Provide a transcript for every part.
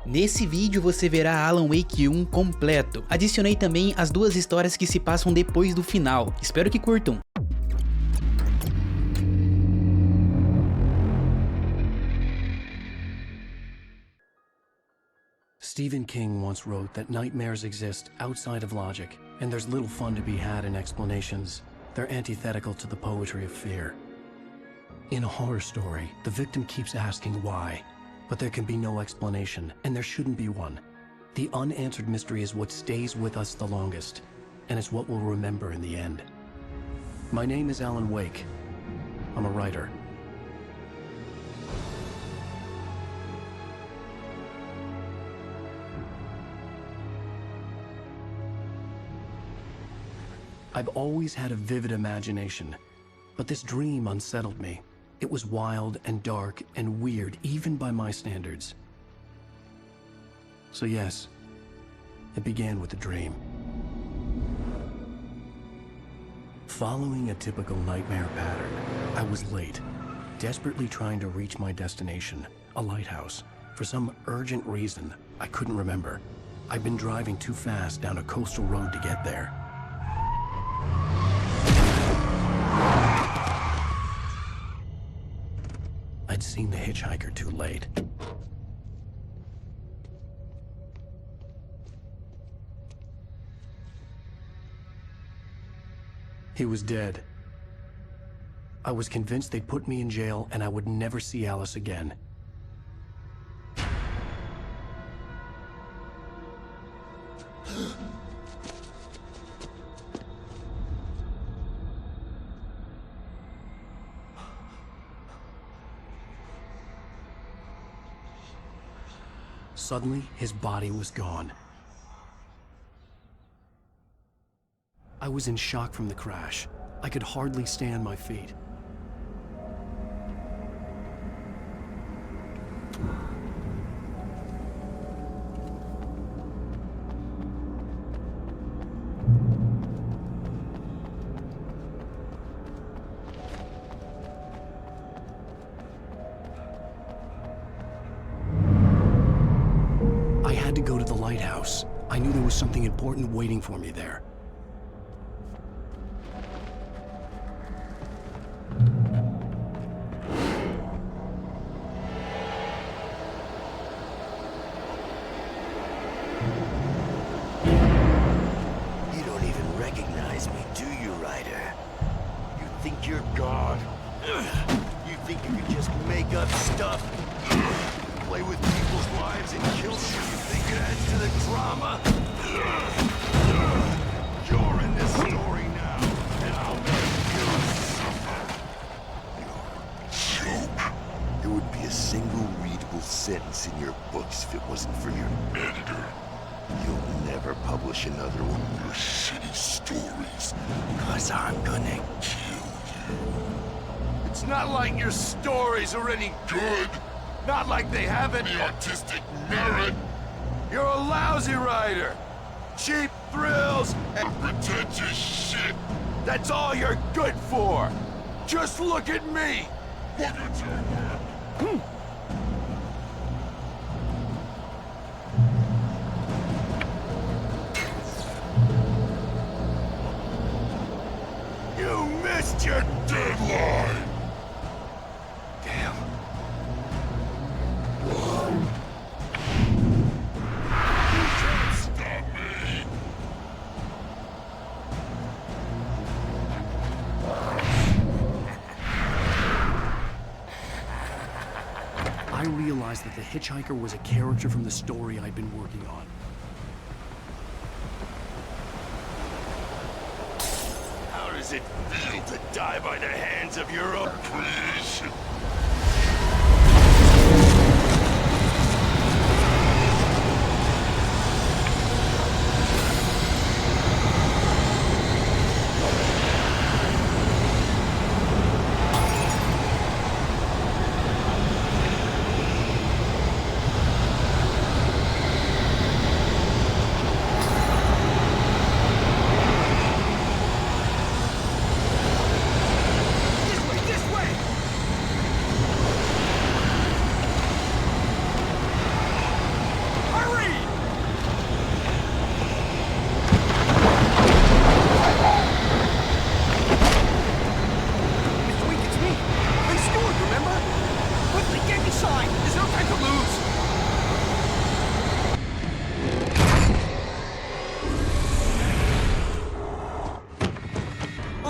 Nesse vídeo você verá Alan Wake 1 completo. Adicionei também as duas histórias que se passam depois do final. Espero que curtam. Stephen King once wrote that nightmares exist outside of logic, and there's little fun to be had in explanations. They're antithetical to the poetry of fear. In a horror story, the victim keeps asking why, but there can be no explanation, and there shouldn't be one. The unanswered mystery is what stays with us the longest, and it's what we'll remember in the end. My name is Alan Wake. I'm a writer. I've always had a vivid imagination, but this dream unsettled me. It was wild and dark and weird, even by my standards. So yes, it began with a dream. Following a typical nightmare pattern, I was late, desperately trying to reach my destination, a lighthouse. For some urgent reason, I couldn't remember. I'd been driving too fast down a coastal road to get there. I'd seen the hitchhiker too late. He was dead. I was convinced they'd put me in jail and I would never see Alice again. Suddenly, his body was gone. I was in shock from the crash. I could hardly stay on my feet. I had to go to the lighthouse. I knew there was something important waiting for me there. You don't even recognize me, do you, Ryder? You think you're God? You think you can just make up stuff? Play with people's lives and kill them? You think it adds to the drama? You're in this story now, and I'll make you suffer. Your joke. There would be a single readable sentence in your books if it wasn't for your editor. You'll never publish another one of your shitty stories, 'cause I'm gonna kill you. It's not like your stories are any good. Not like they have any artistic merit. You're a lousy writer. Cheap thrills and pretentious shit. That's all you're good for. Just look at me. Look at your work. You missed your deadline. Damn. I realized that the hitchhiker was a character from the story I'd been working on. How does it feel to die by the hands of your own creation?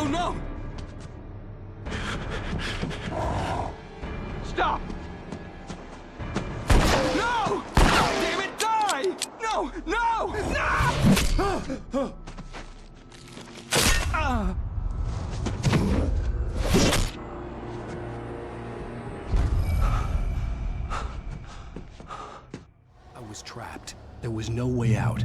no! Stop! No! Damn it, die! No! No! No! I was trapped. There was no way out.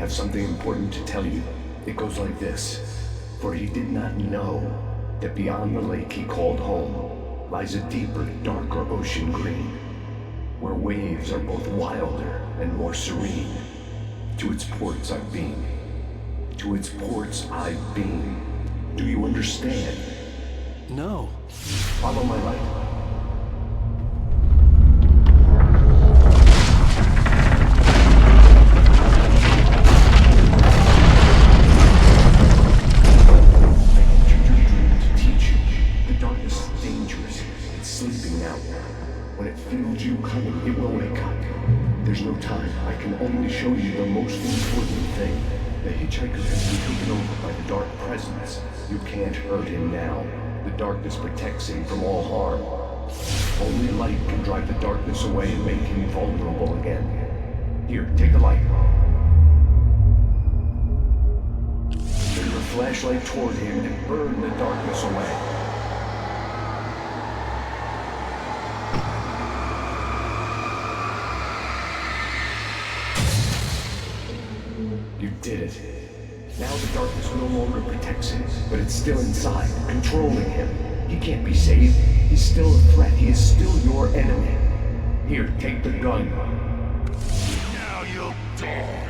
Something important to tell you. It goes like this. For he did not know that beyond the lake he called home lies a deeper, darker ocean green, where waves are both wilder and more serene. To its ports I've been. To its ports I've been. Do you understand? No. Follow my light. Show you the most important thing. The hitchhiker has been taken over by the dark presence. You can't hurt him now. The darkness protects him from all harm. Only light can drive the darkness away and make him vulnerable again. Here, take the light. Turn your flashlight toward him and burn the darkness away. You did it. Now the darkness no longer protects him, but it's still inside, controlling him. He can't be saved. He's still a threat. He is still your enemy. Here, take the gun. Now you'll die.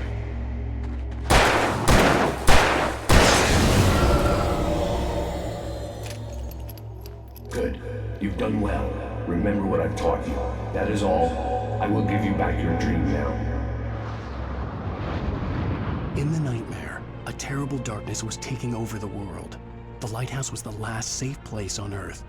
Good. You've done well. Remember what I've taught you. That is all. I will give you back your dream now. In the nightmare, a terrible darkness was taking over the world. The lighthouse was the last safe place on Earth.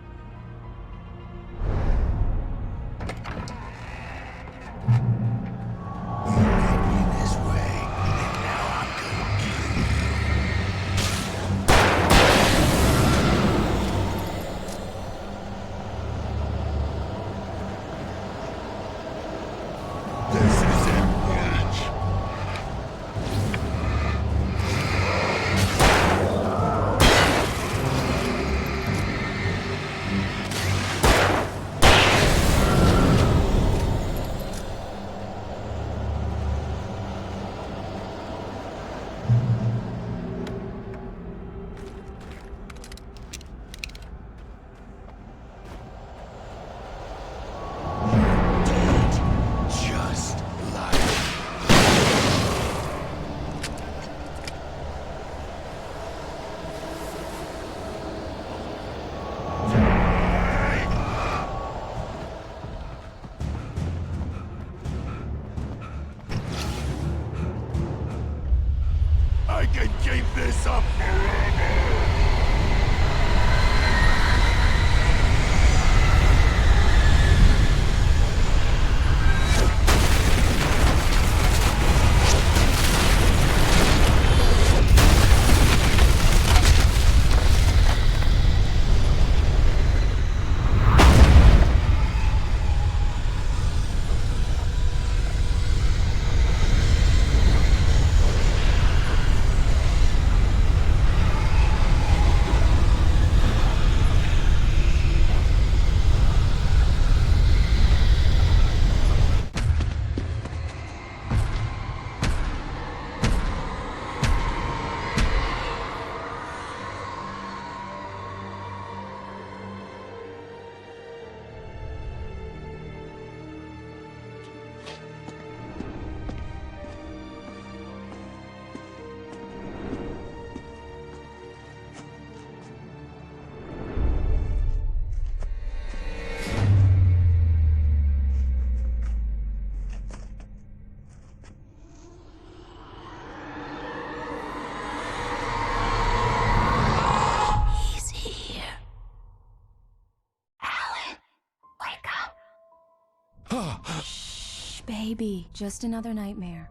Baby, just another nightmare.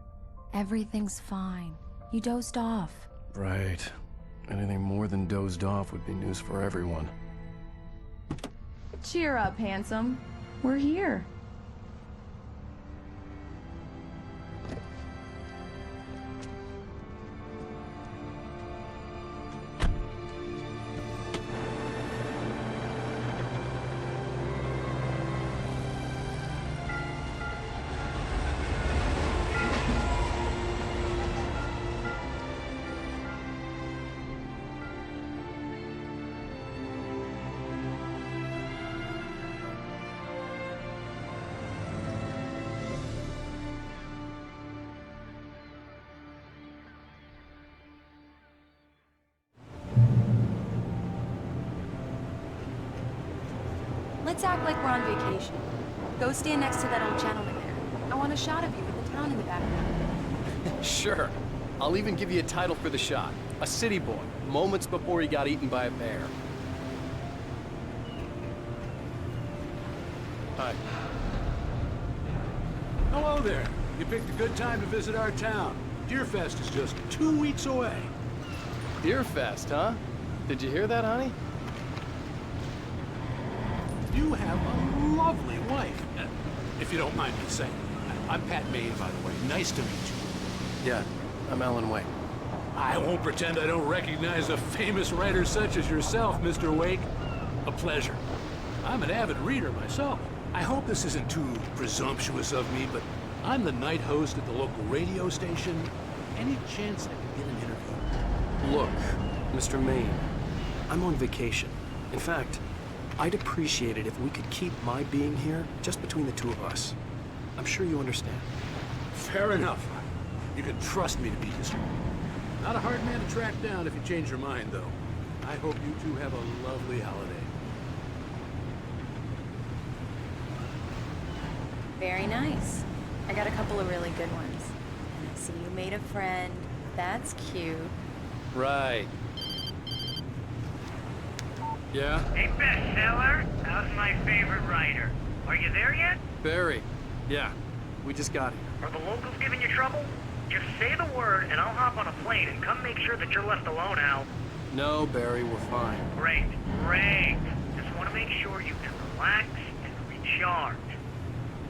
Everything's fine. You dozed off. Right. Anything more than dozed off would be news for everyone. Cheer up, handsome. We're here. Let's act like we're on vacation. Go stand next to that old gentleman there. I want a shot of you with the town in the background. Sure. I'll even give you a title for the shot. A city boy, moments before he got eaten by a bear. Hi. Hello there. You picked a good time to visit our town. Deerfest is just 2 weeks away. Deerfest, huh? Did you hear that, honey? You have a lovely wife. If you don't mind me saying. I'm Pat Maine, by the way. Nice to meet you. Yeah, I'm Alan Wake. I won't pretend I don't recognize a famous writer such as yourself, Mr. Wake. A pleasure. I'm an avid reader myself. I hope this isn't too presumptuous of me, but I'm the night host at the local radio station. Any chance I could get an interview? Look, Mr. Maine, I'm on vacation. In fact, I'd appreciate it if we could keep my being here just between the two of us. I'm sure you understand. Fair enough. You can trust me to be discreet. Not a hard man to track down if you change your mind, though. I hope you two have a lovely holiday. Very nice. I got a couple of really good ones. And I see you made a friend. That's cute. Right. Yeah? Hey, bestseller, how's my favorite writer? Are you there yet? Barry. Yeah. We just got here. Are the locals giving you trouble? Just say the word and I'll hop on a plane and come make sure that you're left alone, Al. No, Barry, we're fine. Great, great. Just want to make sure you can relax and recharge.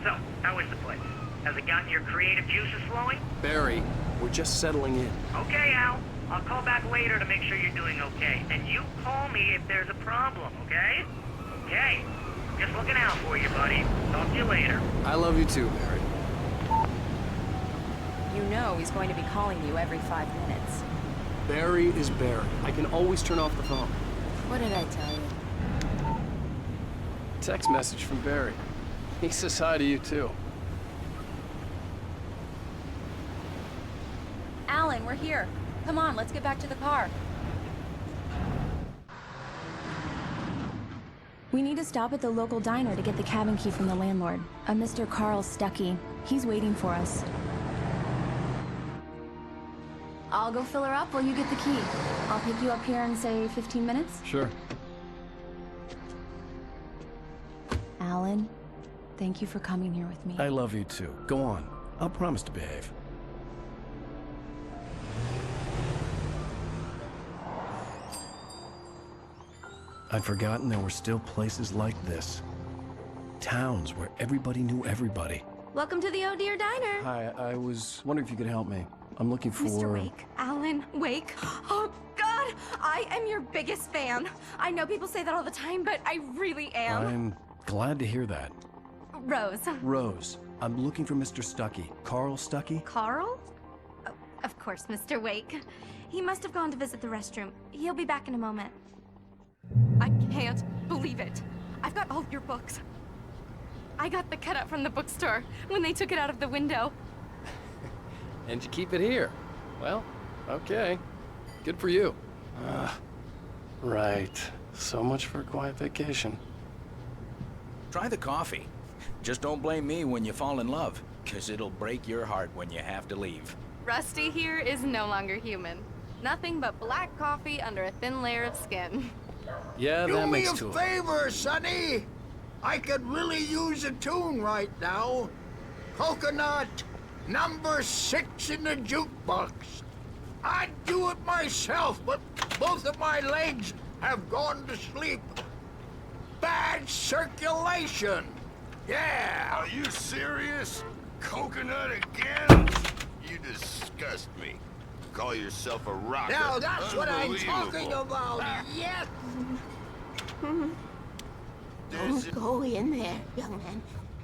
So, how is the place? Has it gotten your creative juices flowing? Barry, we're just settling in. Okay, Al. I'll call back later to make sure you're doing okay. And you call me if there's a problem, okay? Okay. Just looking out for you, buddy. Talk to you later. I love you too, Barry. You know he's going to be calling you every 5 minutes. Barry is Barry. I can always turn off the phone. What did I tell you? Text message from Barry. He says hi to you too. Alan, we're here. Come on, let's get back to the car. We need to stop at the local diner to get the cabin key from the landlord. A Mr. Carl Stuckey. He's waiting for us. I'll go fill her up while you get the key. I'll pick you up here in, say, 15 minutes? Sure. Alan, thank you for coming here with me. I love you too. Go on. I'll promise to behave. I'd forgotten there were still places like this. Towns where everybody knew everybody. Welcome to the Oh Dear Diner. Hi, I was wondering if you could help me. I'm looking for... Mr. Wake. Alan Wake. Oh, God! I am your biggest fan. I know people say that all the time, but I really am. I'm glad to hear that. Rose. Rose, I'm looking for Mr. Stuckey. Carl Stuckey? Carl? Oh, of course, Mr. Wake. He must have gone to visit the restroom. He'll be back in a moment. I can't believe it. I've got all your books. I got the cutout from the bookstore when they took it out of the window. And you keep it here. Well, okay. Good for you. Right. So much for a quiet vacation. Try the coffee. Just don't blame me when you fall in love, 'cause it'll break your heart when you have to leave. Rusty here is no longer human. Nothing but black coffee under a thin layer of skin. Yeah, that makes two. Do me a favor, Sonny. I could really use a tune right now. Coconut, number 6 in the jukebox. I'd do it myself, but both of my legs have gone to sleep. Bad circulation. Yeah. Are you serious? Coconut again? You disgust me. Call yourself a rocker. Now that's what I'm talking Unbelievable. about. Yes. Don't go in there, young man.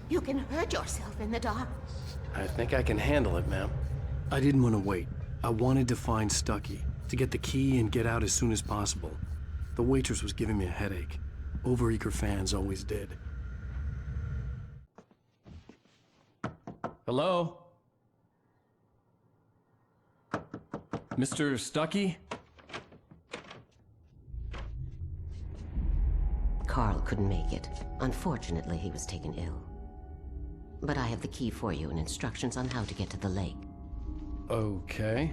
You can hurt yourself in the dark. I think I can handle it, ma'am. I didn't want to wait. I wanted to find Stucky, to get the key and get out as soon as possible. The waitress was giving me a headache. Overeager fans always did. Hello? Mr. Stucky? Carl couldn't make it. Unfortunately, he was taken ill. But I have the key for you and instructions on how to get to the lake. Okay.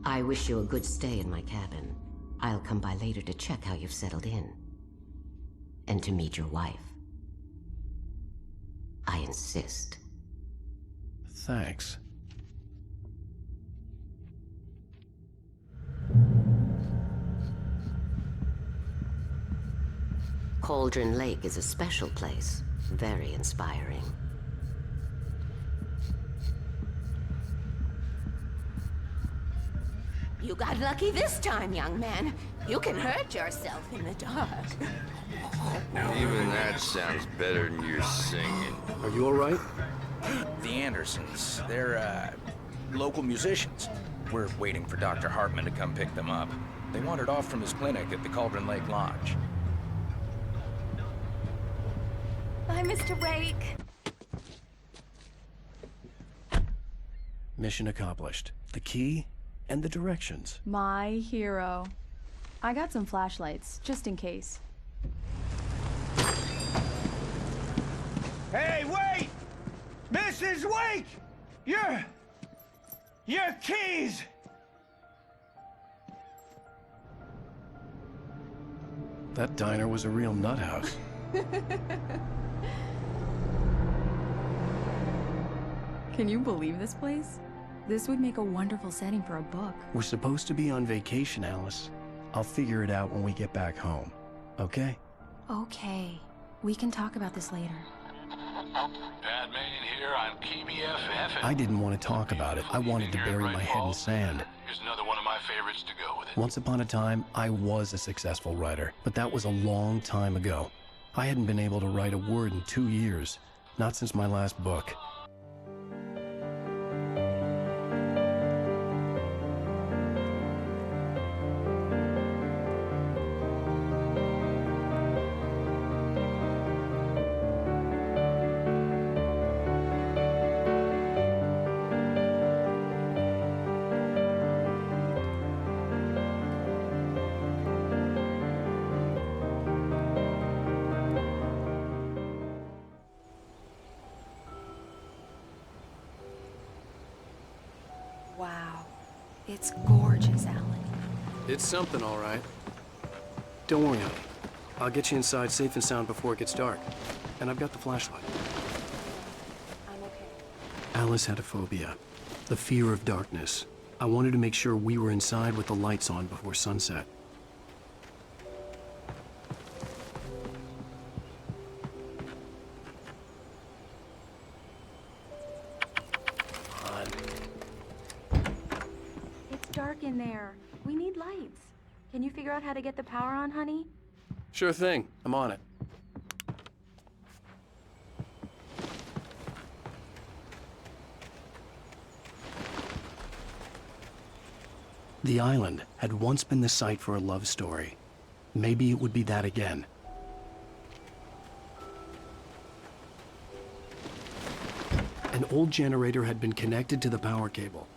I wish you a good stay in my cabin. I'll come by later to check how you've settled in. And to meet your wife. I insist. Thanks. Cauldron Lake is a special place. Very inspiring. You got lucky this time, young man. You can hurt yourself in the dark. Even that sounds better than your singing. Are you all right? The Andersons, they're, local musicians. We're waiting for Dr. Hartman to come pick them up. They wandered off from his clinic at the Cauldron Lake Lodge. Bye, Mr. Wake. Mission accomplished. The key and the directions. My hero. I got some flashlights, just in case. Hey, wait! Mrs. Wake! Your keys! That diner was a real nut house. Can you believe this place? This would make a wonderful setting for a book. We're supposed to be on vacation, Alice. I'll figure it out when we get back home. Okay? Okay. We can talk about this later. Batman here on KBFF. I didn't want to talk about it. I wanted to bury my head in sand. Here's another one of my favorites to go with it. Once upon a time, I was a successful writer, but that was a long time ago. I hadn't been able to write a word in 2 years, not since my last book. Wow. It's gorgeous, Alan. It's something, all right. Don't worry, honey. I'll get you inside safe and sound before it gets dark. And I've got the flashlight. I'm okay. Alice had a phobia. The fear of darkness. I wanted to make sure we were inside with the lights on before sunset. Dark in there. We need lights. Can you figure out how to get the power on, honey? Sure thing. I'm on it. The island had once been the site for a love story. Maybe it would be that again. An old generator had been connected to the power cable.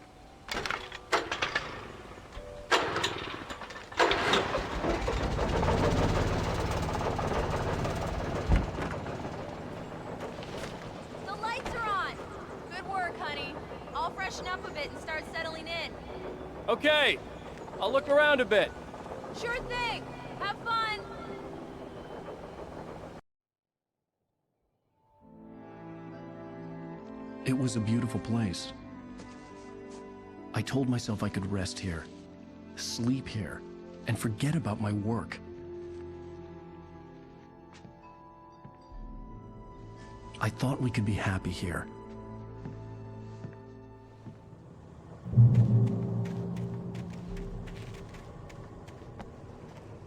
Okay, I'll look around a bit. Sure thing. Have fun. It was a beautiful place. I told myself I could rest here, sleep here, and forget about my work. I thought we could be happy here.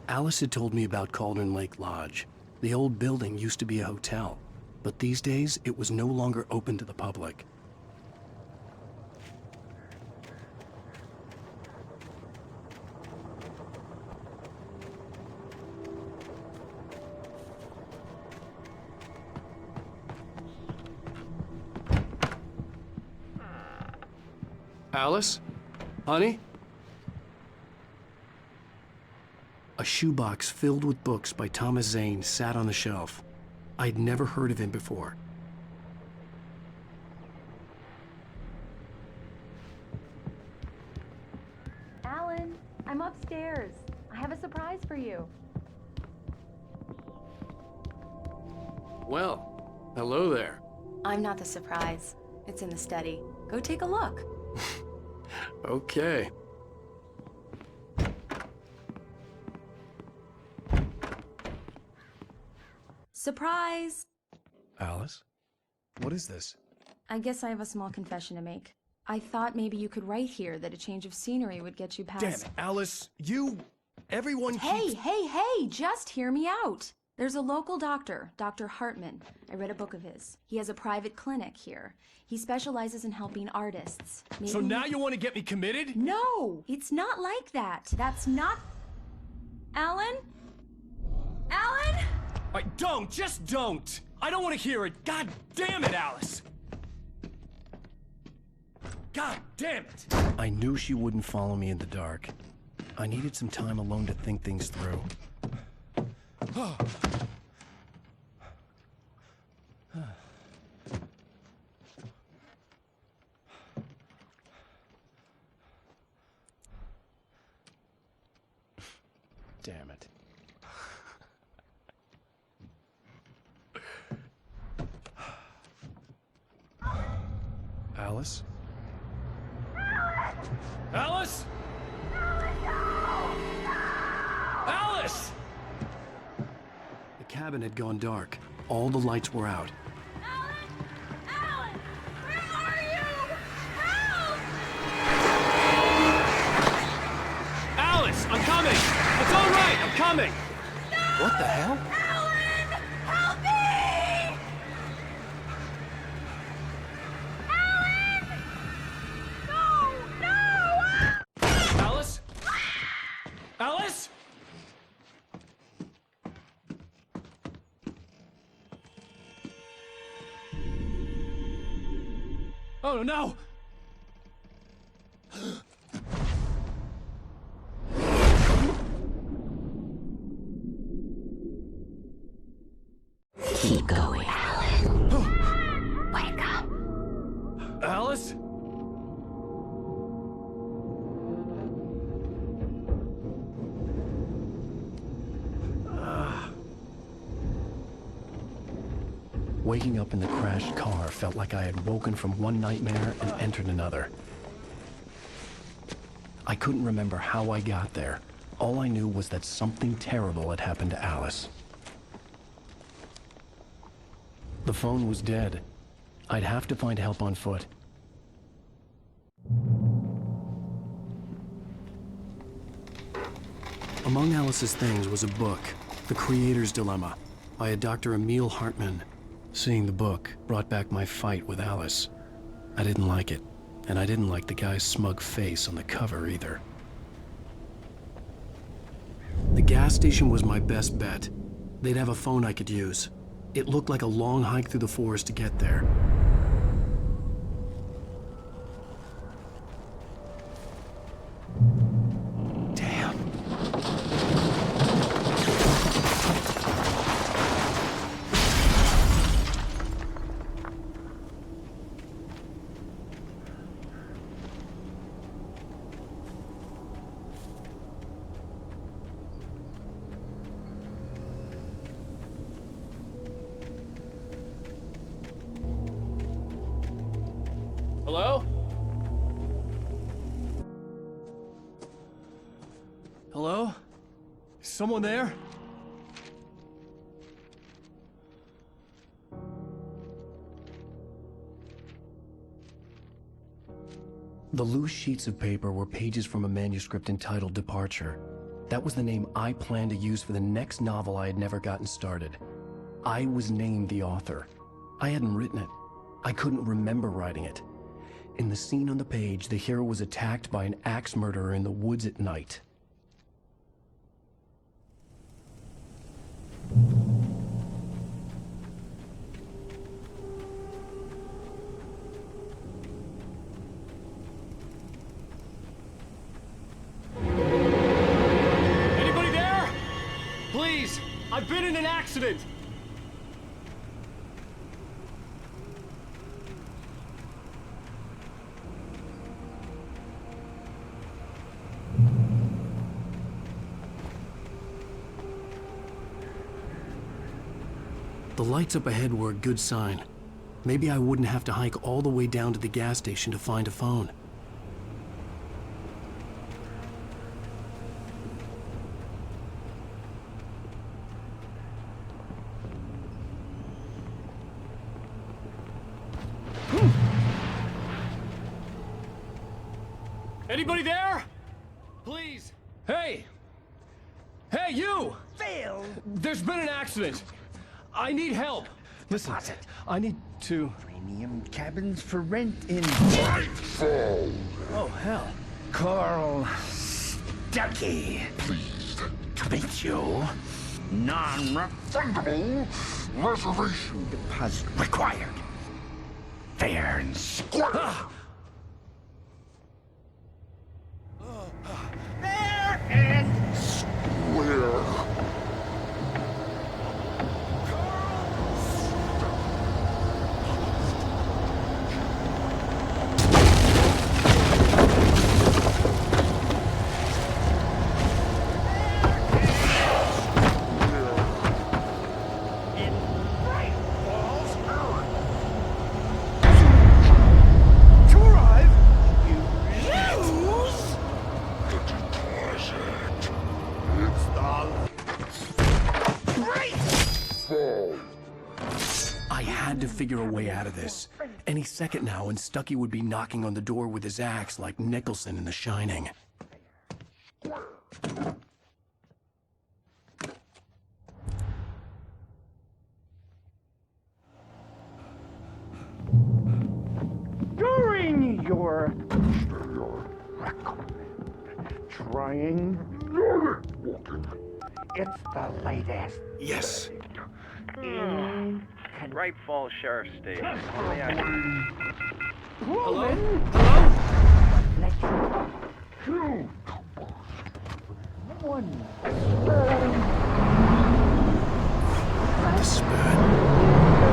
Alice had told me about Cauldron Lake Lodge. The old building used to be a hotel, but these days it was no longer open to the public. Alice? Honey? A shoebox filled with books by Thomas Zane sat on the shelf. I'd never heard of him before. Alan, I'm upstairs. I have a surprise for you. Well, hello there. I'm not the surprise. It's in the study. Go take a look. Okay. Surprise! Alice? What is this? I guess I have a small confession to make. I thought maybe you could write here that a change of scenery would get you past... Damn it, Alice! Everyone Hey, keeps... hey, just hear me out! There's a local doctor, Dr. Hartman. I read a book of his. He has a private clinic here. He specializes in helping artists. Maybe So now you want to get me committed? No! It's not like that. That's not... Alan? Alan? Just don't! I don't want to hear it! God damn it, Alice! God damn it! I knew she wouldn't follow me in the dark. I needed some time alone to think things through. Damn it. Alice? Alice? Alice! The cabin had gone dark. All the lights were out. Alice, I'm coming! It's all right, I'm coming! What the hell? Help me! Alice? Alice? Oh no! Keep going, Alan. Wake up. Alice? Waking up in the crashed car felt like I had woken from one nightmare and entered another. I couldn't remember how I got there. All I knew was that something terrible had happened to Alice. The phone was dead. I'd have to find help on foot. Among Alice's things was a book, The Creator's Dilemma, by a Dr. Emil Hartman. Seeing the book brought back my fight with Alice. I didn't like it, and I didn't like the guy's smug face on the cover either. The gas station was my best bet. They'd have a phone I could use. It looked like a long hike through the forest to get there. Damn. Hello? Hello? Is someone there? The loose sheets of paper were pages from a manuscript entitled Departure. That was the name I planned to use for the next novel I had never gotten started. I was named the author. I hadn't written it. I couldn't remember writing it. In the scene on the page, the hero was attacked by an axe murderer in the woods at night. Anybody there? Please, I've been in an accident. The lights up ahead were a good sign. Maybe I wouldn't have to hike all the way down to the gas station to find a phone. Anybody there? Please. Hey! Hey, you! Phil! There's been an accident. I need help. Listen, I need to... Premium cabins for rent in... Nightfall! Oh, hell. Carl Stuckey. Pleased To meet you. Non-refundable reservation deposit required. Fair and square. Fair and square. Figure a way out of this. Any second now, and Stuckey would be knocking on the door with his axe like Nicholson in The Shining. during your trying. It's the latest. Yes. Right Falls Sheriff Station. Hello? Two. One. The spirit.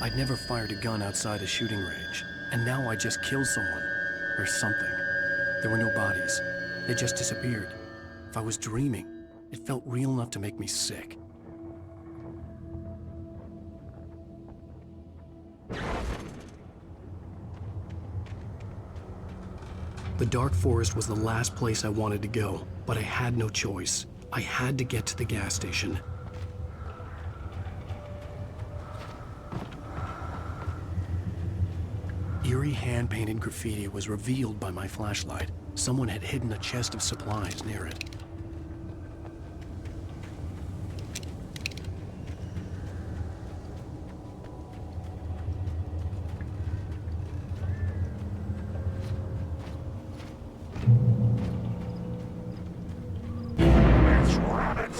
I'd never fired a gun outside a shooting range, and now I just killed someone. Or something. There were no bodies. They just disappeared. If I was dreaming, it felt real enough to make me sick. The dark forest was the last place I wanted to go, but I had no choice. I had to get to the gas station. Eerie hand-painted graffiti was revealed by my flashlight. Someone had hidden a chest of supplies near it. It's rabbit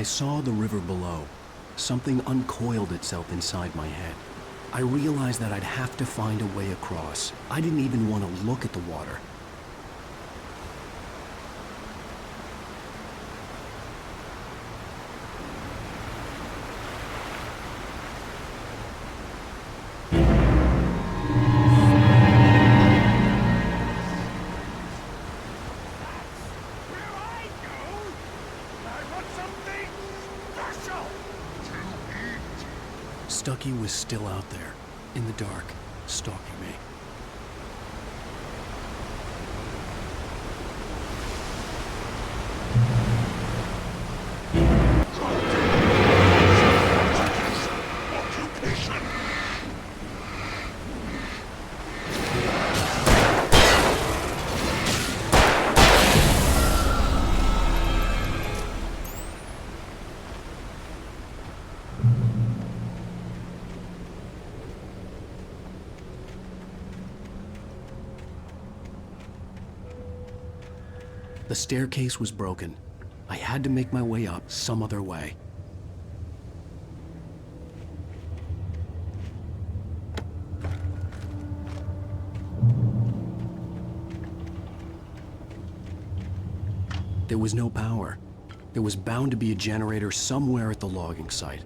saw the river below. Something uncoiled itself inside my head. I realized that I'd have to find a way across. I didn't even want to look at the water. Stucky was still out there, in the dark, stalking me. The staircase was broken. I had to make my way up some other way. There was no power. There was bound to be a generator somewhere at the logging site.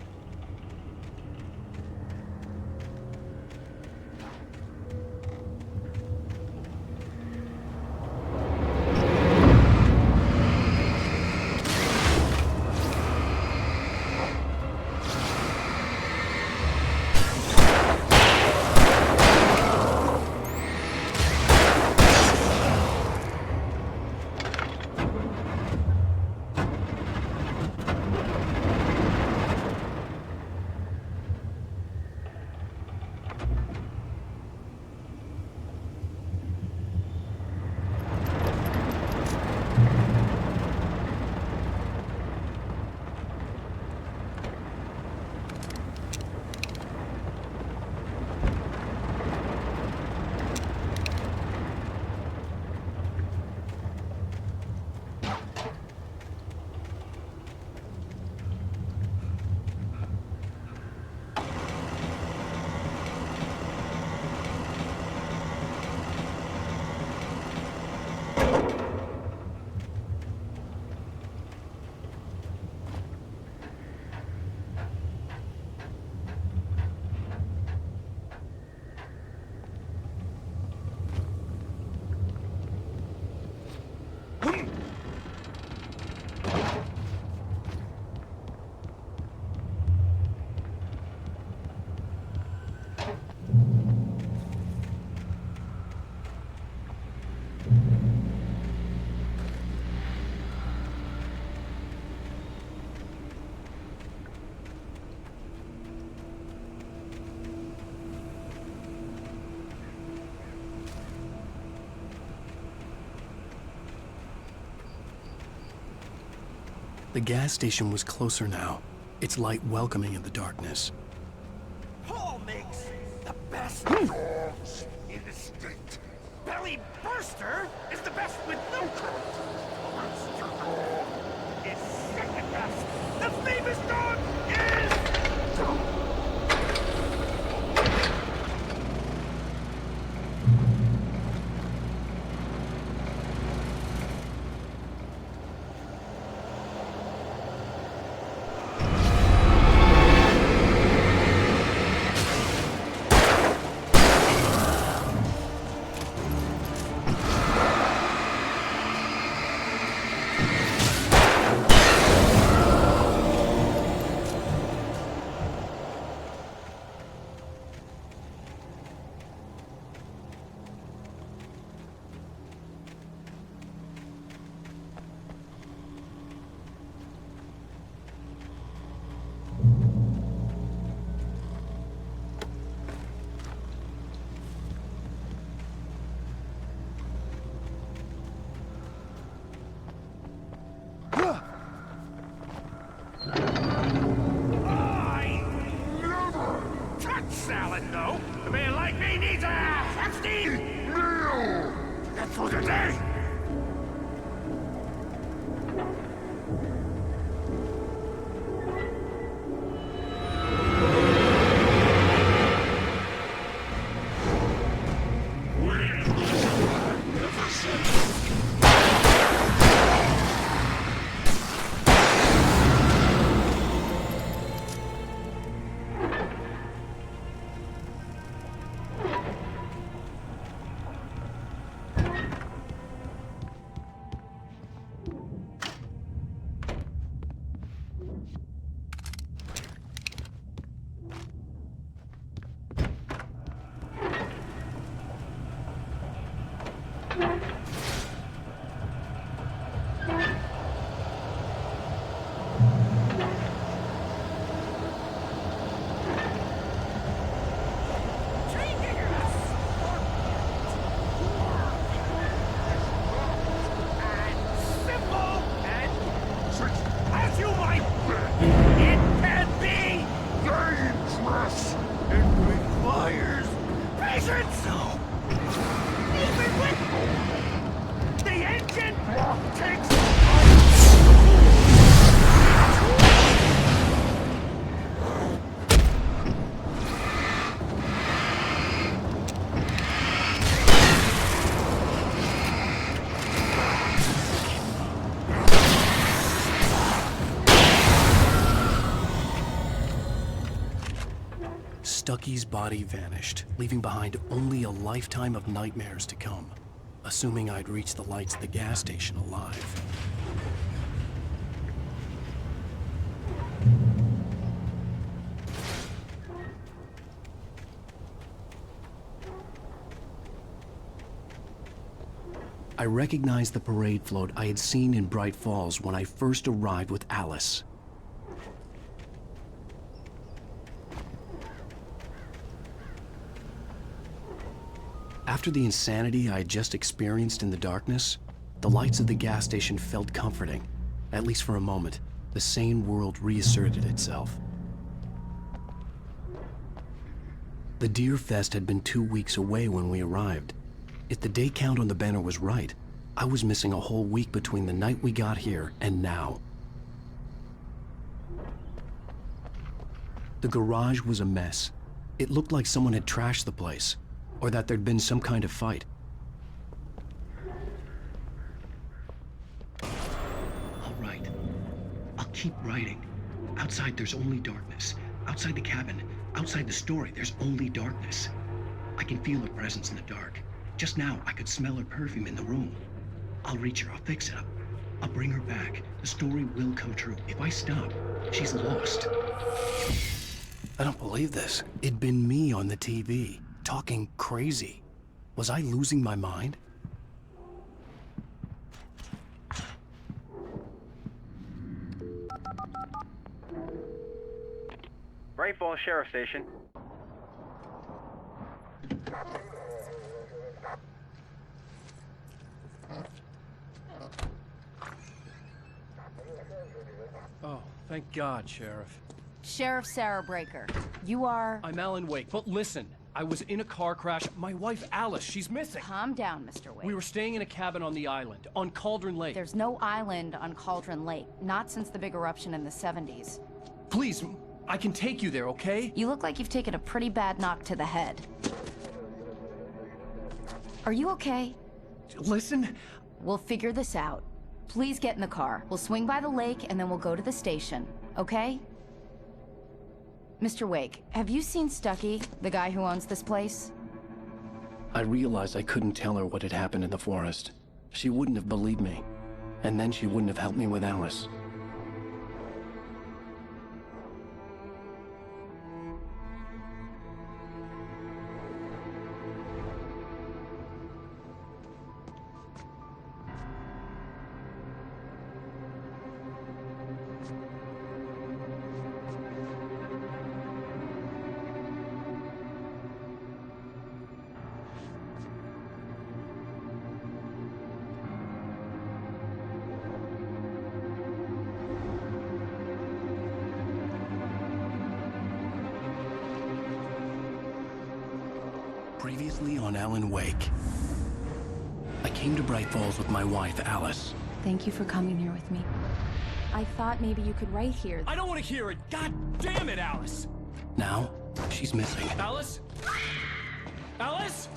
The gas station was closer now, its light welcoming in the darkness. Paul makes the best dogs in the state. Belly Burster is the best with no coat. Monster Dog is second best. The famous dog is... salad, no. A man like me needs a hefty meal. That's for today. Stucky's body vanished, leaving behind only a lifetime of nightmares to come, assuming I'd reached the lights of the gas station alive. I recognized the parade float I had seen in Bright Falls when I first arrived with Alice. After the insanity I had just experienced in the darkness, the lights of the gas station felt comforting. At least for a moment, the sane world reasserted itself. The Deer Fest had been 2 weeks away when we arrived. If the day count on the banner was right, I was missing a whole week between the night we got here and now. The garage was a mess. It looked like someone had trashed the place, or that there'd been some kind of fight. All right. I'll keep writing. Outside, there's only darkness. Outside the cabin, outside the story, there's only darkness. I can feel her presence in the dark. Just now, I could smell her perfume in the room. I'll reach her, I'll fix it up. I'll bring her back. The story will come true. If I stop, she's lost. I don't believe this. It'd been me on the TV, talking crazy. Was I losing my mind? Bright Falls Sheriff Station. Oh, thank God, Sheriff. Sheriff Sarah Breaker. You are... I'm Alan Wake, but listen. I was in a car crash. My wife, Alice, she's missing. Calm down, Mr. Wake. We were staying in a cabin on the island, on Cauldron Lake. There's no island on Cauldron Lake. Not since the big eruption in the 70s. Please, I can take you there, okay? You look like you've taken a pretty bad knock to the head. Are you okay? Listen. We'll figure this out. Please get in the car. We'll swing by the lake and then we'll go to the station, okay? Mr. Wake, have you seen Stucky, the guy who owns this place? I realized I couldn't tell her what had happened in the forest. She wouldn't have believed me. And then she wouldn't have helped me with Alice. Previously on Alan Wake. I came to Bright Falls with my wife, Alice. Thank you for coming here with me. I thought maybe you could write here. I don't want to hear it! God damn it, Alice! Now, she's missing. Alice? Alice?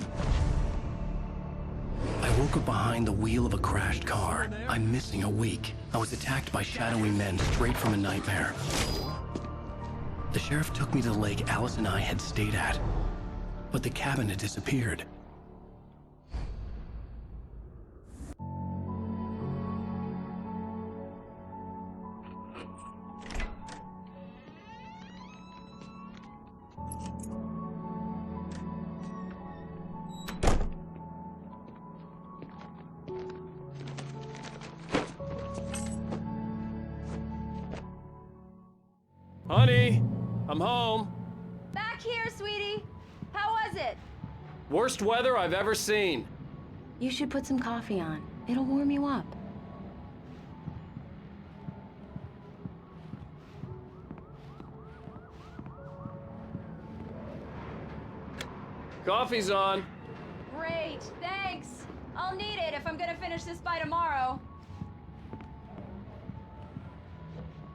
I woke up behind the wheel of a crashed car. I'm missing a week. I was attacked by shadowy men straight from a nightmare. The sheriff took me to the lake Alice and I had stayed at. But the cabin had disappeared. Honey, I'm home. Back here, sweetie. How was it? Worst weather I've ever seen. You should put some coffee on. It'll warm you up. Coffee's on. Great, thanks. I'll need it if I'm gonna finish this by tomorrow.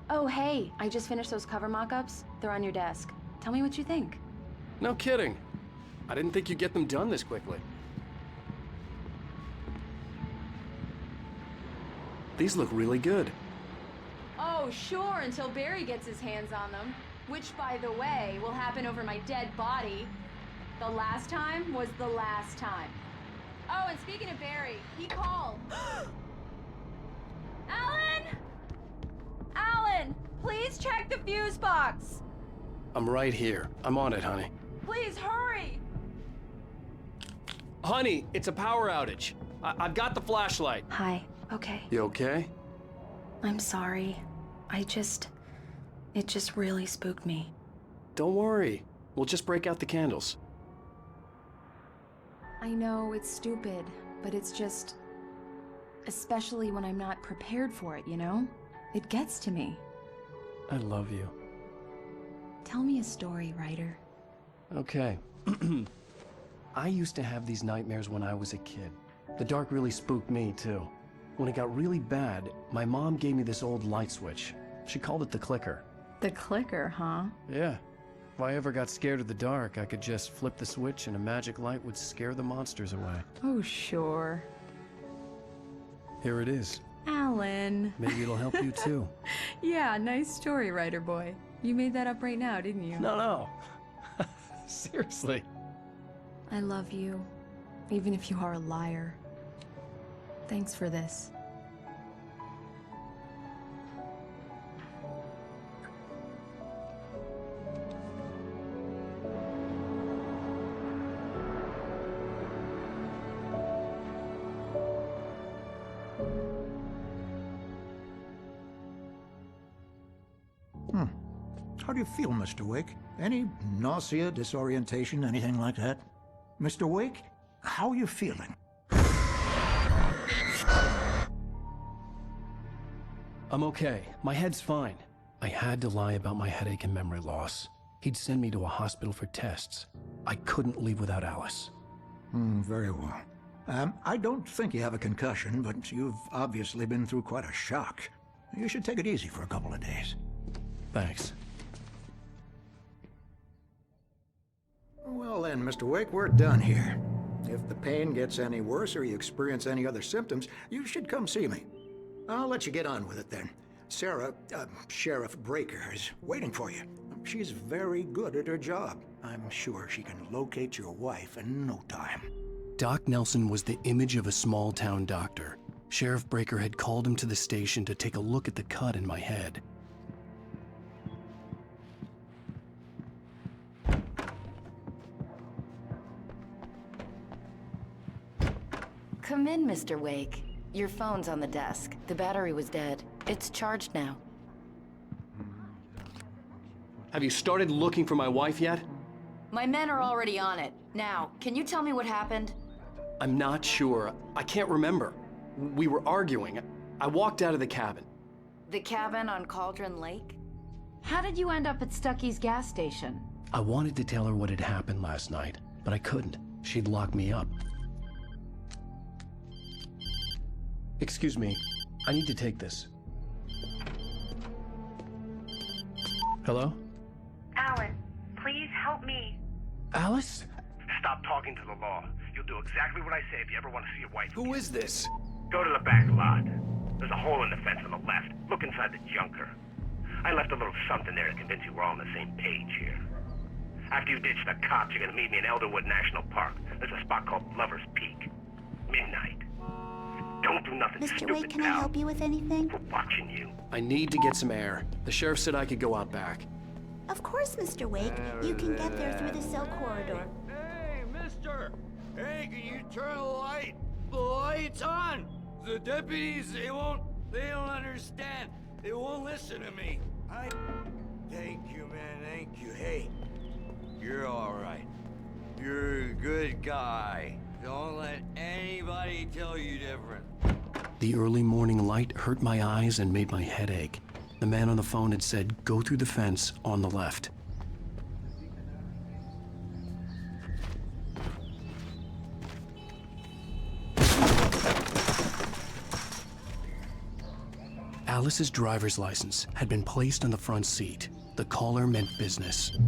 Oh, hey, I just finished those cover mock-ups. They're on your desk. Tell me what you think. No kidding. I didn't think you'd get them done this quickly. These look really good. Oh, Oh, sure, until Barry gets his hands on them. Which, by the way, will happen over my dead body. The last time was the last time. Oh, and speaking of Barry, he called. Alan! Alan! Please check the fuse box! I'm right here. I'm on it, honey. Please, hurry! Honey, it's a power outage. I've got the flashlight. Hi, okay. You okay? I'm sorry. It just really spooked me. Don't worry. We'll just break out the candles. I know it's stupid, but it's just... especially when I'm not prepared for it, you know? It gets to me. I love you. Tell me a story, writer. Okay. I used to have these nightmares when I was a kid. The dark really spooked me, too. When it got really bad, my mom gave me this old light switch. She called it the clicker. The clicker, huh? Yeah. If I ever got scared of the dark, I could just flip the switch and a magic light would scare the monsters away. Oh, sure. Here it is. Alan. Maybe it'll help you, too. Yeah, nice story, writer boy. You made that up right now, didn't you? No. Seriously. I love you, even if you are a liar. Thanks for this. How do you feel, Mr. Wake? Any nausea, disorientation, anything like that? Mr. Wake, how are you feeling? I'm okay. My head's fine. I had to lie about my headache and memory loss. He'd send me to a hospital for tests. I couldn't leave without Alice. Very well. I don't think you have a concussion, but you've obviously been through quite a shock. You should take it easy for a couple of days. Thanks. Well then, Mr. Wake, we're done here. If the pain gets any worse or you experience any other symptoms, you should come see me. I'll let you get on with it then. Sarah, Sheriff Breaker, is waiting for you. She's very good at her job. I'm sure she can locate your wife in no time. Doc Nelson was the image of a small-town doctor. Sheriff Breaker had called him to the station to take a look at the cut in my head. Come in, Mr. Wake. Your phone's on the desk. The battery was dead. It's charged now. Have you started looking for my wife yet? My men are already on it. Now, can you tell me what happened? I'm not sure. I can't remember. We were arguing. I walked out of the cabin. The cabin on Cauldron Lake? How did you end up at Stucky's gas station? I wanted to tell her what had happened last night, but I couldn't. She'd locked me up. Excuse me. I need to take this. Hello? Alan, please help me. Alice? Stop talking to the law. You'll do exactly what I say if you ever want to see your wife. Who is this? Go to the back lot. There's a hole in the fence on the left. Look inside the junker. I left a little something there to convince you we're all on the same page here. After you ditch the cops, you're gonna meet me in Elderwood National Park. There's a spot called Lover's Peak. Midnight. Don't do nothing Mr. stupid, Wake, can I help you with anything? We're watching you. I need to get some air. The sheriff said I could go out back. Of course, Mr. Wake. You can get there through the cell corridor. Hey, mister! Hey, can you turn the light? The light's on! The deputies, they don't understand. They won't listen to me. Thank you, man, thank you. Hey, you're all right. You're a good guy. Don't let anybody tell you different. The early morning light hurt my eyes and made my head ache. The man on the phone had said, go through the fence on the left. Alice's driver's license had been placed on the front seat. The caller meant business.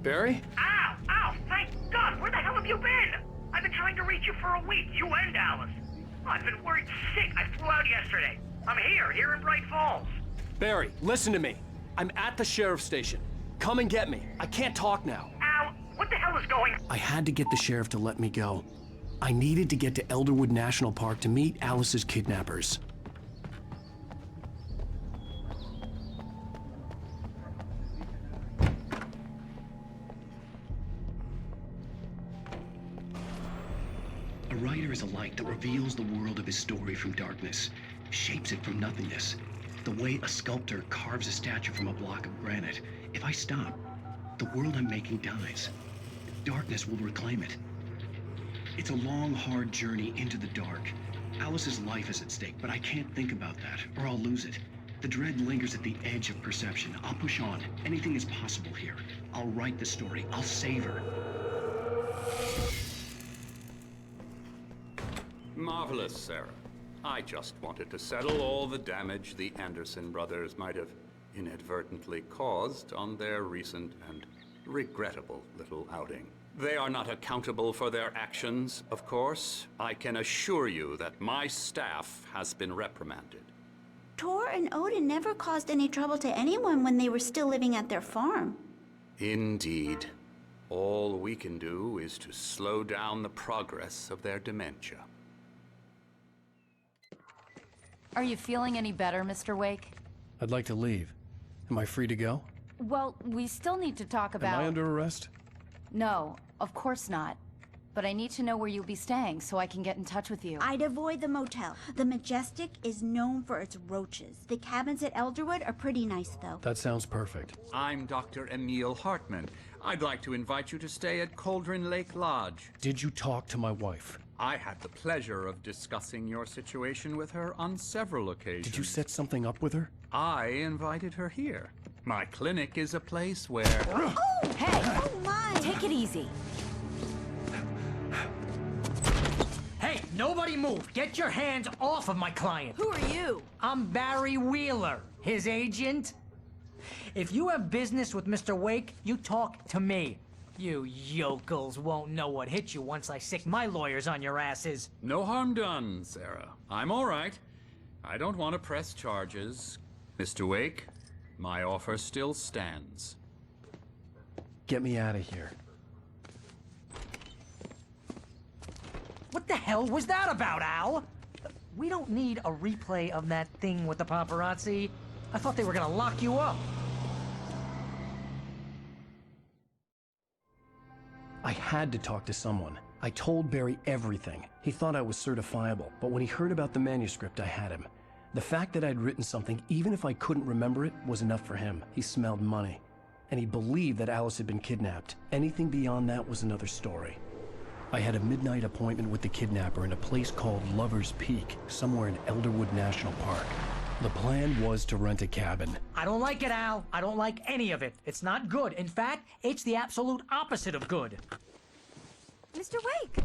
Barry? Ow! Ow! Thank God! Where the hell have you been? I've been trying to reach you for a week, you and Alice. Oh, I've been worried sick. I flew out yesterday. I'm here in Bright Falls. Barry, listen to me. I'm at the sheriff's station. Come and get me. I can't talk now. Al, what the hell is going on? I had to get the sheriff to let me go. I needed to get to Elderwood National Park to meet Alice's kidnappers. A writer is a light that reveals the world of his story from darkness, shapes it from nothingness. The way a sculptor carves a statue from a block of granite. If I stop, the world I'm making dies. Darkness will reclaim it. It's a long, hard journey into the dark. Alice's life is at stake, but I can't think about that, or I'll lose it. The dread lingers at the edge of perception. I'll push on. Anything is possible here. I'll write the story. I'll save her. Marvelous, Sarah. I just wanted to settle all the damage the Anderson brothers might have inadvertently caused on their recent and regrettable little outing. They are not accountable for their actions, of course. I can assure you that my staff has been reprimanded. Tor and Odin never caused any trouble to anyone when they were still living at their farm. Indeed. All we can do is to slow down the progress of their dementia. Are you feeling any better, Mr. Wake? I'd like to leave. Am I free to go? Well, we still need to talk about... Am I under arrest? No, of course not. But I need to know where you'll be staying so I can get in touch with you. I'd avoid the motel. The Majestic is known for its roaches. The cabins at Elderwood are pretty nice, though. That sounds perfect. I'm Dr. Emil Hartman. I'd like to invite you to stay at Cauldron Lake Lodge. Did you talk to my wife? I had the pleasure of discussing your situation with her on several occasions. Did you set something up with her? I invited her here. My clinic is a place where... Oh! Hey! Oh, my! Take it easy. Hey, nobody move! Get your hands off of my client! Who are you? I'm Barry Wheeler, his agent. If you have business with Mr. Wake, you talk to me. You yokels won't know what hit you once I sick my lawyers on your asses. No harm done, Sarah. I'm all right. I don't want to press charges. Mr. Wake, my offer still stands. Get me out of here. What the hell was that about, Al? We don't need a replay of that thing with the paparazzi. I thought they were gonna lock you up. I had to talk to someone. I told Barry everything. He thought I was certifiable, but when he heard about the manuscript, I had him. The fact that I'd written something, even if I couldn't remember it, was enough for him. He smelled money. And he believed that Alice had been kidnapped. Anything beyond that was another story. I had a midnight appointment with the kidnapper in a place called Lover's Peak, somewhere in Elderwood National Park. The plan was to rent a cabin. I don't like it, Al. I don't like any of it. It's not good. In fact, it's the absolute opposite of good. Mr. Wake!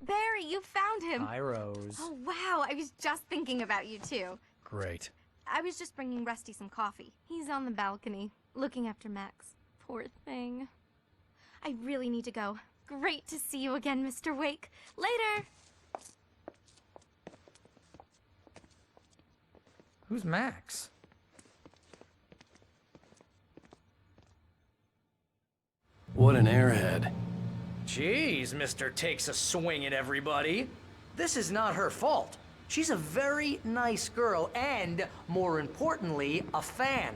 Barry, you found him. Hi, Rose. Oh, wow. I was just thinking about you, too. Great. I was just bringing Rusty some coffee. He's on the balcony, looking after Max. Poor thing. I really need to go. Great to see you again, Mr. Wake. Later! Who's Max? What an airhead. Jeez, Mr. Takes a swing at everybody. This is not her fault. She's a very nice girl and, more importantly, a fan.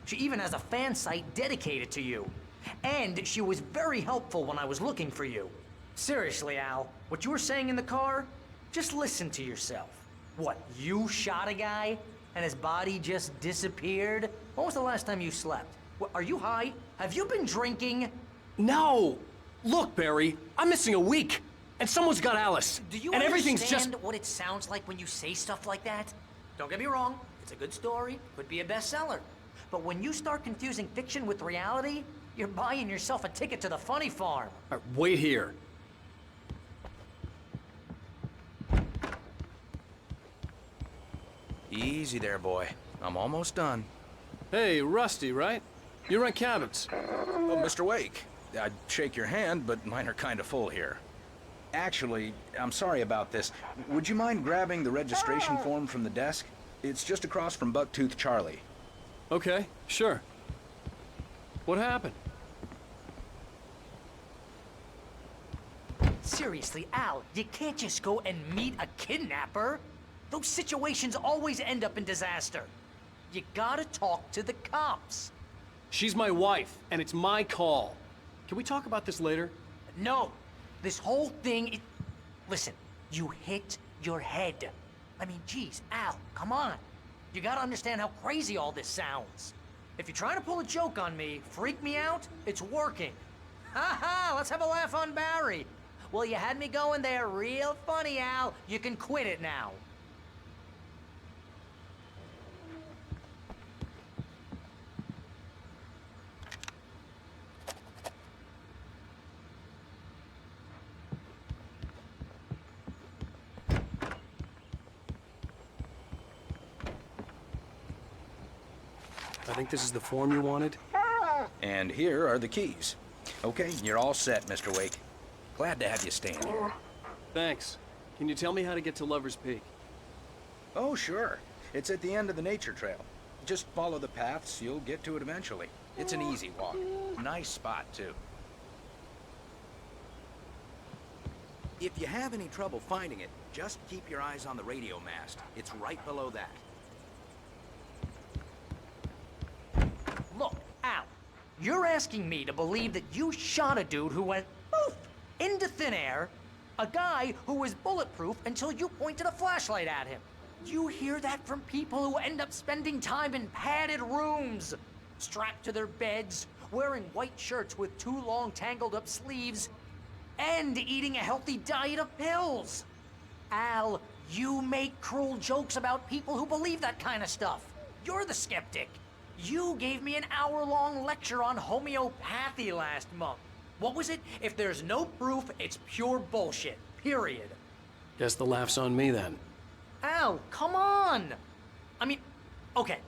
She even has a fan site dedicated to you. And she was very helpful when I was looking for you. Seriously, Al, what you were saying in the car? Just listen to yourself. What, you shot a guy and his body just disappeared? When was the last time you slept? What, are you high? Have you been drinking? No! Look, Barry, I'm missing a week, and someone's got Alice. Do you and everything's understand just... what it sounds like when you say stuff like that? Don't get me wrong, it's a good story, could be a bestseller. But when you start confusing fiction with reality, you're buying yourself a ticket to the funny farm. Wait here. Easy there, boy. I'm almost done. Hey, Rusty, right? You rent cabins. Oh, Mr. Wake. I'd shake your hand, but mine are kind of full here. Actually, I'm sorry about this. Would you mind grabbing the registration form from the desk? It's just across from Bucktooth Charlie. Okay, sure. What happened? Seriously, Al, you can't just go and meet a kidnapper. Those situations always end up in disaster. You gotta talk to the cops. She's my wife, and it's my call. Can we talk about this later? No. This whole thing Listen, you hit your head. I mean, geez, Al, come on. You gotta understand how crazy all this sounds. If you're trying to pull a joke on me, freak me out, it's working. Ha ha, let's have a laugh on Barry. Well, you had me going there real funny, Al. You can quit it now. I think this is the form you wanted. And here are the keys. Okay, you're all set, Mr. Wake. Glad to have you staying here. Thanks. Can you tell me how to get to Lover's Peak? Oh, sure. It's at the end of the nature trail. Just follow the paths, you'll get to it eventually. It's an easy walk. Nice spot, too. If you have any trouble finding it, just keep your eyes on the radio mast. It's right below that. Look, Al, you're asking me to believe that you shot a dude who went poof into thin air, a guy who was bulletproof until you pointed a flashlight at him. You hear that from people who end up spending time in padded rooms, strapped to their beds, wearing white shirts with too long tangled up sleeves, and eating a healthy diet of pills. Al, you make cruel jokes about people who believe that kind of stuff. You're the skeptic. You gave me an hour-long lecture on homeopathy last month. What was it? If there's no proof, it's pure bullshit. Period. Guess the laugh's on me then. Al, come on! I mean, okay.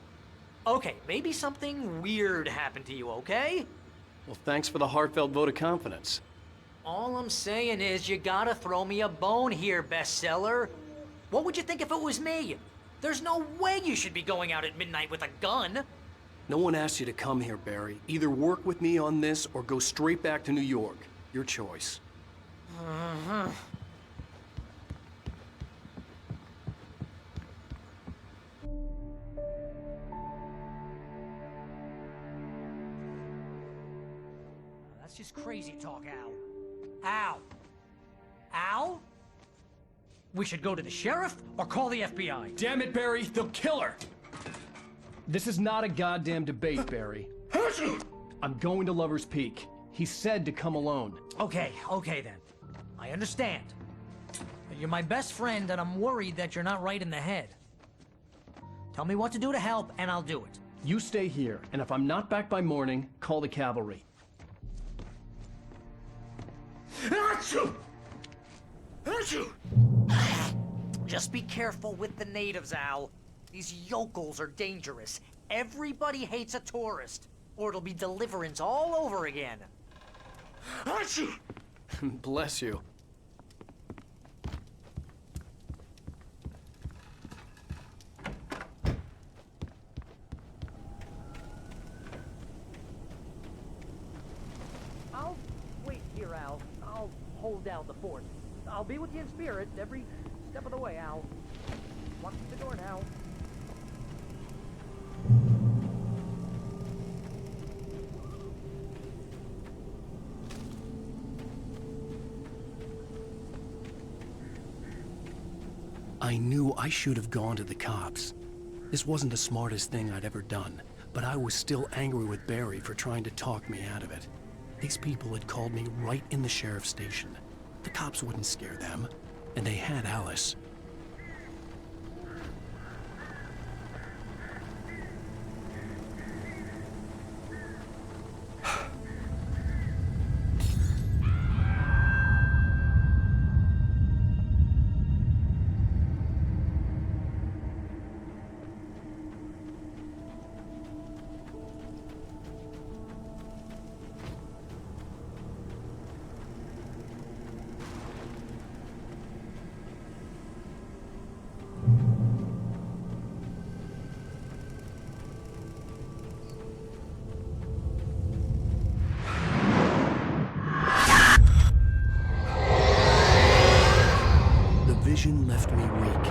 Okay, maybe something weird happened to you, okay? Well, thanks for the heartfelt vote of confidence. All I'm saying is you gotta throw me a bone here, bestseller. What would you think if it was me? There's no way you should be going out at midnight with a gun. No one asked you to come here, Barry. Either work with me on this or go straight back to New York. Your choice. That's just crazy talk, Al. Al? Al? We should go to the sheriff or call the FBI. Damn it, Barry! They'll kill her! This is not a goddamn debate, Barry. I'm going to Lover's Peak. He said to come alone. Okay then. I understand. You're my best friend, and I'm worried that you're not right in the head. Tell me what to do to help, and I'll do it. You stay here, and if I'm not back by morning, call the cavalry. Achoo! Achoo! Just be careful with the natives, Al. These yokels are dangerous. Everybody hates a tourist, or it'll be Deliverance all over again. Achoo! Bless you. I'll wait here, Al. I'll hold down the fort. I'll be with you in spirit every step of the way, Al. Watch the door now. I knew I should have gone to the cops. This wasn't the smartest thing I'd ever done, but I was still angry with Barry for trying to talk me out of it. These people had called me right in the sheriff's station. The cops wouldn't scare them, and they had Alice. left me weak.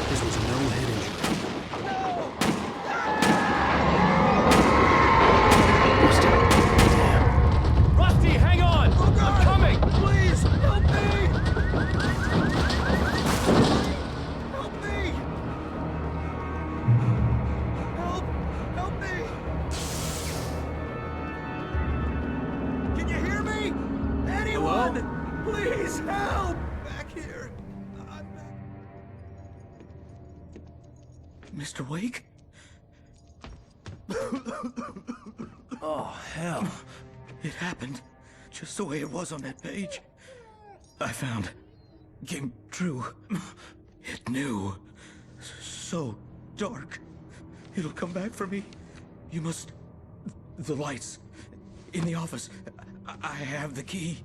This was no head injury. Rusty, hang on! Oh, God! I'm coming! Please, help me! Help me! Help me! Can you hear me? Anyone? Hello? Please help! Back here. I'm back. Mr. Wake? Oh, hell. It happened just the way it was on that page. I found. Came true. It knew. So dark. It'll come back for me. You must. The lights. In the office. I have the key.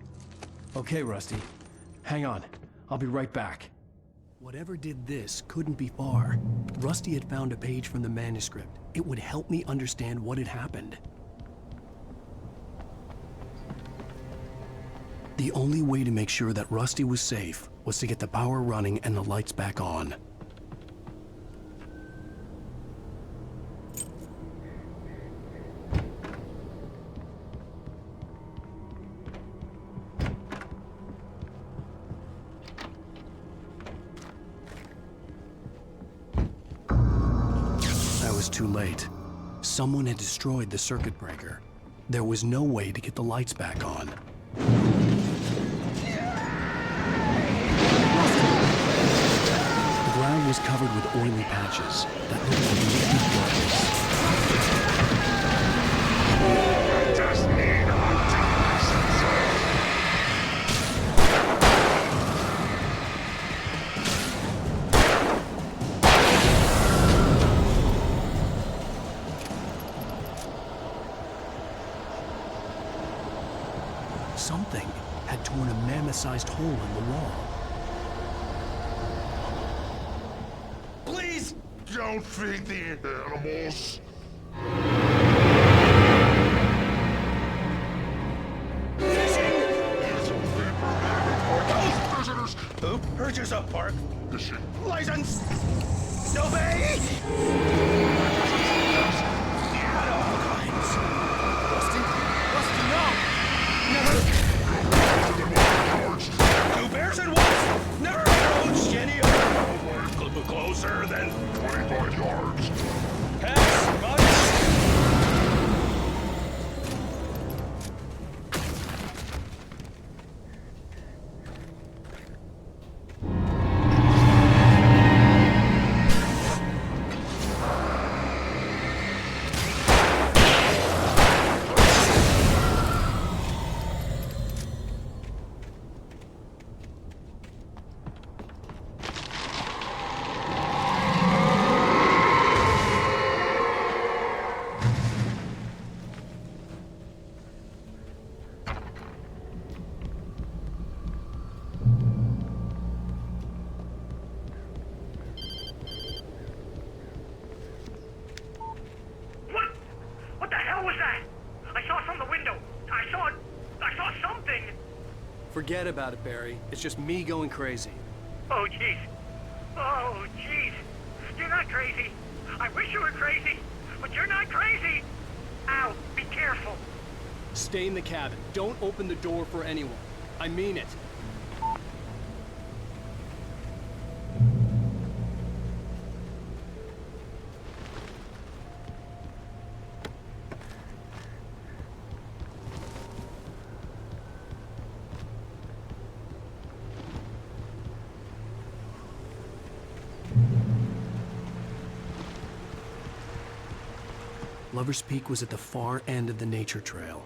Okay, Rusty. Hang on. I'll be right back. Whatever did this couldn't be far. Rusty had found a page from the manuscript. It would help me understand what had happened. The only way to make sure that Rusty was safe was to get the power running and the lights back on. I was too late. Someone had destroyed the circuit breaker. There was no way to get the lights back on. The ground was covered with oily patches that looked like liquid darkness. Something had torn a mammoth-sized hole in the wall. Please don't feed the animals. Prisoners. Who purchased a park? Fishing. License! No bay! At all kinds. Rusty? Rusty, no! Never! Two bears and wolves! Never approached any other! Closer than 25 yards. Pass, much! What the hell was that? I saw from the window. I saw something. Forget about it, Barry. It's just me going crazy. Oh, jeez. Oh, jeez. You're not crazy. I wish you were crazy, but you're not crazy. Ow, be careful. Stay in the cabin. Don't open the door for anyone. I mean it. Lover's Peak was at the far end of the nature trail.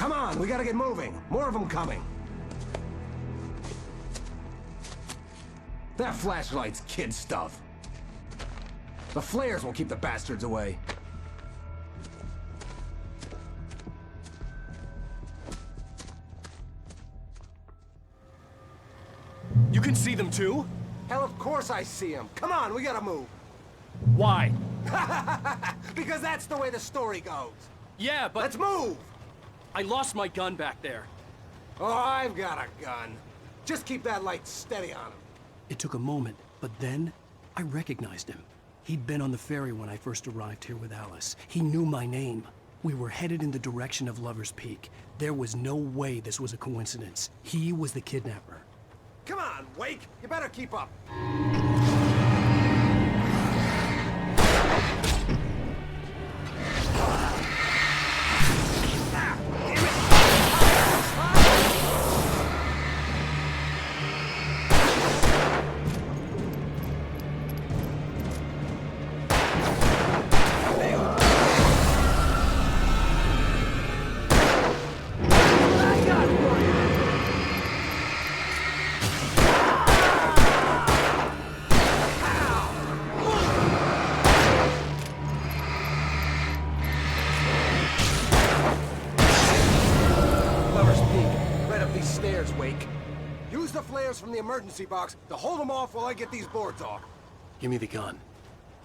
Come on, we gotta get moving. More of them coming. That flashlight's kid stuff. The flares will keep the bastards away. You can see them too? Hell, of course I see them. Come on, we gotta move. Why? Because that's the way the story goes. Yeah, but... Let's move! I lost my gun back there. Oh, I've got a gun. Just keep that light steady on him. It took a moment, but then I recognized him. He'd been on the ferry when I first arrived here with Alice. He knew my name. We were headed in the direction of Lover's Peak. There was no way this was a coincidence. He was the kidnapper. Come on, Wake! You better keep up. From the emergency box to hold them off while I get these boards off. Give me the gun.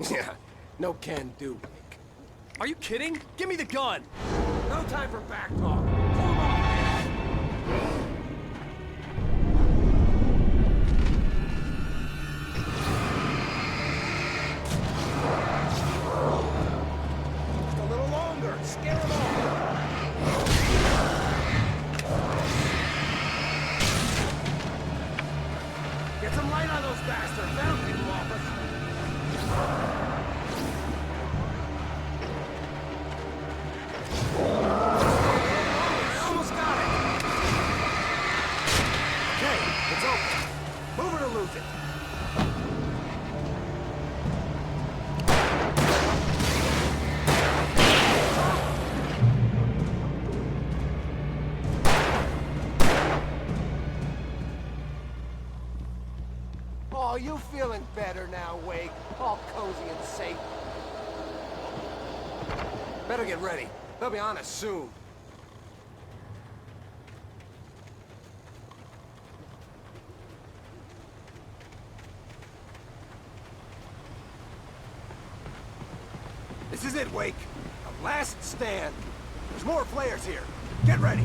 Yeah, no can do. Are you kidding? Give me the gun! No time for back talk. Pull them off, man. Just a little longer. Scare them off. Get some light on those bastards. That'll keep them off us. I almost got it. Okay, it's open. Move it or lose it. Oh, you feeling better now, Wake? All cozy and safe. Better get ready. They'll be on us soon. This is it, Wake. The last stand. There's more flares here. Get ready.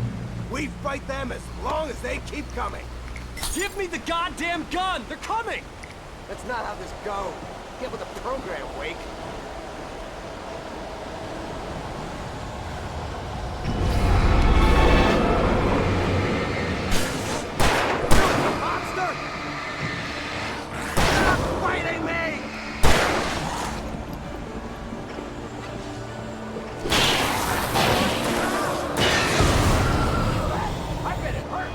We fight them as long as they keep coming. Give me the goddamn gun! They're coming! That's not how this goes. Get with the program, Wake. Monster! Stop fighting me! I bet it hurt.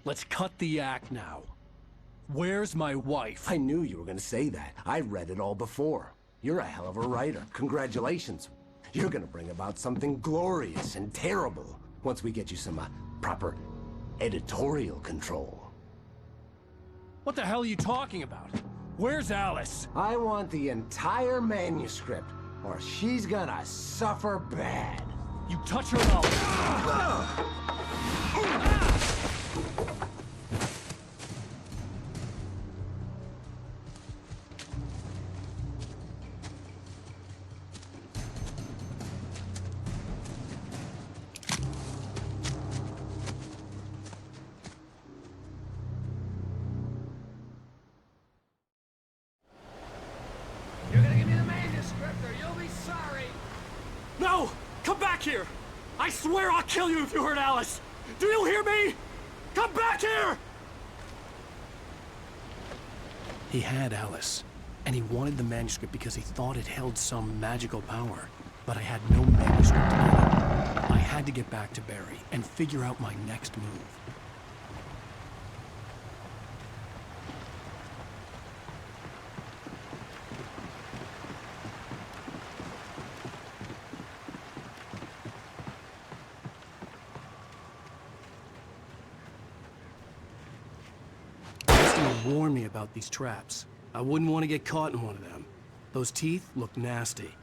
Let's cut the act now. Where's my wife? I knew you were gonna say that. I read it all before. You're a hell of a writer. Congratulations. You're gonna bring about something glorious and terrible once we get you some proper editorial control. What the hell are you talking about? Where's Alice? I want the entire manuscript, or she's gonna suffer bad. You touch her, and I'll... here! I swear I'll kill you if you hurt Alice! Do you hear me? Come back here! He had Alice, and he wanted the manuscript because he thought it held some magical power. But I had no manuscript to give him. I had to get back to Barry and figure out my next move. Warned me about these traps. I wouldn't want to get caught in one of them. Those teeth look nasty.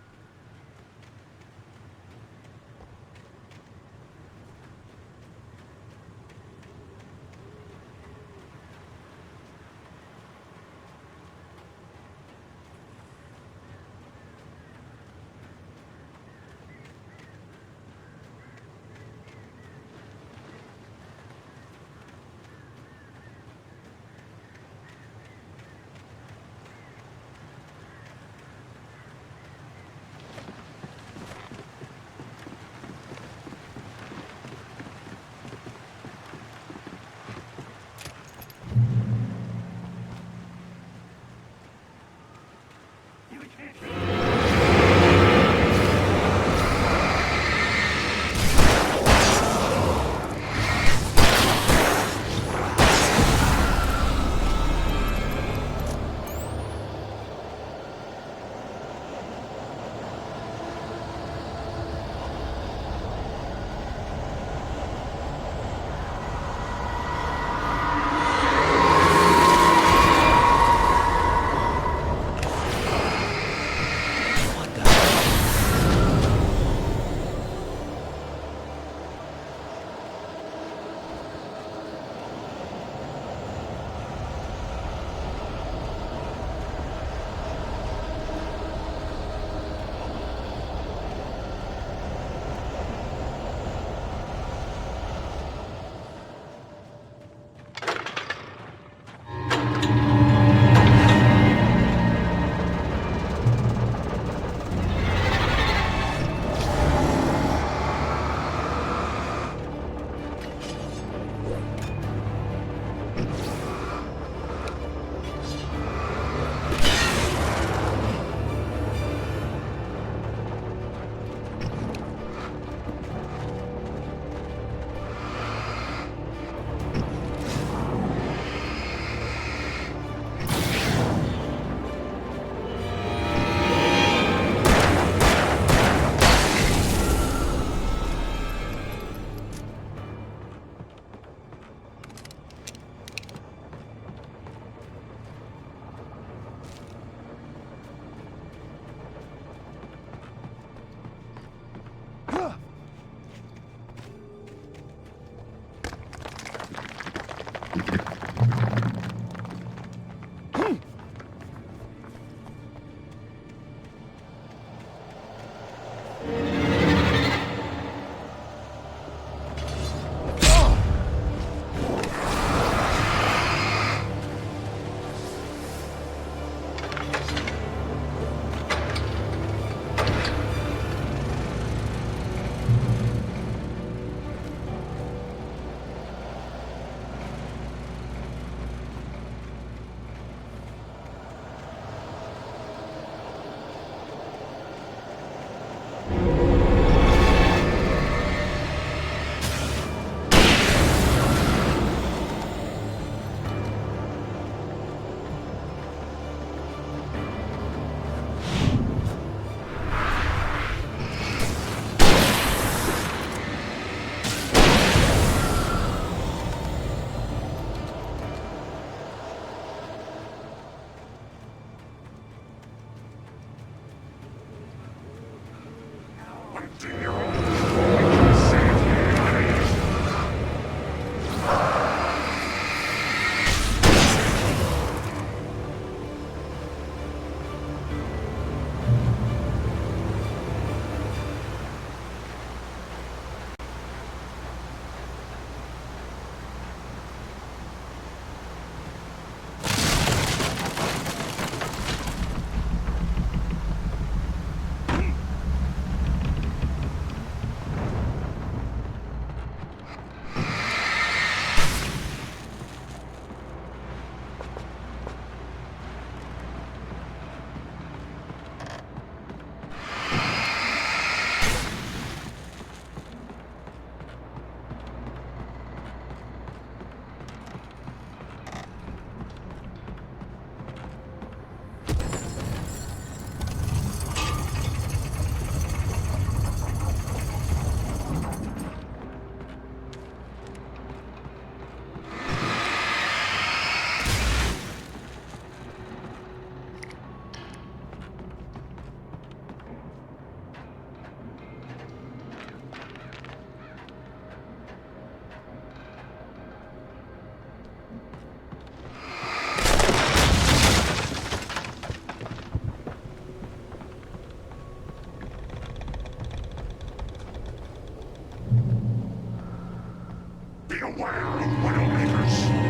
Beware of Widowmakers!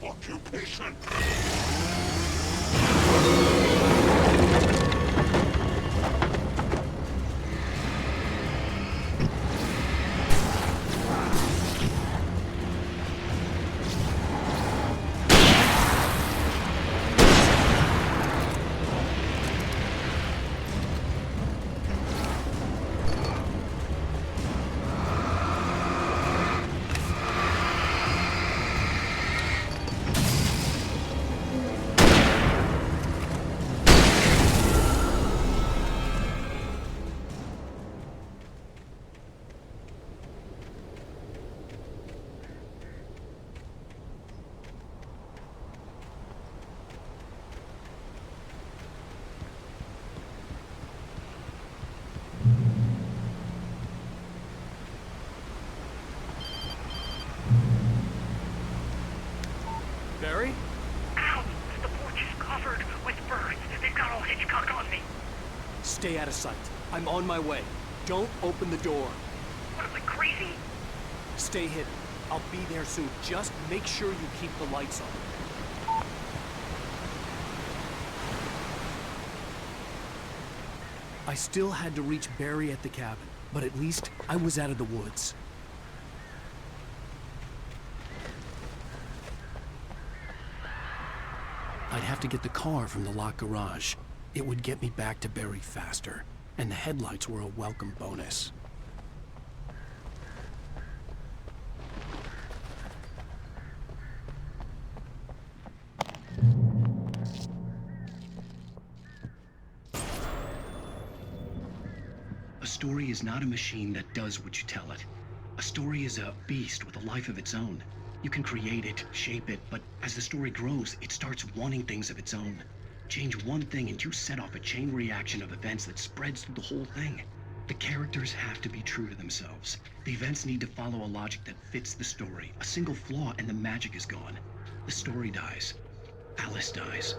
Occupation. Barry? Ow! The porch is covered with birds. They've got all Hitchcock on me. Stay out of sight. I'm on my way. Don't open the door. What am I, crazy? Stay hidden. I'll be there soon. Just make sure you keep the lights on. I still had to reach Barry at the cabin, but at least I was out of the woods. I'd have to get the car from the locked garage. It would get me back to Barry faster, and the headlights were a welcome bonus. A story is not a machine that does what you tell it. A story is a beast with a life of its own. You can create it, shape it, but as the story grows, it starts wanting things of its own. Change one thing and you set off a chain reaction of events that spreads through the whole thing. The characters have to be true to themselves. The events need to follow a logic that fits the story. A single flaw and the magic is gone. The story dies. Alice dies.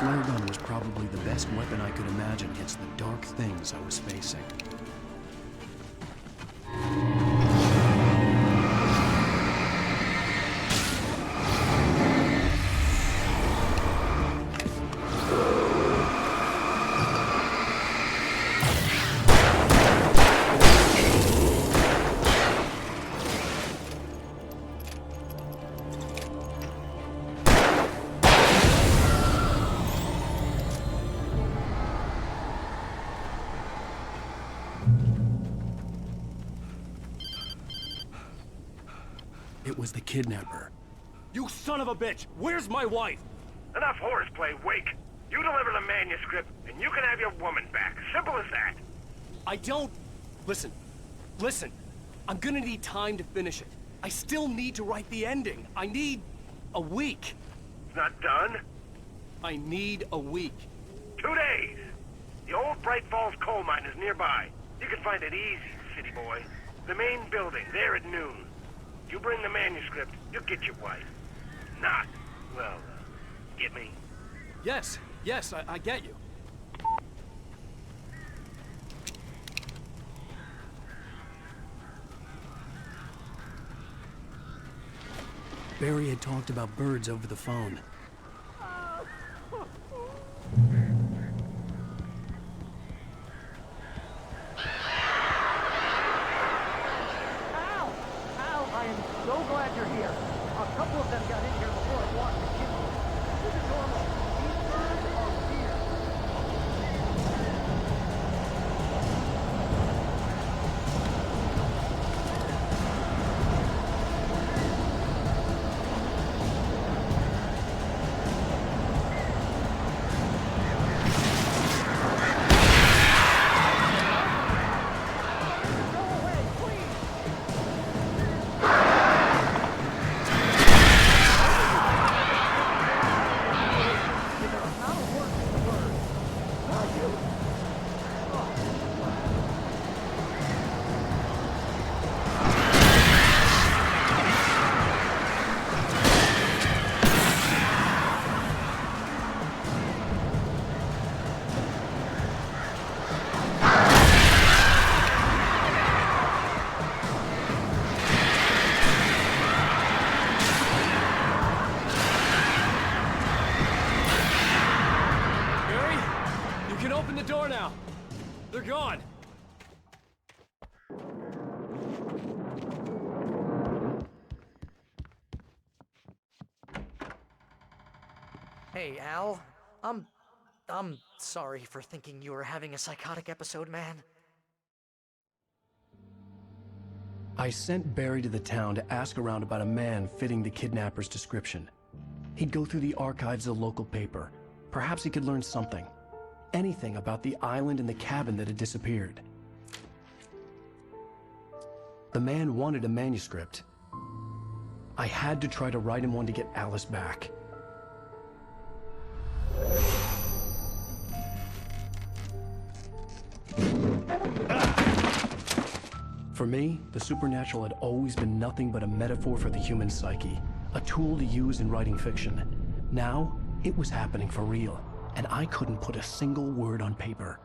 flare gun was probably the best weapon I could imagine against the dark things I was facing. It was the kidnapper. You son of a bitch! Where's my wife? Enough horseplay, Wake. You deliver the manuscript, and you can have your woman back. Simple as that. I don't... Listen. I'm gonna need time to finish it. I still need to write the ending. I need a week. It's not done? I need a week. 2 days. The old Bright Falls coal mine is nearby. You can find it easy, city boy. The main building, there at noon. You bring the manuscript, you'll get your wife. Not, well, get me? Yes, I get you. Barry had talked about birds over the phone. Al, I am so glad you're here. A couple of them got in here before it walked the kitchen. This is normal. These birds are weird. They're gone! Hey, Al. I'm sorry for thinking you were having a psychotic episode, man. I sent Barry to the town to ask around about a man fitting the kidnapper's description. He'd go through the archives of the local paper. Perhaps he could learn something. Anything about the island and the cabin that had disappeared. The man wanted a manuscript. I had to try to write him one to get Alice back. For me, the supernatural had always been nothing but a metaphor for the human psyche, a tool to use in writing fiction. Now, it was happening for real, and I couldn't put a single word on paper.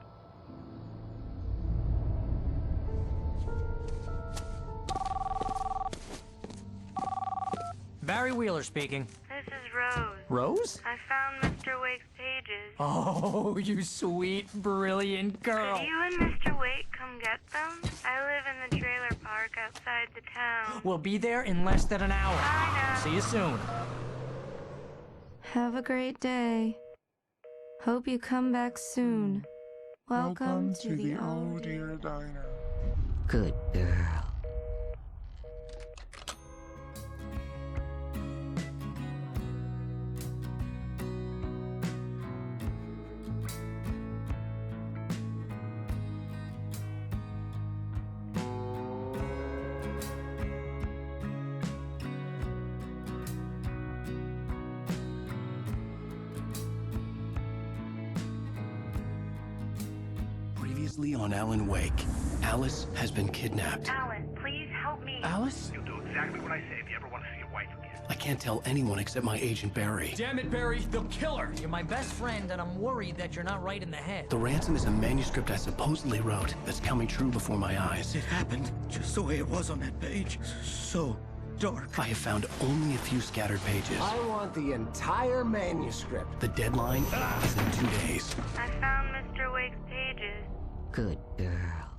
Barry Wheeler speaking. This is Rose. Rose? I found Mr. Wake's pages. Oh, you sweet, brilliant girl. Could you and Mr. Wake come get them? I live in the trailer park outside the town. We'll be there in less than an hour. I know. See you soon. Have a great day. Hope you come back soon. Welcome to the Oh Dear Diner. Good girl. Previously on Alan Wake, Alice has been kidnapped. Alan, please help me. Alice? You'll do exactly what I say if you ever want to see your wife again. I can't tell anyone except my agent Barry. Damn it, Barry, they'll kill her! You're my best friend, and I'm worried that you're not right in the head. The ransom is a manuscript I supposedly wrote that's coming true before my eyes. It happened just the way it was on that page. So dark. I have found only a few scattered pages. I want the entire manuscript. The deadline is in 2 days. I found Mr. Wake's pages. Good girl.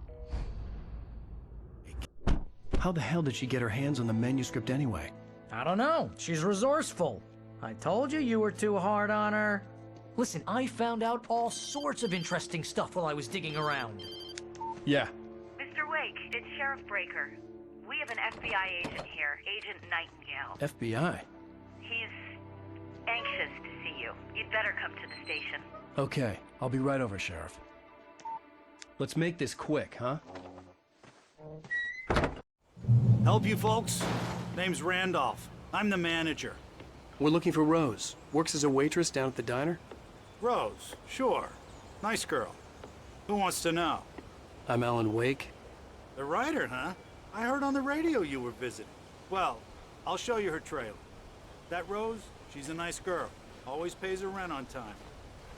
How the hell did she get her hands on the manuscript anyway? I don't know. She's resourceful. I told you you were too hard on her. Listen, I found out all sorts of interesting stuff while I was digging around. Yeah. Mr. Wake, it's Sheriff Breaker. We have an FBI agent here, Agent Nightingale. FBI? He's anxious to see you. You'd better come to the station. Okay, I'll be right over, Sheriff. Let's make this quick, huh? Help you folks? Name's Randolph. I'm the manager. We're looking for Rose. Works as a waitress down at the diner. Rose, sure. Nice girl. Who wants to know? I'm Alan Wake. The writer, huh? I heard on the radio you were visiting. Well, I'll show you her trailer. That Rose, she's a nice girl. Always pays her rent on time.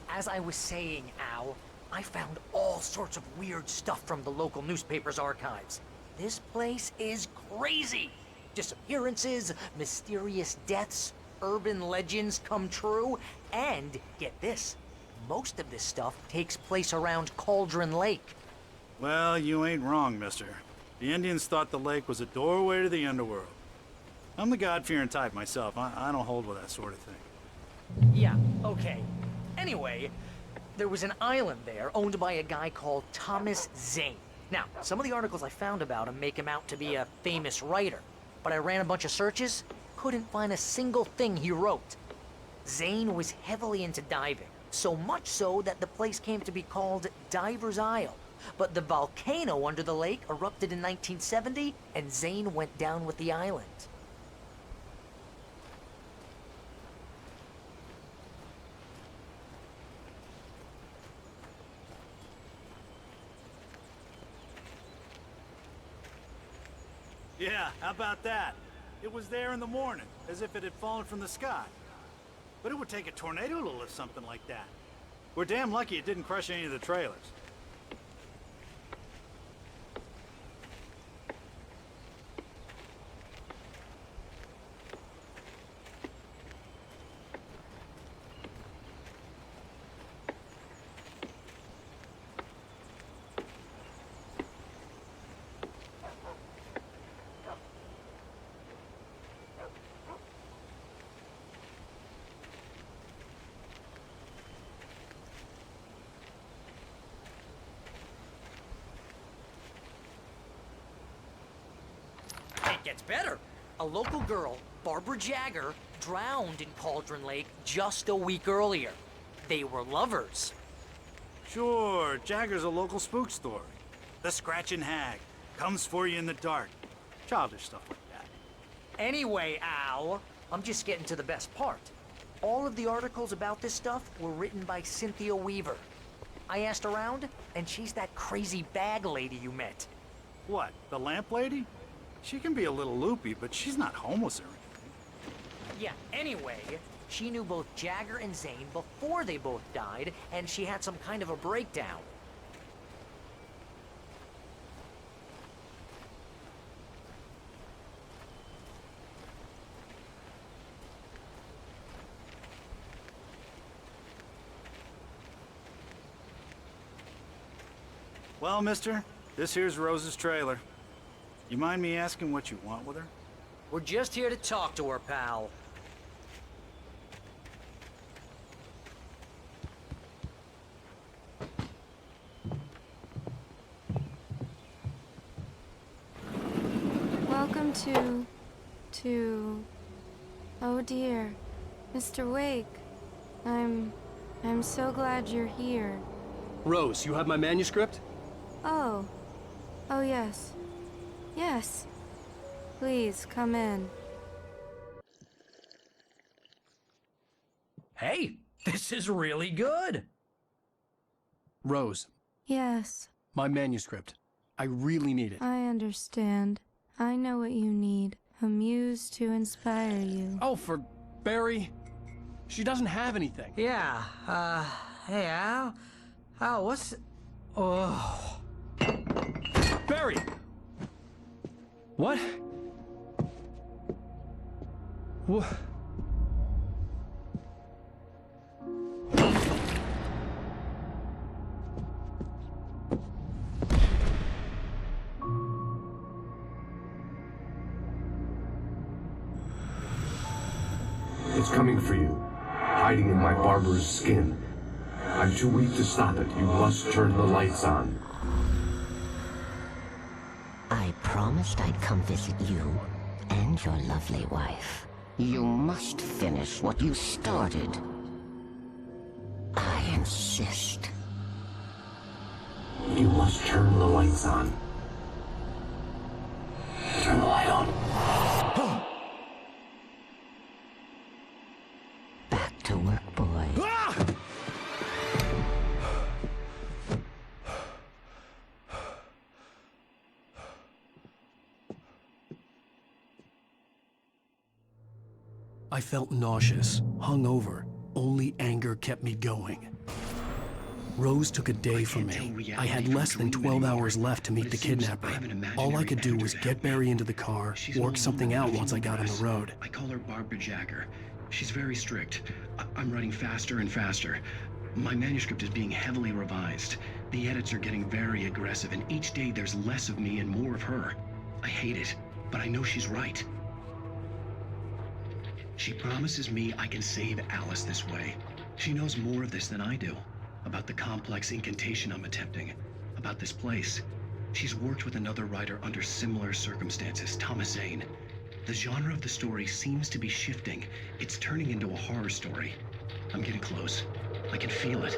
As I was saying, Al, I found all sorts of weird stuff from the local newspaper's archives. This place is crazy. Disappearances, mysterious deaths, urban legends come true, and get this, most of this stuff takes place around Cauldron Lake. Well, you ain't wrong, mister. The Indians thought the lake was a doorway to the underworld. I'm the God-fearing type myself. I don't hold with that sort of thing. Yeah, okay. Anyway, there was an island there owned by a guy called Thomas Zane. Now, some of the articles I found about him make him out to be a famous writer, but I ran a bunch of searches, couldn't find a single thing he wrote. Zane was heavily into diving, so much so that the place came to be called Diver's Isle. But the volcano under the lake erupted in 1970, and Zane went down with the island. Yeah, how about that? It was there in the morning, as if it had fallen from the sky. But it would take a tornado to lift something like that. We're damn lucky it didn't crush any of the trailers. It gets better. A local girl, Barbara Jagger, drowned in Cauldron Lake just a week earlier. They were lovers. Sure, Jagger's a local spook story. The Scratching Hag comes for you in the dark. Childish stuff like that. Anyway, Al, I'm just getting to the best part. All of the articles about this stuff were written by Cynthia Weaver. I asked around, and she's that crazy bag lady you met. What, the lamp lady? She can be a little loopy, but she's not homeless or anything. Yeah, anyway, she knew both Jagger and Zane before they both died, and she had some kind of a breakdown. Well, mister, this here's Rose's trailer. You mind me asking what you want with her? We're just here to talk to her, pal. Welcome to... Oh dear. Mr. Wake. I'm so glad you're here. Rose, you have my manuscript? Oh. Oh yes. Yes. Please, come in. Hey, this is really good. Rose, Yes, my manuscript. I really need it. I understand. I know what you need. A muse to inspire you. Oh, for Barry. She doesn't have anything. Yeah, hey, Al, what's... Oh... Barry! What? What? It's coming for you, hiding in my barber's skin. I'm too weak to stop it. You must turn the lights on. I promised I'd come visit you and your lovely wife. You must finish what you started. I insist. You must turn the lights on. Turn the light on. Back to work, boy. I felt nauseous, hungover. Only anger kept me going. Rose took a day from me. I had less than 12 hours left to meet the kidnapper. All I could do was get Barry into the car, work something out once I got on the road. I call her Barbara Jacker. She's very strict. I'm writing faster and faster. My manuscript is being heavily revised. The edits are getting very aggressive, and each day there's less of me and more of her. I hate it, but I know she's right. She promises me I can save Alice this way. She knows more of this than I do. About the complex incantation I'm attempting. About this place. She's worked with another writer under similar circumstances, Thomas Zane. The genre of the story seems to be shifting. It's turning into a horror story. I'm getting close. I can feel it.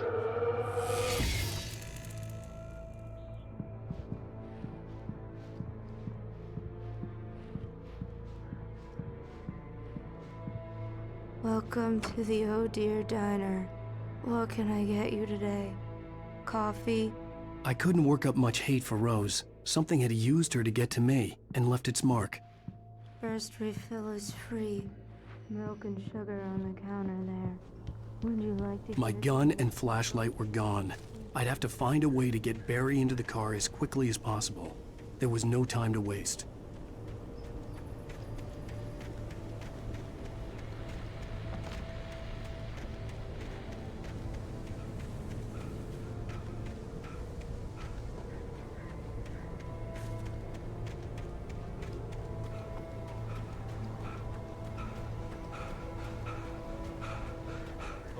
Welcome to the Oh Dear Diner. What can I get you today? Coffee? I couldn't work up much hate for Rose. Something had used her to get to me and left its mark. First refill is free. Milk and sugar on the counter there. Would you like to... My gun and flashlight were gone. I'd have to find a way to get Barry into the car as quickly as possible. There was no time to waste.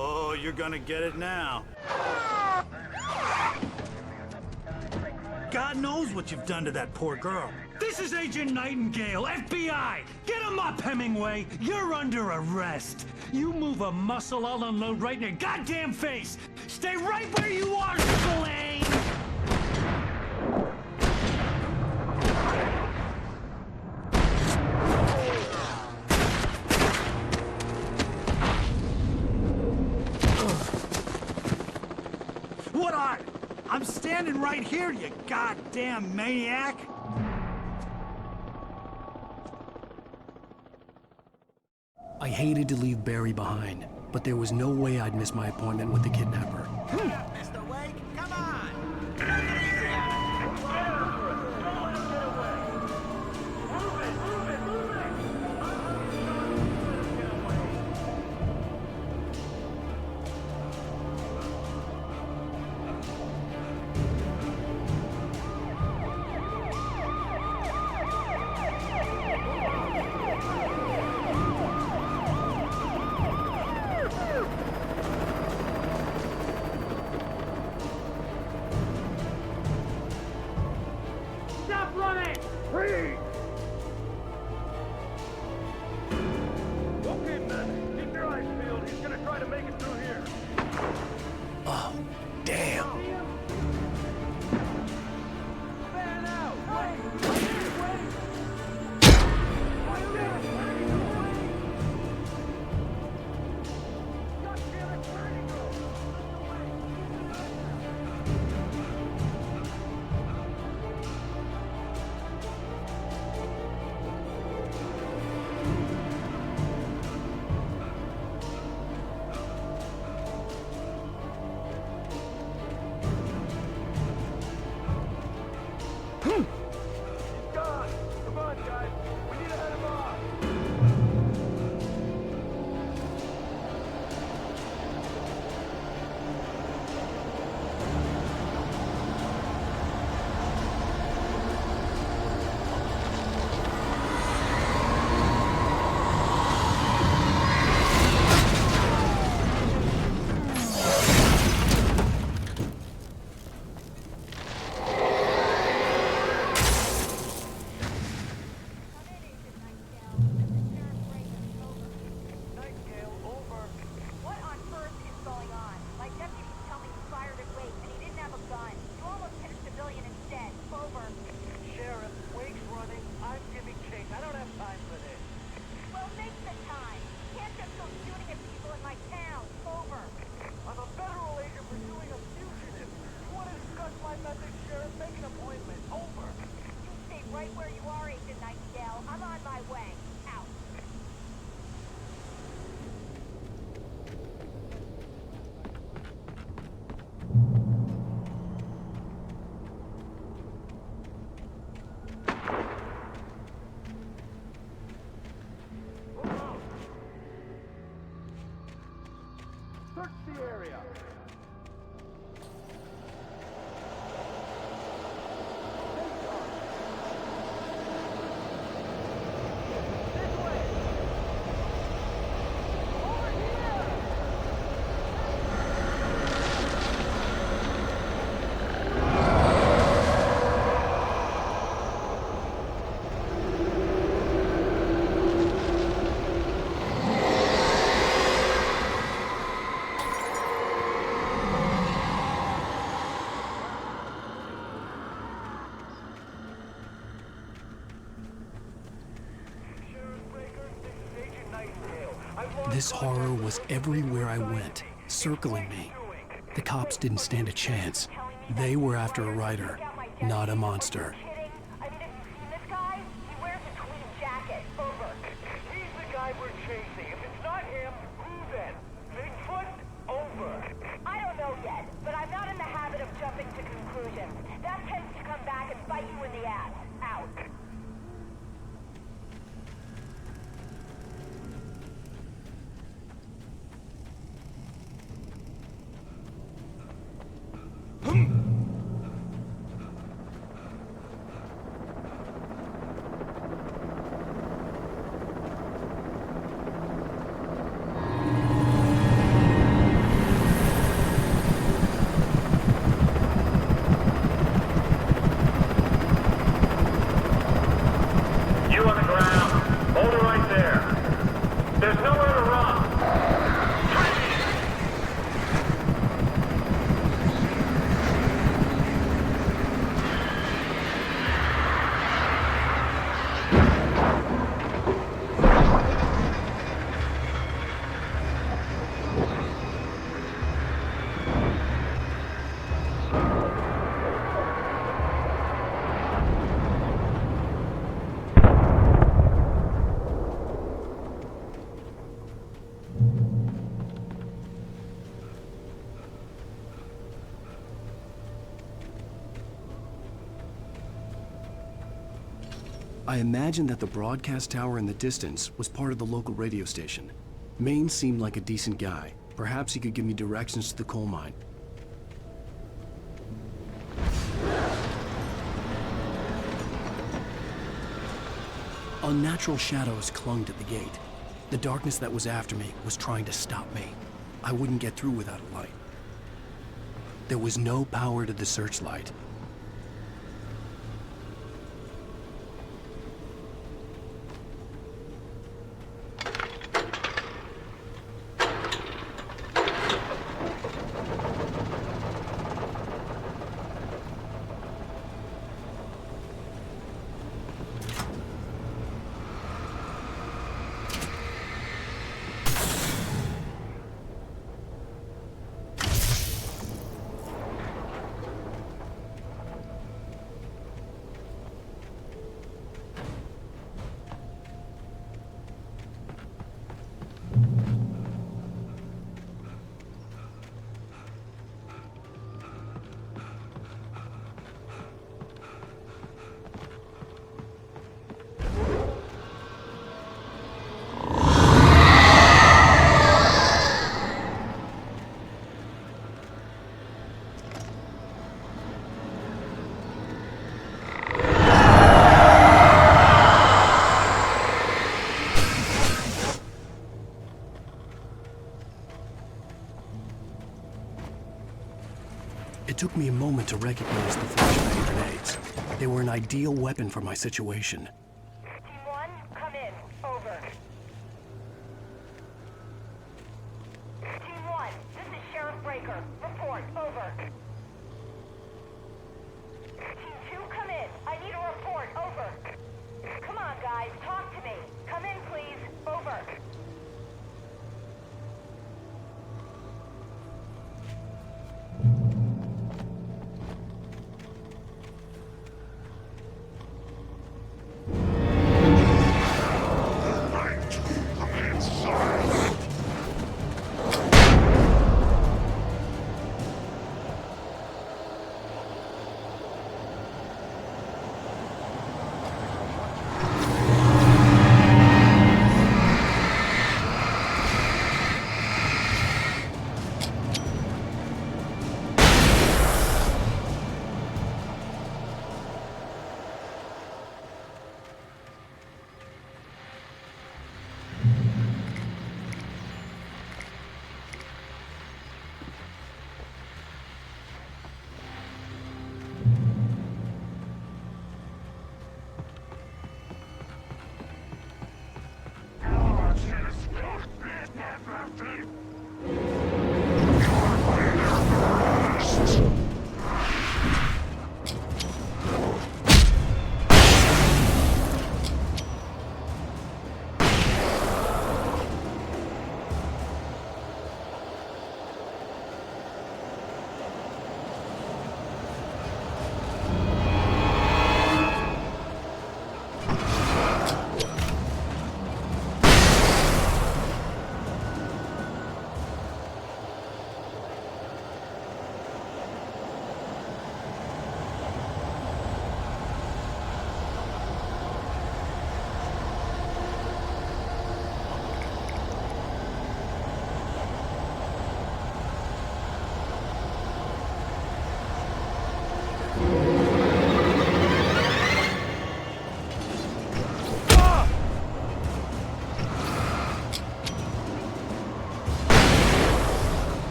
Oh, you're gonna get it now. God knows what you've done to that poor girl. This is Agent Nightingale, FBI! Get him up, Hemingway! You're under arrest! You move a muscle, I'll unload right in your goddamn face! Stay right where you are, Spillane! What are you? I'm standing right here, you goddamn maniac! I hated to leave Barry behind, but there was no way I'd miss my appointment with the kidnapper. Mr. Wake, come on! Stop running! Freeze! Okay, man. Keep your eyes peeled. He's gonna try to make it through here. Oh, damn. Fan out! He's gone! Come on, guys! We need to head him off! Search the area! This horror was everywhere I went, circling me. The cops didn't stand a chance. They were after a writer, not a monster. I mean, this guy, he wears a tweed jacket. Over. He's the guy we're chasing. If it's not him, who then? Bigfoot? Over. I don't know yet, but I'm not in the habit of jumping to conclusions. That tends to come back and bite you in the ass. Out. I imagined that the broadcast tower in the distance was part of the local radio station. Maine seemed like a decent guy. Perhaps he could give me directions to the coal mine. Unnatural shadows clung to the gate. The darkness that was after me was trying to stop me. I wouldn't get through without a light. There was no power to the searchlight. me a moment to recognize the flashbang grenades. They were an ideal weapon for my situation. Team 1, come in. Over. Team 1, this is Sheriff Breaker. Report. Over. Team 2, come in. I need a report. Over. Come on, guys. Talk to me. Come in, please. Over.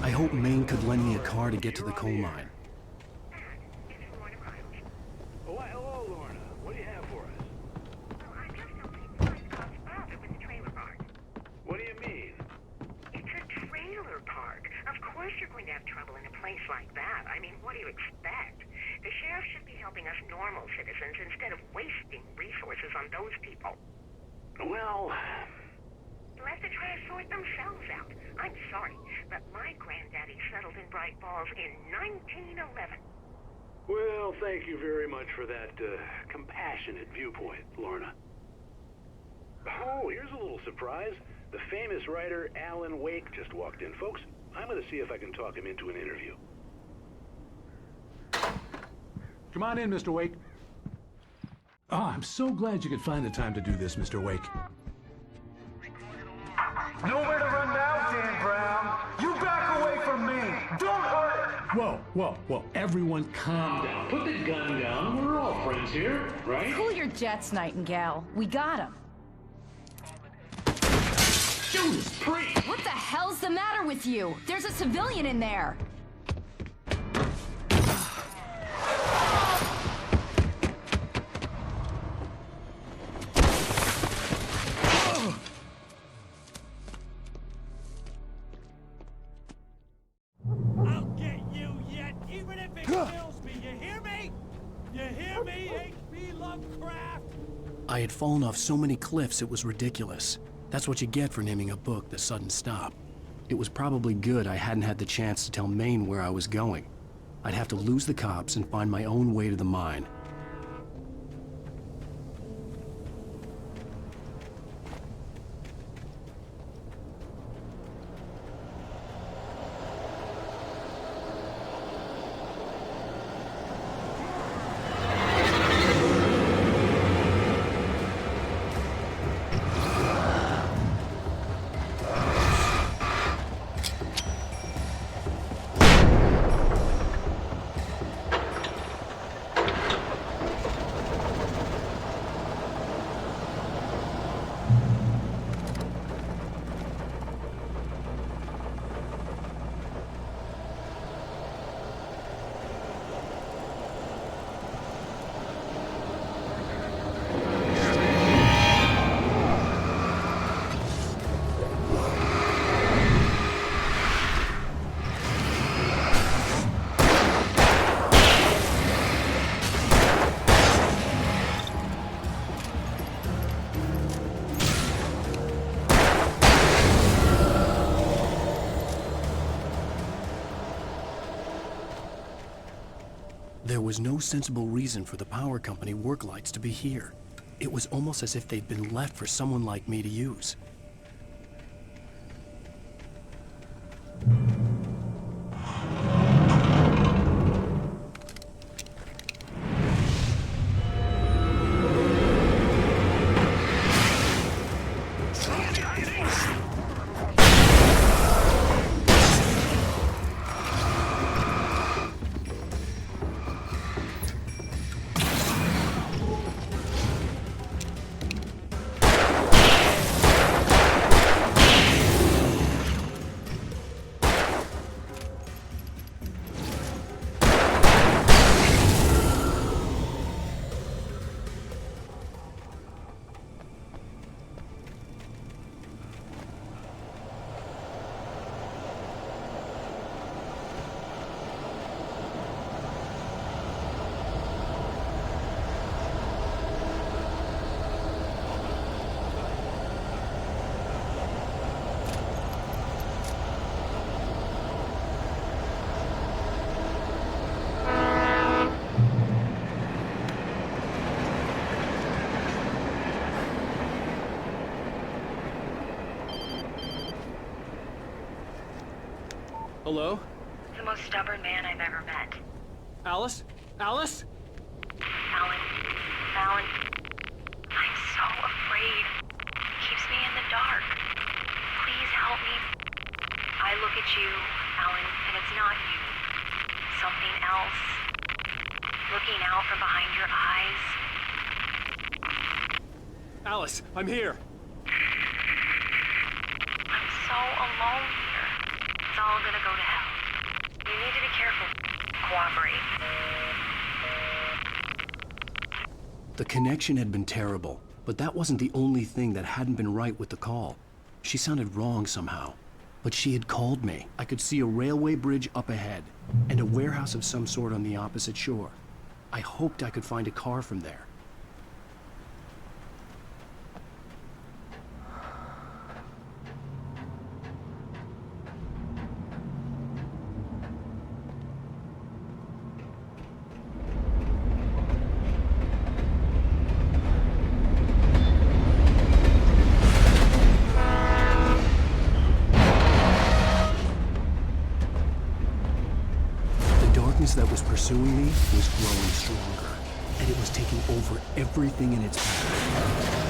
I hope Maine could lend me a car to get to the coal mine. Oh, hello, Lorna. What do you have for us? Well, I'm just helping find Scott's father with the trailer park. What do you mean? It's a trailer park. Of course you're going to have trouble in a place like that. I mean, what do you expect? The sheriff should be helping us normal citizens instead of wasting resources on those people. Well... Let the trash sort themselves out. I'm sorry, but my granddaddy settled in Bright Falls in 1911. Well, thank you very much for that compassionate viewpoint, Lorna. Oh, here's a little surprise. The famous writer Alan Wake just walked in. Folks, I'm going to see if I can talk him into an interview. Come on in, Mr. Wake. Oh, I'm so glad you could find the time to do this, Mr. Wake. Nowhere to run now, Dan Brown. You back away from me. Don't hurt it. Whoa. Everyone calm down. Put the gun down. We're all friends here, right? Cool your jets, Nightingale. We got him. Judas Priest! What the hell's the matter with you? There's a civilian in there. I'll get you yet, even if it kills me. You hear me? You hear me, H.P. Lovecraft? I had fallen off so many cliffs it was ridiculous. That's what you get for naming a book The Sudden Stop. It was probably good I hadn't had the chance to tell Maine where I was going. I'd have to lose the cops and find my own way to the mine. There was no sensible reason for the power company work lights to be here. It was almost as if they'd been left for someone like me to use. Hello? The most stubborn man I've ever met. Alice? Alice? Alan, I'm so afraid. He keeps me in the dark. Please help me. I look at you, Alan, and it's not you. Something else. Looking out from behind your eyes. Alice, I'm here. I'm so alone here. It's all gonna go to hell. You need to be careful. Cooperate. The connection had been terrible, but that wasn't the only thing that hadn't been right with the call. She sounded wrong somehow, but she had called me. I could see a railway bridge up ahead, and a warehouse of some sort on the opposite shore. I hoped I could find a car from there. That was pursuing me was growing stronger, and it was taking over everything in its path.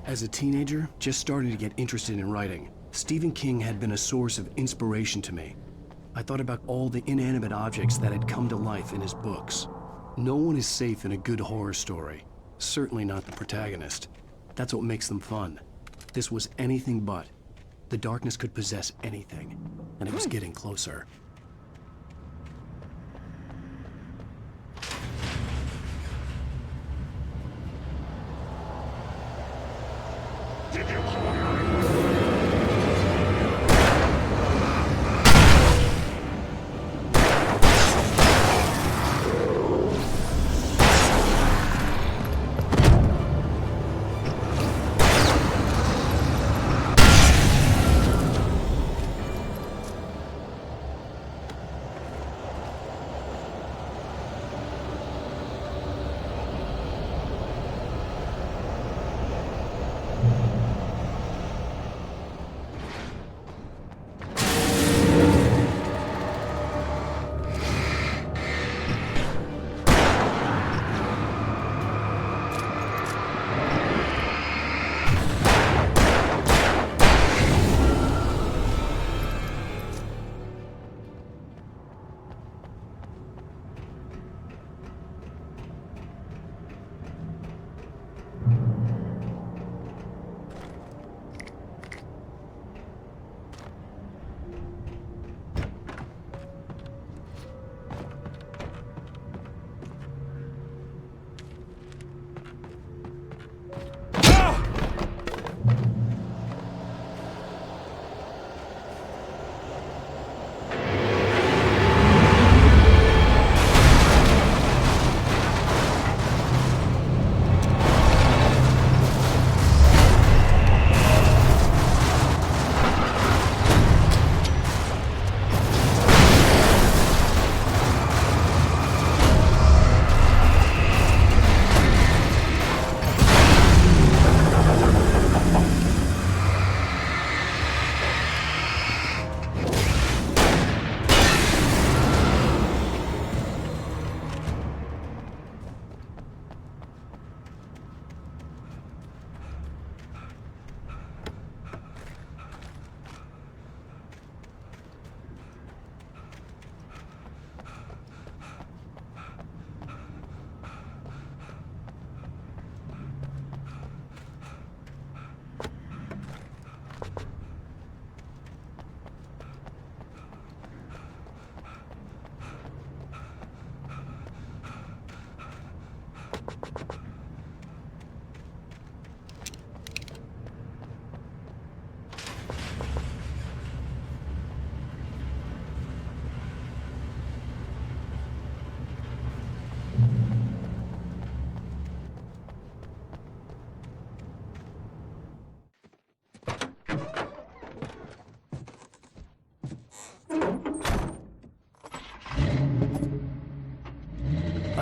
As a teenager, just starting to get interested in writing, Stephen King had been a source of inspiration to me. I thought about all the inanimate objects that had come to life in his books. No one is safe in a good horror story. Certainly not the protagonist. That's what makes them fun. This was anything but. The darkness could possess anything, and it was getting closer.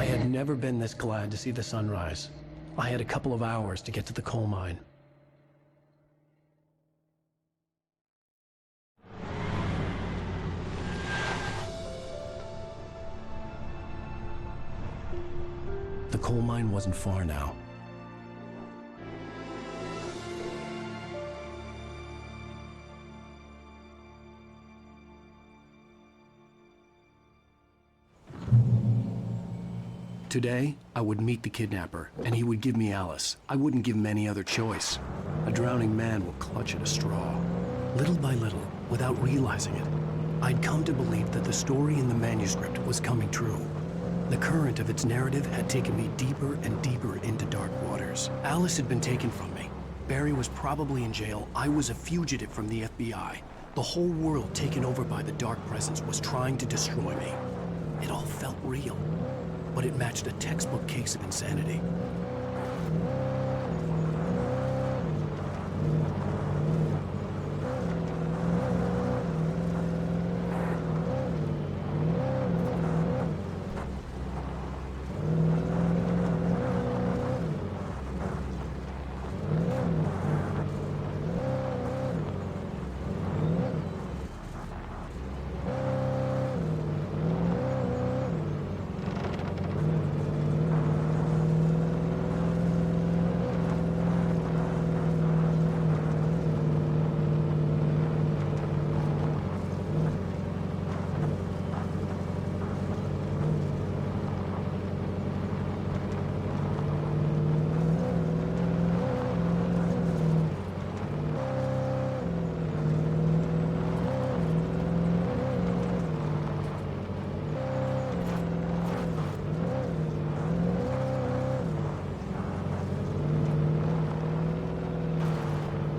had never been this glad to see the sunrise. I had a couple of hours to get to the coal mine. The coal mine wasn't far now. Today, I would meet the kidnapper, and he would give me Alice. I wouldn't give him any other choice. A drowning man will clutch at a straw. Little by little, without realizing it, I'd come to believe that the story in the manuscript was coming true. The current of its narrative had taken me deeper and deeper into dark waters. Alice had been taken from me. Barry was probably in jail. I was a fugitive from the FBI. The whole world taken over by the dark presence was trying to destroy me. It all felt real, but it matched a textbook case of insanity.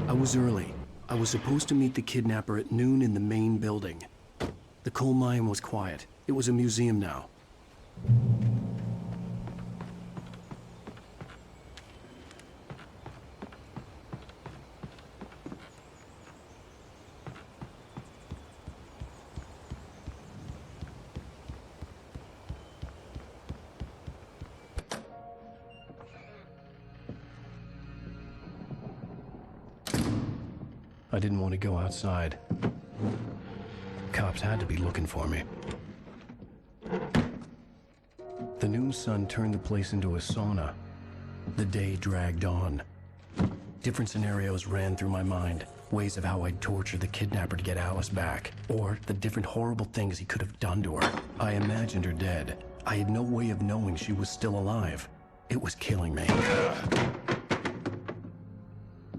I was early. I was supposed to meet the kidnapper at noon in the main building. The coal mine was quiet. It was a museum now. I didn't want to go outside. Cops had to be looking for me. The noon sun turned the place into a sauna. The day dragged on. Different scenarios ran through my mind. Ways of how I'd torture the kidnapper to get Alice back. Or the different horrible things he could have done to her. I imagined her dead. I had no way of knowing she was still alive. It was killing me.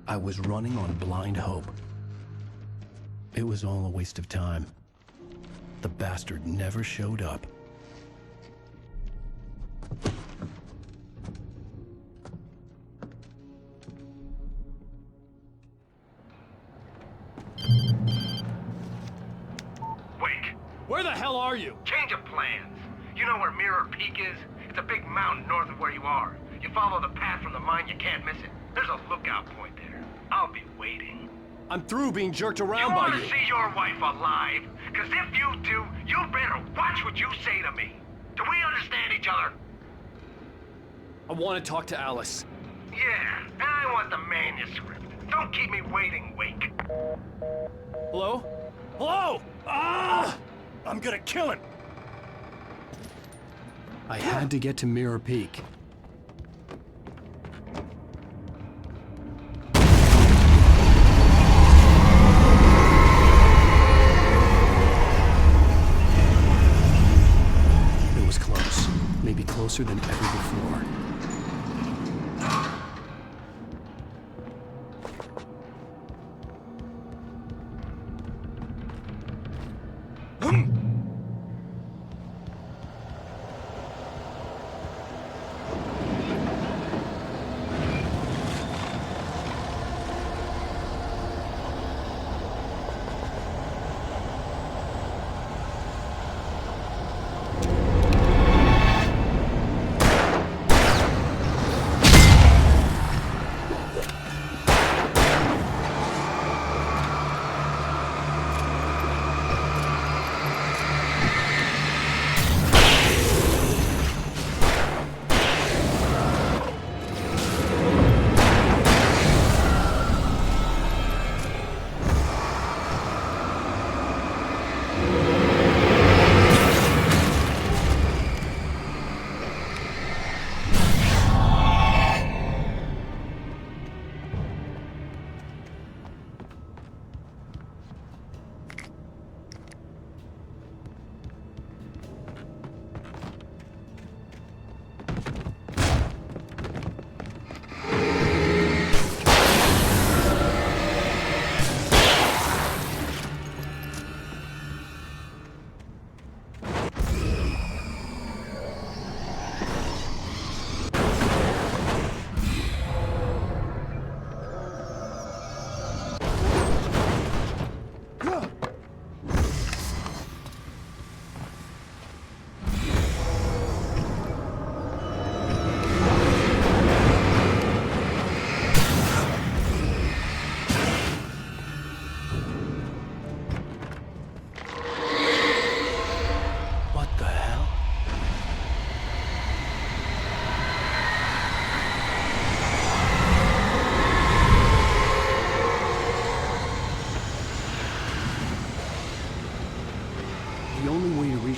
I was running on blind hope. It was all a waste of time. The bastard never showed up. Wake! Where the hell are you? Change of plans. You know where Mirror Peak is? It's a big mountain north of where you are. You follow the path from the mine, you can't miss it. There's a lookout point there. I'll be waiting. I'm through being jerked around by you. You want to see your wife alive? Because if you do, you better watch what you say to me. Do we understand each other? I want to talk to Alice. Yeah, and I want the manuscript. Don't keep me waiting, Wake. Hello? Hello? Ah! I'm gonna kill him. I had to get to Mirror Peak. It was close. Maybe closer than ever before.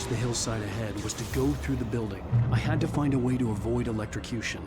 reach the hillside ahead was to go through the building. I had to find a way to avoid electrocution.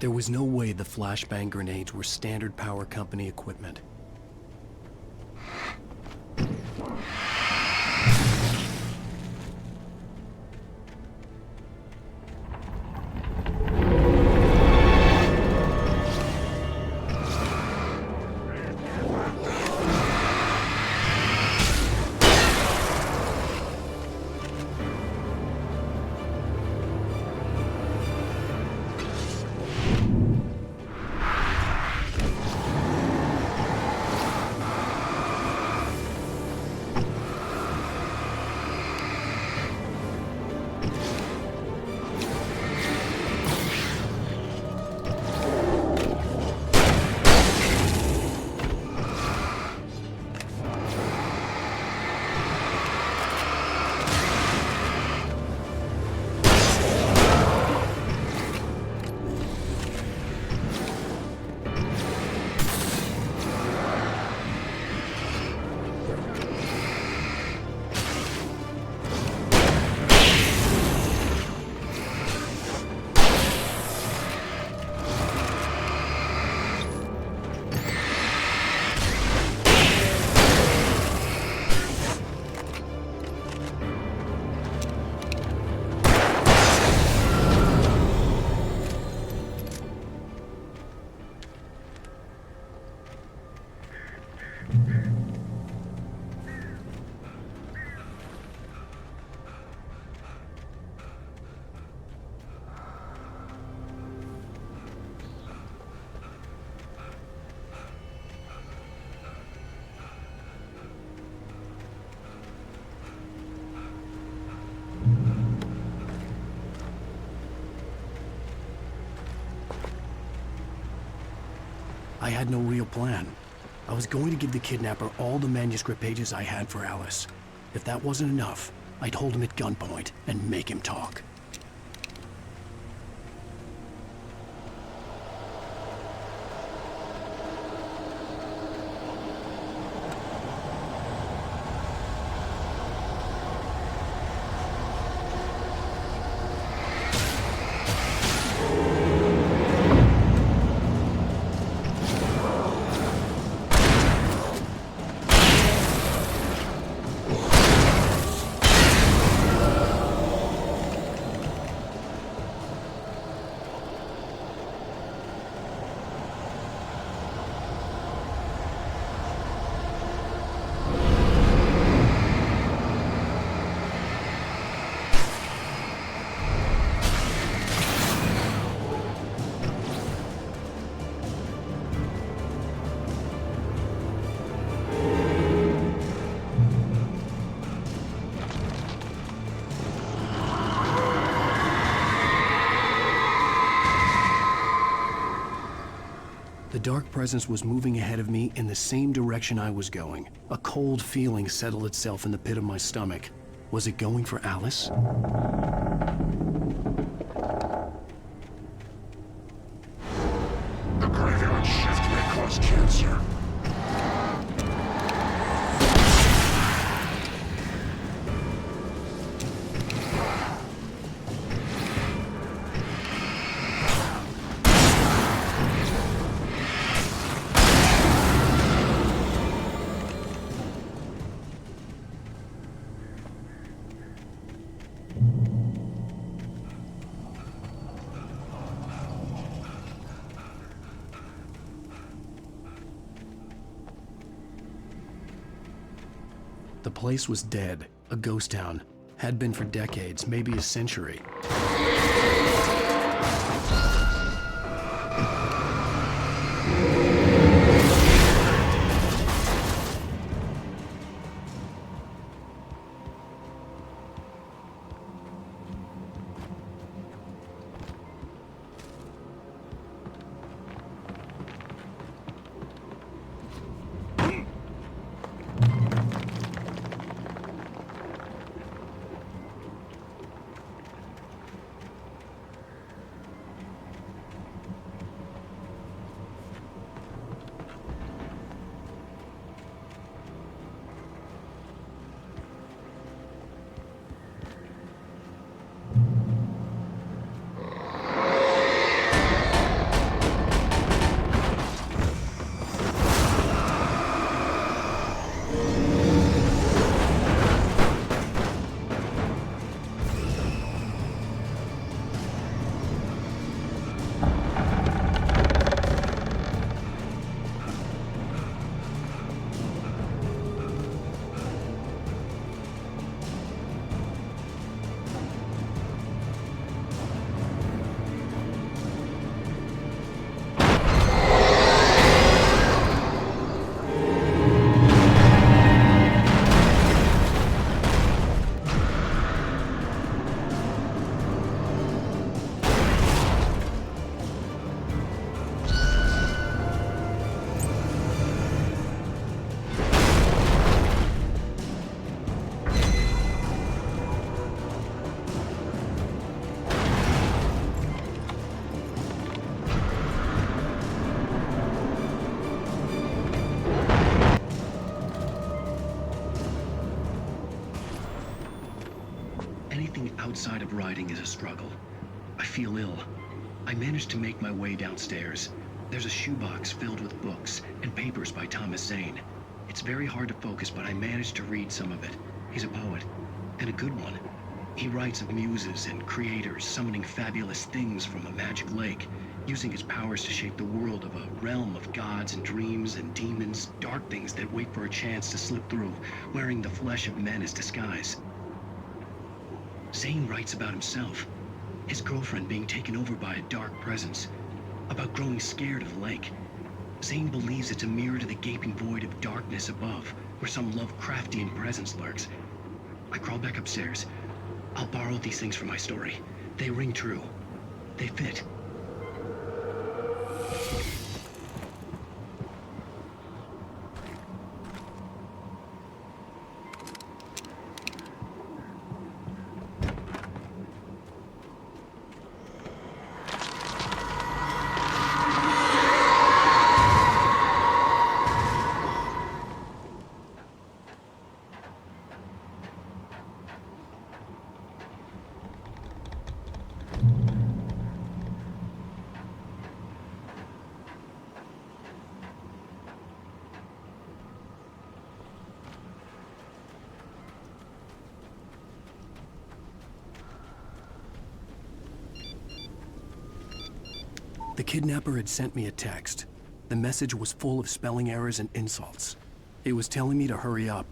There was no way the flashbang grenades were standard power company equipment. had no real plan. I was going to give the kidnapper all the manuscript pages I had for Alice. If that wasn't enough, I'd hold him at gunpoint and make him talk. The dark presence was moving ahead of me in the same direction I was going. A cold feeling settled itself in the pit of my stomach. Was it going for Alice? The graveyard shift may cause cancer. The place was dead, a ghost town. Had been for decades, maybe a century. Outside of writing is a struggle. I feel ill. I managed to make my way downstairs. There's a shoebox filled with books and papers by Thomas Zane. It's very hard to focus, but I managed to read some of it. He's a poet, and a good one. He writes of muses and creators summoning fabulous things from a magic lake, using his powers to shape the world of a realm of gods and dreams and demons, dark things that wait for a chance to slip through, wearing the flesh of men as disguise. Zane writes about himself, his girlfriend being taken over by a dark presence, about growing scared of the lake. Zane believes it's a mirror to the gaping void of darkness above, where some Lovecraftian presence lurks. I crawl back upstairs. I'll borrow these things for my story. They ring true. They fit. The kidnapper had sent me a text. The message was full of spelling errors and insults. It was telling me to hurry up.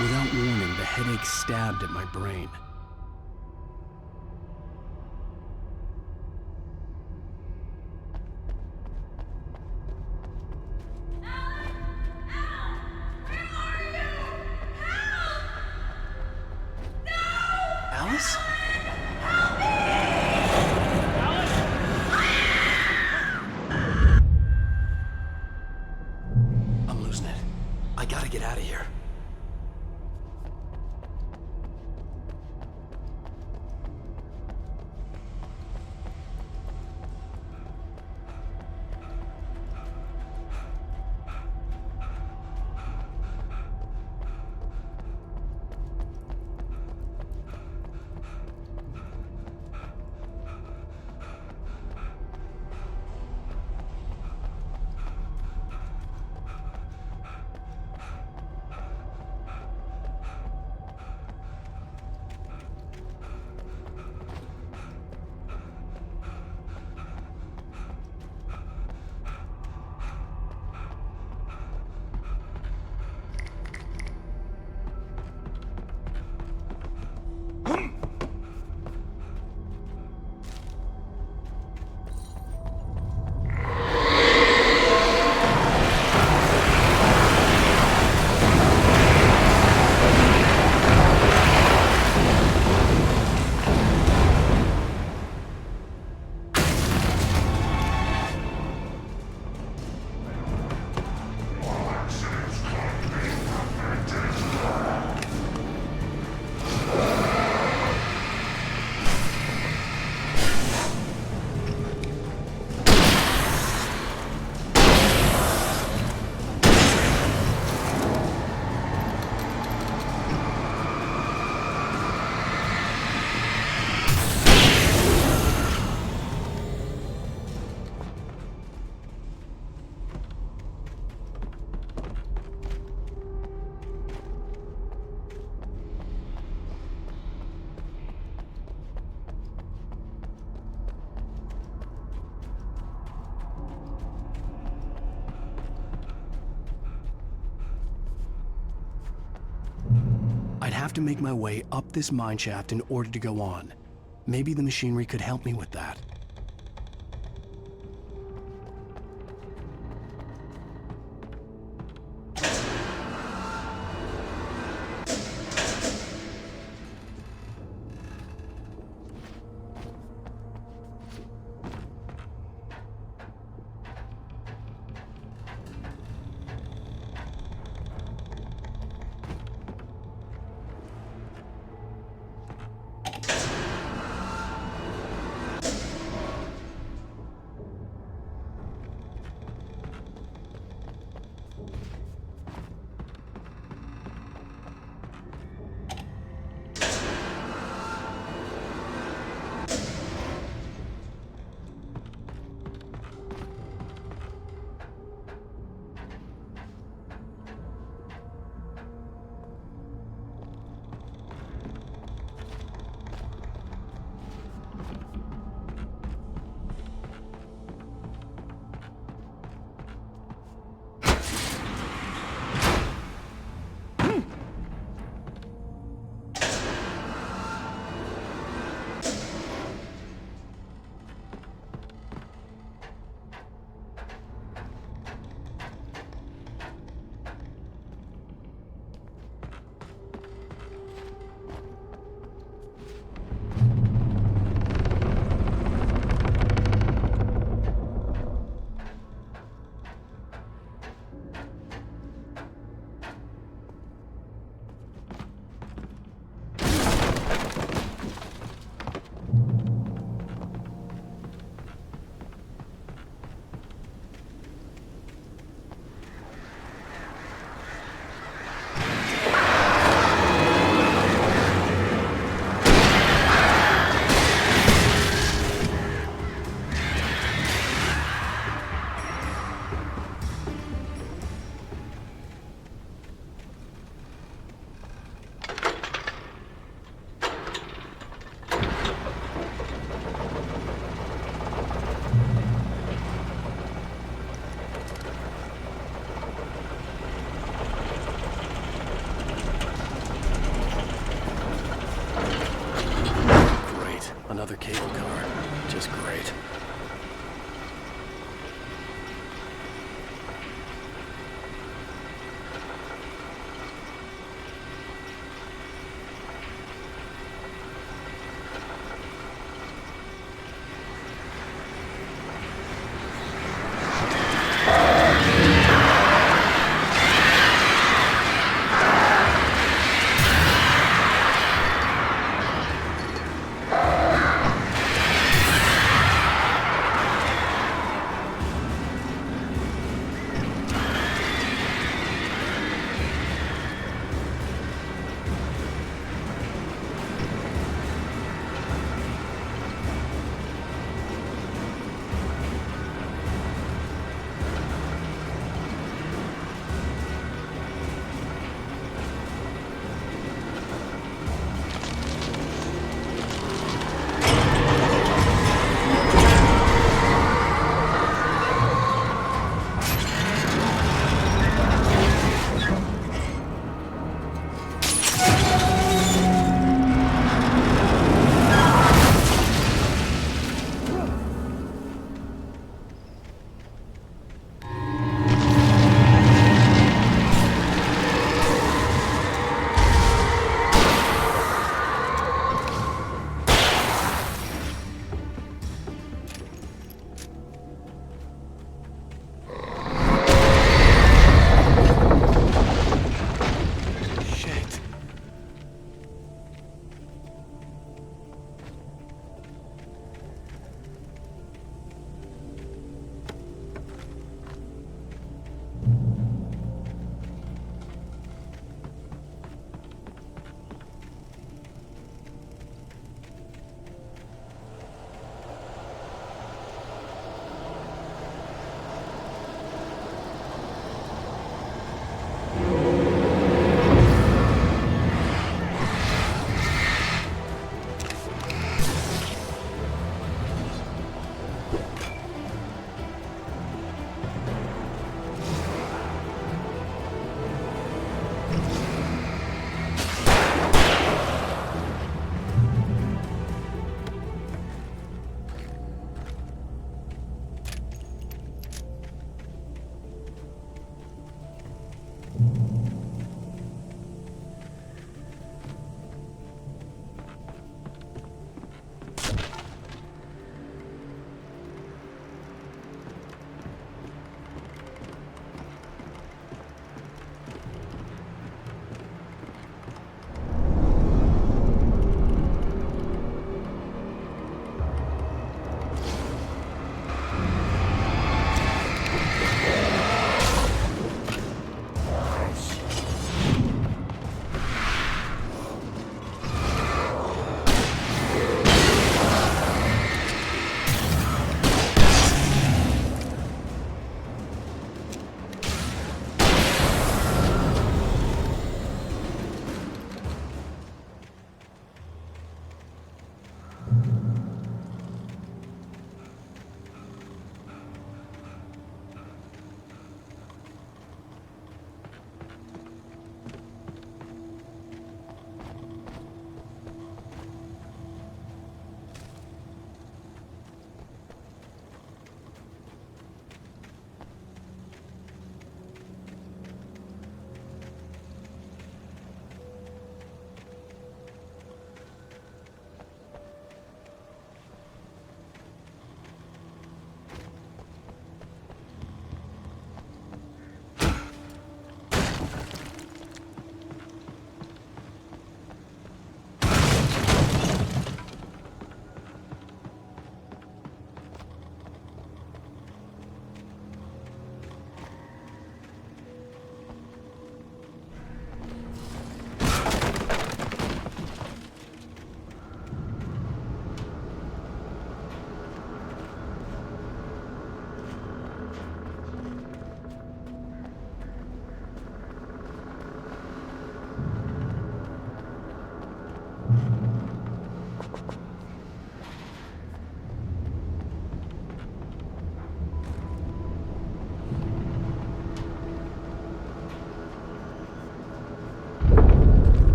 Without warning, the headache stabbed at my brain. Alice? I'm losing it. I gotta get out of here. I'd have to make my way up this mineshaft in order to go on. Maybe the machinery could help me with that. Another cable car. Just great.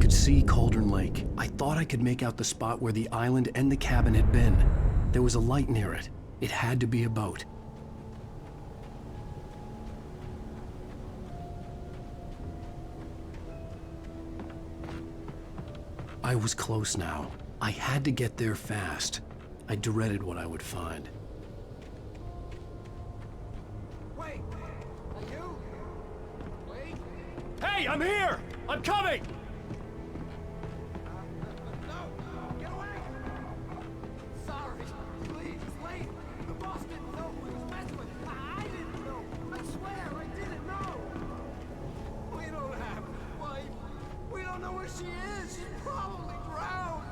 could see Cauldron Lake. I thought I could make out the spot where the island and the cabin had been. There was a light near it. It had to be a boat. I was close now. I had to get there fast. I dreaded what I would find. Wait! Are you? Wait! Hey, I'm here! I'm coming! No! Get away! Sorry. Please, wait! The boss didn't know who he was messing with. I didn't know. I swear, I didn't know. We don't have a wife. We don't know where she is. She's probably drowned.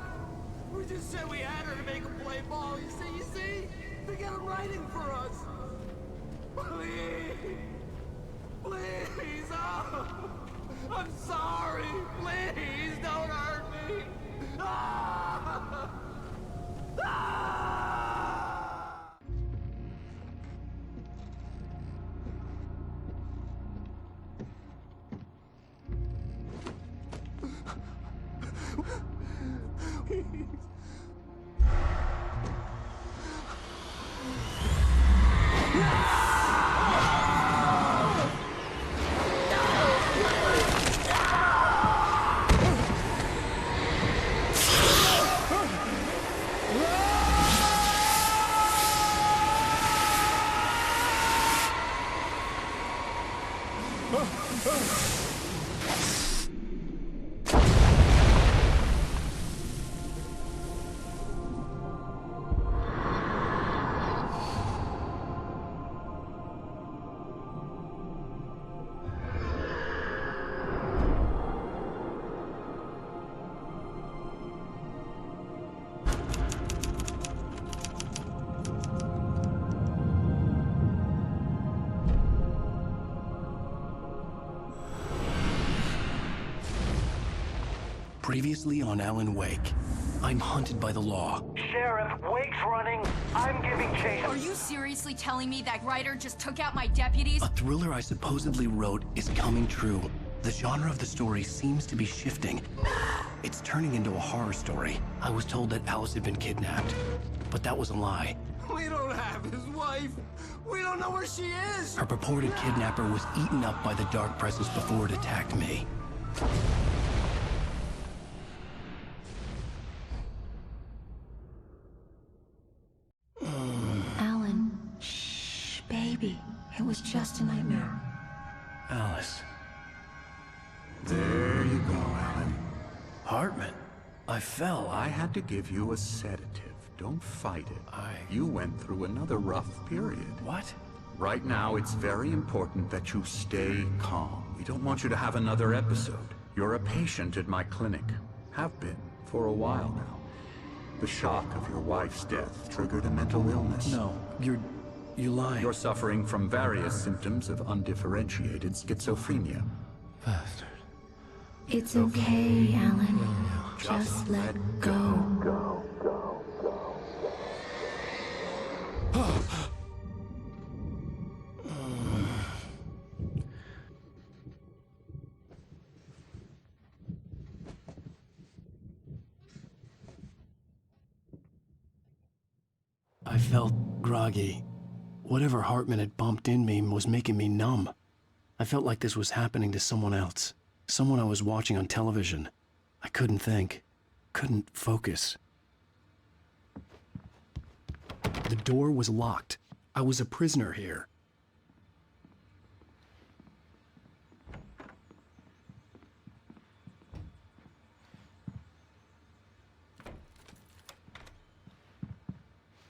We just said we had her to make him play ball. You see? To get him writing for us. Please. Please. Oh. I'm sorry. Please don't hurt me. Ah! Ah! Previously on Alan Wake, I'm hunted by the law. Sheriff, Wake's running. I'm giving chase. Are you seriously telling me that writer just took out my deputies? A thriller I supposedly wrote is coming true. The genre of the story seems to be shifting. It's turning into a horror story. I was told that Alice had been kidnapped, but that was a lie. We don't have his wife. We don't know where she is. Her purported kidnapper was eaten up by the dark presence before it attacked me. Alan, shh, baby. It was just a nightmare. Alice. There you go, Alan. Hartman, I fell. I had to give you a sedative. Don't fight it. You went through another rough period. What? Right now, it's very important that you stay calm. We don't want you to have another episode. You're a patient at my clinic. Have been for a while now. The shock of your wife's death triggered a mental illness. No, you're lying. You're suffering from various symptoms of undifferentiated schizophrenia. Bastard. It's okay, Alan. Just let go. I felt groggy. Whatever Hartman had bumped in me was making me numb. I felt like this was happening to someone else. Someone I was watching on television. I couldn't think. Couldn't focus. The door was locked. I was a prisoner here.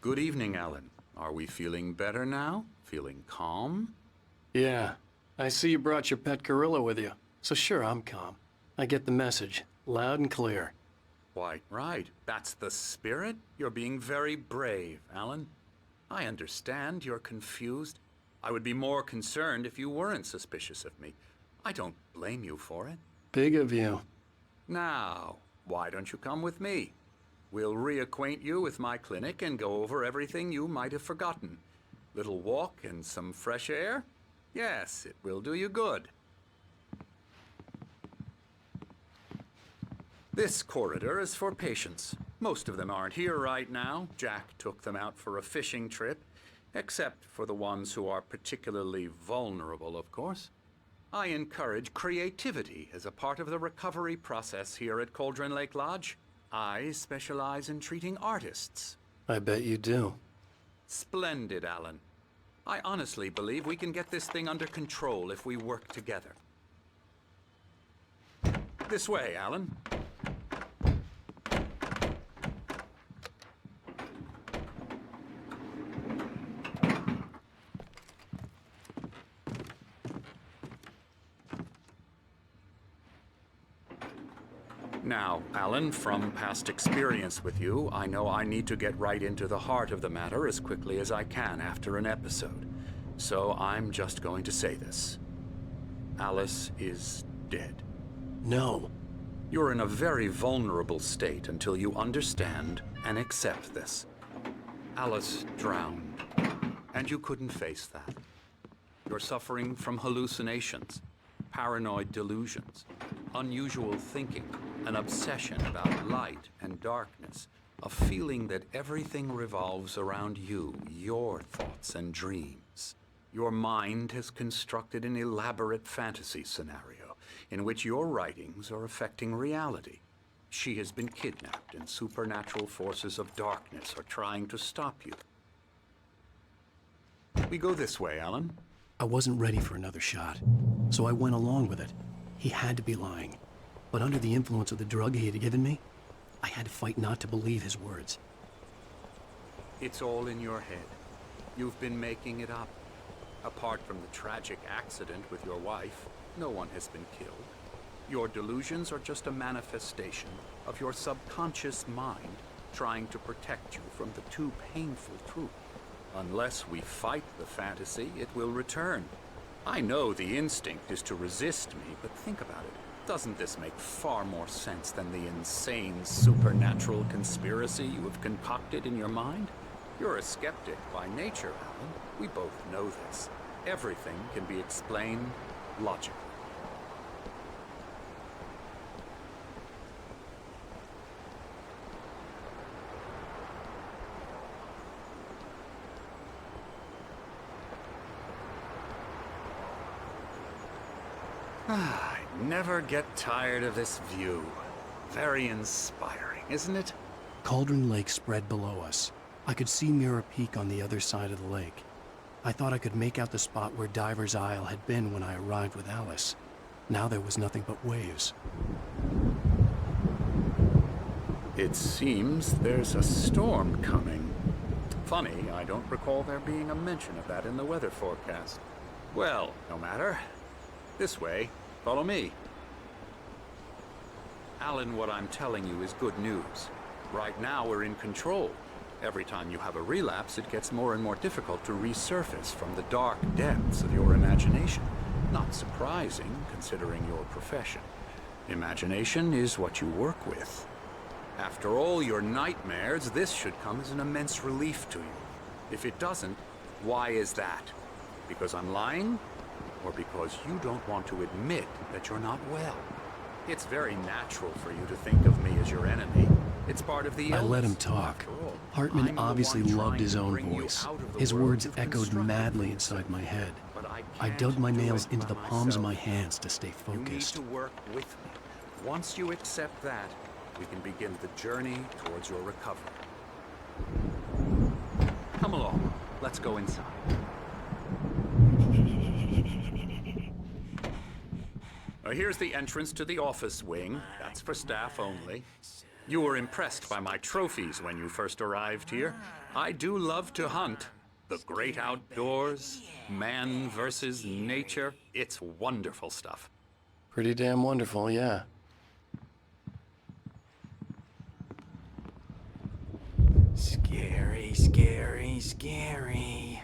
Good evening, Alan. Are we feeling better now? Feeling calm? Yeah. I see you brought your pet gorilla with you. So sure, I'm calm. I get the message. Loud and clear. Quite right. That's the spirit. You're being very brave, Alan. I understand you're confused. I would be more concerned if you weren't suspicious of me. I don't blame you for it. Big of you. Now, why don't you come with me? We'll reacquaint you with my clinic and go over everything you might have forgotten. Little walk and some fresh air? Yes, it will do you good. This corridor is for patients. Most of them aren't here right now. Jack took them out for a fishing trip, except for the ones who are particularly vulnerable, of course. I encourage creativity as a part of the recovery process here at Cauldron Lake Lodge. I specialize in treating artists. I bet you do. Splendid, Alan. I honestly believe we can get this thing under control if we work together. This way, Alan. Now, Alan, from past experience with you, I know I need to get right into the heart of the matter as quickly as I can after an episode. So I'm just going to say this. Alice is dead. No. You're in a very vulnerable state until you understand and accept this. Alice drowned, and you couldn't face that. You're suffering from hallucinations, paranoid delusions, unusual thinking, an obsession about light and darkness, a feeling that everything revolves around you, your thoughts and dreams. Your mind has constructed an elaborate fantasy scenario in which your writings are affecting reality. She has been kidnapped and supernatural forces of darkness are trying to stop you. We go this way, Alan. I wasn't ready for another shot, so I went along with it. He had to be lying. But under the influence of the drug he had given me, I had to fight not to believe his words. It's all in your head. You've been making it up. Apart from the tragic accident with your wife, no one has been killed. Your delusions are just a manifestation of your subconscious mind trying to protect you from the too painful truth. Unless we fight the fantasy, it will return. I know the instinct is to resist me, but think about it. Doesn't this make far more sense than the insane supernatural conspiracy you have concocted in your mind? You're a skeptic by nature, Alan. We both know this. Everything can be explained logically. I never get tired of this view. Very inspiring, isn't it? Cauldron Lake spread below us. I could see Mirror Peak on the other side of the lake. I thought I could make out the spot where Diver's Isle had been when I arrived with Alice. Now there was nothing but waves. It seems there's a storm coming. Funny, I don't recall there being a mention of that in the weather forecast. Well, no matter. This way. Follow me. Alan, what I'm telling you is good news. Right now, we're in control. Every time you have a relapse, it gets more and more difficult to resurface from the dark depths of your imagination. Not surprising, considering your profession. Imagination is what you work with. After all your nightmares, this should come as an immense relief to you. If it doesn't, why is that? Because I'm lying? Or because you don't want to admit that you're not well? It's very natural for you to think of me as your enemy. It's part of the illness. I let him talk. Hartman obviously loved his own voice. His words echoed madly inside my head. I dug my nails into the palms of my hands to stay focused. You need to work with me. Once you accept that, we can begin the journey towards your recovery. Come along. Let's go inside. Here's the entrance to the office wing. That's for staff only. You were impressed by my trophies when you first arrived here. I do love to hunt. The great outdoors, man versus nature. It's wonderful stuff. Pretty damn wonderful, yeah. Scary, scary, scary.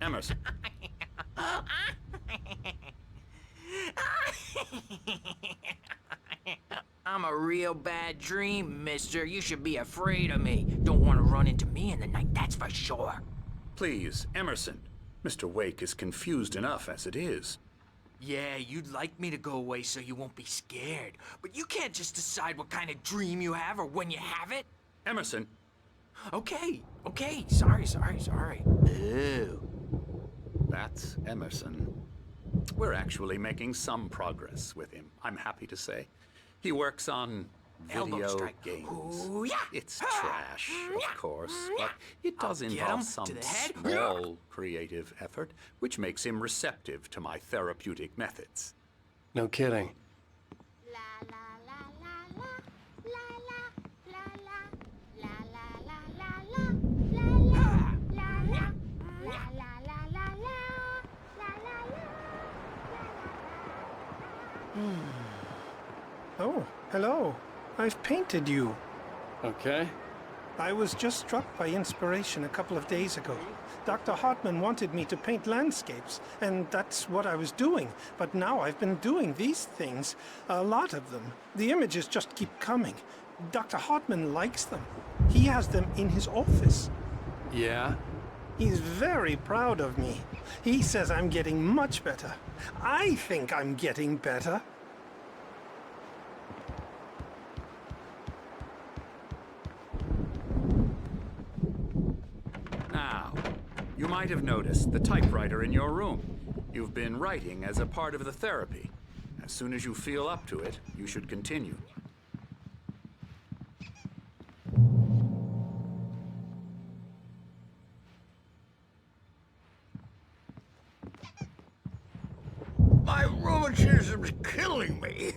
Emerson. I'm a real bad dream, mister. You should be afraid of me. Don't want to run into me in the night, that's for sure. Please, Emerson. Mr. Wake is confused enough as it is. Yeah, you'd like me to go away so you won't be scared. But you can't just decide what kind of dream you have or when you have it. Emerson. Okay. Sorry. Ew. That's Emerson. We're actually making some progress with him, I'm happy to say. He works on video games. Ooh, yeah. It's trash, of course, but it does involve some small creative effort, which makes him receptive to my therapeutic methods. No kidding. Oh, hello. I've painted you. Okay. I was just struck by inspiration a couple of days ago. Dr. Hartman wanted me to paint landscapes, and that's what I was doing. But now I've been doing these things, a lot of them. The images just keep coming. Dr. Hartman likes them. He has them in his office. Yeah? He's very proud of me. He says I'm getting much better. I think I'm getting better. Now, you might have noticed the typewriter in your room. You've been writing as a part of the therapy. As soon as you feel up to it, you should continue. My rheumatism's killing me.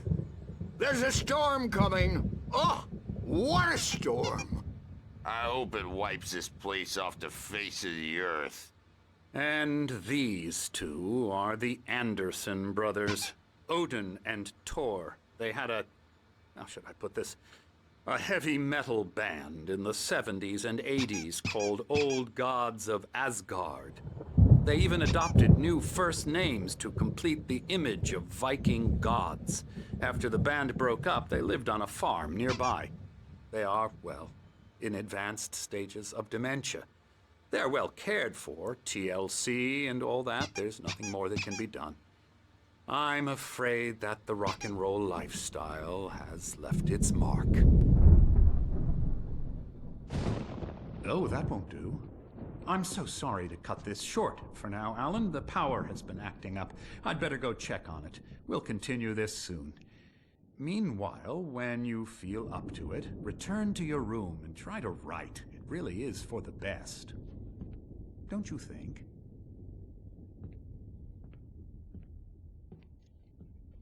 There's a storm coming. Oh, what a storm. I hope it wipes this place off the face of the earth. And these two are the Anderson brothers, Odin and Thor. They had how should I put this? A heavy metal band in the 70s and 80s called Old Gods of Asgard. They even adopted new first names to complete the image of Viking gods. After the band broke up, they lived on a farm nearby. They are, well, in advanced stages of dementia. They're well cared for, TLC and all that. There's nothing more that can be done. I'm afraid that the rock and roll lifestyle has left its mark. Oh, that won't do. I'm so sorry to cut this short for now, Alan. The power has been acting up. I'd better go check on it. We'll continue this soon. Meanwhile, when you feel up to it, return to your room and try to write. It really is for the best. Don't you think?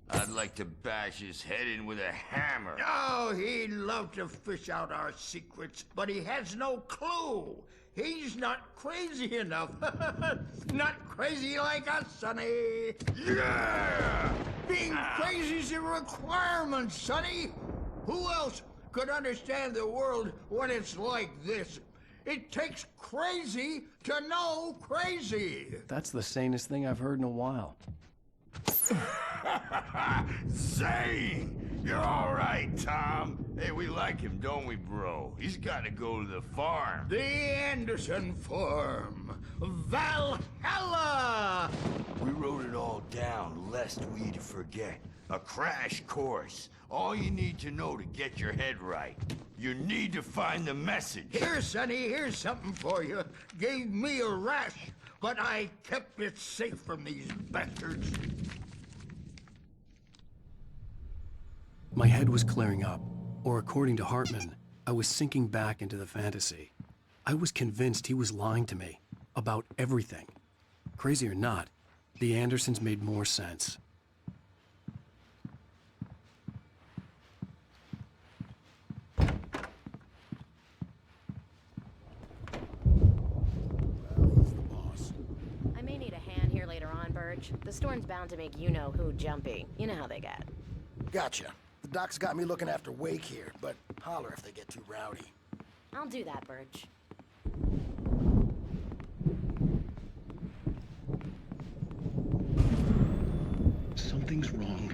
I'd like to bash his head in with a hammer. Oh, he'd love to fish out our secrets, but he has no clue. He's not crazy enough. Not crazy like us, Sonny. Yeah! Being crazy's a requirement, Sonny. Who else could understand the world when it's like this? It takes crazy to know crazy. That's the sanest thing I've heard in a while. Zane! You're all right, Tom. Hey, we like him, don't we, bro? He's got to go to the farm. The Anderson farm. Valhalla! We wrote it all down, lest we forget. A crash course. All you need to know to get your head right. You need to find the message. Here, Sonny, here's something for you. Gave me a rash, but I kept it safe from these bastards. My head was clearing up, or according to Hartman, I was sinking back into the fantasy. I was convinced he was lying to me about everything. Crazy or not, the Andersons made more sense. I may need a hand here later on, Burge. The storm's bound to make you-know-who jumpy. You know how they get. Gotcha. The doc's got me looking after Wake here, but holler if they get too rowdy. I'll do that, Burge. Something's wrong.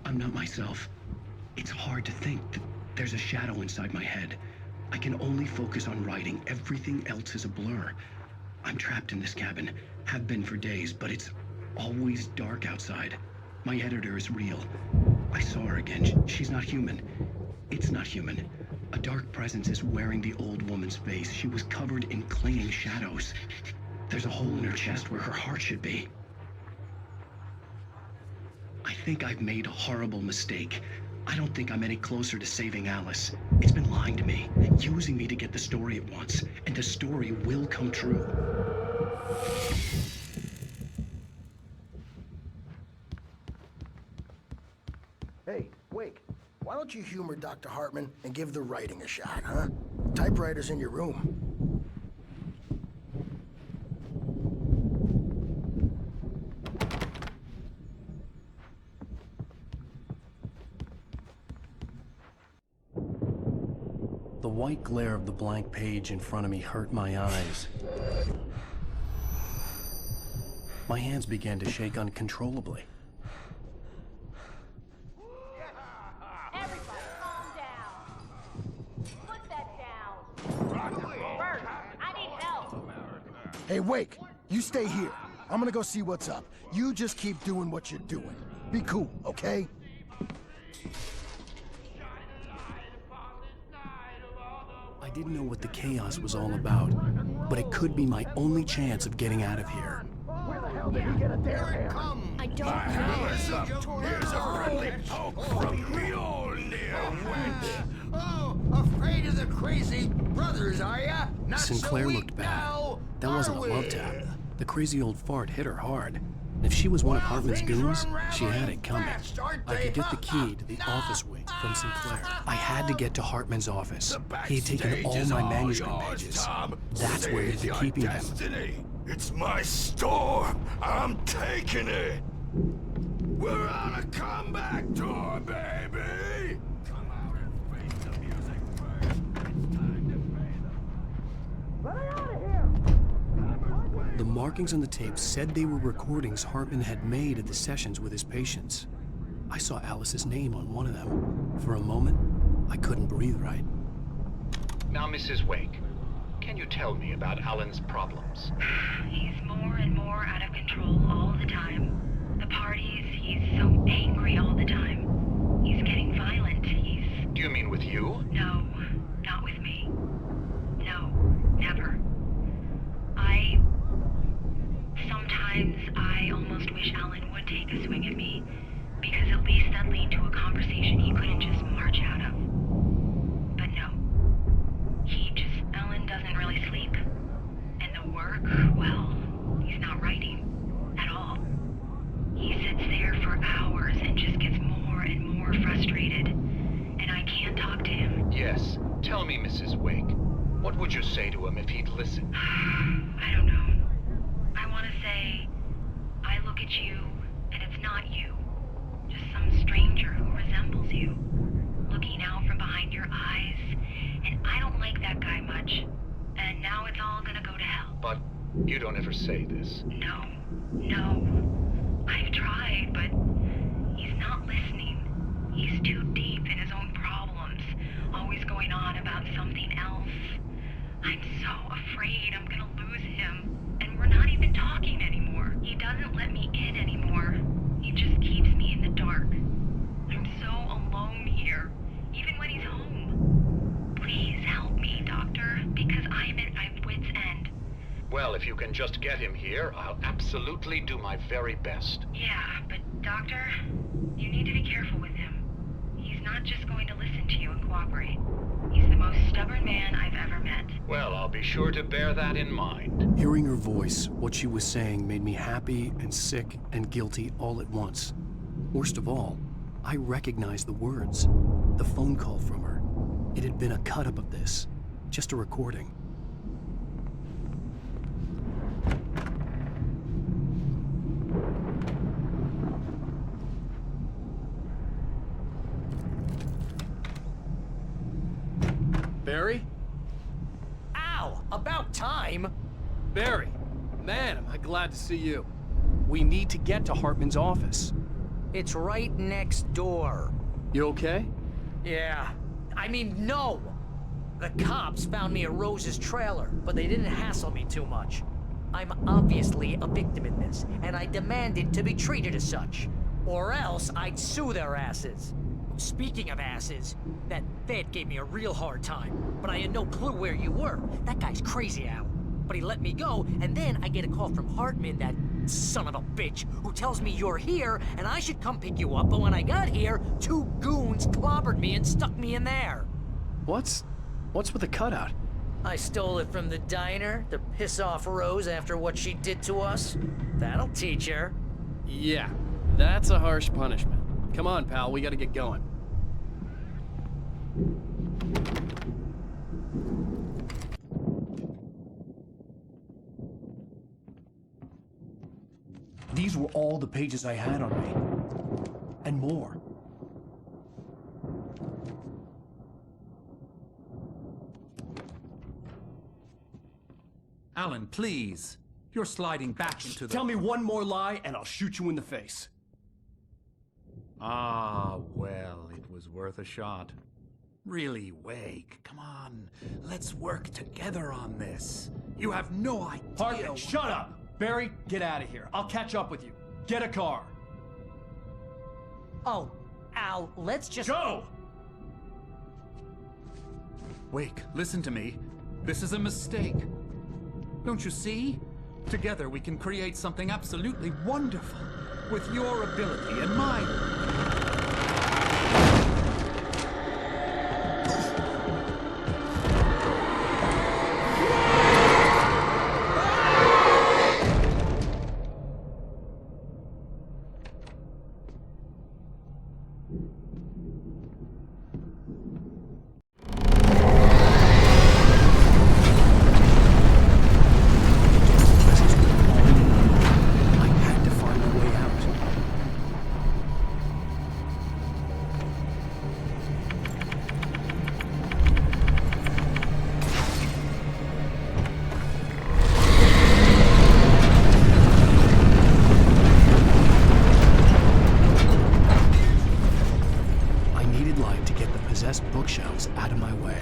I'm not myself. It's hard to think. There's a shadow inside my head. I can only focus on writing. Everything else is a blur. I'm trapped in this cabin, Have been for days, but it's always dark outside. My editor is real. I saw her again. She's not human. It's not human. A dark presence is wearing the old woman's face. She was covered in clinging shadows. There's a hole in her chest where her heart should be. I think I've made a horrible mistake. I don't think I'm any closer to saving Alice. It's been lying to me, using me to get the story it wants, and the story will come true. Hey, Wake, why don't you humor Dr. Hartman and give the writing a shot, huh? Typewriter's in your room. The white glare of the blank page in front of me hurt my eyes. My hands began to shake uncontrollably. Everybody, calm down. Put that down. Bert, I need help. Hey, Wake, you stay here. I'm gonna go see what's up. You just keep doing what you're doing. Be cool, okay? I didn't know what the chaos was all about, but it could be my only chance of getting out of here. Where the hell did he get a damn hand? I don't know. Here's a friendly poke from Mjolnir. Oh, afraid of the crazy brothers, are ya? Not Sinclair so weak looked bad. now, That wasn't a are love we? tap. The crazy old fart hit her hard. If she was one of Hartman's goons, she had it coming. I could get the key to the office wing from Sinclair. I had to get to Hartman's office. He had taken all my manuscript pages. That's where he'd be keeping them. Destiny. It's my store. I'm taking it. We're on a comeback tour, baby. Come out and face the music first. It's time to pay them. Let me out of here! The markings on the tape said they were recordings Hartman had made at the sessions with his patients. I saw Alice's name on one of them. For a moment, I couldn't breathe right. Now, Mrs. Wake, can you tell me about Alan's problems? He's more and more out of control all the time. The parties, he's so angry all the time. He's getting violent. Do you mean with you? No, not with me. No, never. Sometimes I almost wish Alan would take a swing at me, because at least that'd lead to a conversation he couldn't just march out of. But no. Alan doesn't really sleep. And the work, well, he's not writing at all. He sits there for hours and just gets more and more frustrated. And I can't talk to him. Yes. Tell me, Mrs. Wake, what would you say to him if he'd listen? I don't know. I want to say, I look at you, and it's not you. Just some stranger who resembles you. Looking out from behind your eyes, and I don't like that guy much. And now it's all gonna go to hell. But you don't ever say this. No. I've tried, but he's not listening. He's too deep in his own problems, always going on about something else. I'm so afraid I'm gonna lose him. And we're not even talking anymore. He doesn't let me in anymore. He just keeps me in the dark. I'm so alone here, even when he's home. Please help me, Doctor, because I'm at my wit's end. Well, if you can just get him here, I'll absolutely do my very best. Yeah, but Doctor, you need to be careful with him. He's not just going to listen to you and cooperate. He's the most stubborn man I've ever met. Well, I'll be sure to bear that in mind. Hearing her voice, what she was saying made me happy and sick and guilty all at once. Worst of all, I recognized the words. The phone call from her. It had been a cut-up of this. Just a recording. Barry? Ow! About time! Barry, man, am I glad to see you. We need to get to Hartman's office. It's right next door. You okay? Yeah. I mean, no! The cops found me at Rose's trailer, but they didn't hassle me too much. I'm obviously a victim in this, and I demanded to be treated as such. Or else I'd sue their asses. Speaking of asses, that Fed gave me a real hard time, but I had no clue where you were. That guy's crazy, Al. But he let me go, and then I get a call from Hartman, that son of a bitch, who tells me you're here, and I should come pick you up, but when I got here, 2 goons clobbered me and stuck me in there. What's with the cutout? I stole it from the diner to piss off Rose after what she did to us. That'll teach her. Yeah, that's a harsh punishment. Come on, pal, we gotta get going. These were all the pages I had on me. And more. Alan, please. You're sliding back into the... Tell me one more lie and I'll shoot you in the face. Ah, well, it was worth a shot. Really, Wake, come on. Let's work together on this. You have no idea... Hartman, shut up! Barry, get out of here. I'll catch up with you. Get a car. Oh, Al, let's just... Go! Wake, listen to me. This is a mistake. Don't you see? Together we can create something absolutely wonderful. With your ability and mine. Bookshelves out of my way.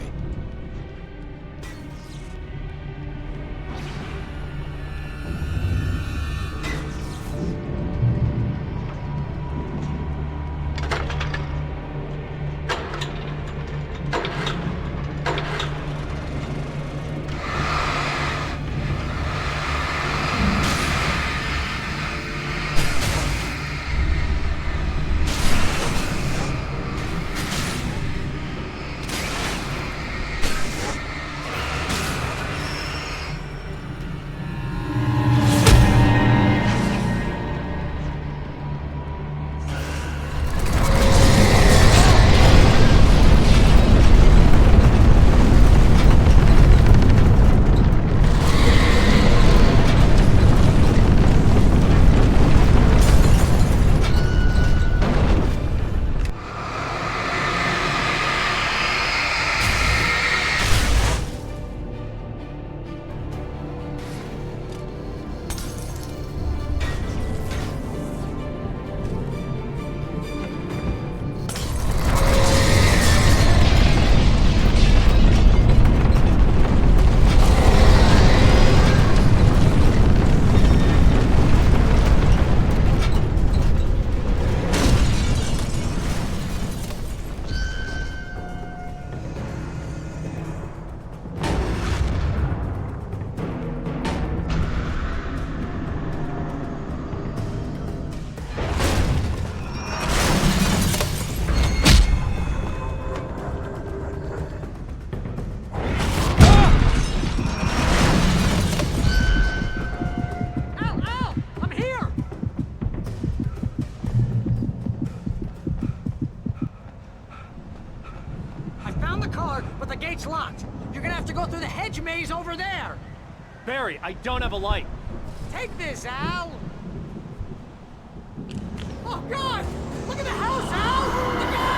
gate's locked. You're gonna have to go through the hedge maze over there. Barry, I don't have a light. Take this, Al. Oh, God! Look at the house, Al! Look out!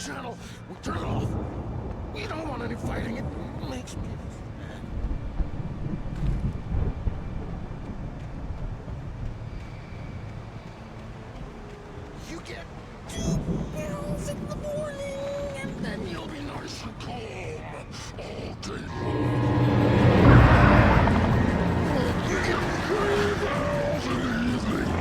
channel. We'll turn it off. We don't want any fighting. It makes me mad. You get 2 pills in the morning, and then you'll be nice and calm all day long. You get 3 pills in the evening.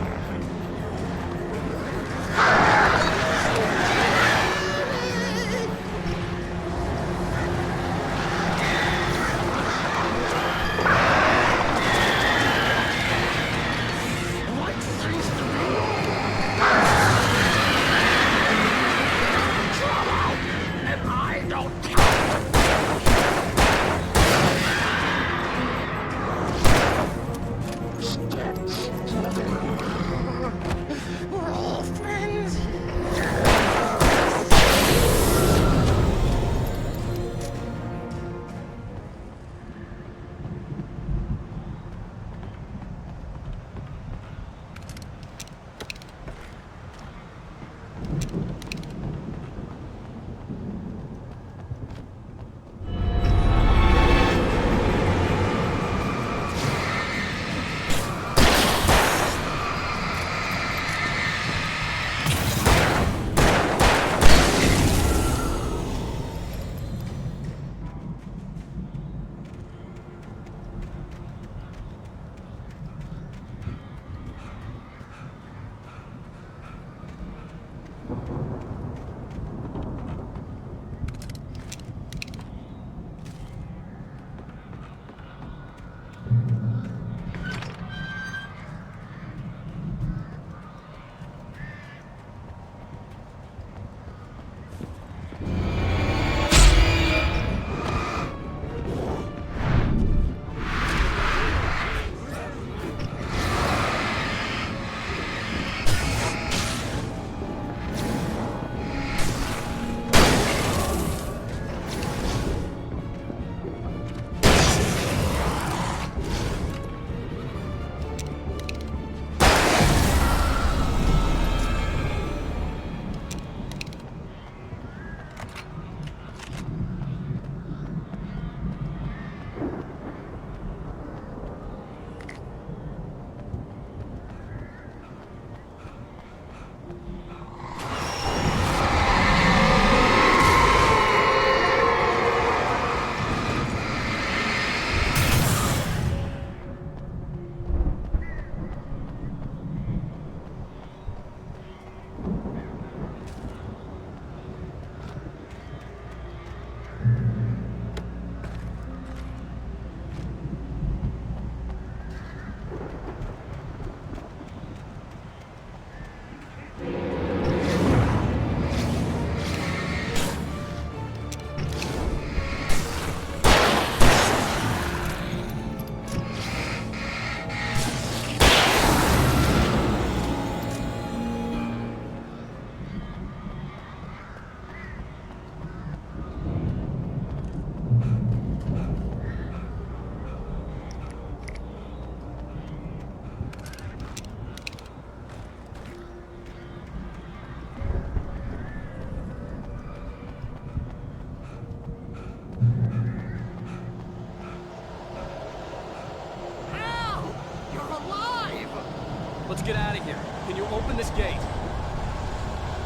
Let's get out of here. Can you open this gate?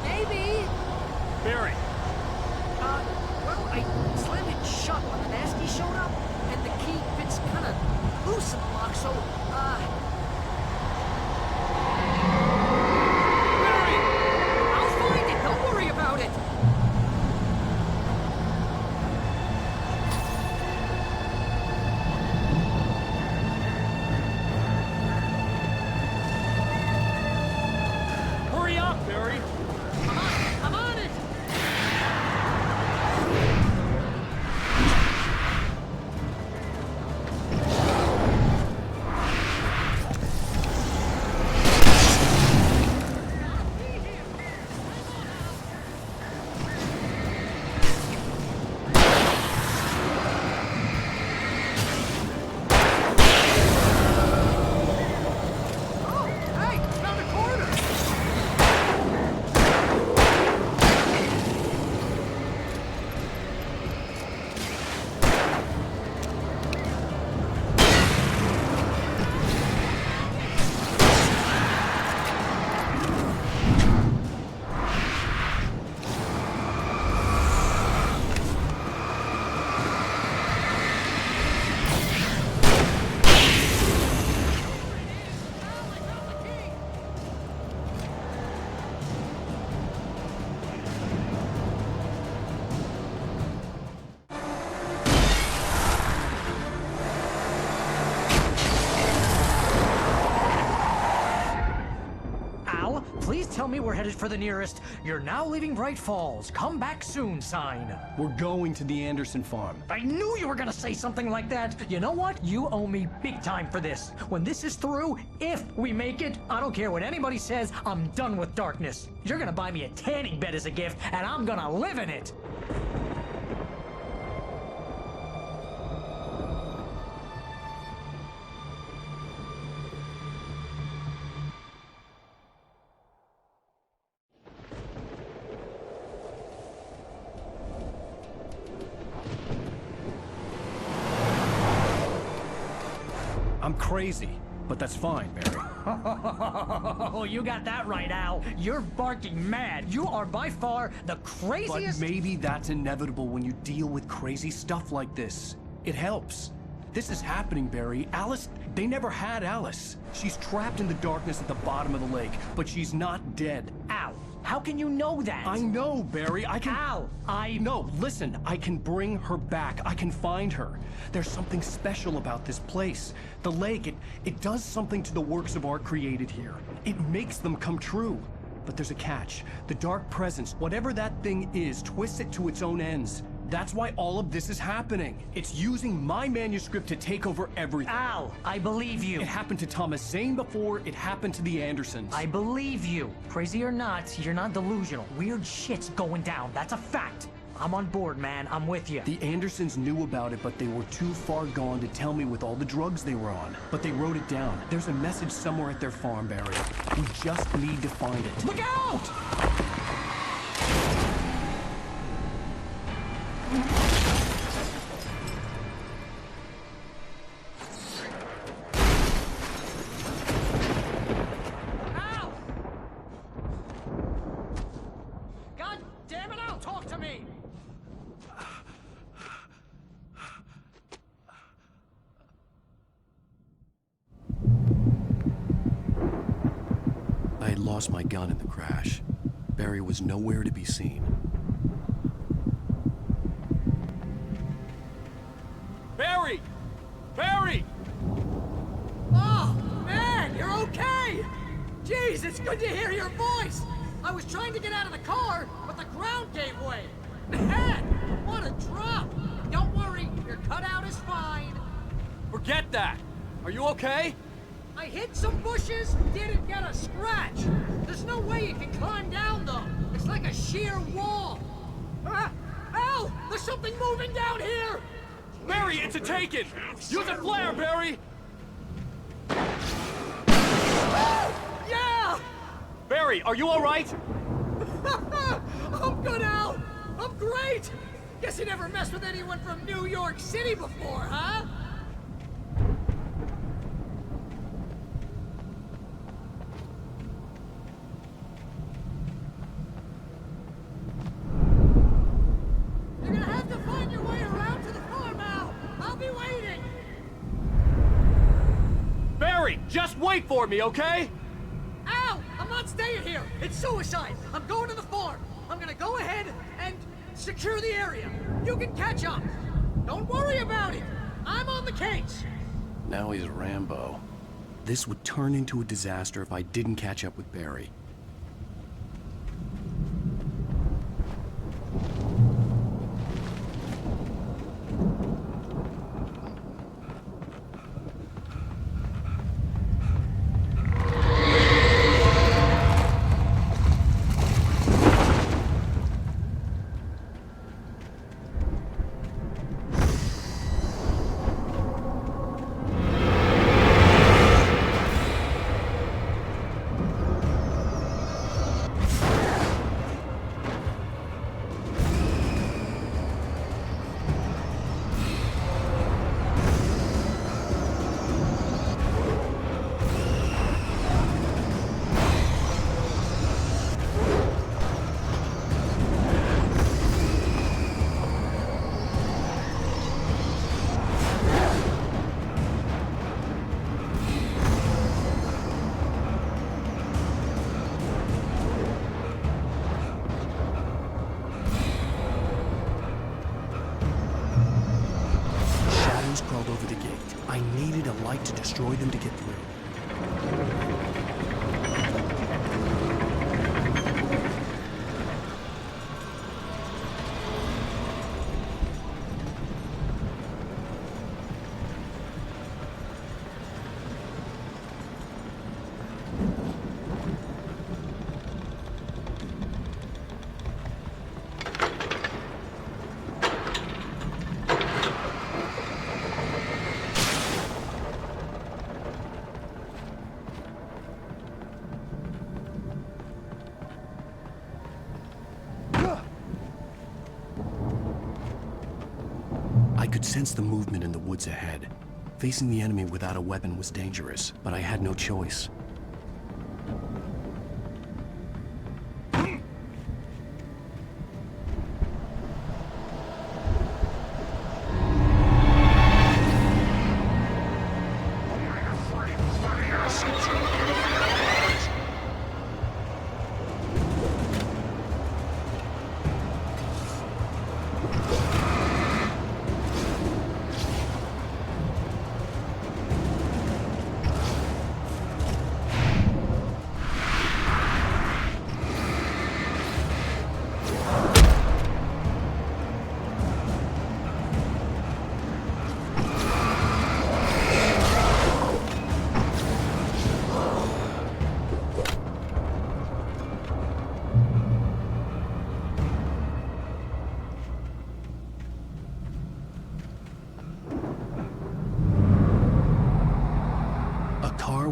Maybe. Barry. Well, I slammed it shut when the nasty showed up, and the key fits kind of loose in the lock, so, Barry! I'll find it, don't worry about it! Hurry up, Barry! I'm on it! me we're headed for the nearest "You're now leaving Bright Falls. Come back soon" sign. We're going to the Anderson farm. I knew you were gonna say something like that. You know what? You owe me big time for this. When this is through, if we make it, I don't care what anybody says, I'm done with darkness. You're gonna buy me a tanning bed as a gift, and I'm gonna live in it. I'm crazy, but that's fine, Barry. Oh, you got that right, Al. You're barking mad. You are by far the craziest... But maybe that's inevitable when you deal with crazy stuff like this. It helps. This is happening, Barry. Alice, they never had Alice. She's trapped in the darkness at the bottom of the lake, but she's not dead. Al, how can you know that? I know, Barry. I can... Al, No, listen. I can bring her back. I can find her. There's something special about this place. The lake, it does something to the works of art created here. It makes them come true. But there's a catch. The dark presence, whatever that thing is, twists it to its own ends. That's why all of this is happening. It's using my manuscript to take over everything. Al, I believe you. It happened to Thomas Zane before, it happened to the Andersons. I believe you. Crazy or not, you're not delusional. Weird shit's going down. That's a fact. I'm on board, man. I'm with you. The Andersons knew about it, but they were too far gone to tell me with all the drugs they were on. But they wrote it down. There's a message somewhere at their farm, Barry. We just need to find it. Look out! Lost my gun in the crash. Barry was nowhere to be seen. Barry! Barry! Oh, man, you're okay! Jeez, it's good to hear your voice! I was trying to get out of the car, but the ground gave way. Man, what a drop! Don't worry, your cutout is fine. Forget that! Are you okay? I hit some bushes, didn't get a scratch. There's no way you can climb down, though. It's like a sheer wall. Al! There's something moving down here! Barry, it's a taken! Use a flare, Barry! Yeah! Barry, are you alright? I'm good, Al! I'm great! Guess you never messed with anyone from New York City before, huh? Just wait for me, okay? Al! I'm not staying here! It's suicide! I'm going to the farm! I'm gonna go ahead and secure the area. You can catch up. Don't worry about it. I'm on the case. Now he's Rambo. This would turn into a disaster if I didn't catch up with Barry. To destroy them to get through. I could sense the movement in the woods ahead. Facing the enemy without a weapon was dangerous, but I had no choice.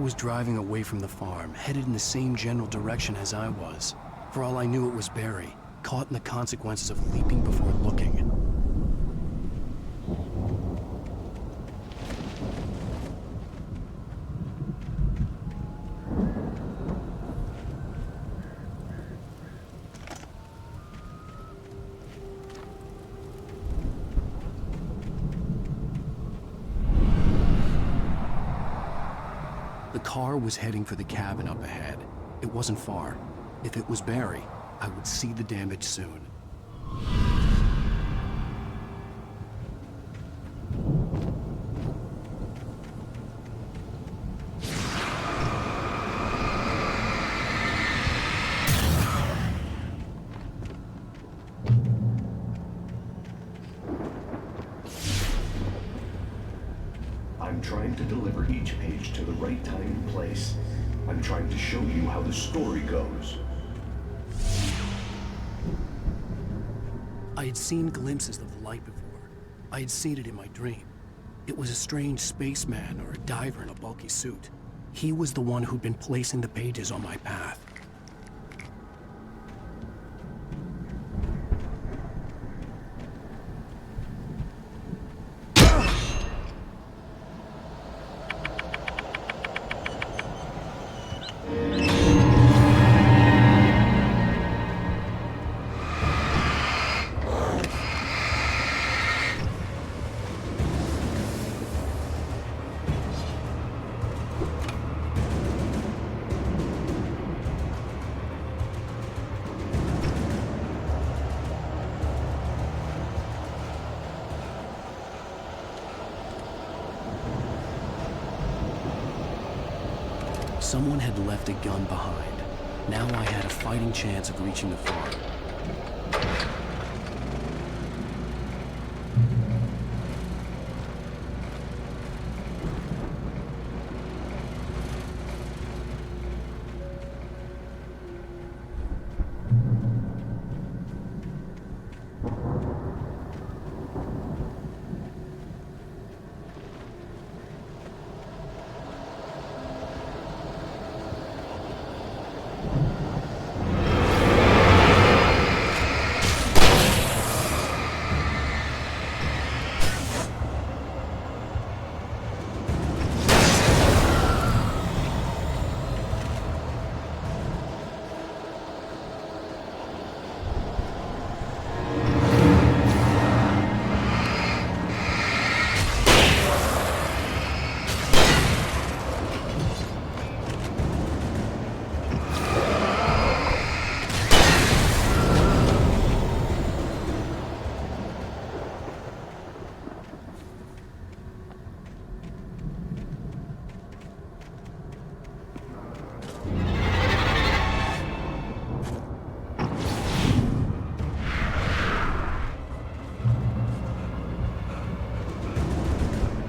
Was driving away from the farm, headed in the same general direction as I was. For all I knew, it was Barry, caught in the consequences of leaping before looking. The car was heading for the cabin up ahead. It wasn't far. If it was Barry, I would see the damage soon. I'm trying to deliver each page to the right time and place. I'm trying to show you how the story goes. I had seen glimpses of the light before. I had seen it in my dream. It was a strange spaceman or a diver in a bulky suit. He was the one who'd been placing the pages on my path. Someone had left a gun behind. Now I had a fighting chance of reaching the farm.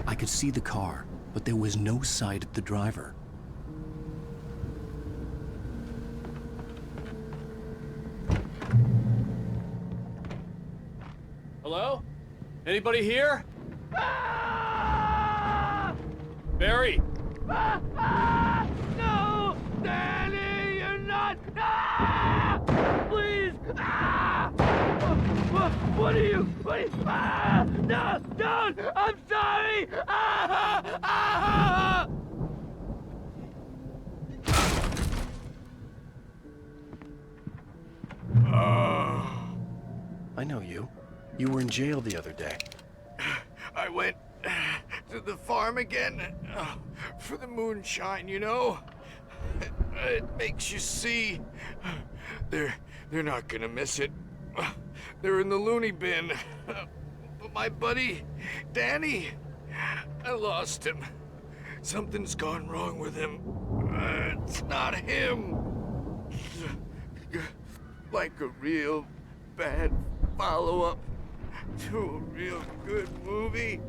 I could see the car, but there was no sight of the driver. Hello? Anybody here? Barry! No! Danny, you're not! Please! What are you? Ah! No! Don't! I'm sorry! Ah! Ah! I know you. You were in jail the other day. I went to the farm again for the moonshine, you know? It makes you see. They're not gonna miss it. They're in the loony bin. But my buddy, Danny, I lost him. Something's gone wrong with him. It's not him. Like a real bad follow-up to a real good movie.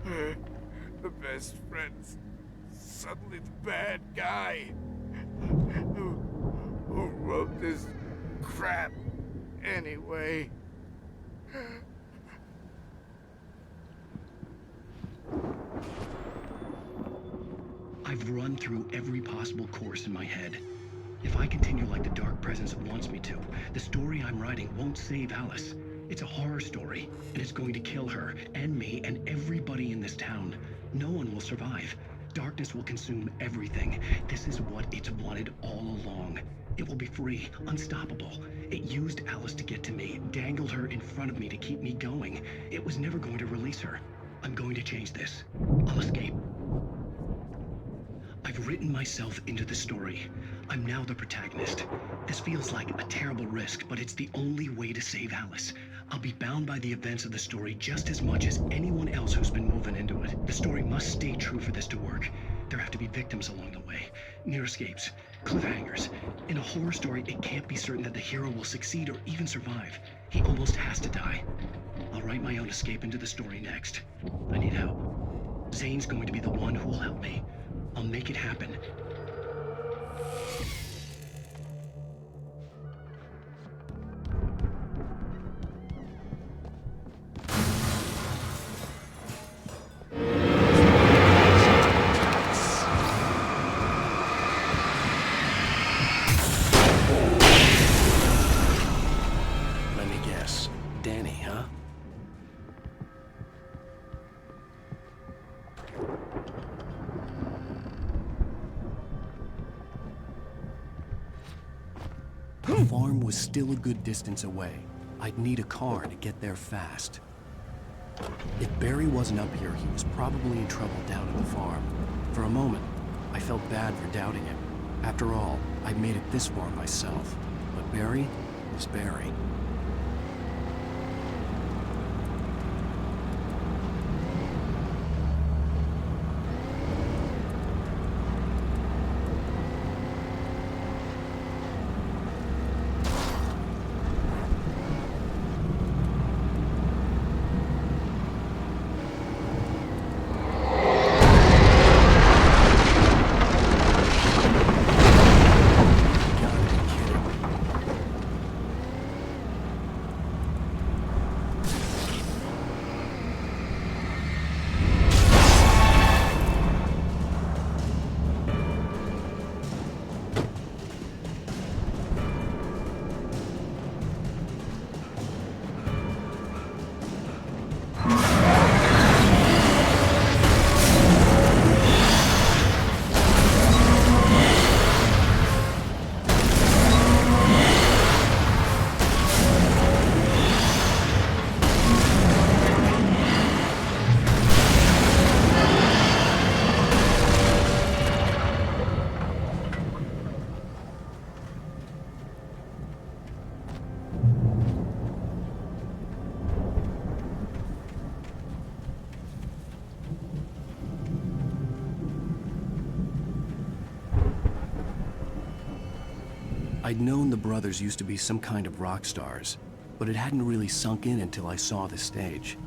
The best friend's suddenly the bad guy who wrote this crap anyway. I've run through every possible course in my head. If I continue like the Dark Presence wants me to, the story I'm writing won't save Alice. It's a horror story, and it's going to kill her, and me, and everybody in this town. No one will survive. Darkness will consume everything. This is what it's wanted all along. It will be free, unstoppable. It used Alice to get to me, dangled her in front of me to keep me going. It was never going to release her. I'm going to change this. I'll escape. I've written myself into the story. I'm now the protagonist. This feels like a terrible risk, but it's the only way to save Alice. I'll be bound by the events of the story just as much as anyone else who's been woven into it. The story must stay true for this to work. There have to be victims along the way, near escapes, cliffhangers. In a horror story, it can't be certain that the hero will succeed or even survive. He almost has to die. I'll write my own escape into the story next. I need help. Zane's going to be the one who will help me. I'll make it happen. Let me guess. Danny, huh? The farm was still a good distance away. I'd need a car to get there fast. If Barry wasn't up here, he was probably in trouble down at the farm. For a moment, I felt bad for doubting him. After all, I'd made it this far myself. But Barry was Barry. I'd known the brothers used to be some kind of rock stars, but it hadn't really sunk in until I saw the stage.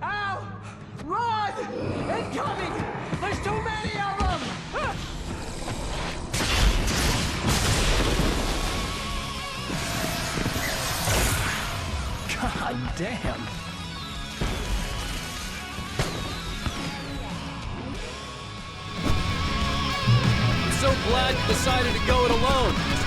Ow! Run! Incoming! There's too many of them! God damn! I'm so glad you decided to go it alone, Mr.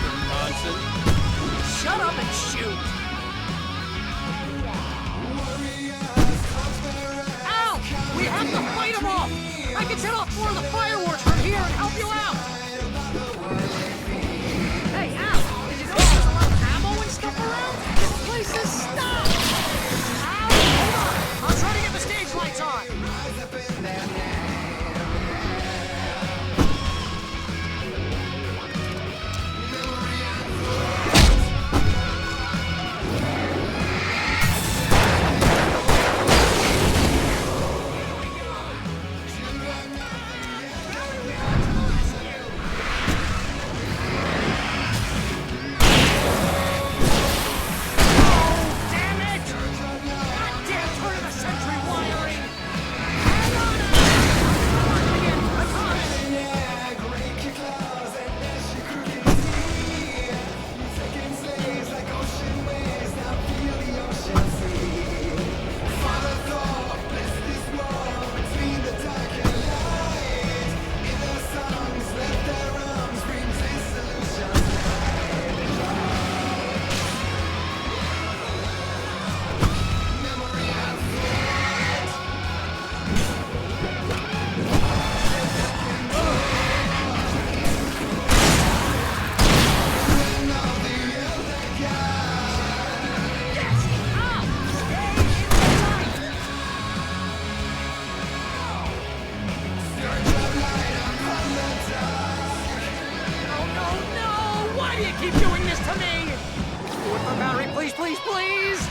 you keep doing this to me? Do it for Barry, please, please, please!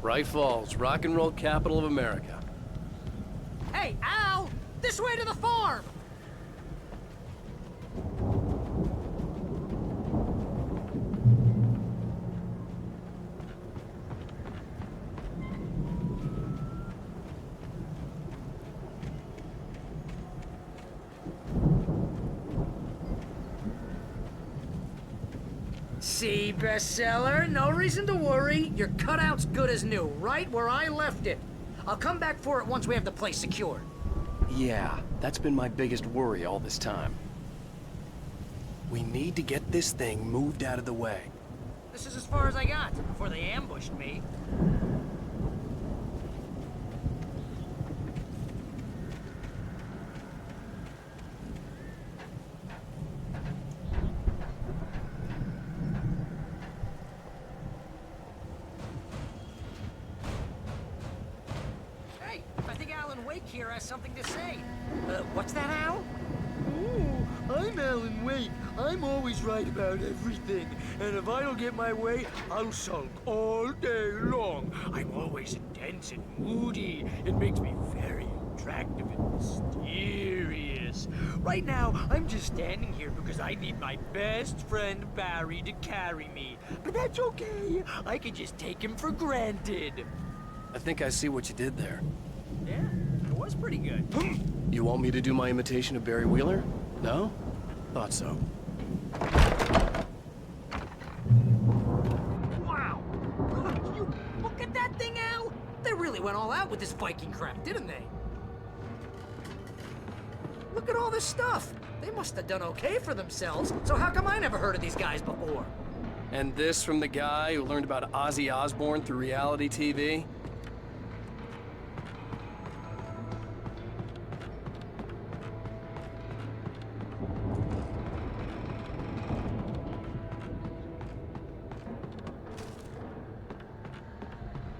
Bright Falls, rock and roll capital of America. Hey, Al! This way to the farm! See, bestseller? No reason to worry. Your cutout's good as new, right where I left it. I'll come back for it once we have the place secured. Yeah, that's been my biggest worry all this time. We need to get this thing moved out of the way. This is as far as I got before they ambushed me. Wake here has something to say. What's that, Al? Oh, I'm Alan Wake. I'm always right about everything. And if I don't get my way, I'll sulk all day long. I'm always intense and moody. It makes me very attractive and mysterious. Right now, I'm just standing here because I need my best friend Barry to carry me. But that's okay. I can just take him for granted. I think I see what you did there. Yeah. Was pretty good. You want me to do my imitation of Barry Wheeler? No? Thought so. Wow! Look at that thing, Al! They really went all out with this Viking crap, didn't they? Look at all this stuff! They must have done okay for themselves, so how come I never heard of these guys before? And this from the guy who learned about Ozzy Osbourne through reality TV?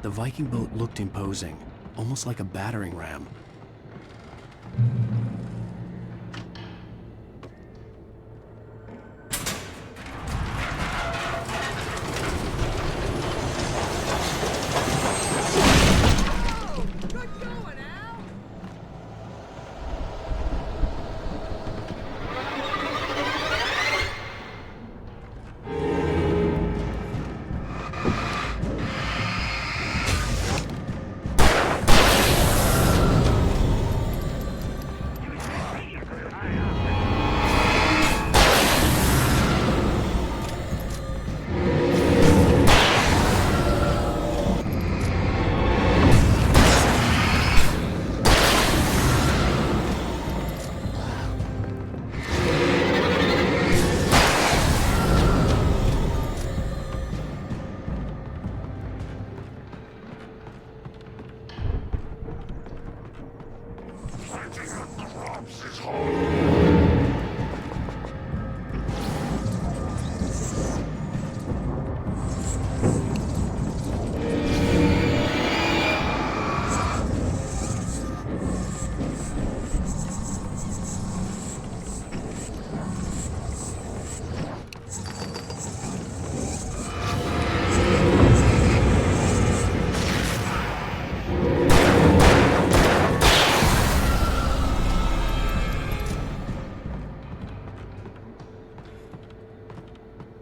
The Viking boat looked imposing, almost like a battering ram.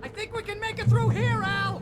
I think we can make it through here, Al!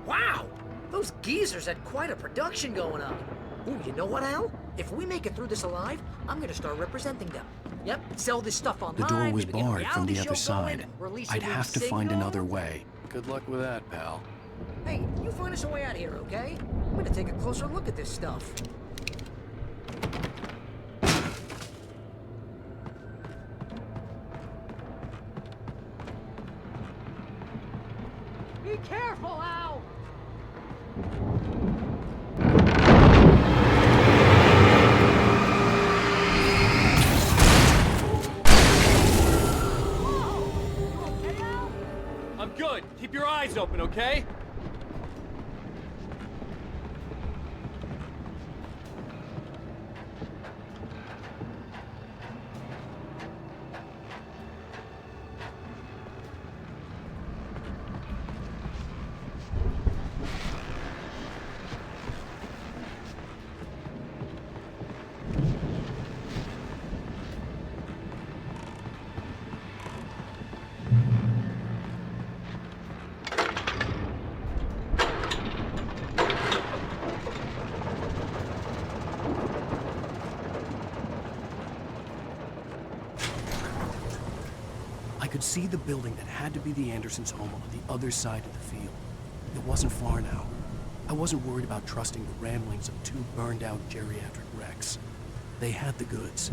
Wow! Those geezers had quite a production going on. Ooh, you know what, Al? If we make it through this alive, I'm gonna start representing them. Yep, sell this stuff online. The door was maybe get a barred from the reality other show going, side. release a I'd new have to find single. another way. Good luck with that, pal. Hey, you find us a way out of here, okay? I'm gonna take a closer look at this stuff. Be careful, Al! I'm good. Keep your eyes open, okay? I could see the building that had to be the Andersons' home on the other side of the field. It wasn't far now. I wasn't worried about trusting the ramblings of two burned-out geriatric wrecks. They had the goods.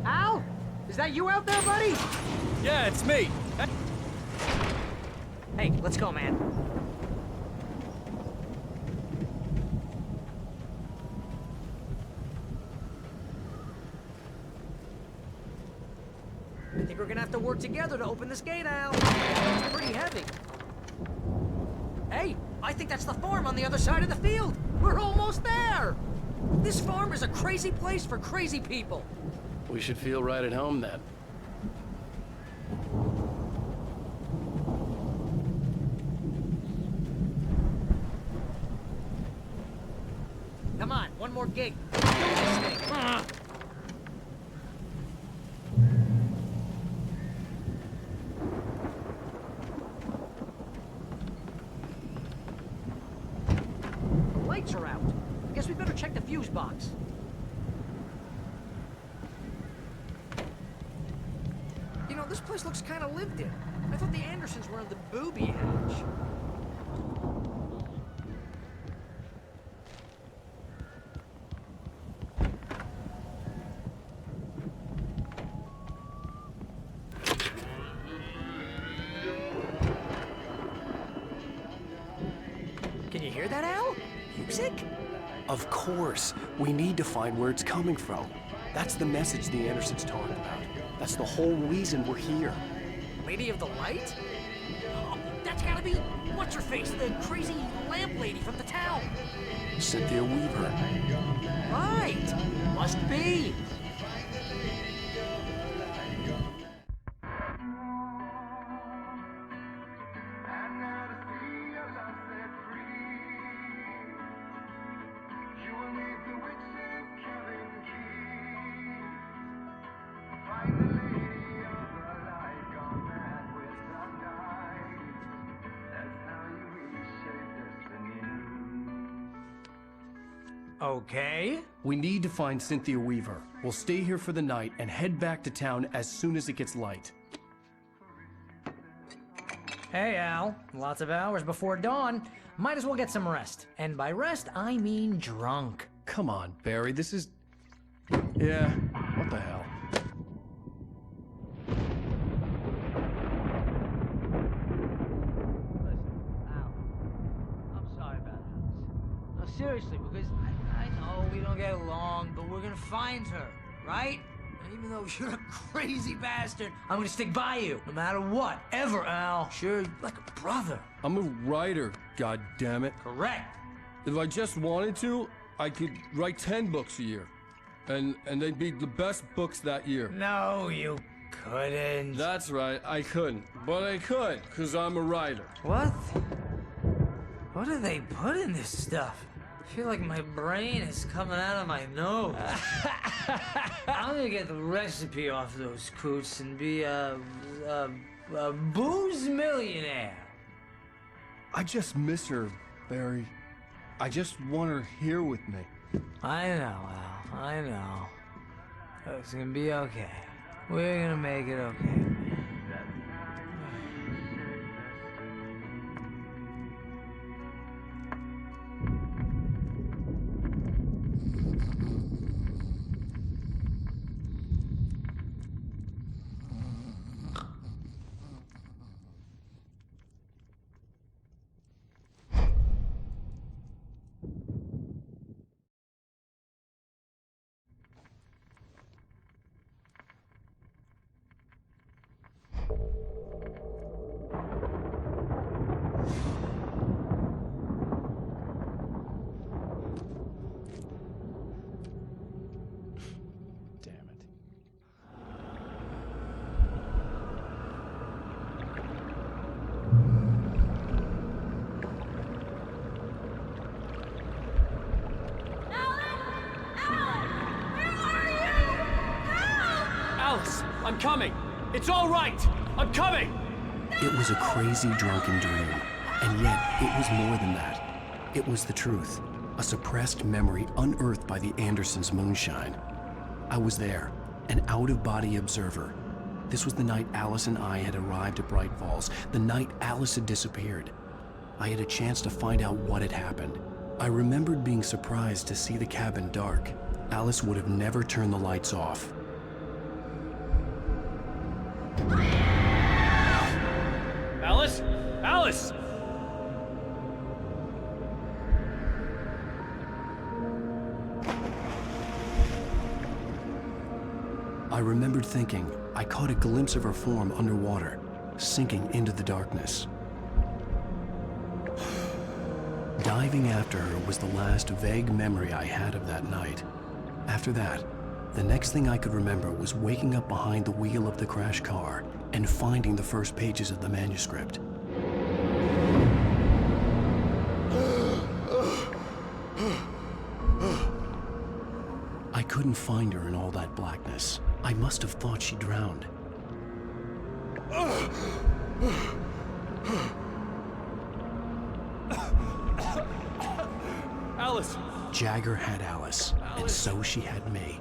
Al? Is that you out there, buddy? Yeah, it's me. Hey, let's go, man. I think we're gonna have to work together to open this gate, Al. It's pretty heavy. Hey, I think that's the farm on the other side of the field. We're almost there. This farm is a crazy place for crazy people. We should feel right at home then. Come on, one more gate. This thing. The lights are out. Guess we better check the fuse box. You know, this place looks kind of lived in. I thought the Andersons were on the booby hatch. Can you hear that, Al? Music? Of course. We need to find where it's coming from. That's the message the Andersons talked about. That's the whole reason we're here. Lady of the Light? Oh, that's gotta be what's-her-face, the crazy lamp lady from the town. Cynthia Weaver. Right! Must be. Okay. We need to find Cynthia Weaver. We'll stay here for the night and head back to town as soon as it gets light. Hey, Al. Lots of hours before dawn. Might as well get some rest. And by rest, I mean drunk. Come on, Barry, this is... Yeah, what the hell? Seriously, because I know we don't get along, but we're gonna find her, right? And even though you're a crazy bastard, I'm gonna stick by you, no matter what, ever, Al. Sure, you're like a brother. I'm a writer, goddammit. Correct. If I just wanted to, I could write 10 books a year. And they'd be the best books that year. No, you couldn't. That's right, I couldn't. But I could, because I'm a writer. What? What do they put in this stuff? I feel like my brain is coming out of my nose. I'm gonna get the recipe off those coots and be a booze millionaire. I just miss her, Barry. I just want her here with me. I know, Al. I know. It's gonna be okay. We're gonna make it okay. I'm coming! It's all right! I'm coming! It was a crazy drunken dream, and yet it was more than that. It was the truth. a suppressed memory unearthed by the Andersons' moonshine. I was there, an out-of-body observer. This was the night Alice and I had arrived at Bright Falls, the night Alice had disappeared. I had a chance to find out what had happened. I remembered being surprised to see the cabin dark. Alice would have never turned the lights off. Alice? Alice! I remembered thinking I caught a glimpse of her form underwater, sinking into the darkness. Diving after her was the last vague memory I had of that night. After that, the next thing I could remember was waking up behind the wheel of the crash car and finding the first pages of the manuscript. I couldn't find her in all that blackness. I must have thought she drowned. Alice! Jagger had Alice, and so she had me.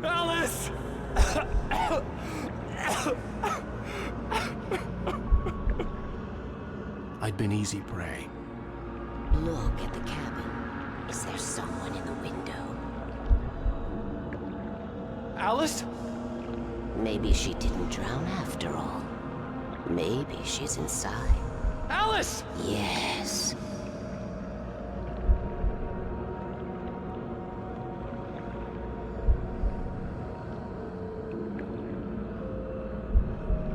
Alice! I'd been easy prey. Look at the cabin. Is there someone in the window? Alice? Maybe she didn't drown after all. Maybe she's inside. Alice! Yes.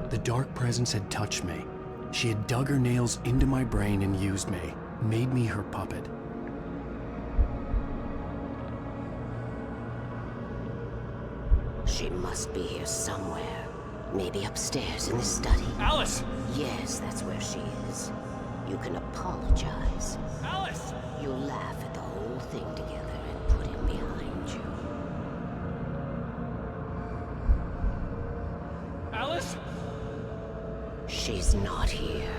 The dark presence had touched me. She had dug her nails into my brain and used me, made me her puppet. She must be here somewhere. Maybe upstairs in the study. Alice! Yes, that's where she is. You can apologize. Alice! You'll laugh at the whole thing together and put him behind you. Alice? She's not here.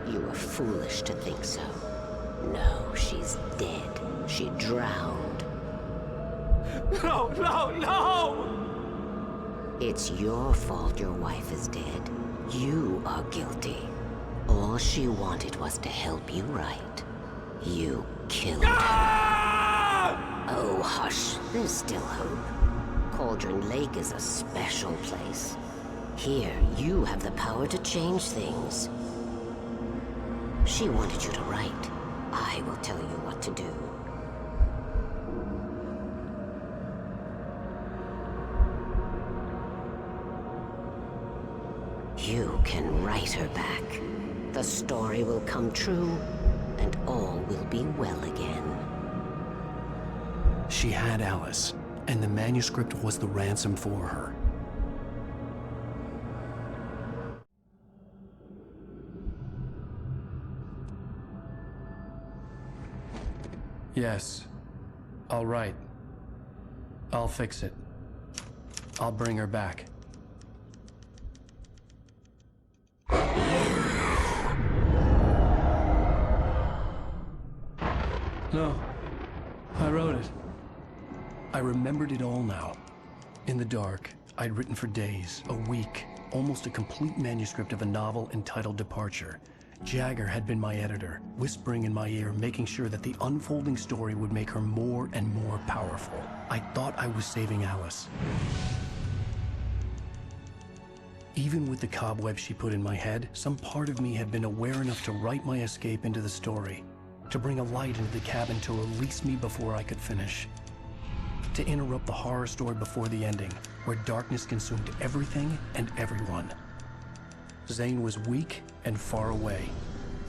You were foolish to think so. No, she's dead. She drowned. No, no, no! It's your fault your wife is dead. You are guilty. All she wanted was to help you right. You killed her. Oh, hush. There's still hope. Cauldron Lake is a special place. Here, you have the power to change things. She wanted you to write. I will tell you what to do. You can write her back. The story will come true, and all will be well again. She had Alice, and the manuscript was the ransom for her. Yes. All right. I'll fix it. I'll bring her back. No. I wrote it. I remembered it all now. In the dark, I'd written for days, a week, almost a complete manuscript of a novel entitled Departure. Jagger had been my editor, whispering in my ear, making sure that the unfolding story would make her more and more powerful. I thought I was saving Alice. Even with the cobwebs she put in my head, some part of me had been aware enough to write my escape into the story, to bring a light into the cabin to release me before I could finish, to interrupt the horror story before the ending, where darkness consumed everything and everyone. Zane was weak and far away,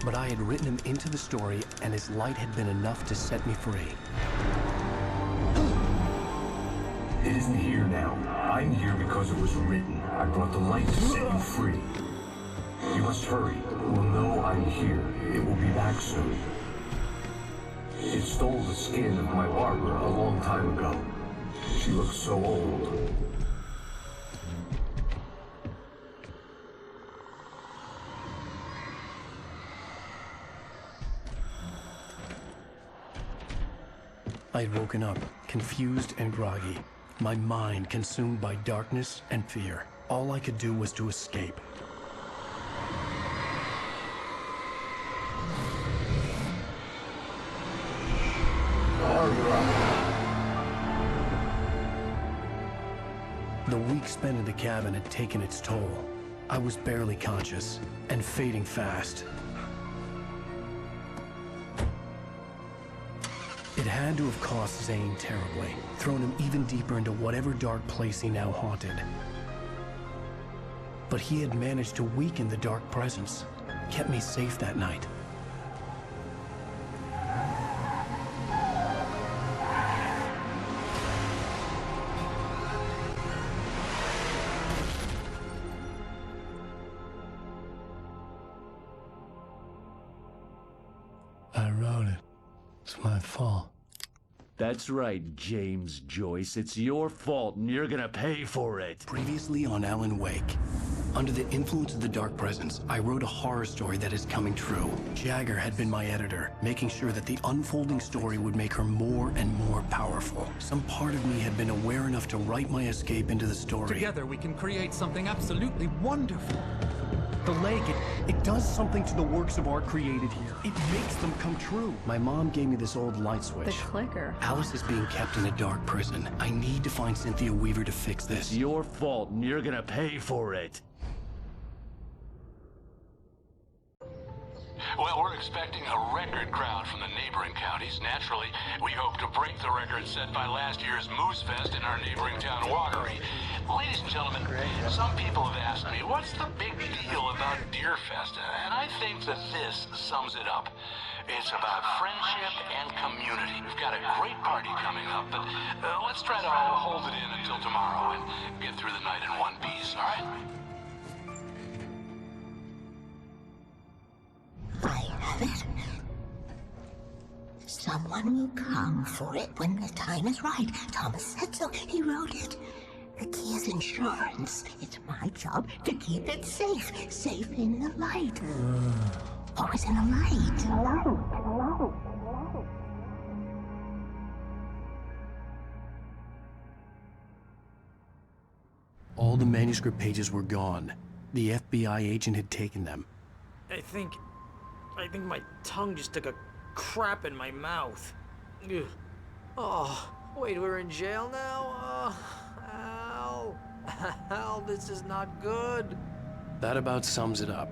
but I had written him into the story, and his light had been enough to set me free. It isn't here now. I'm here because it was written. I brought the light to set you free. You must hurry. It will know I'm here. It will be back soon. It stole the skin of my Barbara a long time ago. She looks so old. I had woken up, confused and groggy, my mind consumed by darkness and fear. All I could do was to escape. The week spent in the cabin had taken its toll. I was barely conscious, and fading fast. It had to have cost Zane terribly, thrown him even deeper into whatever dark place he now haunted. But he had managed to weaken the dark presence, kept me safe that night. I wrote it. It's my fault. That's right, James Joyce. It's your fault, and you're gonna pay for it. Previously on Alan Wake. Under the influence of the dark presence, I wrote a horror story that is coming true. Jagger had been my editor, making sure that the unfolding story would make her more and more powerful. Some part of me had been aware enough to write my escape into the story. Together we can create something absolutely wonderful. The lake, it does something to the works of art created here. It makes them come true. My mom gave me this old light switch. The clicker. Alice is being kept in a dark prison. I need to find Cynthia Weaver to fix this. It's your fault, and you're gonna pay for it. Well, we're expecting a record crowd from the neighboring counties. Naturally, we hope to break the record set by last year's Moose Fest in our neighboring town, Walkery. Ladies and gentlemen, some people have asked me, what's the big deal about Deer Fest? And I think that this sums it up. It's about friendship and community. We've got a great party coming up, but let's try to hold it in until tomorrow and get through the night in one piece, all right? I have it. Someone will come for it when the time is right. Thomas said so. He wrote it. The key is insurance. It's my job to keep it safe. Safe in the light. Always in the light. All the manuscript pages were gone. The FBI agent had taken them. I think my tongue just took a crap in my mouth. Ugh. Oh, wait, we're in jail now? Al. Al, this is not good. That about sums it up.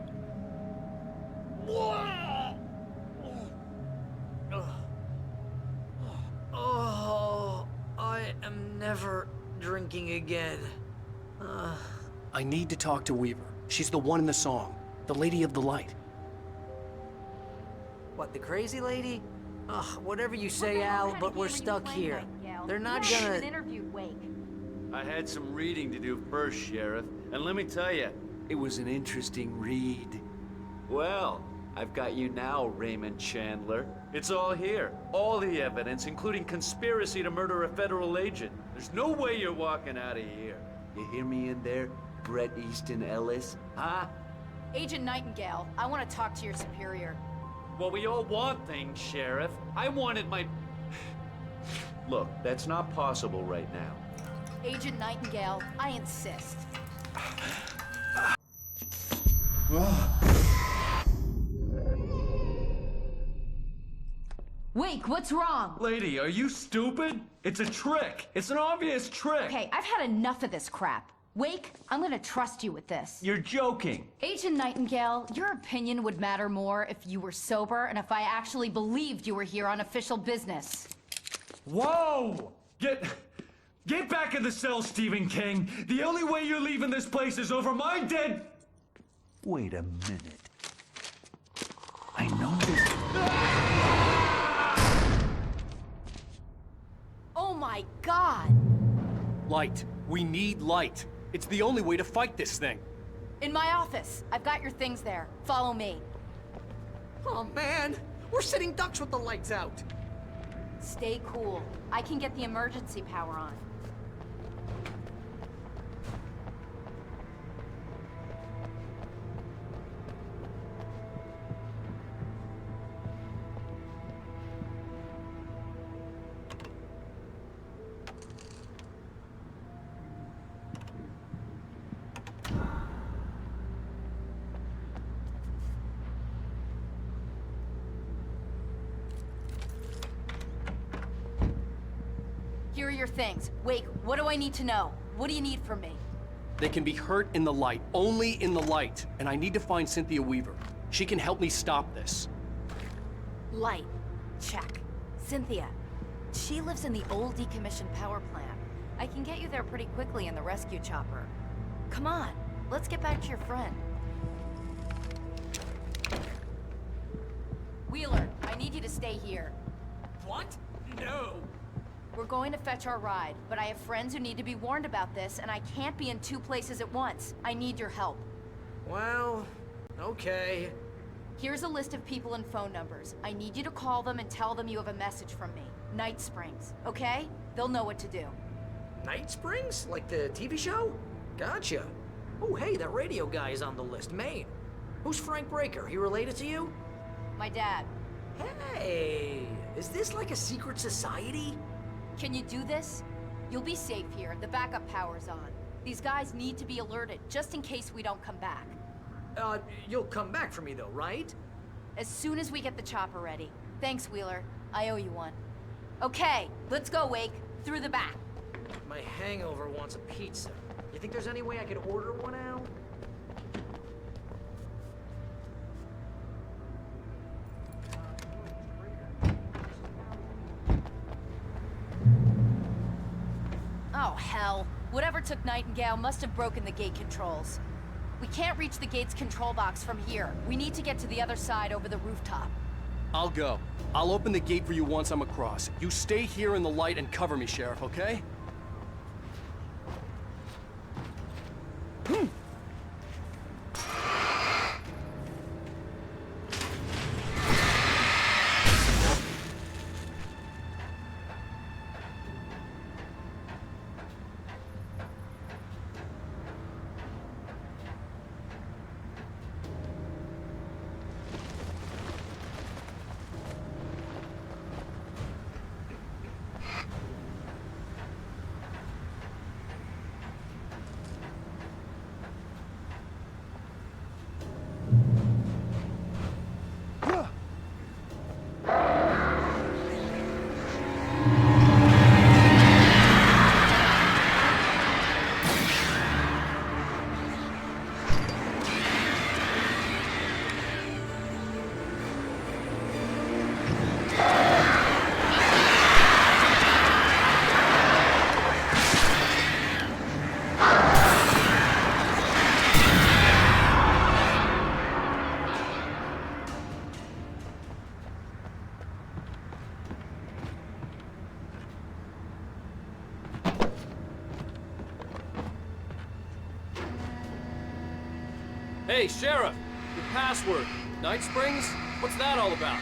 Oh, I am never drinking again. I need to talk to Weaver. She's the one in the song. The Lady of the Light. What, the crazy lady? Ugh, whatever you say, Al, but we're stuck here. They're not gonna... interview Wake. I had some reading to do first, Sheriff, and let me tell you, it was an interesting read. Well, I've got you now, Raymond Chandler. It's all here. All the evidence, including conspiracy to murder a federal agent. There's no way you're walking out of here. You hear me in there, Bret Easton Ellis? Huh? Agent Nightingale, I want to talk to your superior. Well, we all want things, Sheriff. I wanted my... Look, that's not possible right now. Agent Nightingale, I insist. Wake, what's wrong? Lady, are you stupid? It's a trick. It's an obvious trick. Okay, I've had enough of this crap. Wake, I'm gonna trust you with this. You're joking. Agent Nightingale, your opinion would matter more if you were sober and if I actually believed you were here on official business. Whoa! Get back in the cell, Stephen King. The only way you're leaving this place is over my dead... Wait a minute. I know this... Oh my God! Light. We need light. It's the only way to fight this thing. In my office. I've got your things there. Follow me. Oh man, we're sitting ducks with the lights out. Stay cool. I can get the emergency power on. Here are your things. Wake, what do I need to know? What do you need from me? They can be hurt in the light, only in the light. And I need to find Cynthia Weaver. She can help me stop this. Light. Check. Cynthia. She lives in the old decommissioned power plant. I can get you there pretty quickly in the rescue chopper. Come on, let's get back to your friend. Wheeler, I need you to stay here. What? No. We're going to fetch our ride, but I have friends who need to be warned about this, and I can't be in 2 places at once. I need your help. Well, okay. Here's a list of people and phone numbers. I need you to call them and tell them you have a message from me. Night Springs, okay? They'll know what to do. Night Springs? Like the TV show? Gotcha. Oh, hey, that radio guy is on the list. Maine. Who's Frank Breaker? He related to you? My dad. Hey, is this like a secret society? Can you do this? You'll be safe here. The backup power's on. These guys need to be alerted, just in case we don't come back. You'll come back for me though, right? As soon as we get the chopper ready. Thanks, Wheeler. I owe you one. Okay, let's go, Wake. Through the back. My hangover wants a pizza. You think there's any way I could order one out? Oh, hell. Whatever took Nightingale must have broken the gate controls. We can't reach the gate's control box from here. We need to get to the other side over the rooftop. I'll go. I'll open the gate for you once I'm across. You stay here in the light and cover me, Sheriff, okay? Hey, Sheriff! Your password. Night Springs? What's that all about?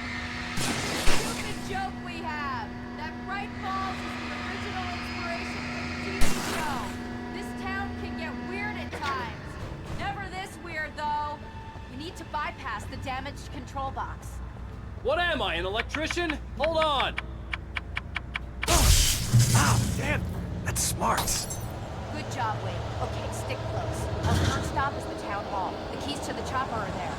Look at the joke we have! That Bright Falls is the original inspiration for the TV show. This town can get weird at times. Never this weird, though. We need to bypass the damaged control box. What am I, an electrician? Hold on! Ow, damn! That's smart. Good job, Wade. Okay, stick close. Our first stop is the town hall. The keys to the chopper are there.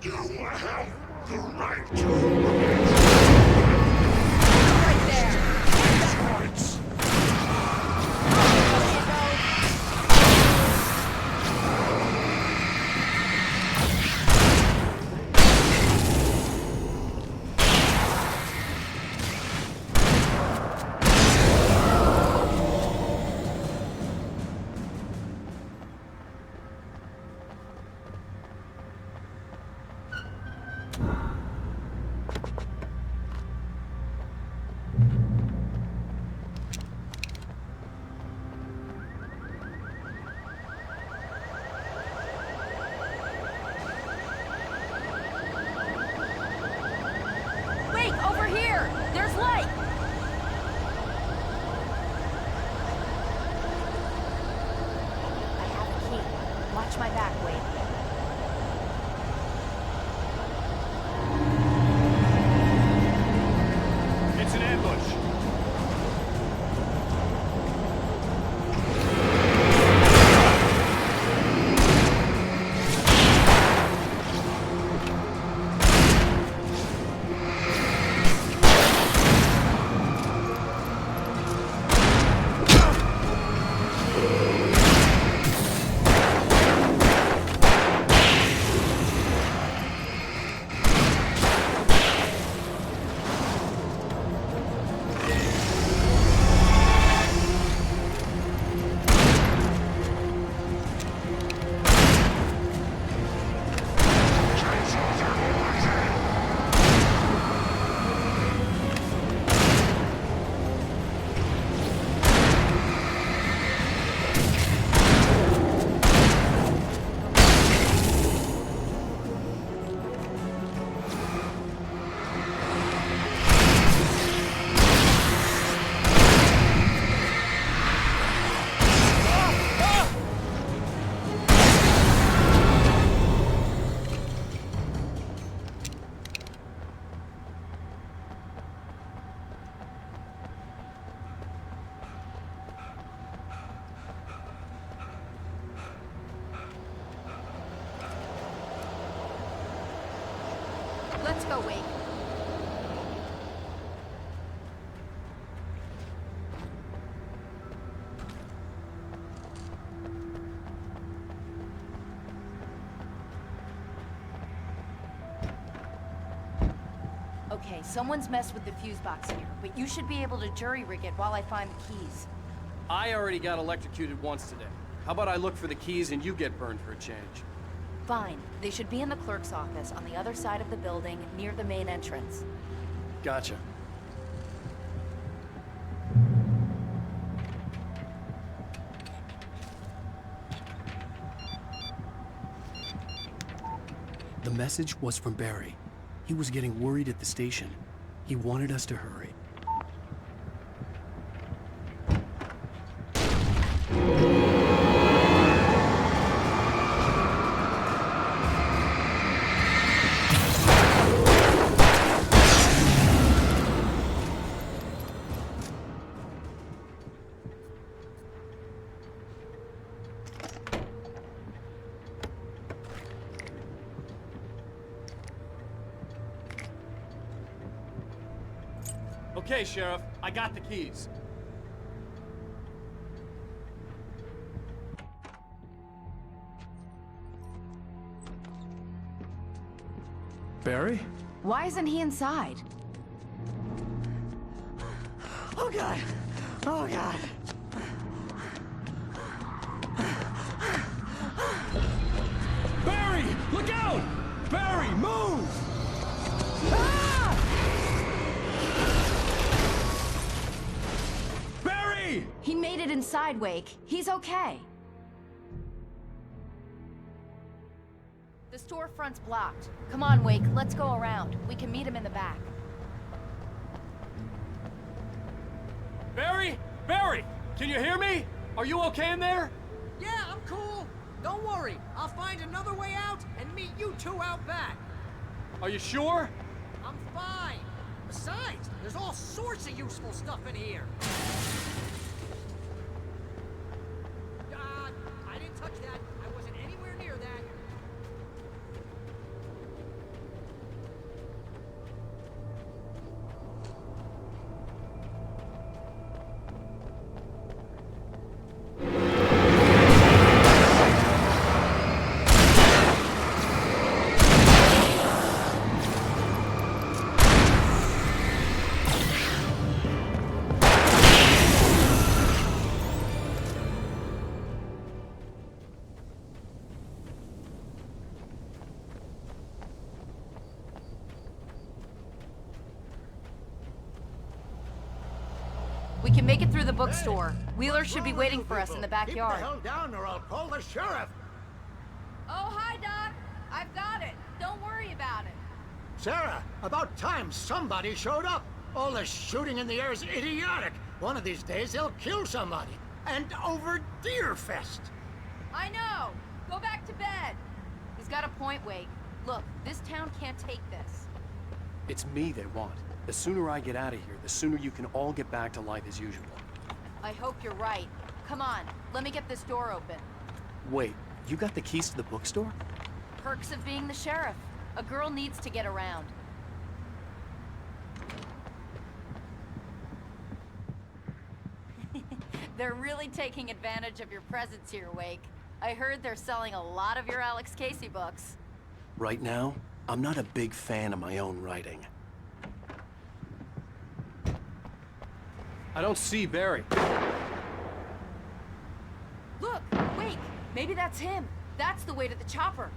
You have the right. Right there. Over here! There's light! I have a key. Watch my back, Wade. It's an ambush. Let's go, Wake. Okay, someone's messed with the fuse box here, but you should be able to jury-rig it while I find the keys. I already got electrocuted once today. How about I look for the keys and you get burned for a change? Fine. They should be in the clerk's office on the other side of the building, near the main entrance. Gotcha. The message was from Barry. He was getting worried at the station. He wanted us to hurry. Okay, Sheriff, I got the keys. Barry? Why isn't he inside? Oh God! Oh God! Barry! Look out! Barry, move! Ah! Barry! He made it inside, Wake. He's okay. The storefront's blocked. Come on, Wake. Let's go around. We can meet him in the back. Barry? Barry! Can you hear me? Are you okay in there? Yeah, I'm cool. Don't worry. I'll find another way out and meet you two out back. Are you sure? I'm fine. Besides, there's all sorts of useful stuff in here. I didn't touch that. I wasn't anywhere near that. can make it through the bookstore. Wheeler should be waiting for us in the backyard. Keep the hell down or I'll call the sheriff. Oh, hi, Doc. I've got it. Don't worry about it. Sarah, about time somebody showed up. All this shooting in the air is idiotic. One of these days they'll kill somebody. And over Deerfest. I know. Go back to bed. He's got a point, Wake. Look, this town can't take this. It's me they want. The sooner I get out of here, the sooner you can all get back to life as usual. I hope you're right. Come on, let me get this door open. Wait, you got the keys to the bookstore? Perks of being the sheriff. A girl needs to get around. They're really taking advantage of your presence here, Wake. I heard they're selling a lot of your Alex Casey books. Right now, I'm not a big fan of my own writing. I don't see Barry. Look, Wake, maybe that's him. That's the way to the chopper.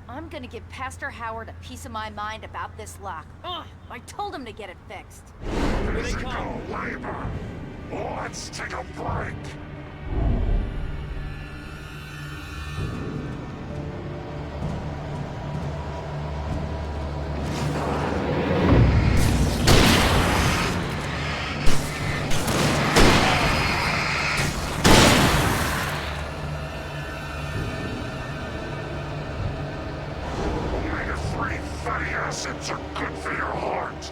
I'm gonna give Pastor Howard a piece of my mind about this lock. Ugh, I told him to get it fixed. Physical labor. Let's take a break. Acids are good for your heart.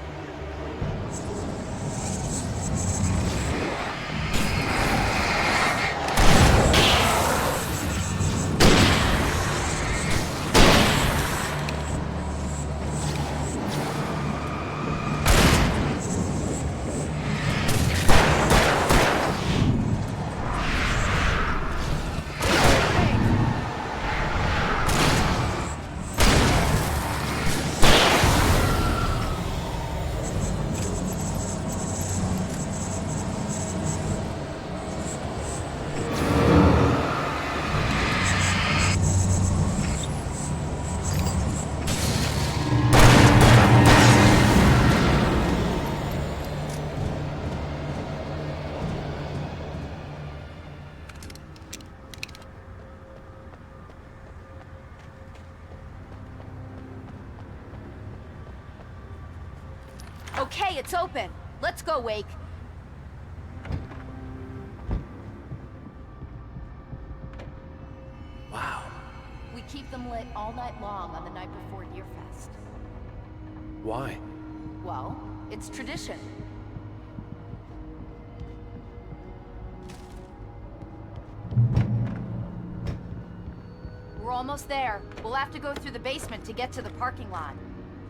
Okay, it's open. Let's go, Wake. Wow. We keep them lit all night long on the night before Deerfest. Why? Well, it's tradition. We're almost there. We'll have to go through the basement to get to the parking lot.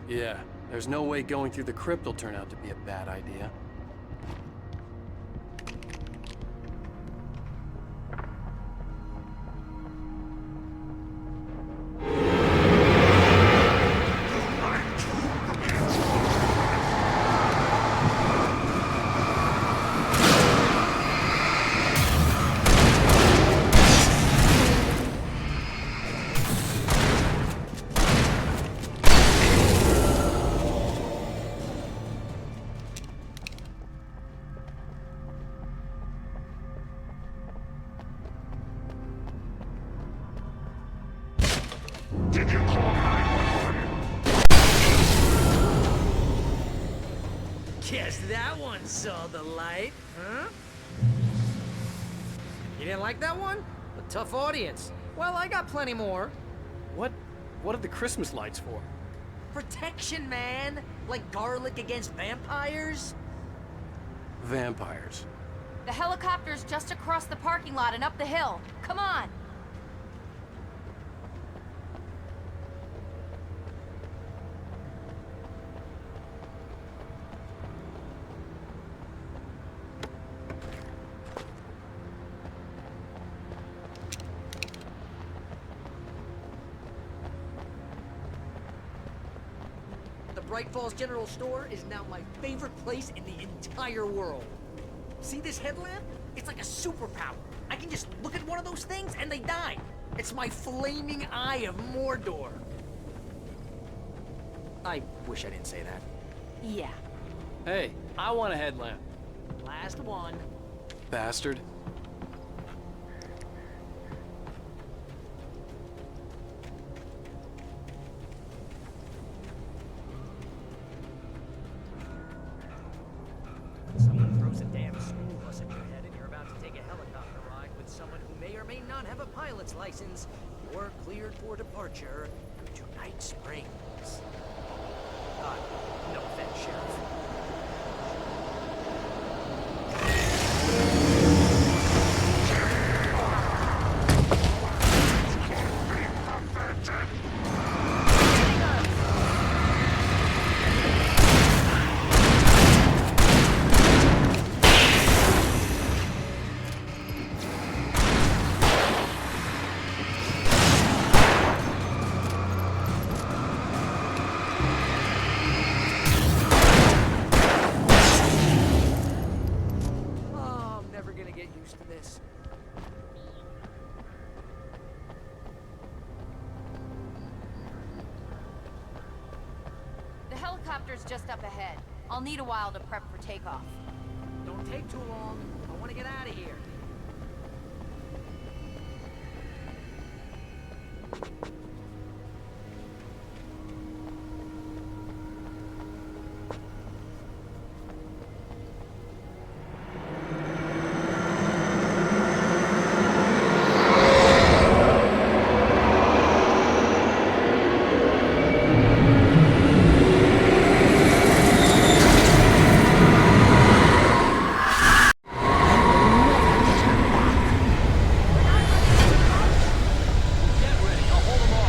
Yeah, there's no way going through the crypt will turn out to be a bad idea. Guess that one saw the light, huh? You didn't like that one? A tough audience. Well, I got plenty more. What are the Christmas lights for? Protection, man. Like garlic against vampires. Vampires. The helicopter's just across the parking lot and up the hill. Come on. Bright Falls General Store is now my favorite place in the entire world. See this headlamp? It's like a superpower. I can just look at one of those things and they die. It's my flaming eye of Mordor. I wish I didn't say that. Yeah. Hey, I want a headlamp. Last one. Bastard. Someone throws a damn school bus at your head and you're about to take a helicopter ride with someone who may or may not have a pilot's license. You're cleared for departure to Night Springs. No offense, Sheriff. Helicopter's just up ahead. I'll need a while to prep for takeoff. Don't take too long. I want to get out of here. Get ready. I'll hold them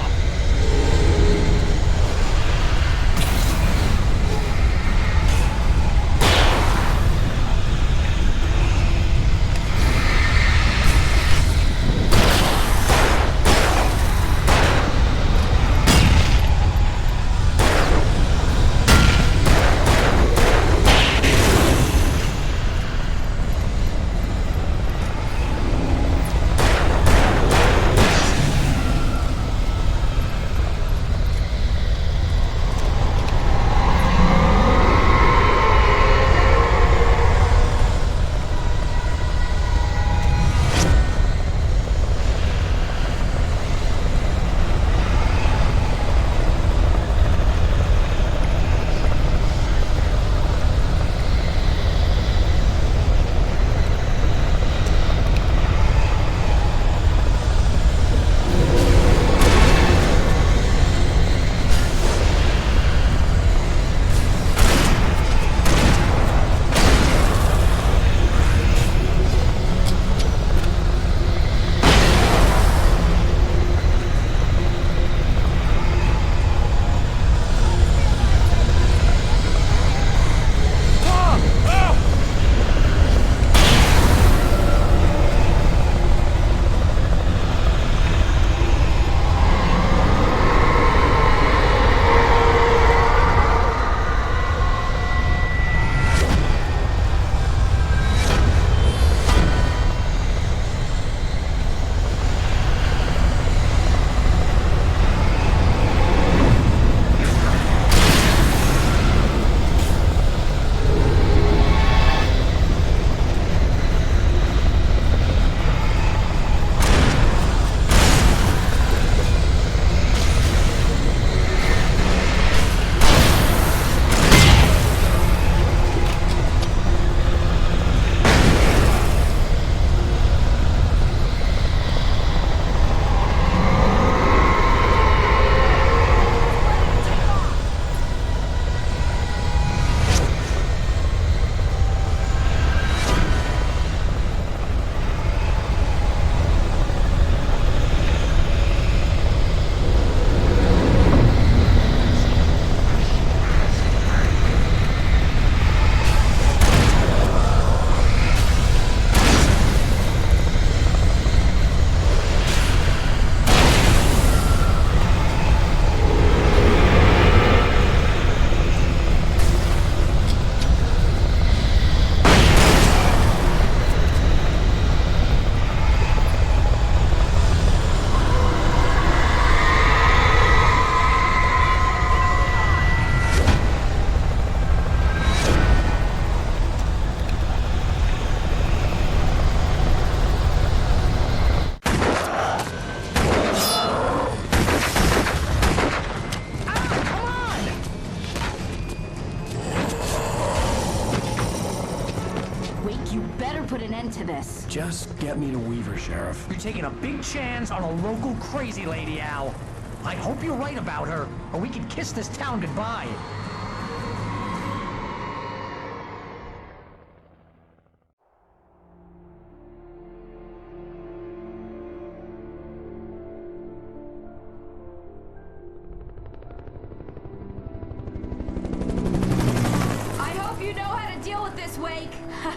Just get me to Weaver, Sheriff. You're taking a big chance on a local crazy lady, Al. I hope you're right about her, or we can kiss this town goodbye. Wake.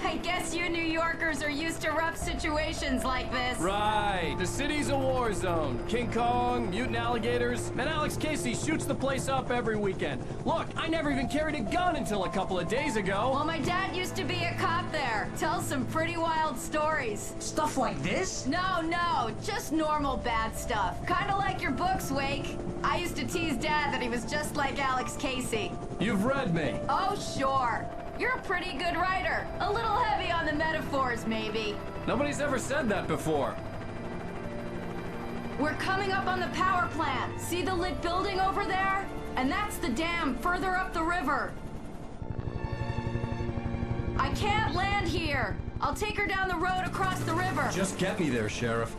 I guess you New Yorkers are used to rough situations like this. Right. The city's a war zone. King Kong, mutant alligators, and Alex Casey shoots the place up every weekend. Look, I never even carried a gun until a couple of days ago. Well, my dad used to be a cop there. Tells some pretty wild stories. Stuff like this? No, just normal bad stuff. Kinda like your books, Wake. I used to tease Dad that he was just like Alex Casey. You've read me. Oh, sure. You're a pretty good writer. A little heavy on the metaphors, maybe. Nobody's ever said that before. We're coming up on the power plant. See the lit building over there? And that's the dam further up the river. I can't land here. I'll take her down the road across the river. Just get me there, Sheriff.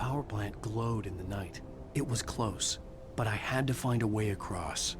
power plant glowed in the night. It was close, but I had to find a way across.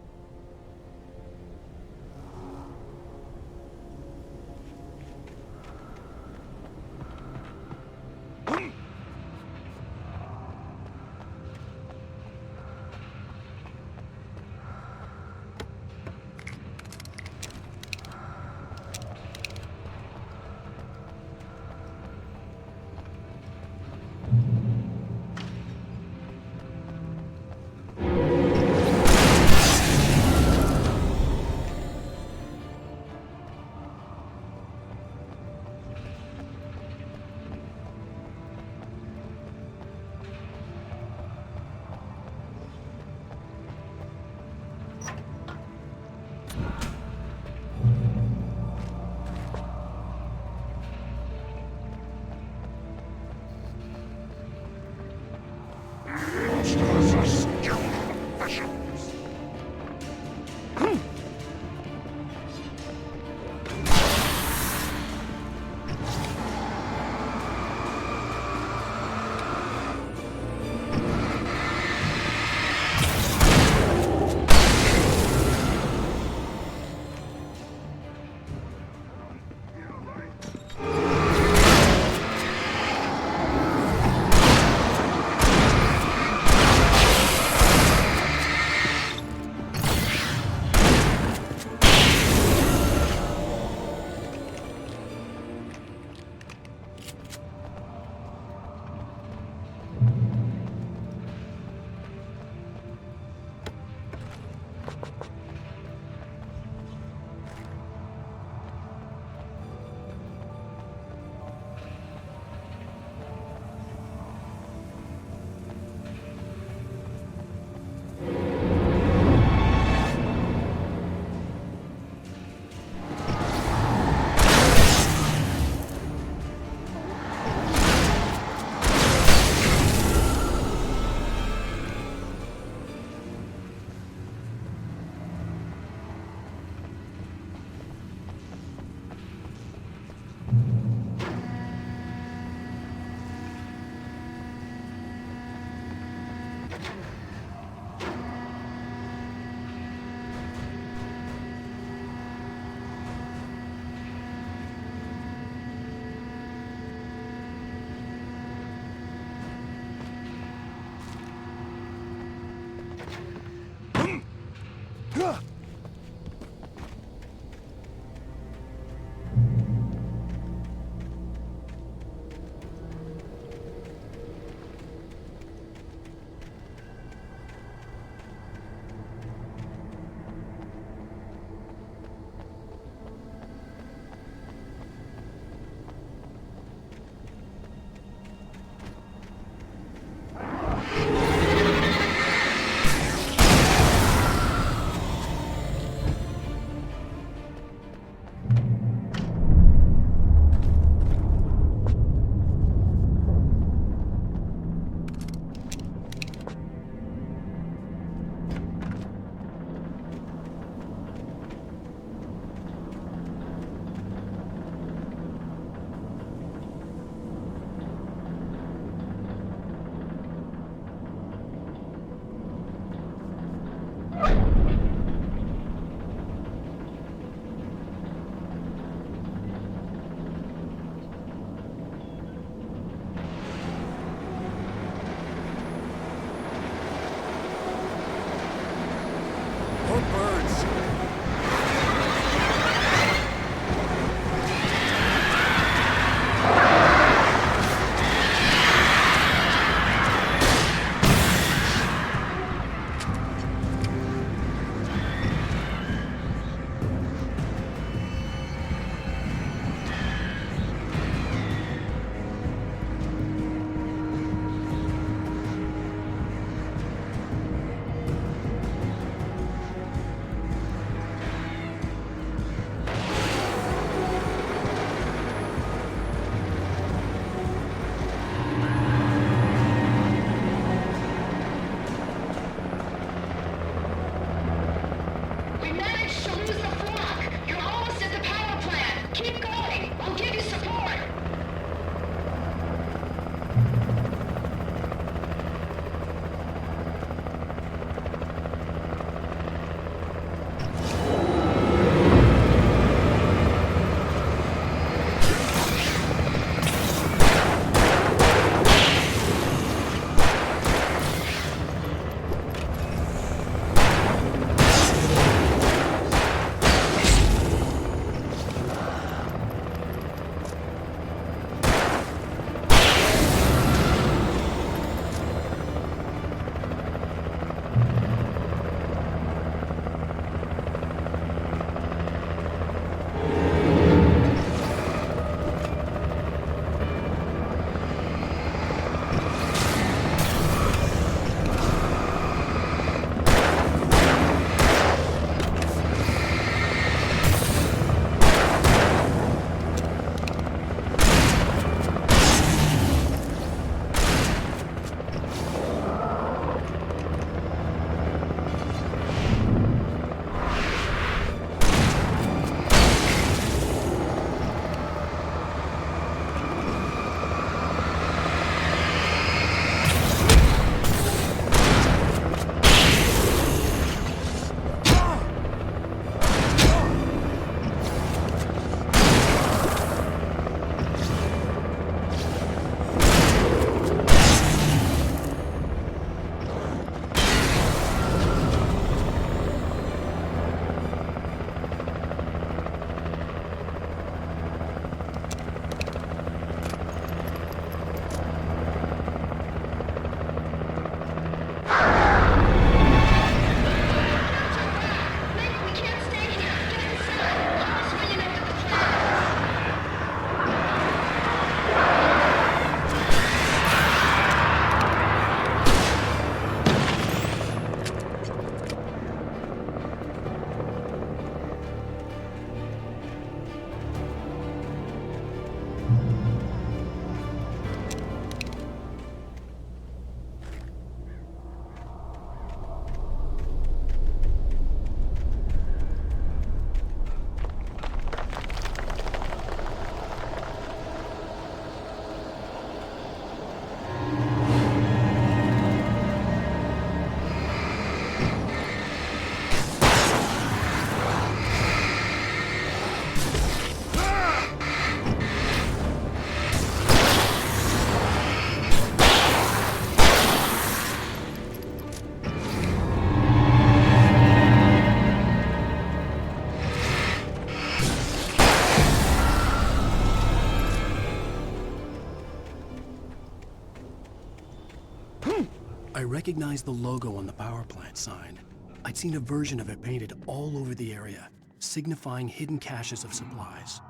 I recognized the logo on the power plant sign. I'd seen a version of it painted all over the area, signifying hidden caches of supplies.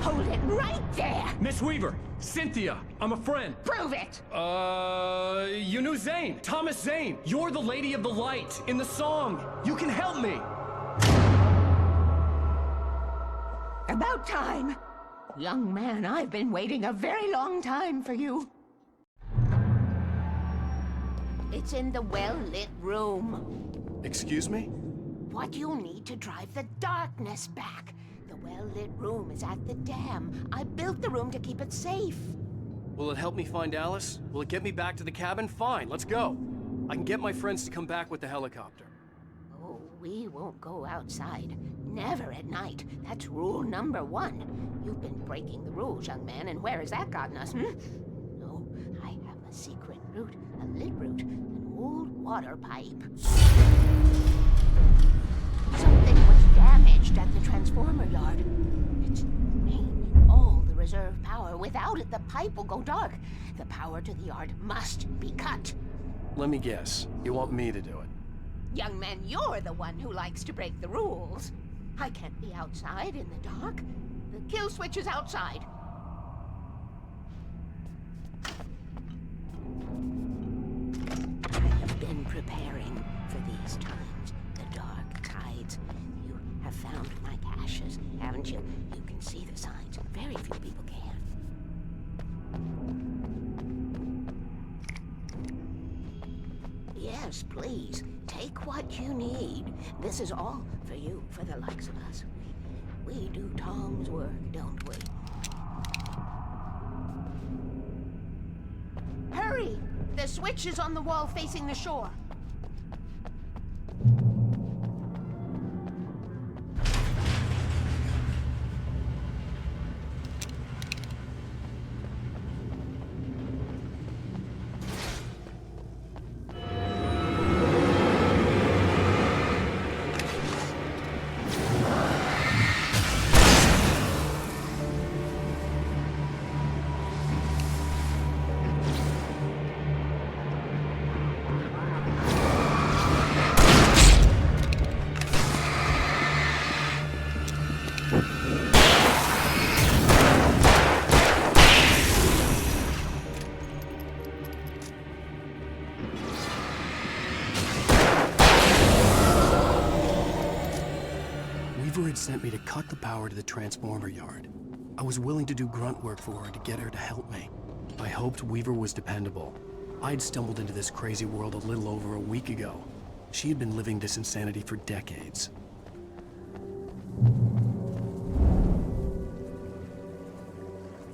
Hold it right there! Miss Weaver, Cynthia, I'm a friend. Prove it! You knew Zane, Thomas Zane. You're the Lady of the Light in the song. You can help me. About time. Young man, I've been waiting a very long time for you. It's in the well-lit room. Excuse me? What you'll need to drive the darkness back. The well-lit room is at the dam. I built the room to keep it safe. Will it help me find Alice? Will it get me back to the cabin? Fine, let's go. I can get my friends to come back with the helicopter. Oh, we won't go outside. Never at night. That's rule number 1. You've been breaking the rules, young man, and where has that gotten us, No, I have a secret route, a lit route, an old water pipe. Something was damaged at the transformer yard. It's draining all the reserve power. Without it, the pipe will go dark. The power to the yard must be cut. Let me guess. You want me to do it? Young man, you're the one who likes to break the rules. I can't be outside in the dark. The kill switch is outside. I have been preparing for these times. The dark tides. You have found my caches, haven't you? You can see the signs. Very few people can. Yes, please. Take what you need. This is all for you, for the likes of us. We do Tom's work, don't we? Hurry! The switch is on the wall facing the shore. Had sent me to cut the power to the transformer yard. I was willing to do grunt work for her to get her to help me. I hoped Weaver was dependable. I'd stumbled into this crazy world a little over a week ago. She had been living this insanity for decades.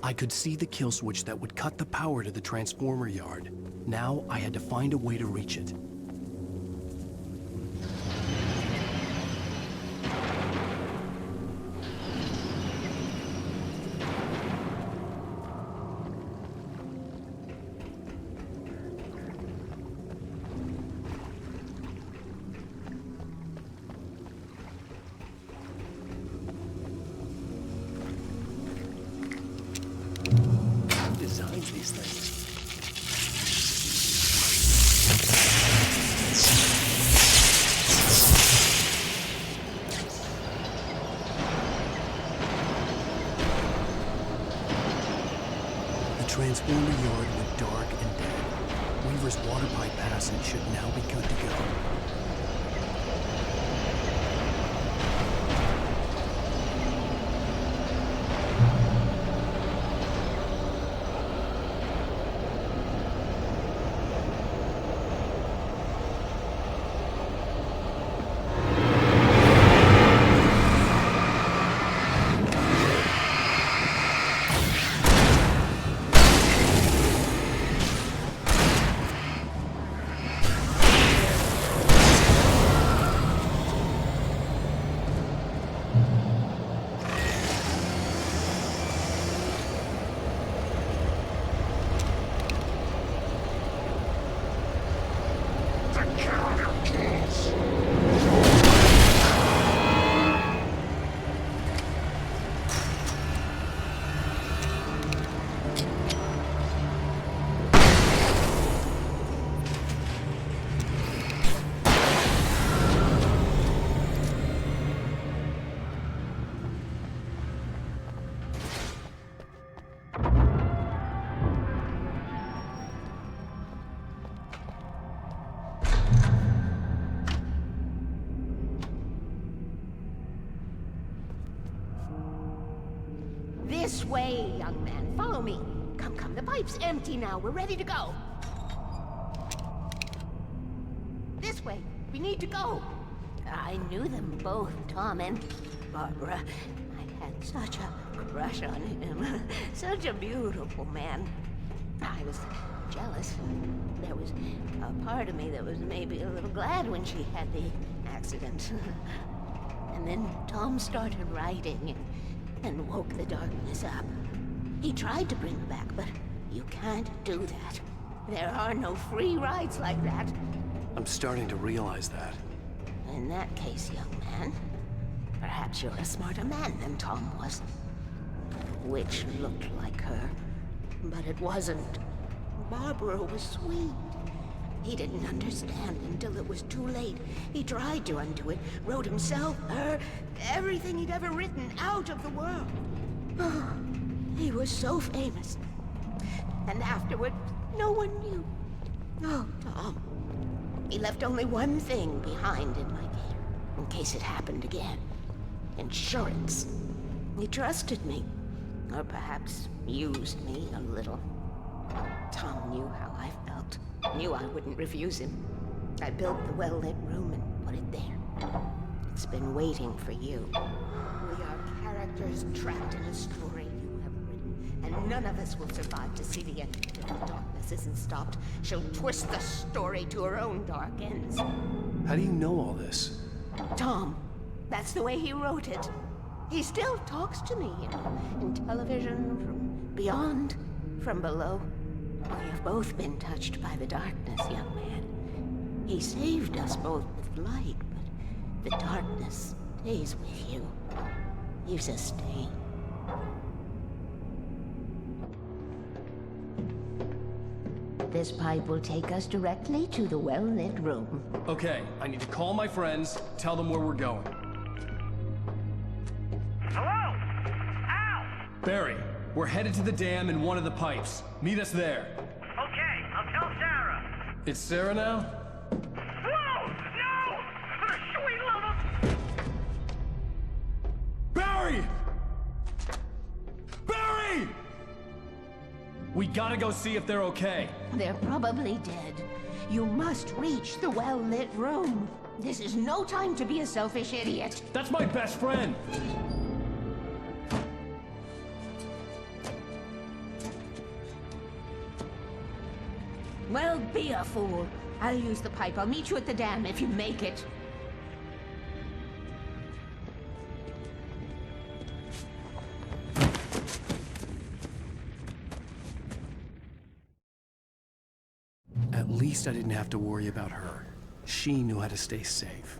I could see the kill switch that would cut the power to the transformer yard. Now I had to find a way to reach it. These things. The transformer yard went dark and dead. Weaver's water pipe passage should now be good to go. This way, young man. Follow me. Come, come. The pipe's empty now. We're ready to go. This way. We need to go. I knew them both, Tom and Barbara. I had such a crush on him. Such a beautiful man. I was jealous. There was a part of me that was maybe a little glad when she had the accident. And then Tom started writing and woke the darkness up. He tried to bring her back, but you can't do that. There are no free rides like that. I'm starting to realize that. In that case, young man, perhaps you're a smarter man than Tom was. Which looked like her, but it wasn't. Barbara was sweet. He didn't understand until it was too late. He tried to undo it, wrote himself, her, everything he'd ever written out of the world. He was so famous. And afterward, no one knew. Oh, Tom. He left only one thing behind in my care, in case it happened again. Insurance. He trusted me. Or perhaps used me a little. Tom knew how I felt. Knew I wouldn't refuse him. I built the well-lit room and put it there. It's been waiting for you. We are characters trapped in a story you have written, and none of us will survive to see the end. If the darkness isn't stopped, she'll twist the story to her own dark ends. How do you know all this? Tom, that's the way he wrote it. He still talks to me, you know, in television, from beyond, from below. We have both been touched by the darkness, young man. He saved us both with light, but the darkness stays with you. You sustain. This pipe will take us directly to the well-lit room. Okay, I need to call my friends, tell them where we're going. Hello? Al! Barry, we're headed to the dam in one of the pipes. Meet us there. Okay, I'll tell Sarah. It's Sarah now? Whoa! No! For the sweet love of... Barry! Barry! We gotta go see if they're okay. They're probably dead. You must reach the well-lit room. This is no time to be a selfish idiot. That's my best friend. Well, be a fool. I'll use the pipe. I'll meet you at the dam if you make it. At least I didn't have to worry about her. She knew how to stay safe.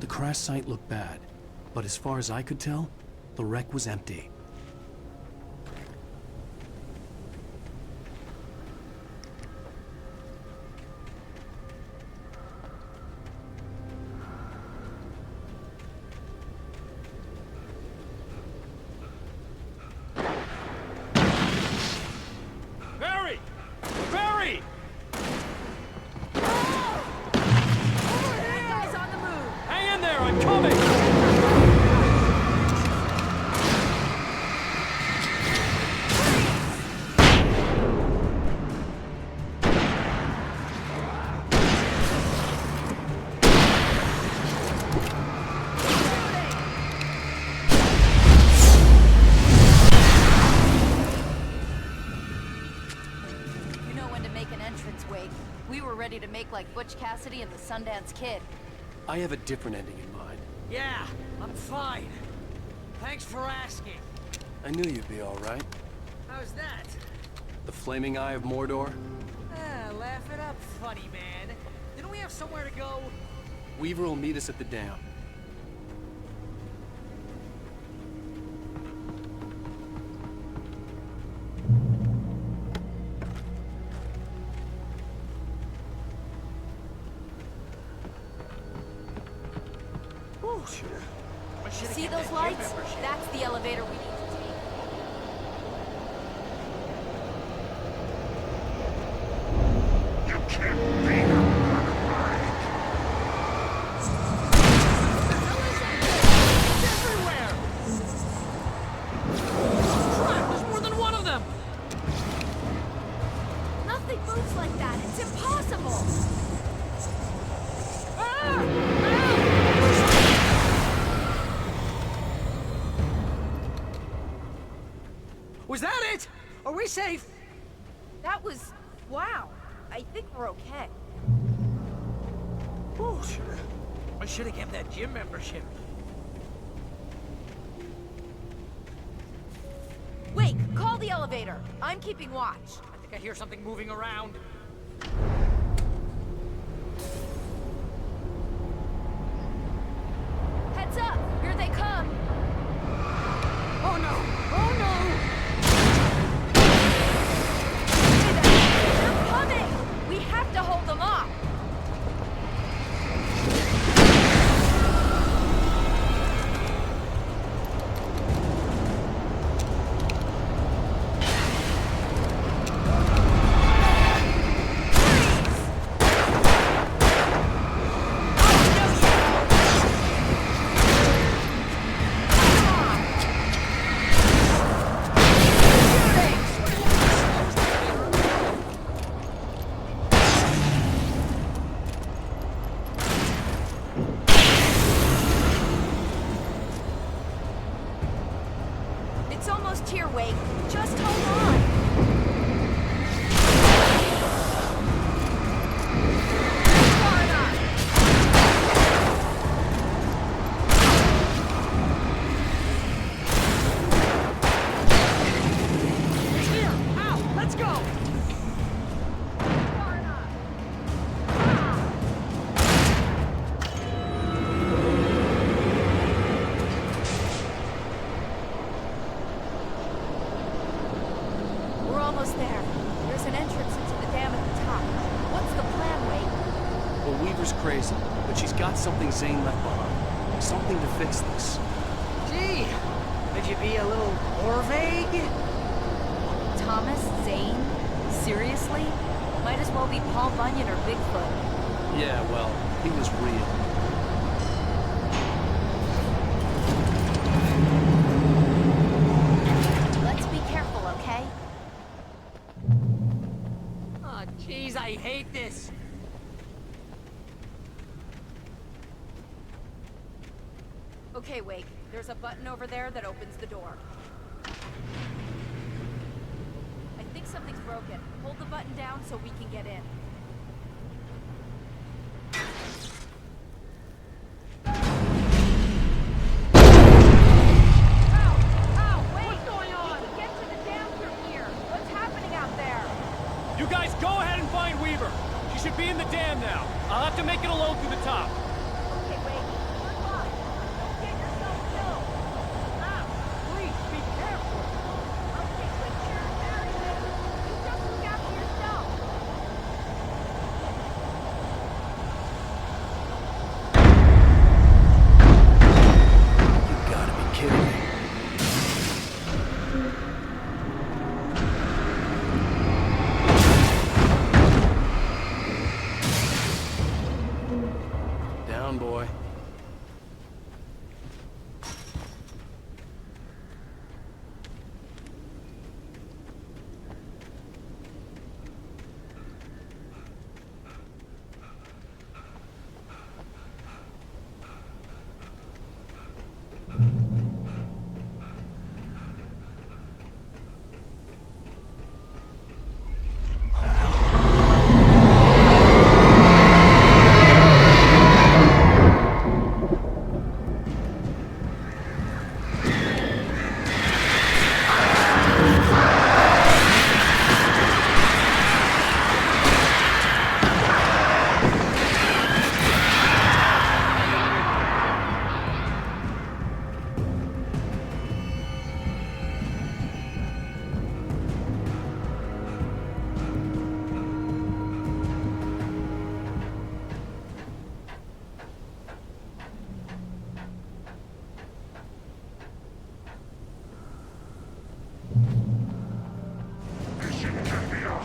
The crash site looked bad, but as far as I could tell, the wreck was empty. make an entrance, Wake. We were ready to make like Butch Cassidy and the Sundance Kid. I have a different ending in mind. Yeah, I'm fine. Thanks for asking. I knew you'd be all right. How's that? The flaming eye of Mordor? Laugh it up, funny man. Didn't we have somewhere to go? Weaver will meet us at the dam. See those lights? That's the elevator we need to take. You can't be a Everywhere! Crap, there's more than one of them! Nothing moves like that. It's impossible. Was that it? Are we safe? That was... wow. I think we're okay. Oh, I should have kept that gym membership. Wait, call the elevator. I'm keeping watch. I think I hear something moving around. Heads up! Here they come! Oh no! Oh no! They're coming! We have to hold them off! It's almost here, Wake. Just hold on. Far enough. It's here! Ow! Let's go! Far enough. We're almost there. There's an entrance into the dam at the top. What's the plan, Wake? Well, Weaver's crazy, but she's got something Zane left behind. Something to fix this. Gee, could you be a little more vague? Thomas Zane? Seriously? Might as well be Paul Bunyan or Bigfoot. Yeah, well, he was real. Let's be careful, okay? Oh, jeez, I hate this. Okay, Wake. There's a button over there that opens the door. I think something's broken. Hold the button down so we can get in. What's going on? We can get to the dam from here. What's happening out there? You guys go ahead and find Weaver. She should be in the dam now. I'll have to make it alone through the top. Okay, Wake. We're fine. Don't get yourself killed. Please, be careful. I'll take good care of Harrison. You just look after yourself. You gotta be kidding me.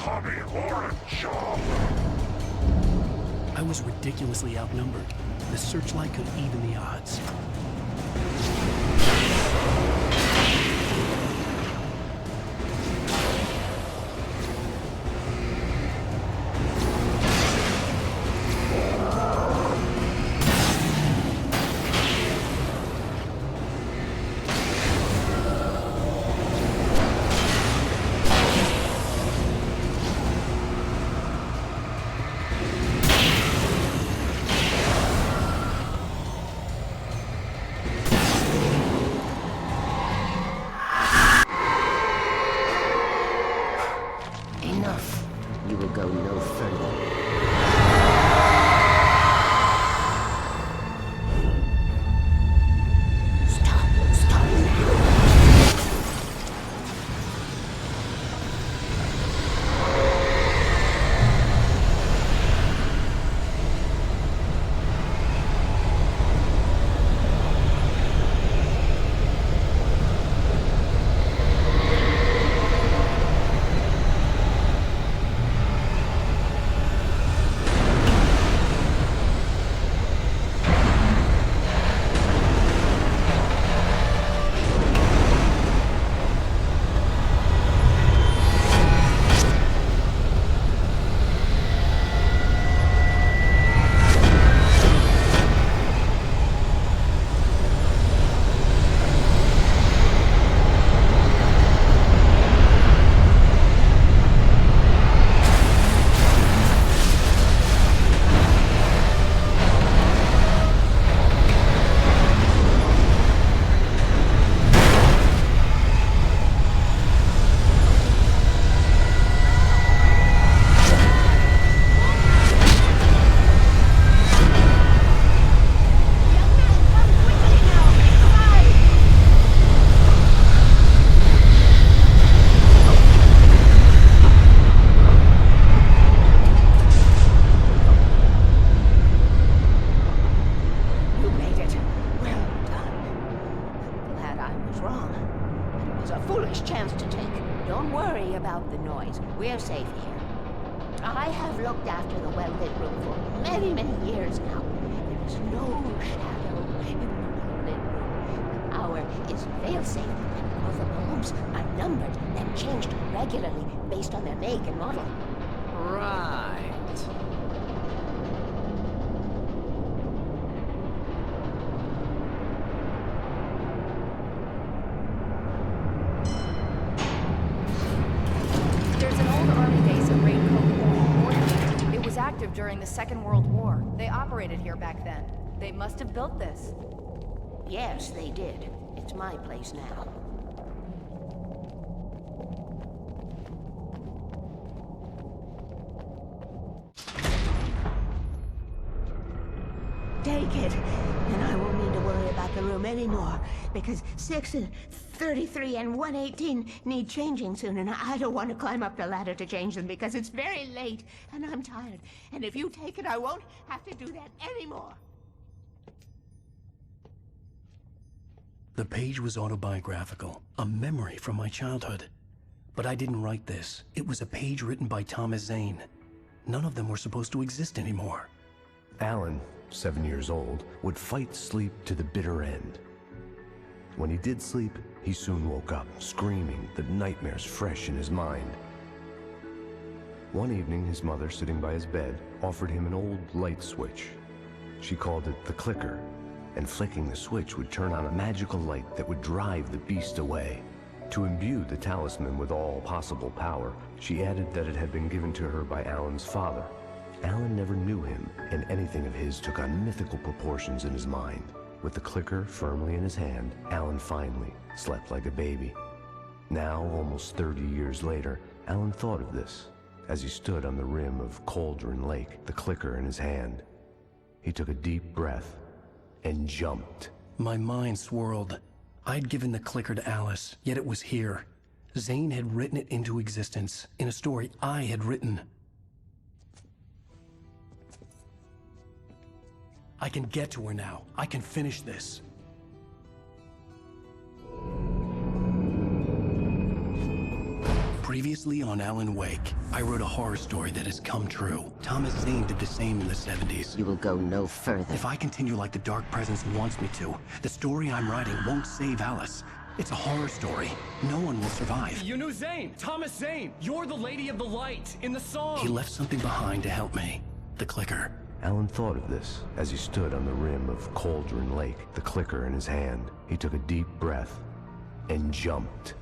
coming or a job. I was ridiculously outnumbered. The searchlight could even the odds. Enough. You will go no further. Stop now. We're safe here. I have looked after the well-lit room for many, many years now. There is no shadow in the well-lit room. The hour is fail-safe, and all the bulbs are numbered and changed regularly based on their make and model. Right. During the Second World War. They operated here back then. They must have built this. Yes, they did. It's my place now. Take it, and I won't need to worry about the room anymore, because 6 and 33 and 118 need changing soon, and I don't want to climb up the ladder to change them because it's very late, and I'm tired. And if you take it, I won't have to do that anymore. The page was autobiographical, a memory from my childhood. But I didn't write this. It was a page written by Thomas Zane. None of them were supposed to exist anymore. Alan, 7 years old, would fight sleep to the bitter end. When he did sleep, he soon woke up, screaming, the nightmares fresh in his mind. One evening, his mother, sitting by his bed, offered him an old light switch. She called it the clicker, and flicking the switch would turn on a magical light that would drive the beast away. To imbue the talisman with all possible power, she added that it had been given to her by Alan's father. Alan never knew him, and anything of his took on mythical proportions in his mind. With the clicker firmly in his hand, Alan finally slept like a baby. Now, almost 30 years later, Alan thought of this as he stood on the rim of Cauldron Lake, the clicker in his hand. He took a deep breath and jumped. My mind swirled. I'd given the clicker to Alice, yet it was here. Zane had written it into existence, in a story I had written. I can get to her now. I can finish this. Previously on Alan Wake, I wrote a horror story that has come true. Thomas Zane did the same in the 70s. You will go no further. If I continue like the Dark Presence wants me to, the story I'm writing won't save Alice. It's a horror story. No one will survive. You knew Zane! Thomas Zane! You're the Lady of the Light in the song! He left something behind to help me. The clicker. Alan thought of this as he stood on the rim of Cauldron Lake, the clicker in his hand. He took a deep breath and jumped.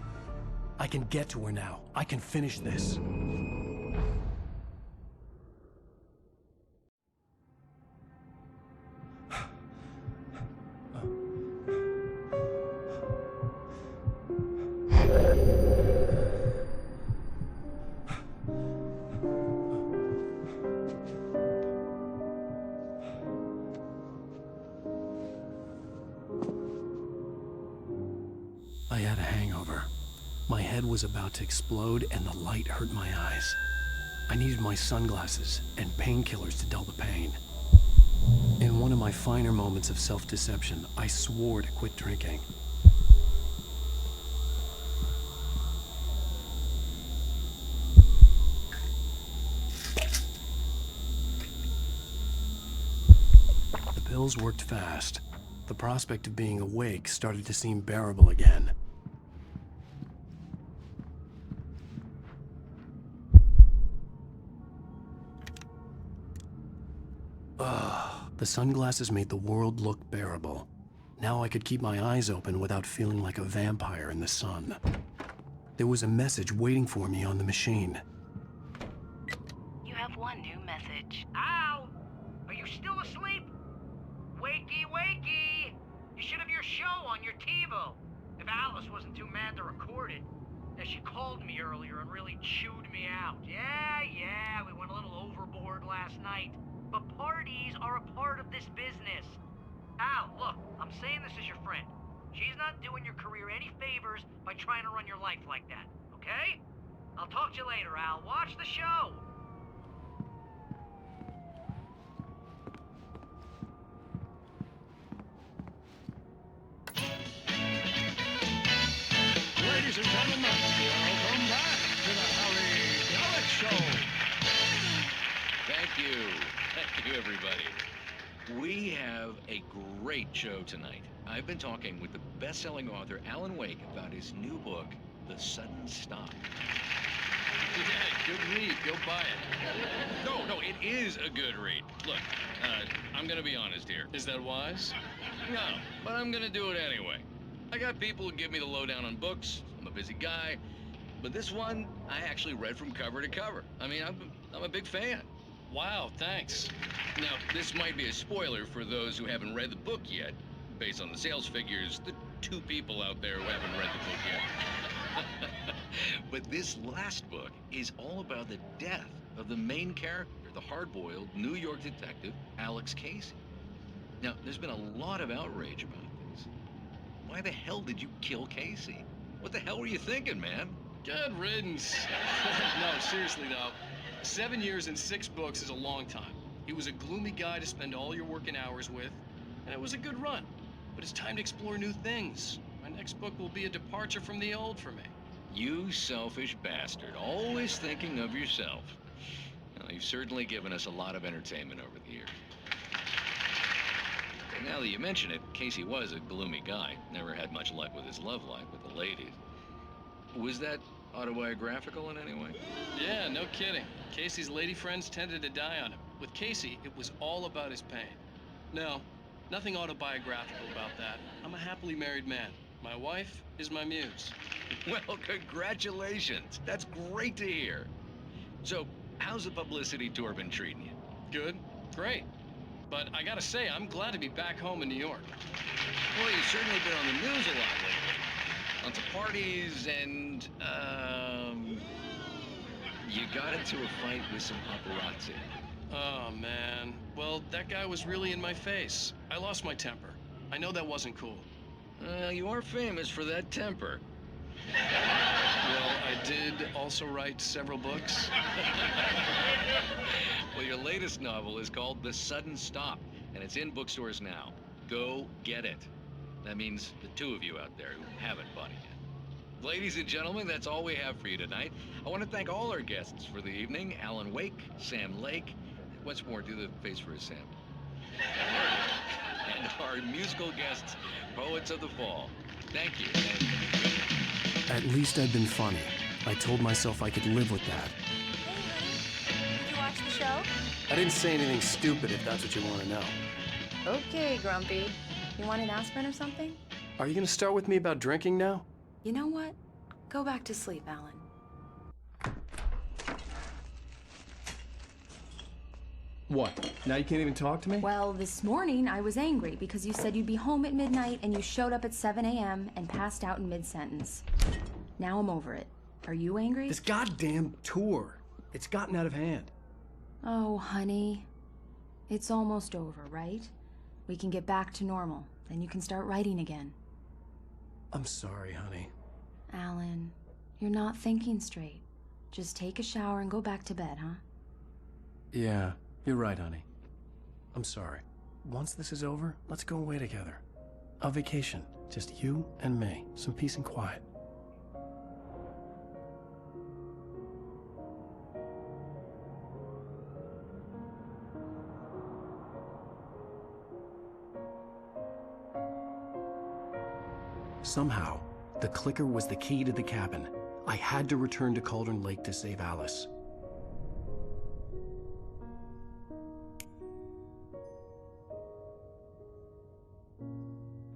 I can get to her now. I can finish this. I had a hangover. My head was about to explode and the light hurt my eyes. I needed my sunglasses and painkillers to dull the pain. In one of my finer moments of self-deception, I swore to quit drinking. The pills worked fast. The prospect of being awake started to seem bearable again. The sunglasses made the world look bearable. Now I could keep my eyes open without feeling like a vampire in the sun. There was a message waiting for me on the machine. You have one new message. Al! Are you still asleep? Wakey, wakey! You should have your show on your TiVo. If Alice wasn't too mad to record it. Yeah, she called me earlier and really chewed me out. Yeah, we went a little overboard last night. But parties are a part of this business. Al, look, I'm saying this as your friend. She's not doing your career any favors by trying to run your life like that, okay? I'll talk to you later, Al. Watch the show! Ladies and gentlemen, welcome back to the Harry Gallett Show. Thank you. Thank you, everybody. We have a great show tonight. I've been talking with the best-selling author Alan Wake about his new book, The Sudden Stop. Yeah, good read. Go buy it. No, it is a good read. Look, I'm gonna be honest here. Is that wise? No, but I'm gonna do it anyway. I got people who give me the lowdown on books. I'm a busy guy. But this one, I actually read from cover to cover. I mean, I'm a big fan. Wow, thanks. Now, this might be a spoiler for those who haven't read the book yet. Based on the sales figures, the 2 people out there who haven't read the book yet. But this last book is all about the death of the main character, the hard-boiled New York detective, Alex Casey. Now, there's been a lot of outrage about this. Why the hell did you kill Casey? What the hell were you thinking, man? Good riddance. No, seriously though. 7 years and 6 books is a long time. He was a gloomy guy to spend all your working hours with, and it was a good run. But it's time to explore new things. My next book will be a departure from the old for me. You selfish bastard, always thinking of yourself. Well, you've certainly given us a lot of entertainment over the years. And now that you mention it, Casey was a gloomy guy. Never had much luck with his love life with the ladies. Was that autobiographical in any way? Yeah, no kidding. Casey's lady friends tended to die on him. With Casey, it was all about his pain. No, nothing autobiographical about that. I'm a happily married man. My wife is my muse. Well, congratulations. That's great to hear. So, how's the publicity tour been treating you? Good. Great. But I gotta say, I'm glad to be back home in New York. Well, you've certainly been on the news a lot lately. Lots of parties and, you got into a fight with some paparazzi. Oh, man. Well, that guy was really in my face. I lost my temper. I know that wasn't cool. You are famous for that temper. Well, I did also write several books. Well, your latest novel is called The Sudden Stop, and it's in bookstores now. Go get it. That means the 2 of you out there who haven't bought it yet. Ladies and gentlemen, that's all we have for you tonight. I want to thank all our guests for the evening. Alan Wake, Sam Lake. Once more, do the face for a Sam. And our musical guests, Poets of the Fall. Thank you. At least I'd been funny. I told myself I could live with that. Did you watch the show? I didn't say anything stupid, if that's what you want to know. Okay, Grumpy. You want an aspirin or something? Are you going to start with me about drinking now? You know what? Go back to sleep, Alan. What? Now you can't even talk to me? Well, this morning I was angry because you said you'd be home at midnight and you showed up at 7 a.m. and passed out in mid-sentence. Now I'm over it. Are you angry? This goddamn tour. It's gotten out of hand. Oh, honey. It's almost over, right? We can get back to normal. Then you can start writing again. I'm sorry, honey. Alan, you're not thinking straight. Just take a shower and go back to bed, huh? Yeah, you're right, honey. I'm sorry. Once this is over, let's go away together. A vacation. Just you and me. Some peace and quiet. Somehow, the clicker was the key to the cabin. I had to return to Cauldron Lake to save Alice.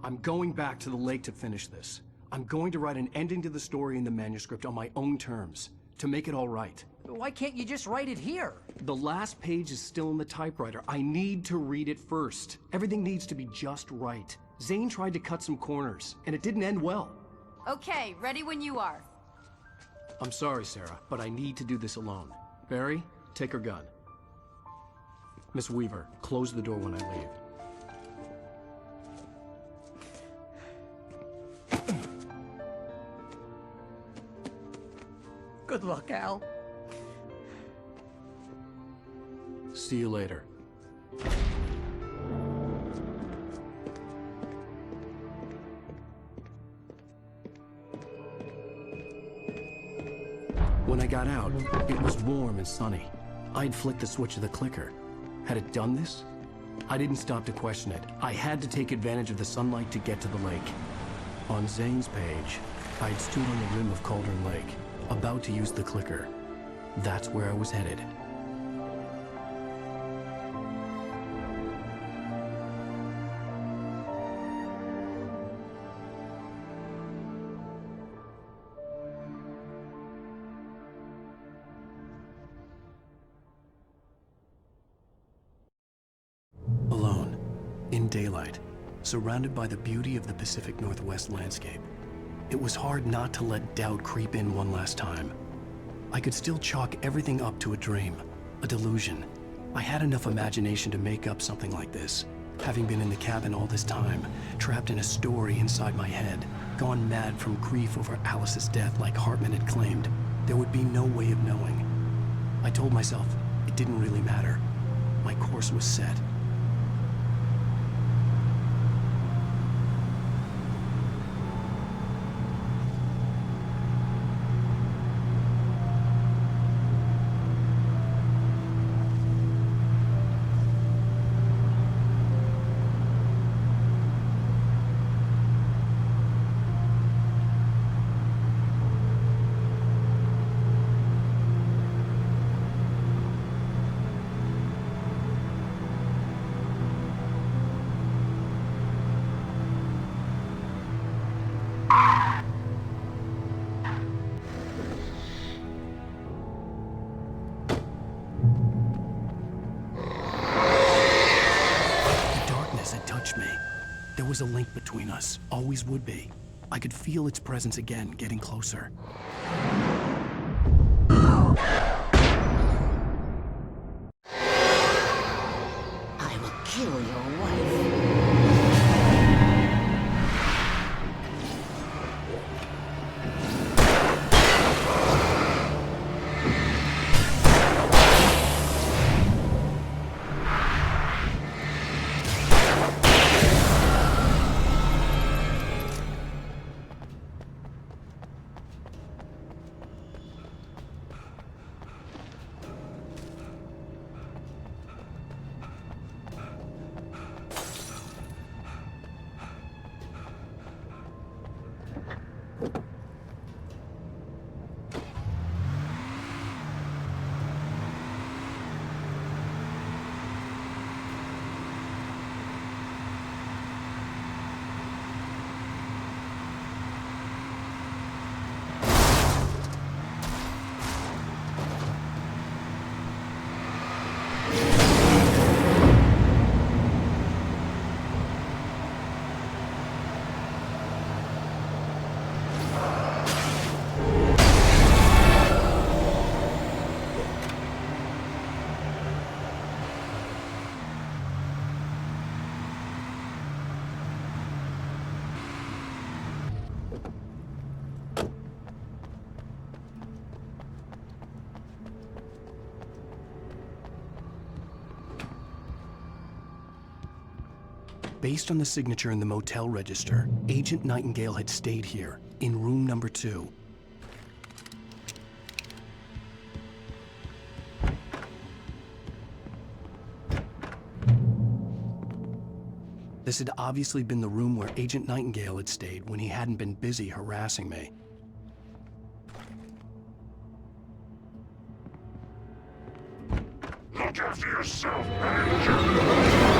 I'm going back to the lake to finish this. I'm going to write an ending to the story in the manuscript on my own terms, to make it all right. Why can't you just write it here? The last page is still in the typewriter. I need to read it first. Everything needs to be just right. Zane tried to cut some corners, and it didn't end well. Okay, ready when you are. I'm sorry, Sarah, but I need to do this alone. Barry, take her gun. Miss Weaver, close the door when I leave. Good luck, Al. See you later. When I got out, it was warm and sunny. I'd flicked the switch of the clicker. Had it done this? I didn't stop to question it. I had to take advantage of the sunlight to get to the lake. On Zane's page, I'd stood on the rim of Cauldron Lake, about to use the clicker. That's where I was headed. Alone, in daylight, surrounded by the beauty of the Pacific Northwest landscape. It was hard not to let doubt creep in one last time. I could still chalk everything up to a dream, a delusion. I had enough imagination to make up something like this. Having been in the cabin all this time, trapped in a story inside my head, gone mad from grief over Alice's death like Hartman had claimed, there would be no way of knowing. I told myself it didn't really matter. My course was set. There was a link between us, always would be. I could feel its presence again, getting closer. I will kill your wife. Based on the signature in the motel register, Agent Nightingale had stayed here, in room number 2. This had obviously been the room where Agent Nightingale had stayed when he hadn't been busy harassing me. Look after yourself, manager!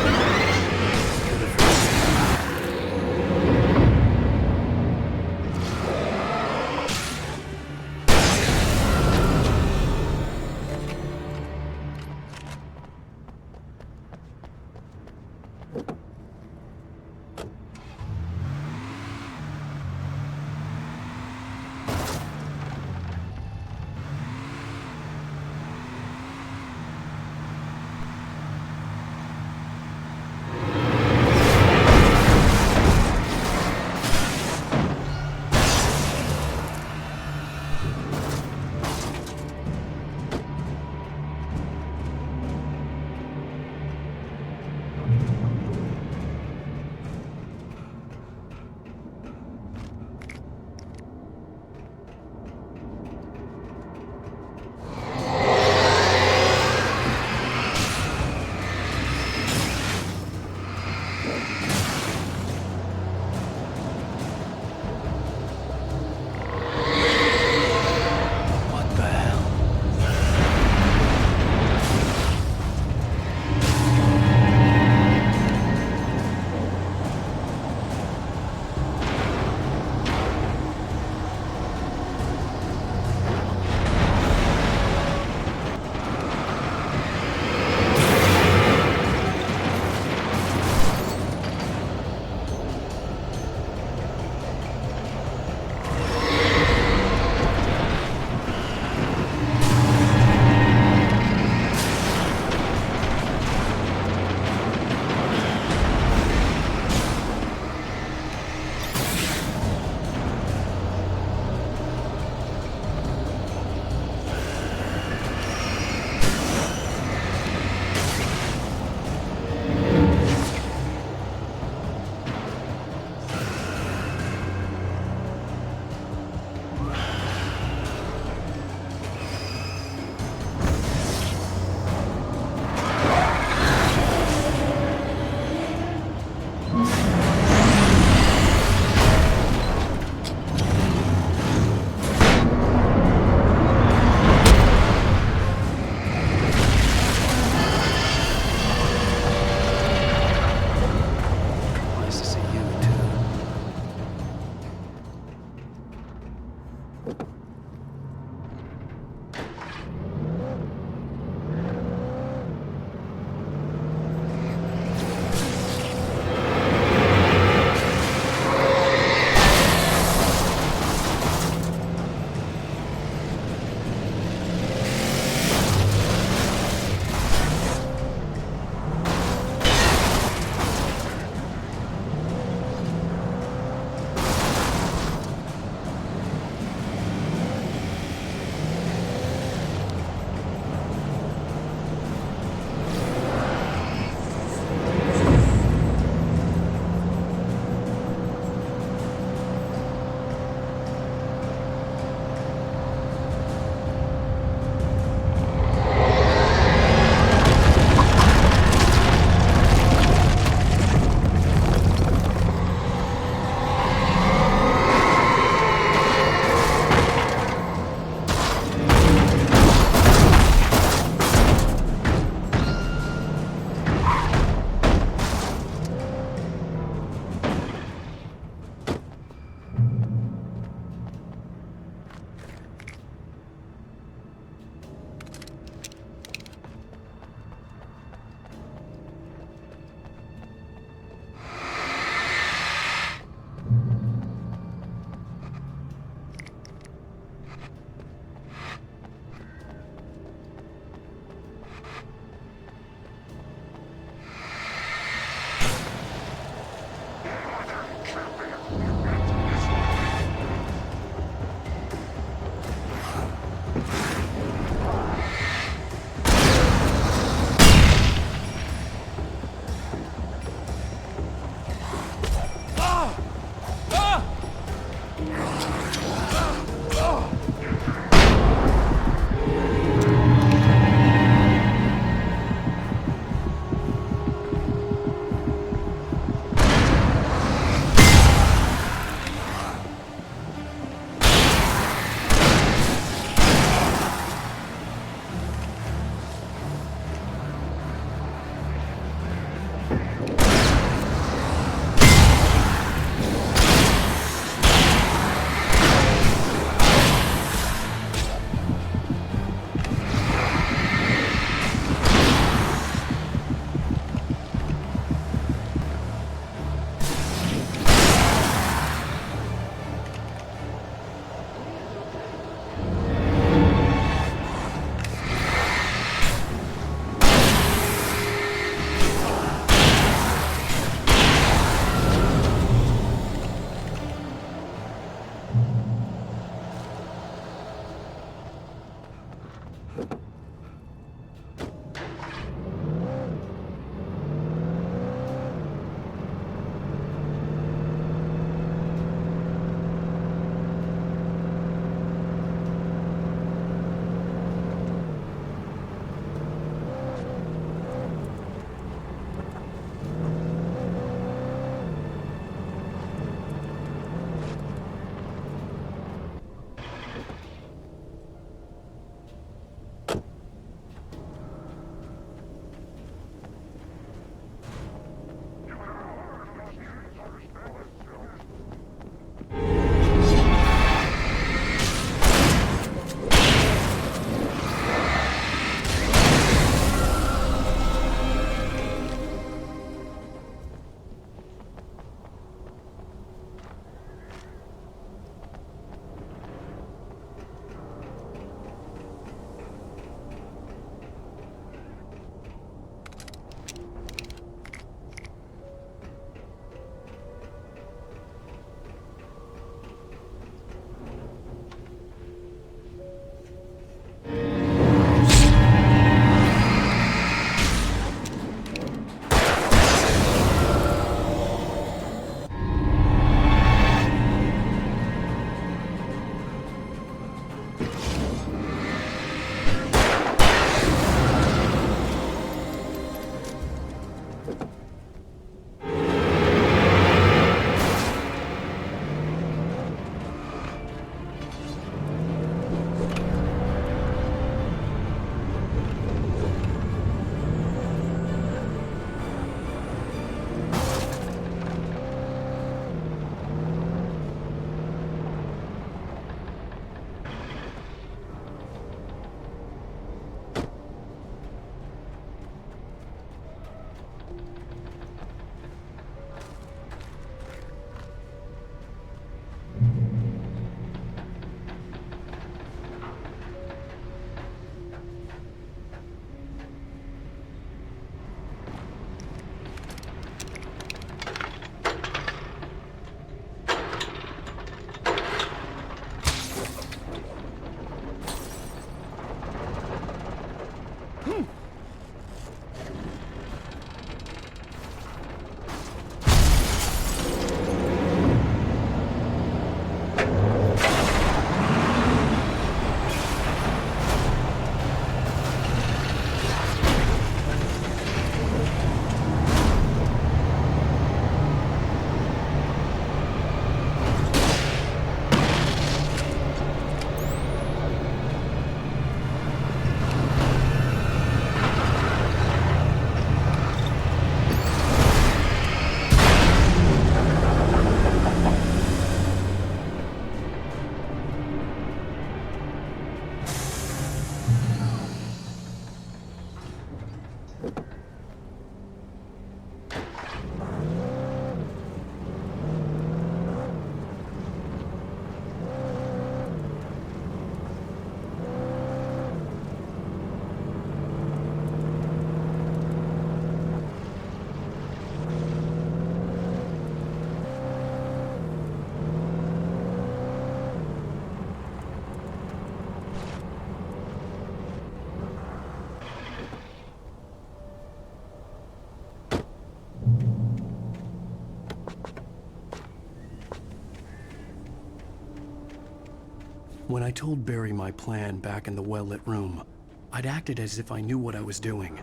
When I told Barry my plan back in the well-lit room, I'd acted as if I knew what I was doing.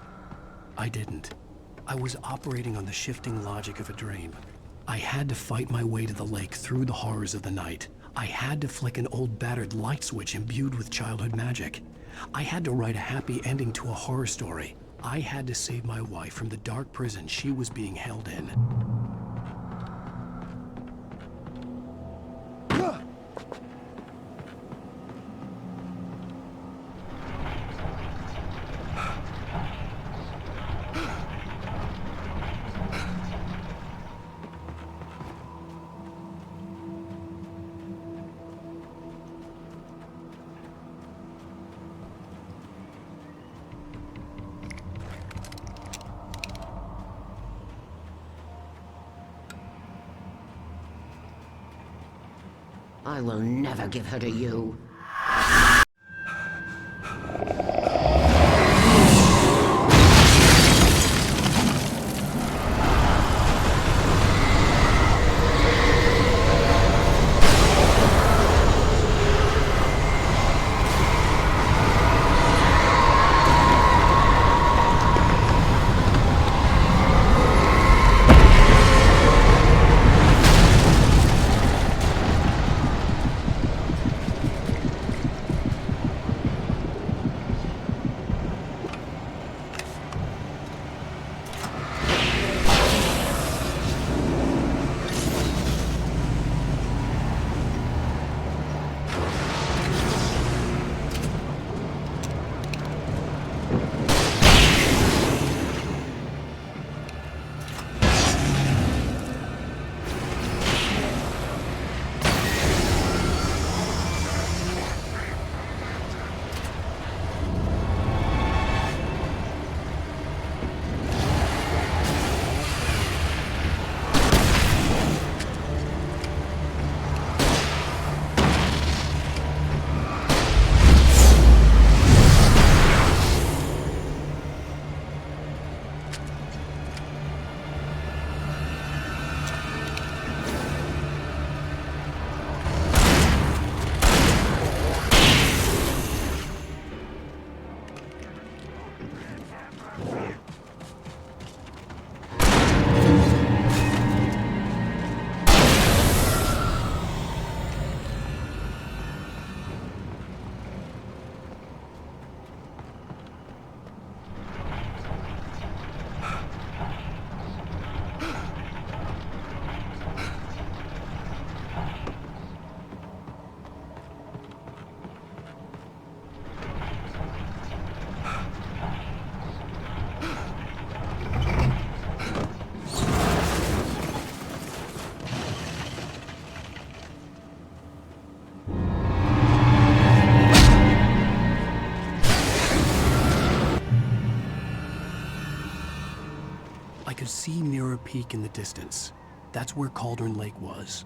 I didn't. I was operating on the shifting logic of a dream. I had to fight my way to the lake through the horrors of the night. I had to flick an old battered light switch imbued with childhood magic. I had to write a happy ending to a horror story. I had to save my wife from the dark prison she was being held in. I will never give her to you. I could see Mirror Peak in the distance. That's where Cauldron Lake was.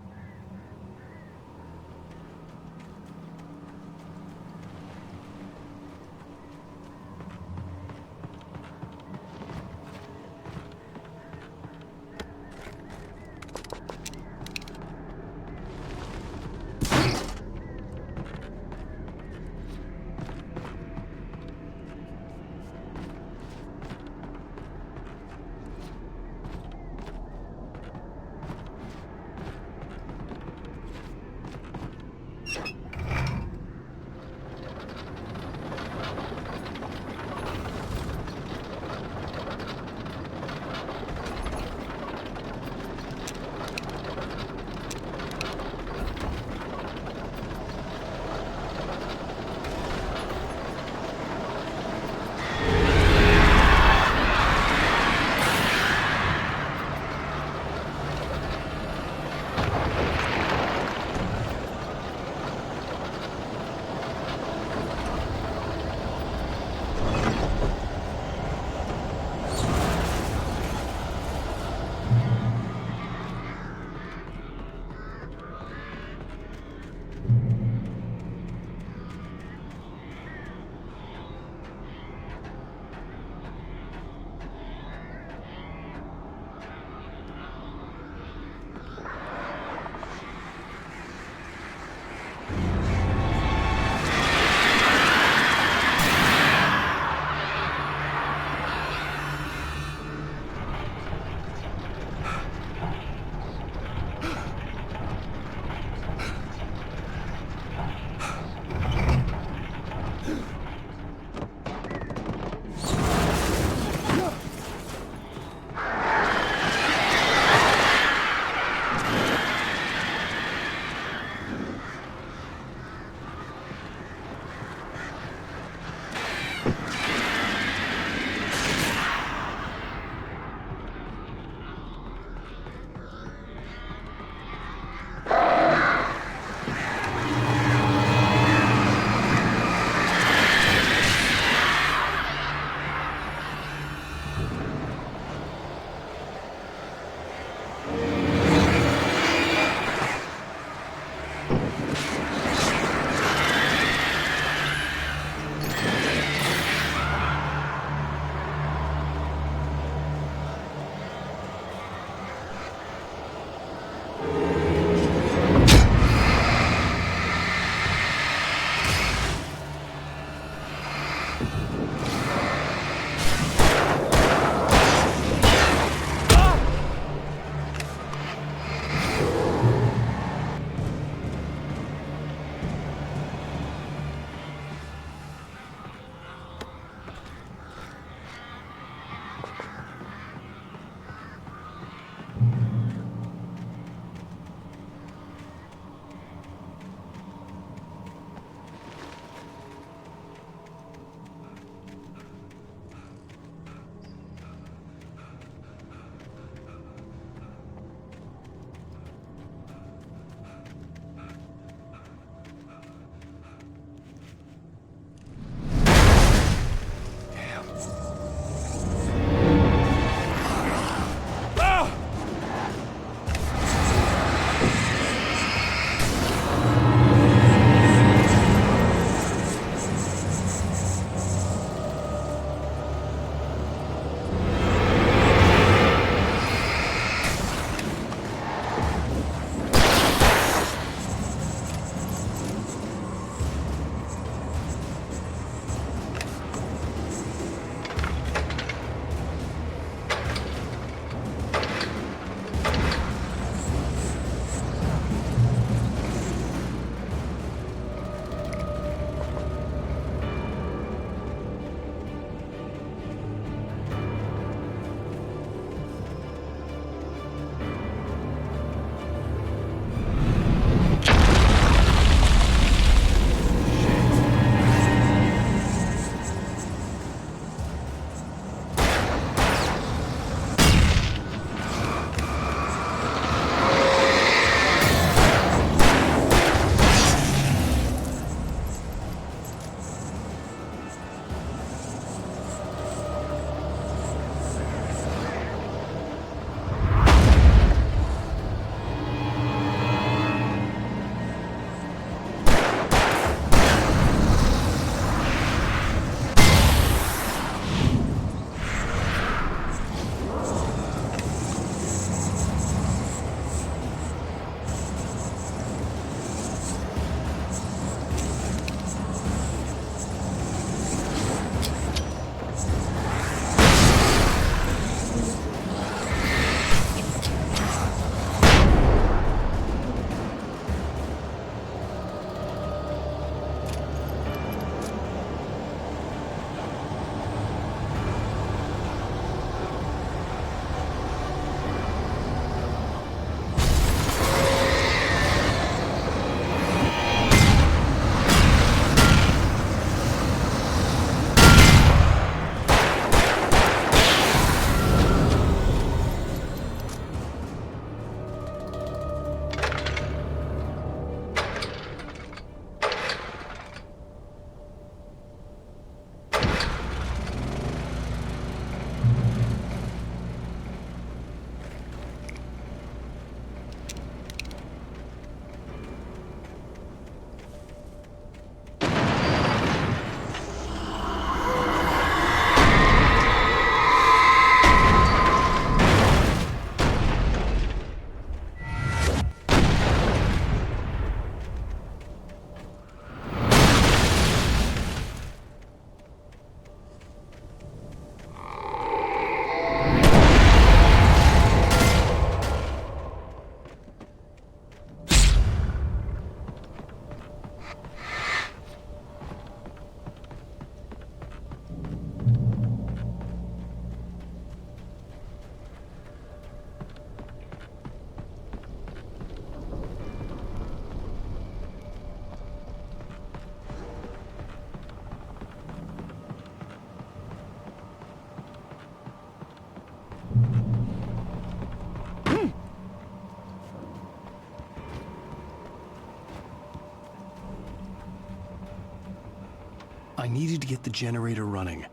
I needed to get the generator running.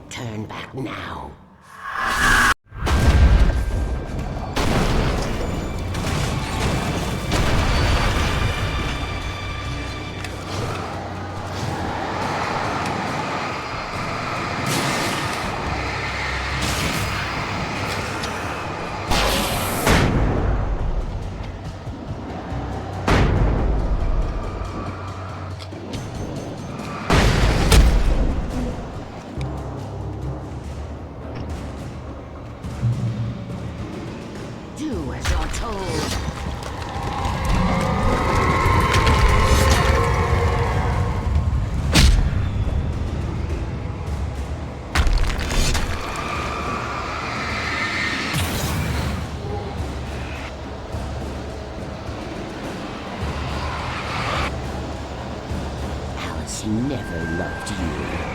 Turn back now. Do as you're told. Alice never loved you.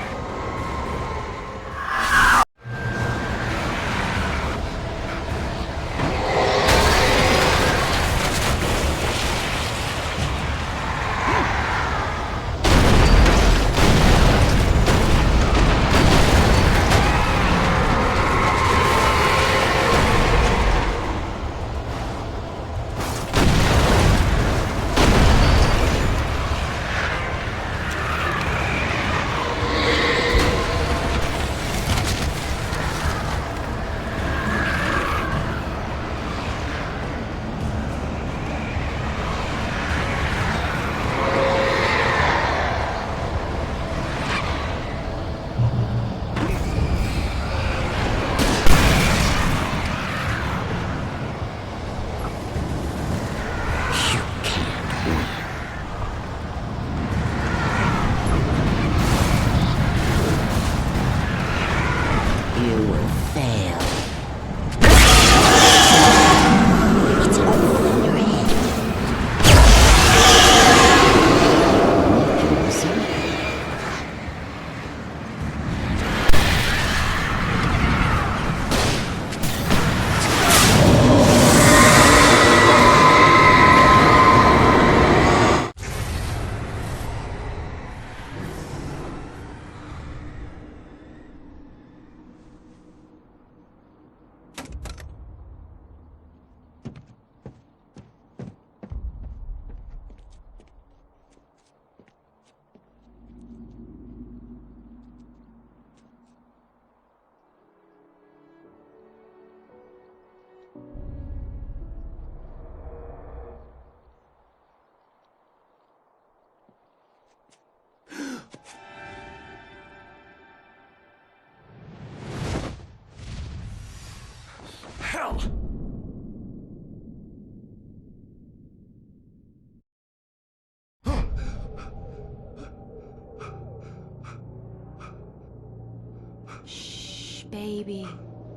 baby.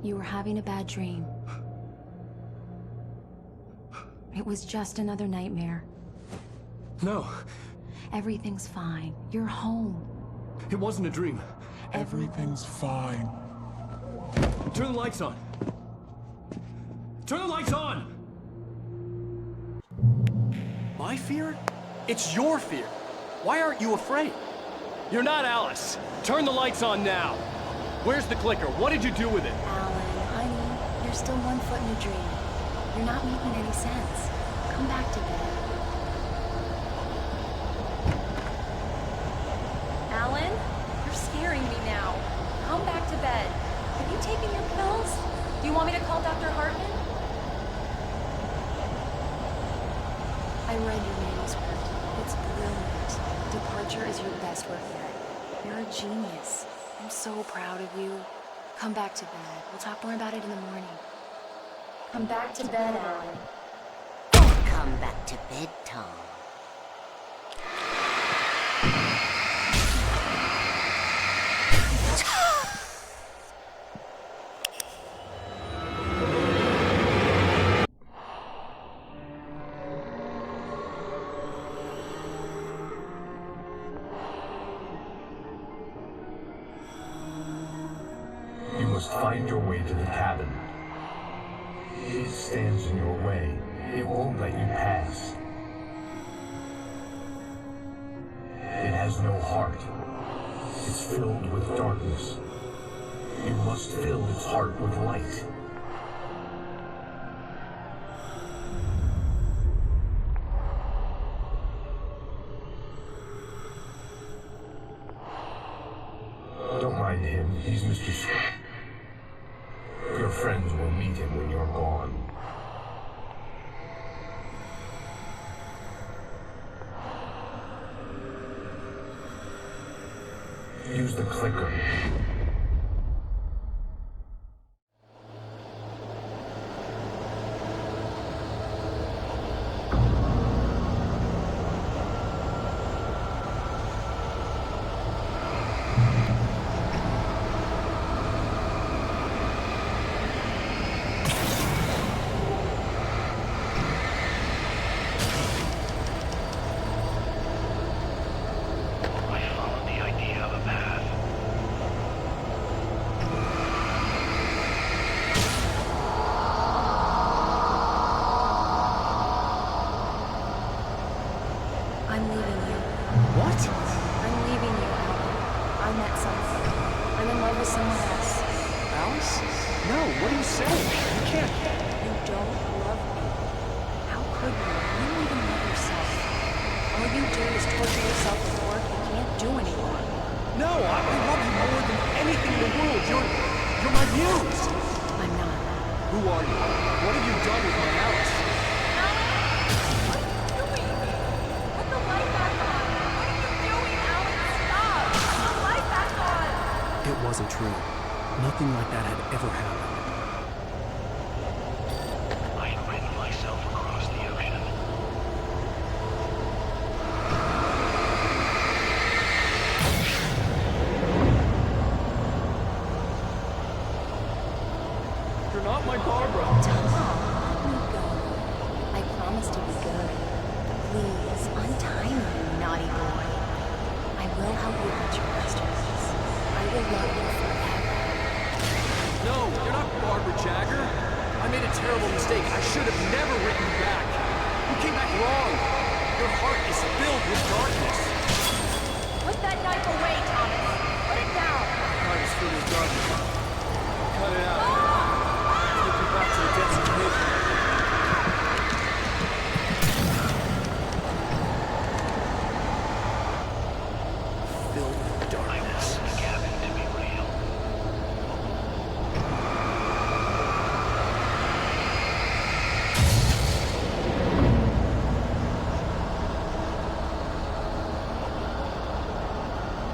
You were having a bad dream. It was just another nightmare. No. Everything's fine. You're home. It wasn't a dream. Everything's fine. Turn the lights on. Turn the lights on! My fear? It's your fear. Why aren't you afraid? You're not Alice. Turn the lights on now. Where's the clicker? What did you do with it? Alan, honey, you're still 1 foot in a dream. You're not making any sense. Come back to bed. Alan, you're scaring me now. Come back to bed. Have you taken your pills? Do you want me to call Dr. Hartman? I read your manuscript. It's brilliant. Departure is your best work yet. You're a genius. I'm so proud of you. Come back to bed. We'll talk more about it in the morning. Come back to bed, Alan. Come back to bed, Tom. You must find your way to the cabin. It stands in your way. It won't let you pass. It has no heart. It's filled with darkness. You must fill its heart with light. Don't mind him. He's Mr. Swift. Your friends will meet him when you're gone. Use the clicker. I'm leaving you. What? I'm leaving you, Alan. I met someone. I'm in love with someone else. Alice? No, what are you saying? You can't. You don't love me. How could you? You don't even love yourself. All you do is torture yourself with work you can't do anymore. No, I love you more than anything in the world. You're my muse. I'm not. Who are you? What have you done with my Alice? It wasn't true. Nothing like that had ever happened. I had written myself across the ocean. You're not my Barbara. Tom, let me go. I promise to be good. Please, untie me, you naughty boy. I will help you reach your masterpiece. I will love you forever. No, you're not Barbara Jagger. I made a terrible mistake. I should have never written you back. You came back wrong. Your heart is filled with darkness. Put that knife away, Thomas. Put it down. Heart is filled with darkness. Cut it out. Take me back to the depths of nature. Filled with darkness. I want the cabin to be real.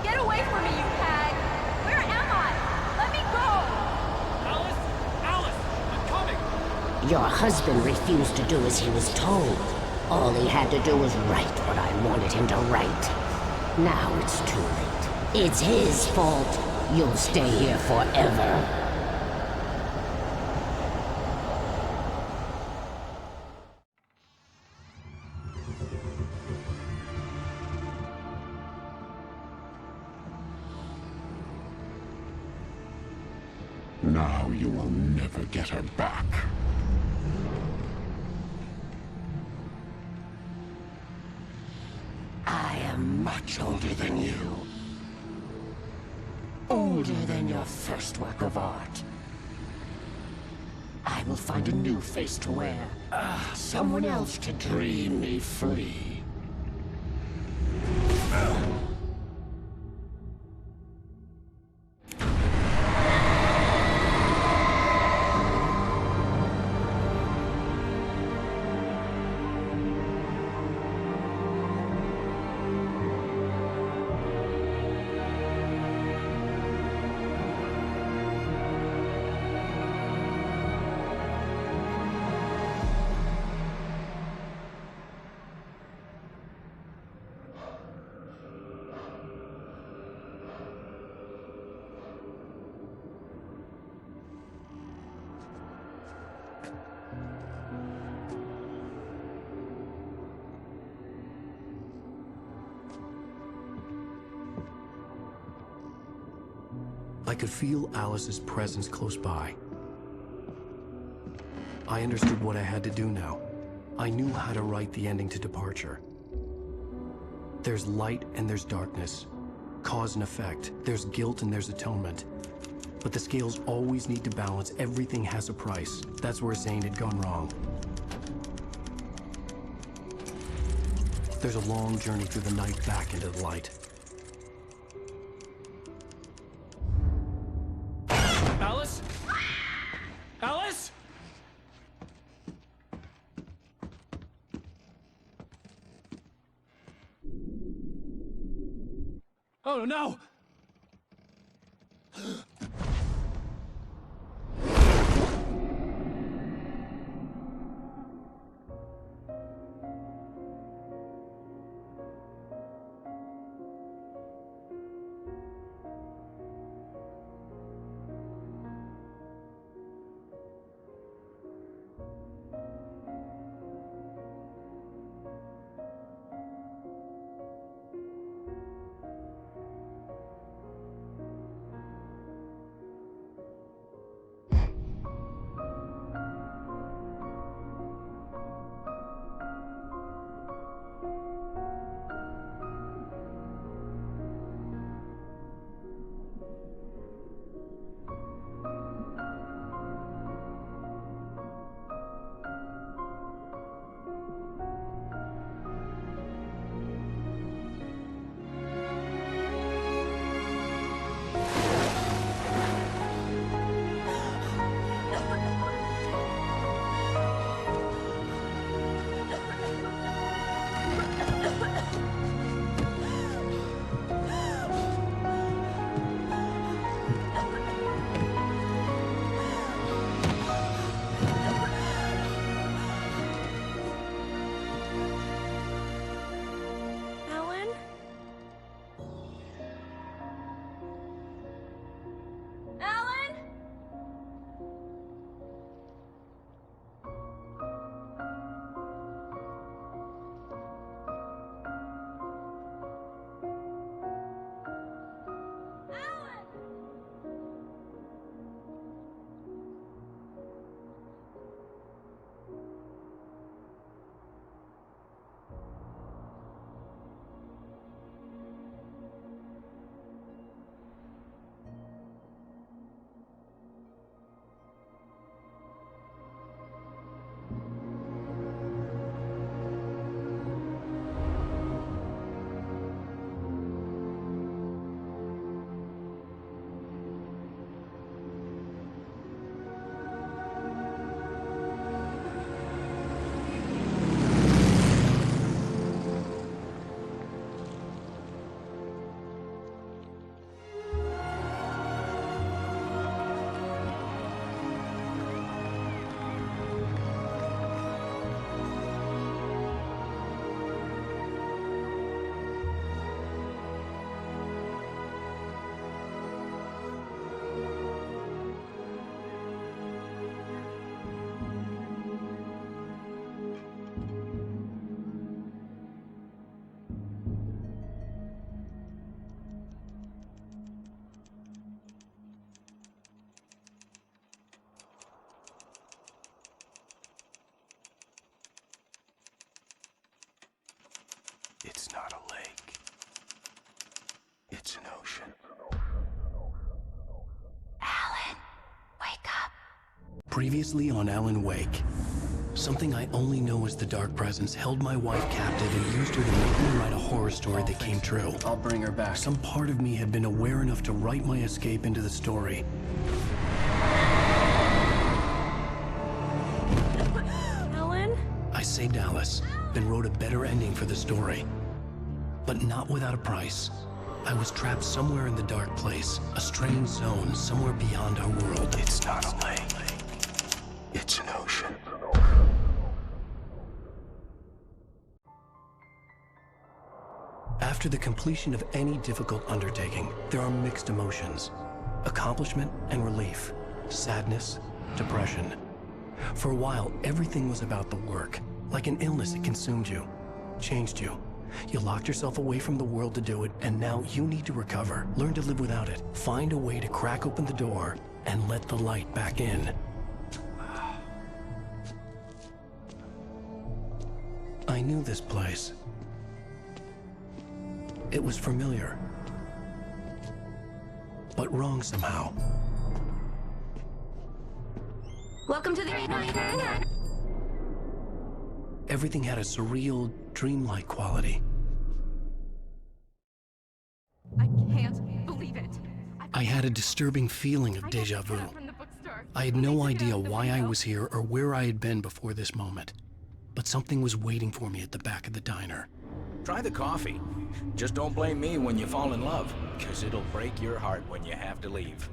Get away from me, you hag! Where am I? Let me go! Alice! Alice! I'm coming! Your husband refused to do as he was told. All he had to do was write what I wanted him to write. Now it's too late. It's his fault. You'll stay here forever. Now you will never get her back. I am much older than you. Older than your first work of art. I will find a new face to wear. Someone else to dream me free. I could feel Alice's presence close by. I understood what I had to do now. I knew how to write the ending to Departure. There's light and there's darkness. Cause and effect. There's guilt and there's atonement. But the scales always need to balance. Everything has a price. That's where Zane had gone wrong. There's a long journey through the night back into the light. Alice? Alice? Oh no! It's not a lake. It's an ocean. Alan, wake up. Previously on Alan Wake, something I only know as the Dark Presence held my wife captive and used her to make me write a horror story that came true. I'll bring her back. Some part of me had been aware enough to write my escape into the story. Alan? I saved Alice, then wrote a better ending for the story. But not without a price. I was trapped somewhere in the dark place, a strange zone somewhere beyond our world. It's not a lake. It's an ocean. After the completion of any difficult undertaking, there are mixed emotions. Accomplishment and relief. Sadness, depression. For a while, everything was about the work. Like an illness, it consumed you, changed you. You locked yourself away from the world to do it, and now you need to recover. Learn to live without it. Find a way to crack open the door and let the light back in. I knew this place. It was familiar, but wrong somehow. Welcome to the... Everything had a surreal, dreamlike quality. I can't believe it. I had a disturbing feeling of déjà vu. I had no idea why I was here or where I had been before this moment. But something was waiting for me at the back of the diner. Try the coffee. Just don't blame me when you fall in love, because it'll break your heart when you have to leave.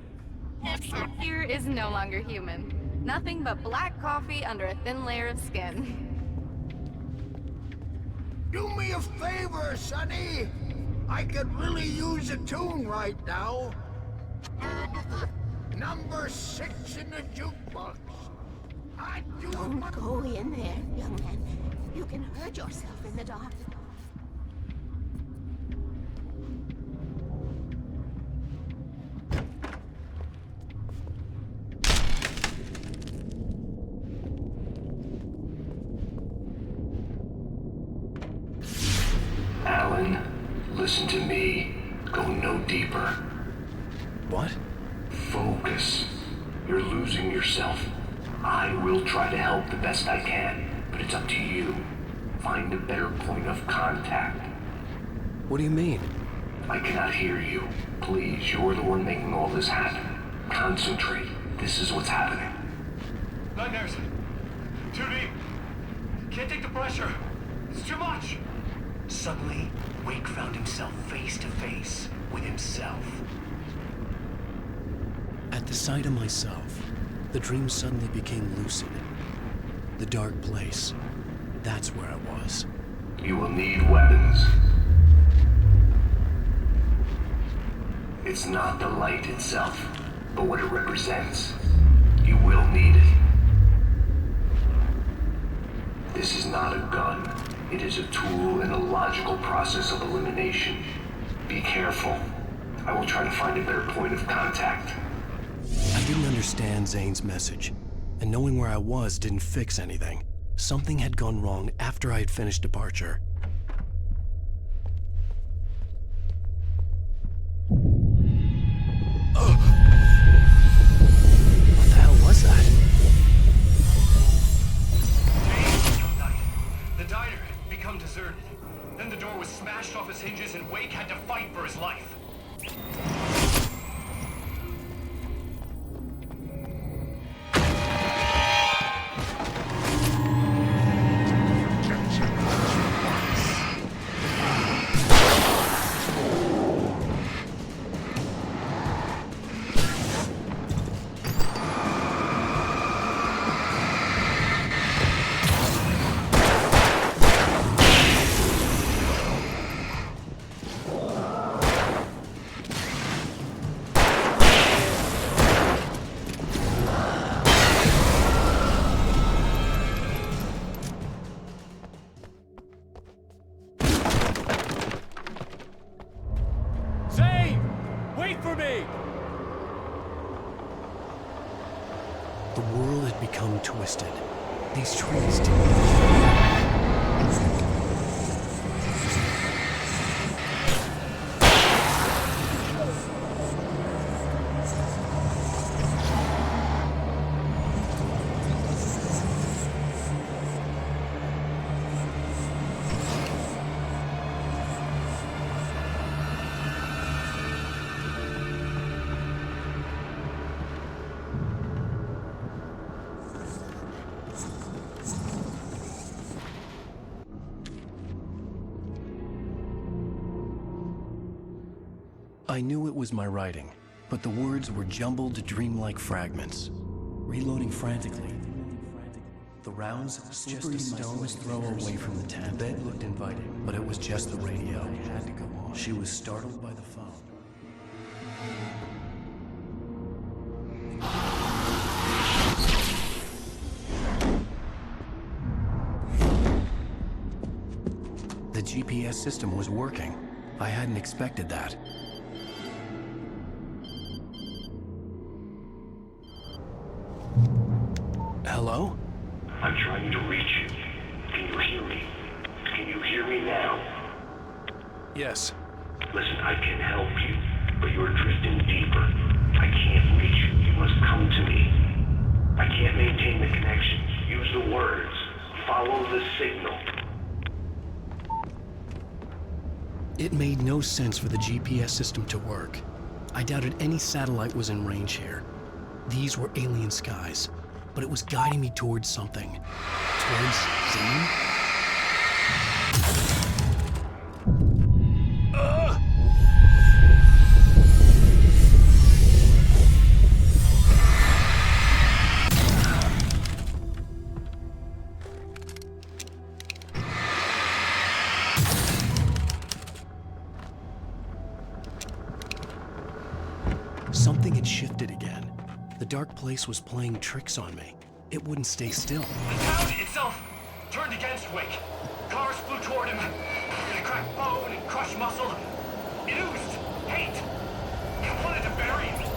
Here is no longer human. Nothing but black coffee under a thin layer of skin. Do me a favor, Sonny. I could really use a tune right now. Number 6 in the jukebox. Don't go in there, young man. You can hurt yourself in the dark. Alan, listen to me. Go no deeper. What? Focus. You're losing yourself. I will try to help the best I can, but it's up to you. Find a better point of contact. What do you mean? I cannot hear you. Please, you're the one making all this happen. Concentrate. This is what's happening. Nightmares. Too deep. Can't take the pressure. It's too much. Suddenly, Wake found himself face to face with himself. At the sight of myself, the dream suddenly became lucid. The dark place. That's where I was. You will need weapons. It's not the light itself, but what it represents. You will need it. This is not a gun. It is a tool in a logical process of elimination. Be careful. I will try to find a better point of contact. I didn't understand Zane's message, and knowing where I was didn't fix anything. Something had gone wrong after I had finished departure. What the hell was that? The diner had become deserted. Then the door was smashed off its hinges and Wake had to fight for his life. The world had become twisted. These trees didn't I knew it was my writing, but the words were jumbled, dreamlike fragments. Reloading frantically, the rounds slippery stone's throw away from the tent. The bed looked inviting, but it was just the radio. I had to go on. She was startled by the phone. The GPS system was working. I hadn't expected that. Hello? I'm trying to reach you. Can you hear me? Can you hear me now? Yes. Listen, I can help you, but you're drifting deeper. I can't reach you. You must come to me. I can't maintain the connection. Use the words. Follow the signal. It made no sense for the GPS system to work. I doubted any satellite was in range here. These were alien skies, but it was guiding me towards something. Towards Zane? Something had shifted again. The dark place was playing tricks on me. It wouldn't stay still. The town itself turned against Wake. Cars flew toward him. It cracked bone and crushed muscle. It oozed hate. It wanted to bury me.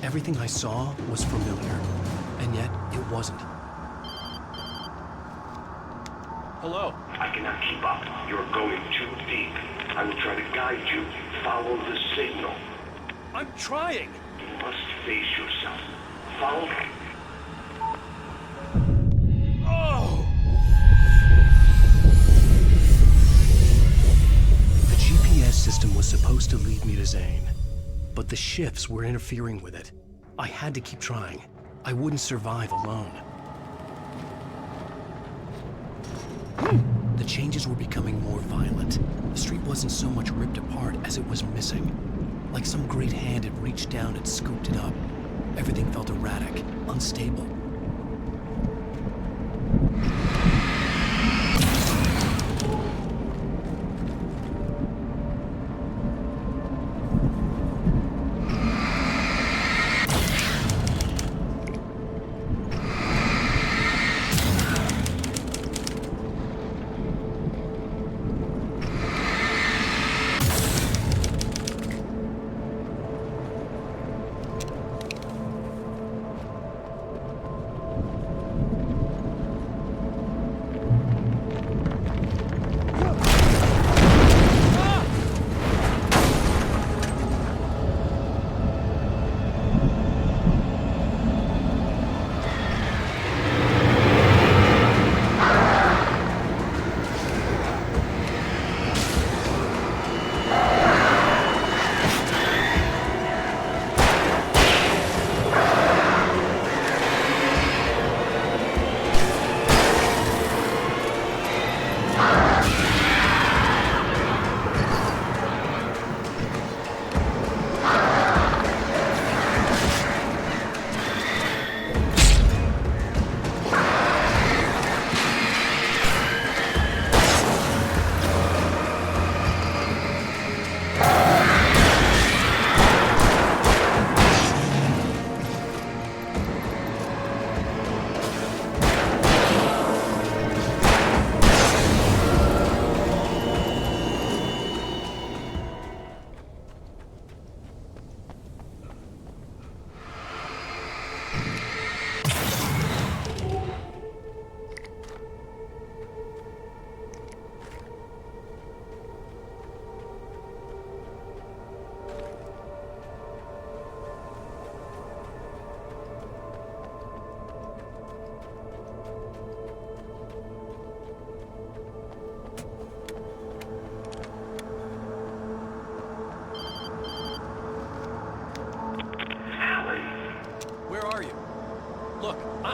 Everything I saw was familiar, and yet it wasn't. Hello? I cannot keep up. You're going too deep. I will try to guide you. Follow the signal. I'm trying! You must face yourself. Follow me. Oh! The GPS system was supposed to lead me to Zane, but the shifts were interfering with it. I had to keep trying. I wouldn't survive alone. The changes were becoming more violent. The street wasn't so much ripped apart as it was missing. Like some great hand had reached down and scooped it up. Everything felt erratic, unstable.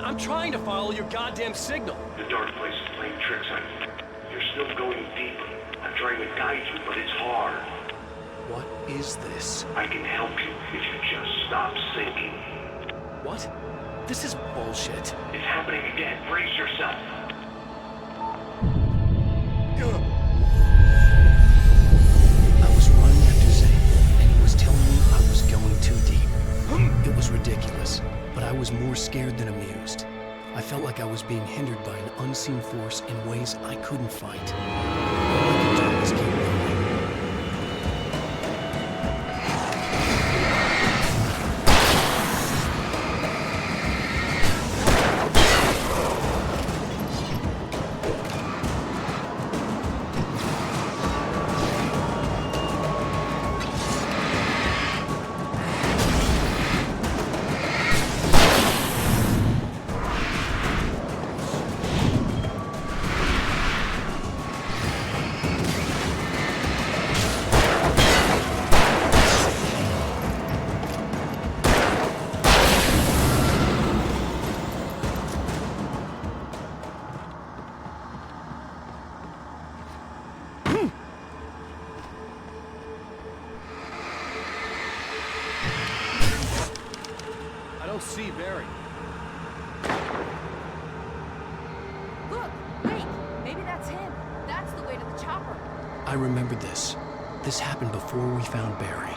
I'm trying to follow your goddamn signal. The dark place is playing tricks on you. You're still going deeper. I'm trying to guide you, but it's hard. What is this? I can help you if you just stop sinking. What? This is bullshit. It's happening again. Brace yourself. I was running after Zane, and he was telling me I was going too deep. It was ridiculous, but I was more scared than amused. I felt like I was being hindered by an unseen force in ways I couldn't fight. All I could do was keep going. See Barry. Look, wait, maybe that's him. That's the way to the chopper. I remembered this. This happened before we found Barry.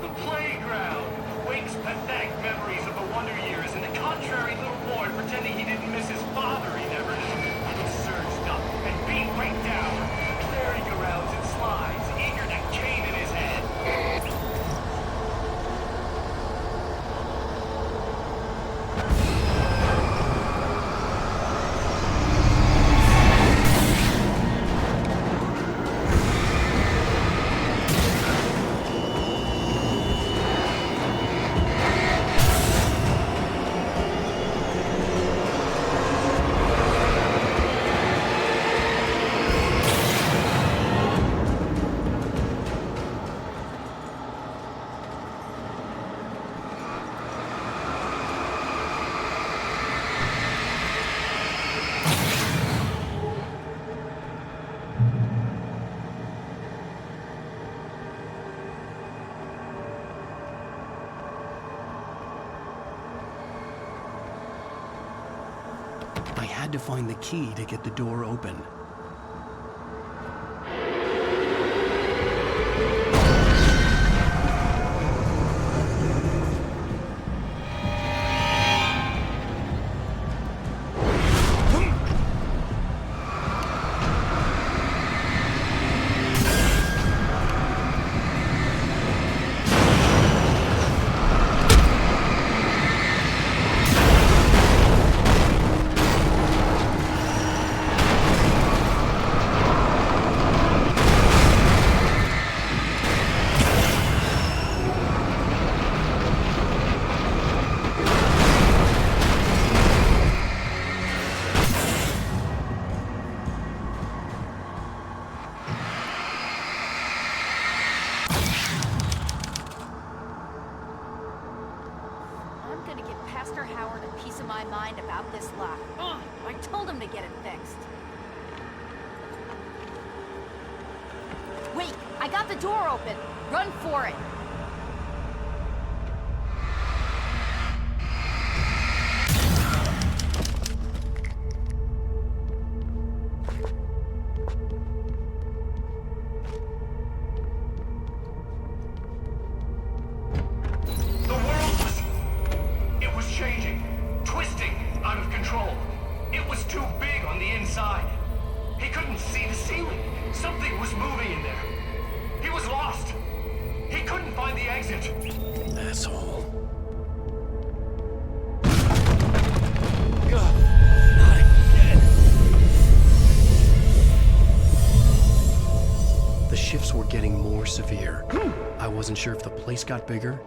The playground! Wake's pathetic memories of the Wonder Years and the contrary little boy pretending he didn't miss his father he never knew. It's surged up and beat right down. Merry-go-rounds and slides, eager to cane in his head. I had to find the key to get the door open. I told him to get it fixed. Wait, I got the door open. Run for it. I wasn't sure if the place got bigger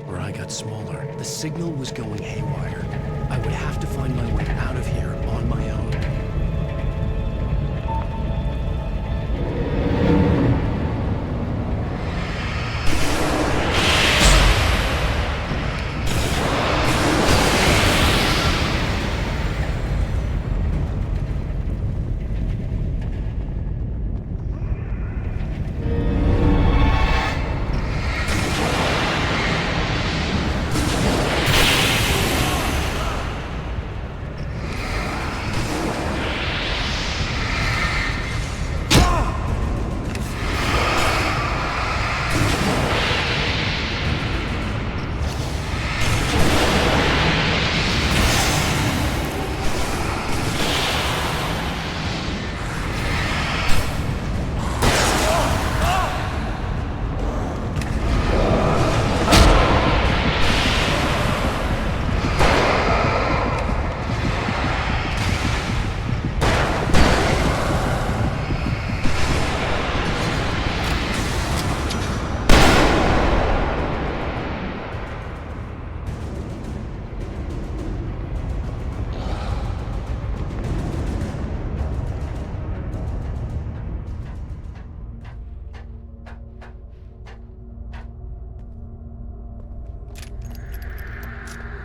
or I got smaller. The signal was going haywire. I would have to find my way out of here on my own.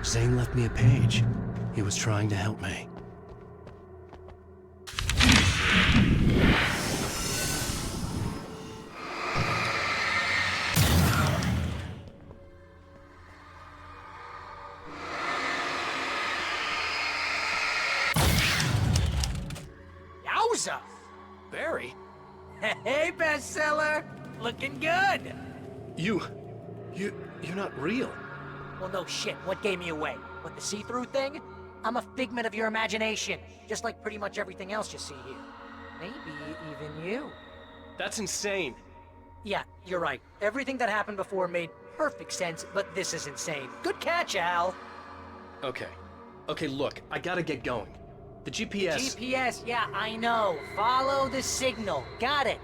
Zane left me a page. He was trying to help me. Yowza! Barry? Hey, bestseller! Looking good! You're not real. Well, no shit. What gave me away? What, the see-through thing? I'm a figment of your imagination, just like pretty much everything else you see here. Maybe even you. That's insane. Yeah, you're right. Everything that happened before made perfect sense, but this is insane. Good catch, Al. Okay, look, I gotta get going. The GPS... GPS, yeah, I know. Follow the signal. Got it.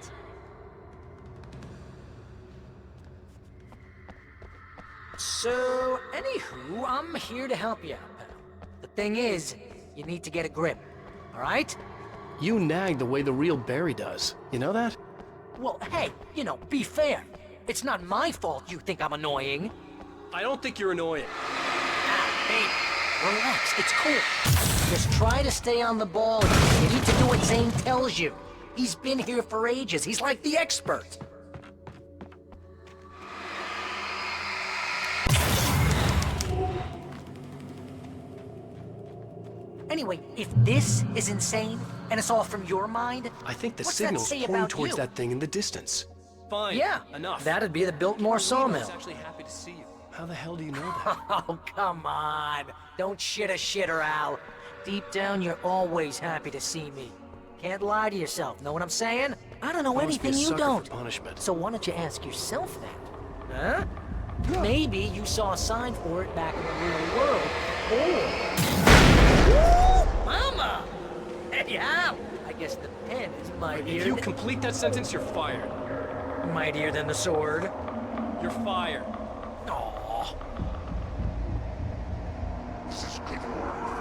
So, anywho, I'm here to help you out, pal. The thing is, you need to get a grip, alright? You nag the way the real Barry does. You know that? Well, hey, you know, be fair. It's not my fault you think I'm annoying. I don't think you're annoying. Ah, baby, relax, it's cool. Just try to stay on the ball. You need to do what Zane tells you. He's been here for ages. He's like the expert. Anyway, if this is insane, and it's all from your mind, I think the what's signal's that say pointing about towards you? that thing in the distance. Fine. Yeah, enough. That'd be the Biltmore sawmill. I was actually happy to see you. How the hell do you know that? Oh, come on. Don't shit a shitter, Al. Deep down, you're always happy to see me. Can't lie to yourself, know what I'm saying? I don't know I must be anything a you sucker don't. for punishment. So why don't you ask yourself that? Huh? Maybe you saw a sign for it back in the real world, or... Woo! Mama! Hey, Al! I guess the pen is mightier... If you complete that sentence, you're fired. Mightier than the sword. You're fired. Aww. This is good work.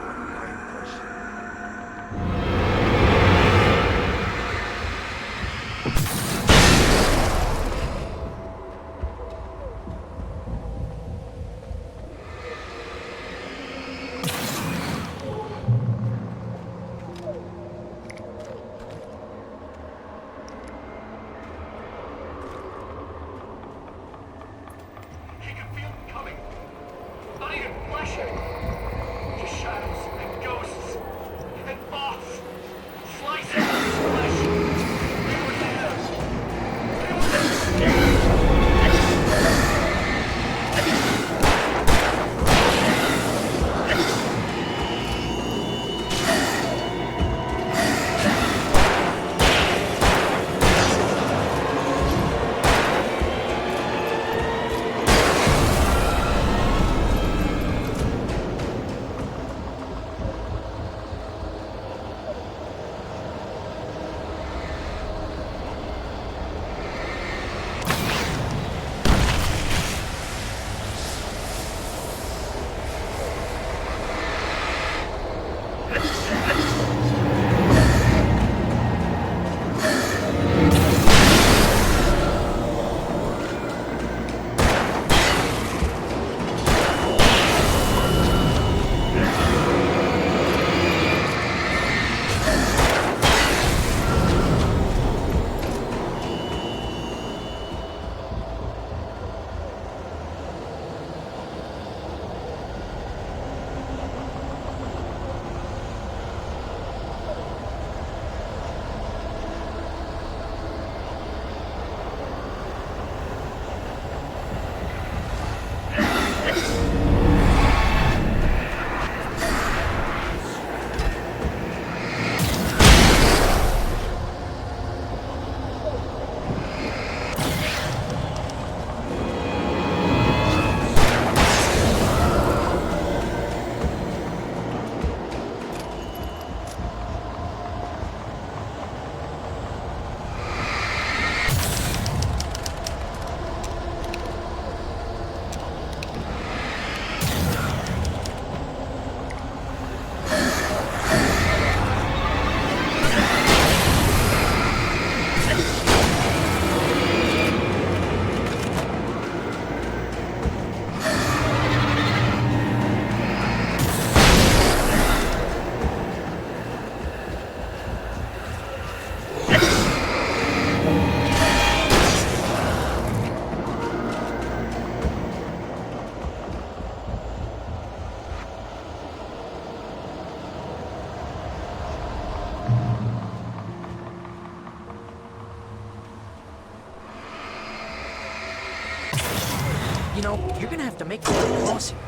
know, you're gonna have to make that crossing.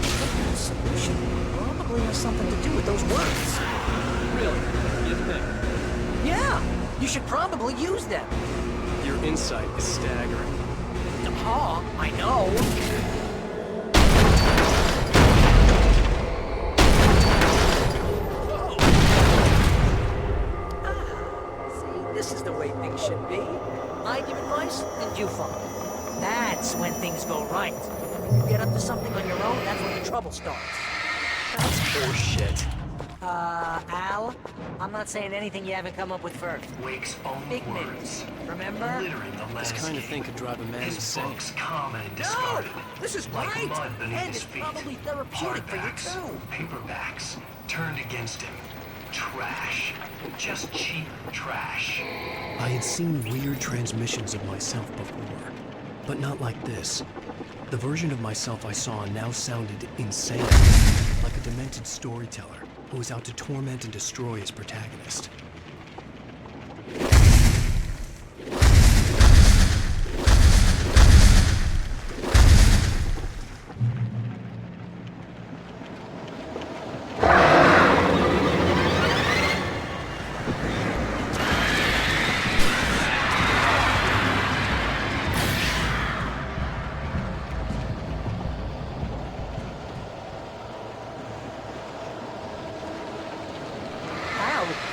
The solution probably has something to do with those words. Really? You think? Yeah, you should probably use them. Your insight is staggering. I know. See, this is the way things should be. I give advice, and you follow. That's when things go right. When you get up to something on your own, that's when the trouble starts. That's bullshit. Al, I'm not saying anything you haven't come up with first. Wake's own Big words. minutes, remember? Littering the landscape. This kind of thing could drive a man His insane. books common and discarded. This is like great, mud beneath and his it's feet. probably therapeutic for you Hardbacks, too. paperbacks, turned against him. Trash. Just cheap trash. I had seen weird transmissions of myself before, but not like this. The version of myself I saw now sounded insane, like a demented storyteller who was out to torment and destroy his protagonist.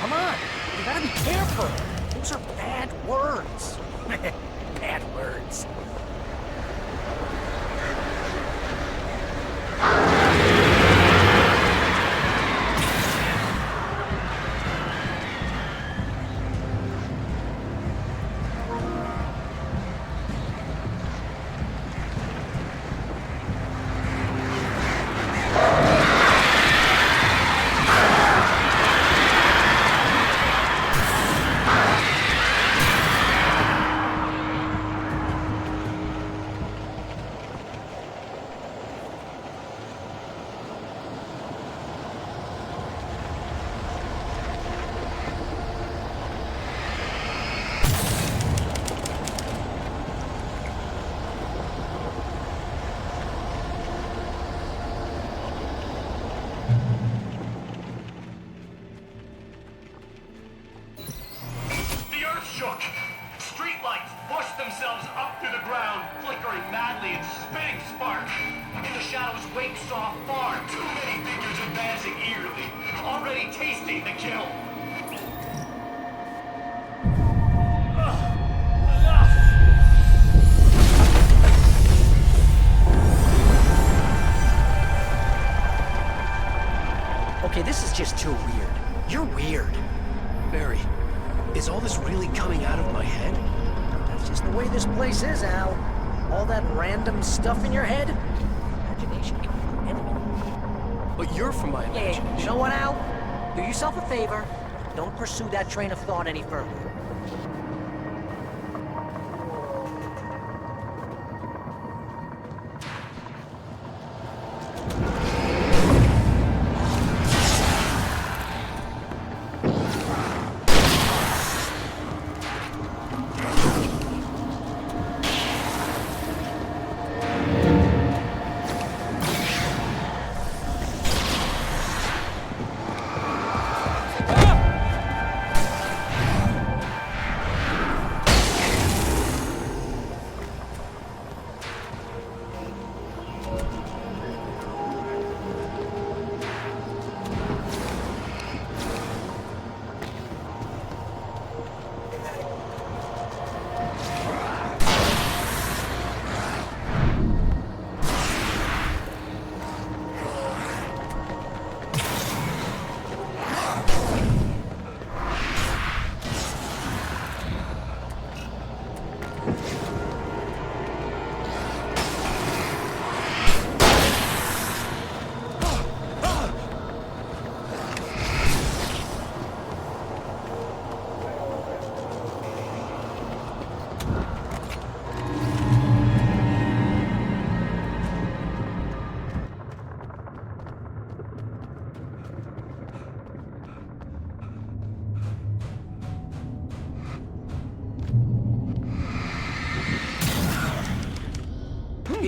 Come on, you gotta be careful. Those are bad words. Bad words. shook. Streetlights pushed themselves up through the ground, flickering madly and spitting spark. In the shadows, Wake saw far too many figures advancing eagerly, already tasting the kill. Okay, this is just too weird. You're weird. Barry, is all this really coming out of my head? That's just the way this place is, Al. All that random stuff in your head? Imagination can be anything. But you're from my imagination. Yeah, you know what, Al? Do yourself a favor. Don't pursue that train of thought any further.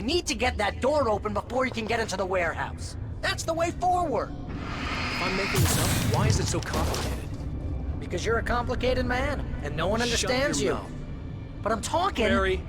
You need to get that door open before you can get into the warehouse. That's the way forward. If I'm making this up, why is it so complicated? Because you're a complicated man, and no one understands Shut your you. mouth. But I'm talking... Barry.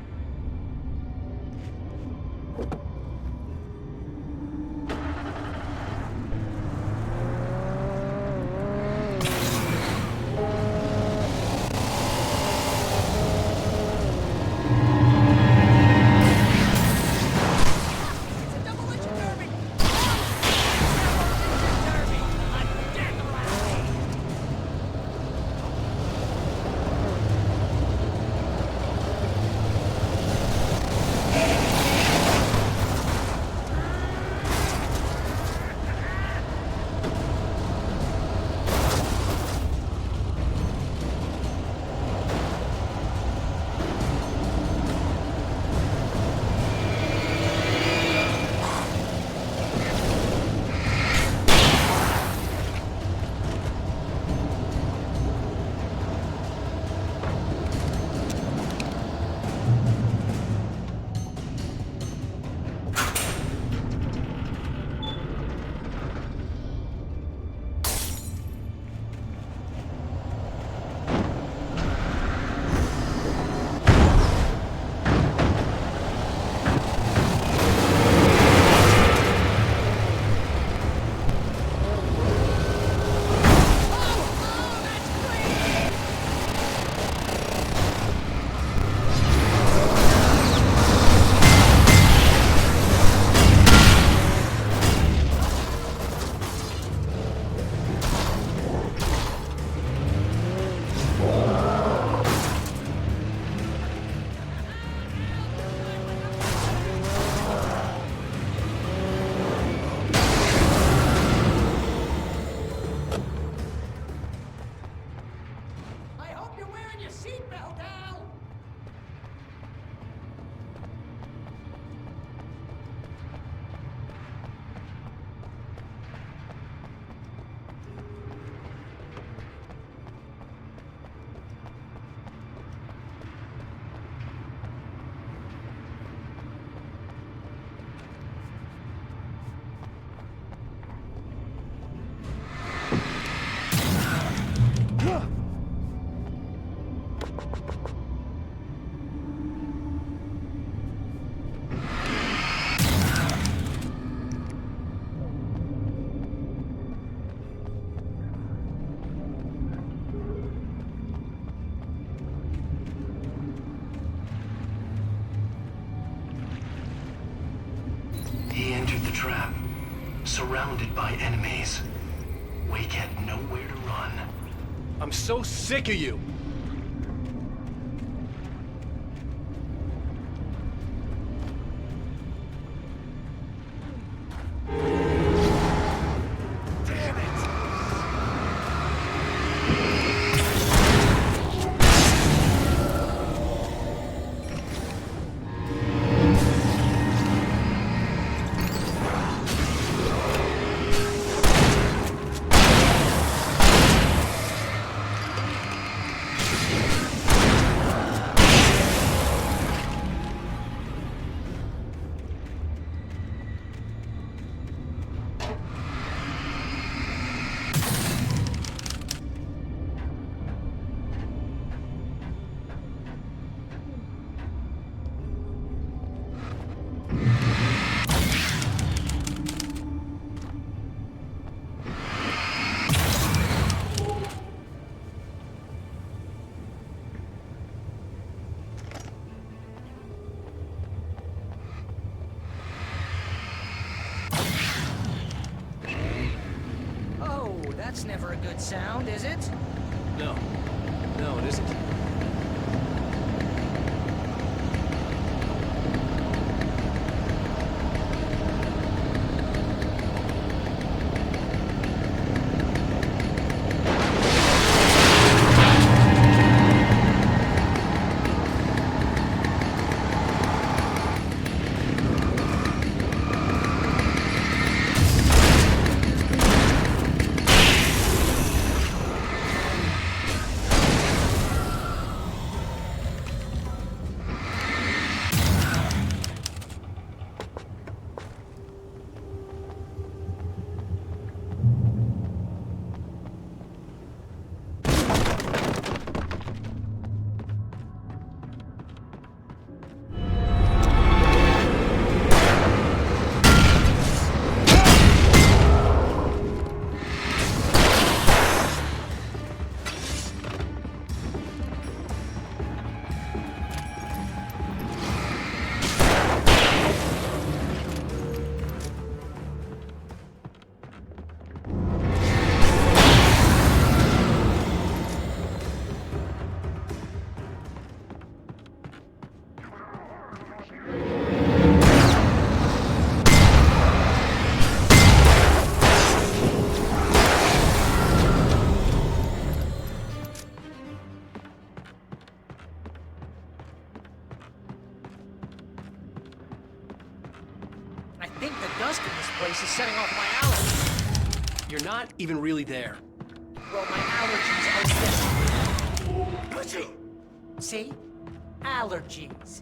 He entered the trap, surrounded by enemies. Wake had nowhere to run. I'm so sick of you! That's never a good sound, is it? No. No, it isn't. place is setting off my allergies. You're not even really there. Well, my allergies are this. See? Allergies.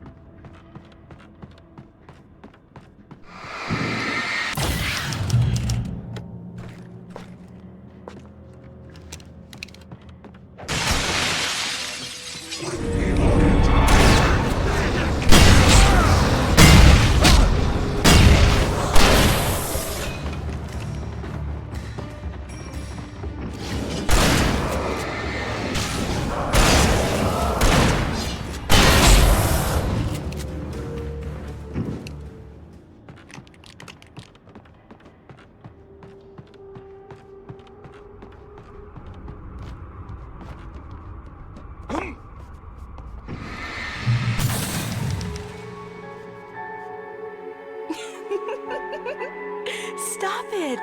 Stop it!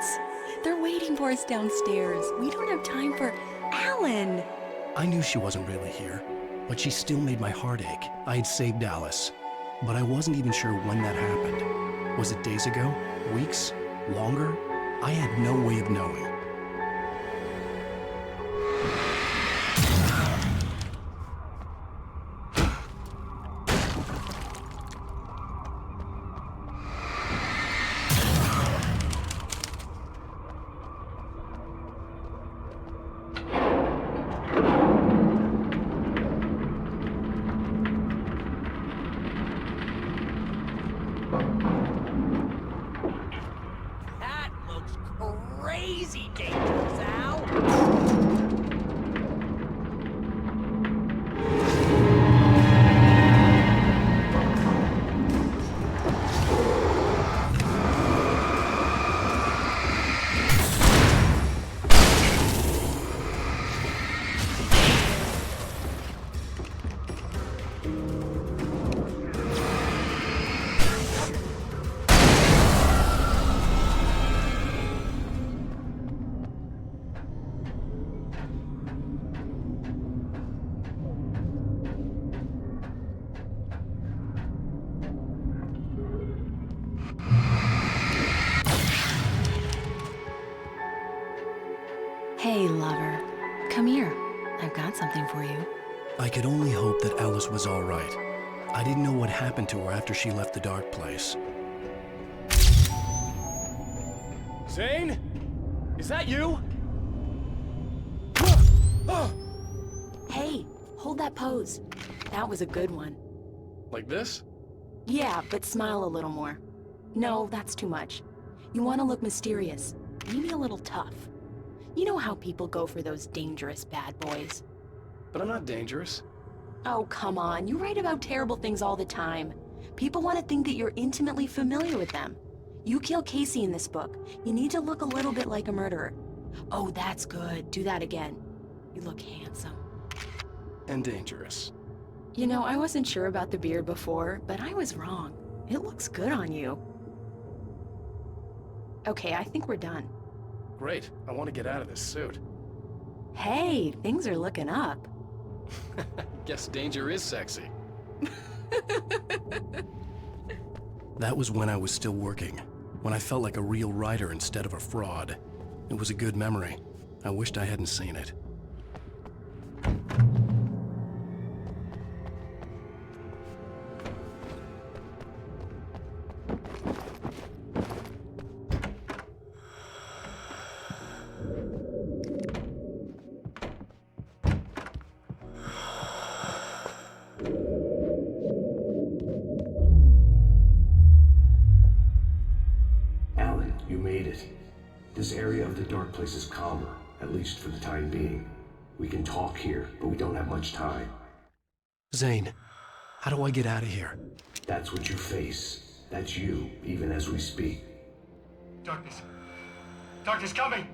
They're waiting for us downstairs. We don't have time for Alan. I knew she wasn't really here, but she still made my heart ache. I had saved Alice, but I wasn't even sure when that happened. Was it days ago? Weeks? Longer? I had no way of knowing. That looks crazy dangerous, Al. Hey, lover. Come here. I've got something for you. I could only hope that Alice was all right. I didn't know what happened to her after she left the dark place. Zane? Is that you? Hey, hold that pose. That was a good one. Like this? Yeah, but smile a little more. No, that's too much. You want to look mysterious. Maybe a little tough. You know how people go for those dangerous bad boys. But I'm not dangerous. Oh, come on. You write about terrible things all the time. People want to think that you're intimately familiar with them. You kill Casey in this book. You need to look a little bit like a murderer. Oh, that's good. Do that again. You look handsome. And dangerous. You know, I wasn't sure about the beard before, but I was wrong. It looks good on you. Okay, I think we're done. Great. I want to get out of this suit. Hey, things are looking up. Guess danger is sexy. That was when I was still working, when I felt like a real writer instead of a fraud. It was a good memory. I wished I hadn't seen it. Alan, you made it. This area of the dark place is calmer, at least for the time being. We can talk here, but we don't have much time. Zane, how do I get out of here? That's what you face. That's you, even as we speak. Darkness. Darkness coming!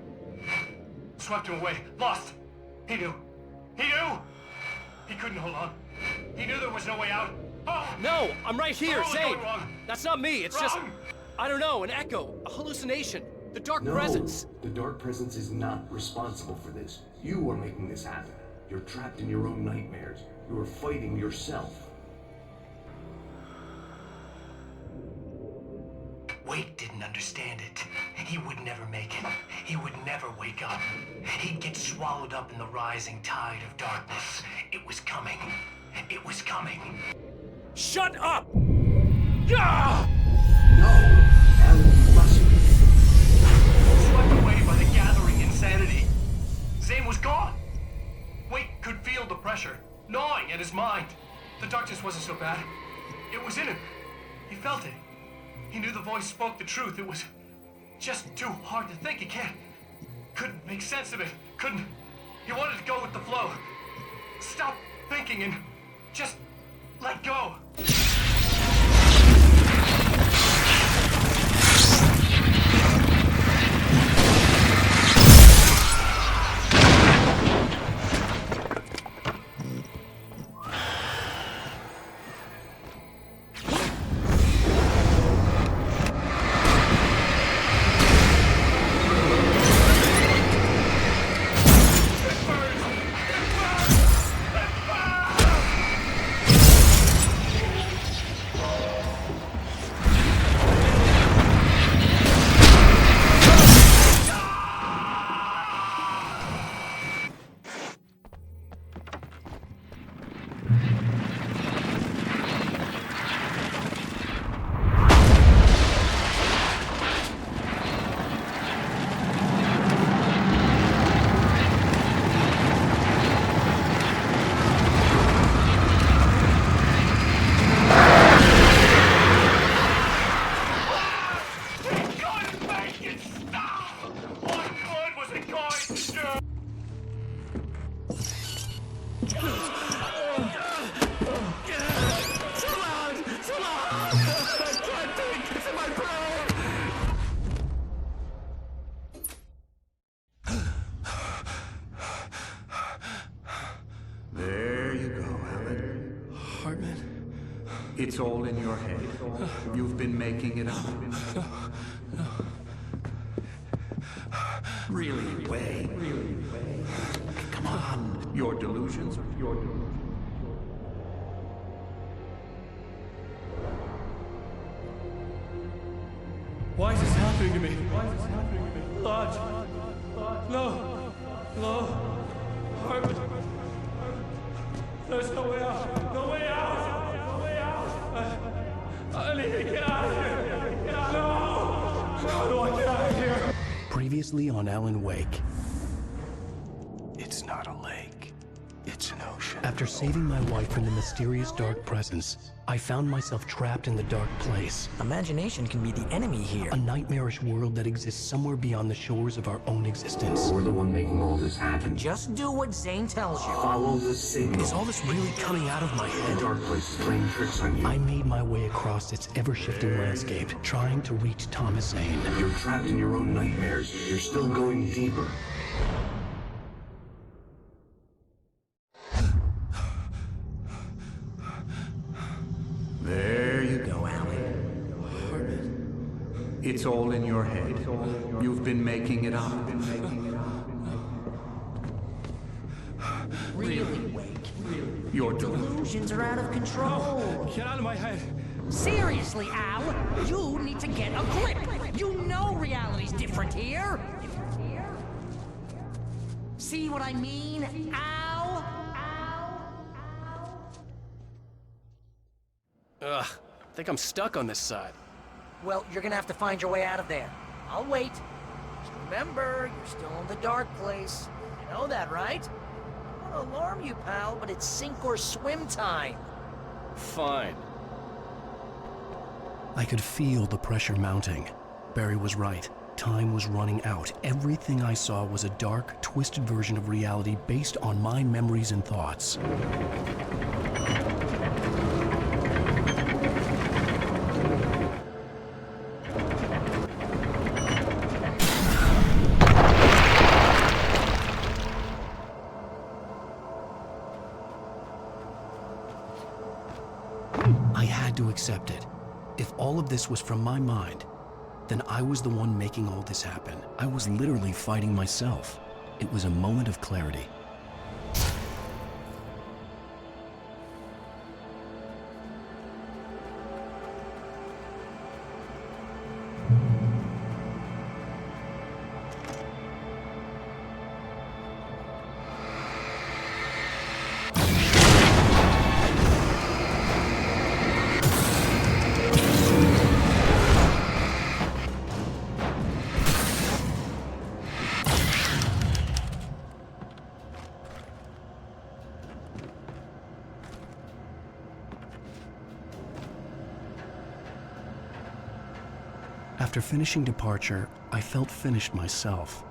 Swept him away. Lost. He knew. He knew! He couldn't hold on. He knew there was no way out. Oh! No! I'm right here, What was Zane! going wrong? That's not me, it's just... I don't know, an echo, a hallucination. The dark presence. The dark presence is not responsible for this. You are making this happen. You're trapped in your own nightmares. You are fighting yourself. Wake didn't understand it. He would never make it. He would never wake up. He'd get swallowed up in the rising tide of darkness. It was coming. It was coming. Shut up! Ah! No, Alan, you mustn't. Swept away by the gathering insanity. Zane was gone. Wake could feel the pressure, gnawing at his mind. The darkness wasn't so bad. It was in him. He felt it. He knew the voice spoke the truth. It was just too hard to think. He couldn't make sense of it. Couldn't. He wanted to go with the flow. Stop thinking and just let go. It's all in your head. You've been making it up. No. Really, Wade. Come on. Your delusions. Why is this happening to me? Lodge. No. Hartman. There's no way out. No way out. I need to get out of here. No. How do I get out of here? Previously on Alan Wake. It's not a lake. It's an ocean. After saving my wife from the mysterious dark presence, I found myself trapped in the dark place. Imagination can be the enemy here. A nightmarish world that exists somewhere beyond the shores of our own existence. We're the one making all this happen. Just do what Zane tells you. Follow the signal. Is all this really coming out of my head? The dark place is playing tricks on you. I made my way across its ever-shifting landscape, trying to reach Thomas Zane. You're trapped in your own nightmares. You're still going deeper. There you go, Alan. It's all in your head. You've been making it up. Really, Wake? Your delusions are out of control. Get out of my head. Seriously, Al, you need to get a grip. You know reality's different here. See what I mean, Al? Ugh, I think I'm stuck on this side. Well, you're gonna have to find your way out of there. I'll wait. Just remember, you're still in the dark place. You know that, right? I don't want to alarm you, pal, but it's sink or swim time. Fine. I could feel the pressure mounting. Barry was right. Time was running out. Everything I saw was a dark, twisted version of reality based on my memories and thoughts. I had to accept it. If all of this was from my mind, then I was the one making all this happen. I was literally fighting myself. It was a moment of clarity. After finishing Departure, I felt finished myself.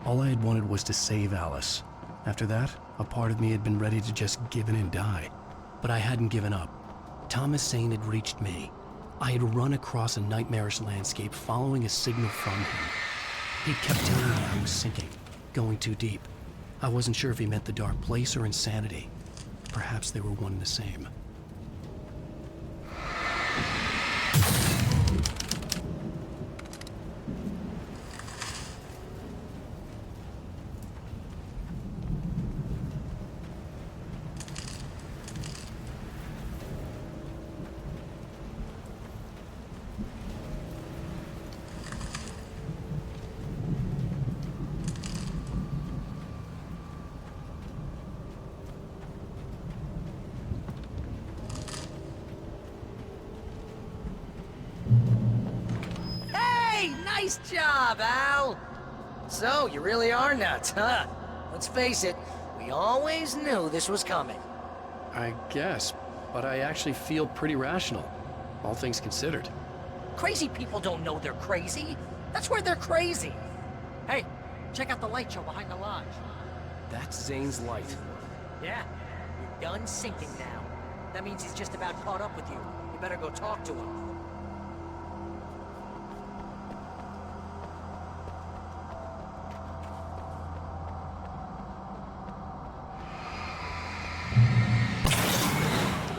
All I had wanted was to save Alice. After that, a part of me had been ready to just give in and die. But I hadn't given up. Thomas Zane had reached me. I had run across a nightmarish landscape following a signal from him. He kept telling me I was sinking, going too deep. I wasn't sure if he meant the dark place or insanity. Perhaps they were one and the same. Nice job, Al! So, you really are nuts, huh? Let's face it, we always knew this was coming. I guess, but I actually feel pretty rational, all things considered. Crazy people don't know they're crazy. That's where they're crazy. Hey, check out the light show behind the lodge. That's Zane's light. Yeah, you're done sinking now. That means he's just about caught up with you. You better go talk to him.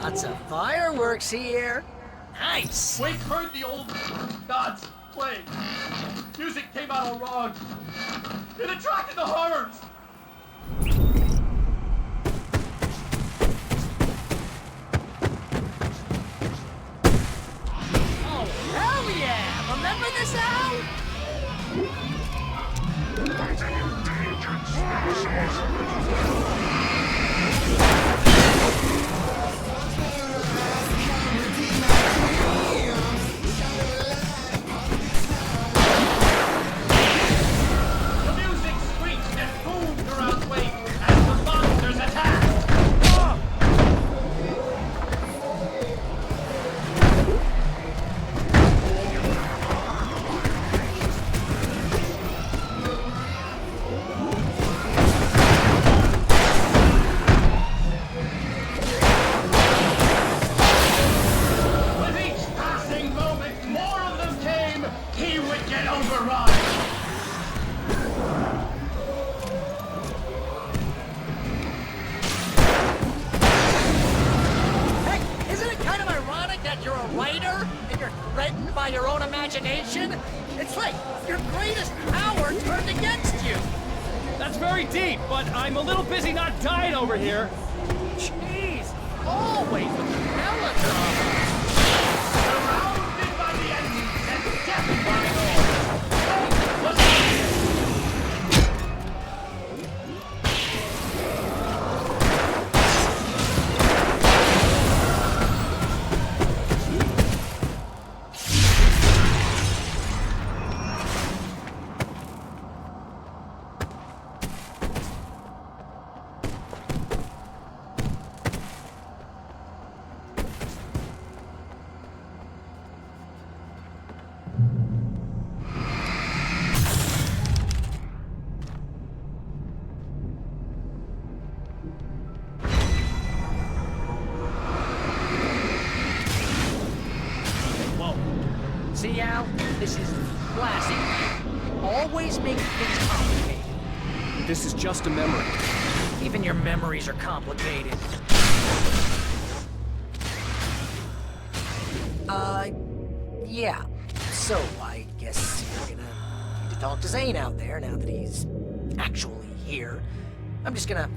Lots of fireworks here. Nice. Wake heard the old gods playing. Music came out all wrong. It attracted the horrors. Oh, hell yeah! Remember this, Al? It's like your greatest power turned against you! That's very deep, but I'm a little busy not dying over here. Jeez! Always with the melodrama! Surrounded by the enemy and deafened by it all! What's happening? See, Al? This is classic. Always make things complicated. This is just a memory. Even your memories are complicated. Yeah. So, I guess we're gonna need to talk to Zane out there now that he's actually here. I'm just gonna,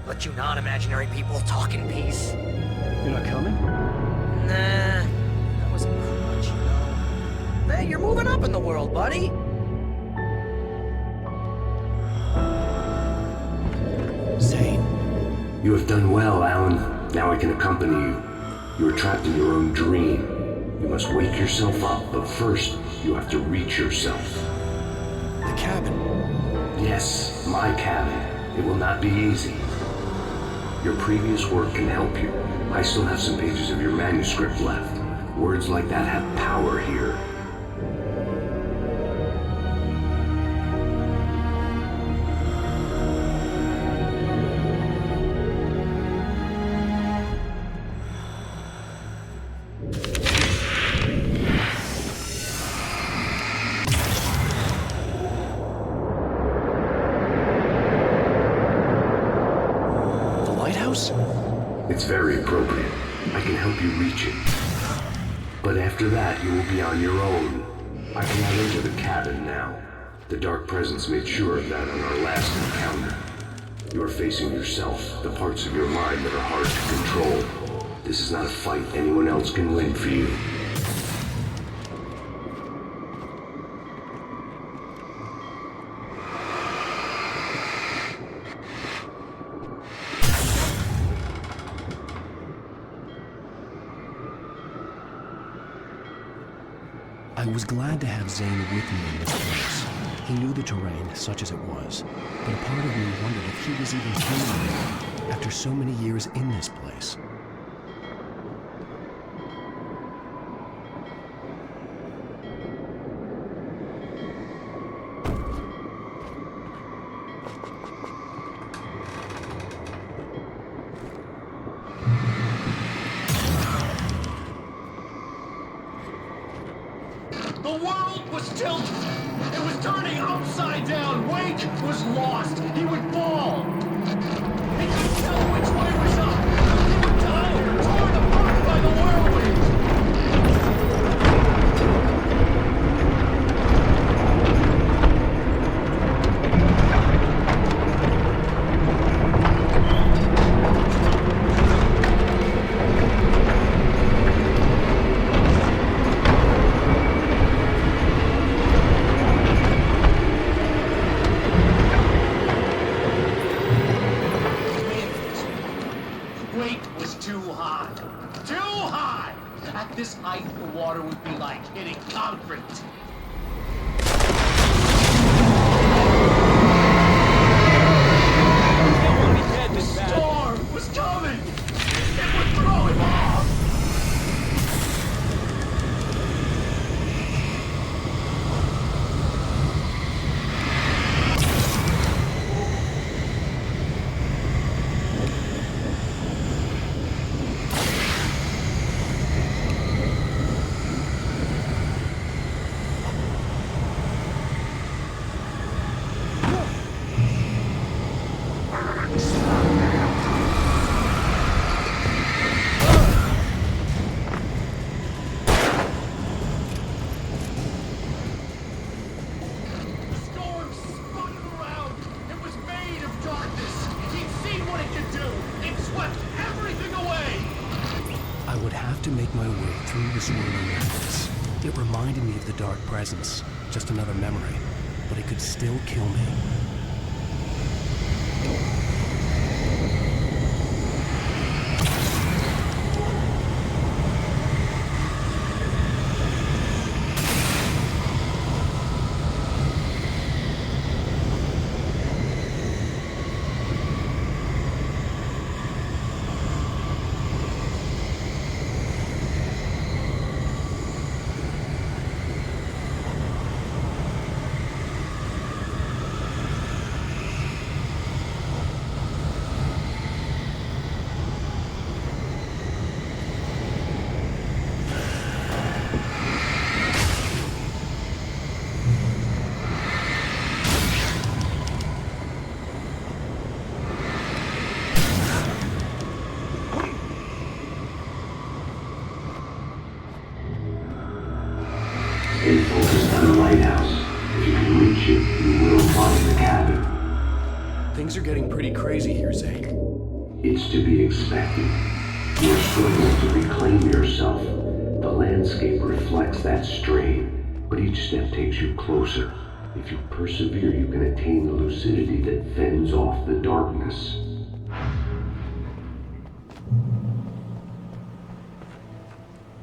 let you non-imaginary people talk in peace. You're not coming? Nah, that was a crutch, Hey, you're moving up in the world, buddy. Zane. You have done well, Alan. Now I can accompany you. You are trapped in your own dream. You must wake yourself up, but first, you have to reach yourself. The cabin. Yes, my cabin. It will not be easy. Your previous work can help you. I still have some pages of your manuscript left. Words like that have power here. lighthouse? It's very appropriate. I can help you reach it. But after that, you will be on your own. I cannot enter the cabin now. The Dark Presence made sure of that on our last encounter. You are facing yourself, the parts of your mind that are hard to control. This is not a fight anyone else can win for you. I was glad to have Zane with me in this place. He knew the terrain, such as it was, but a part of me wondered if he was even human after so many years in this place. The world was tilted. It was turning upside down. Wake was lost. He would fall. He couldn't tell which way was up. He would die, torn apart by the whirlwind. At this height, the water would be like hitting concrete. The storm was coming! It would throw him off! It reminded me of the Dark Presence, just another memory, but it could still kill me. Stay focused on the lighthouse. If you can reach it, you will find the cabin. Things are getting pretty crazy here, Zane. It's to be expected. You're struggling to reclaim yourself. The landscape reflects that strain, but each step takes you closer. If you persevere, you can attain the lucidity that fends off the darkness.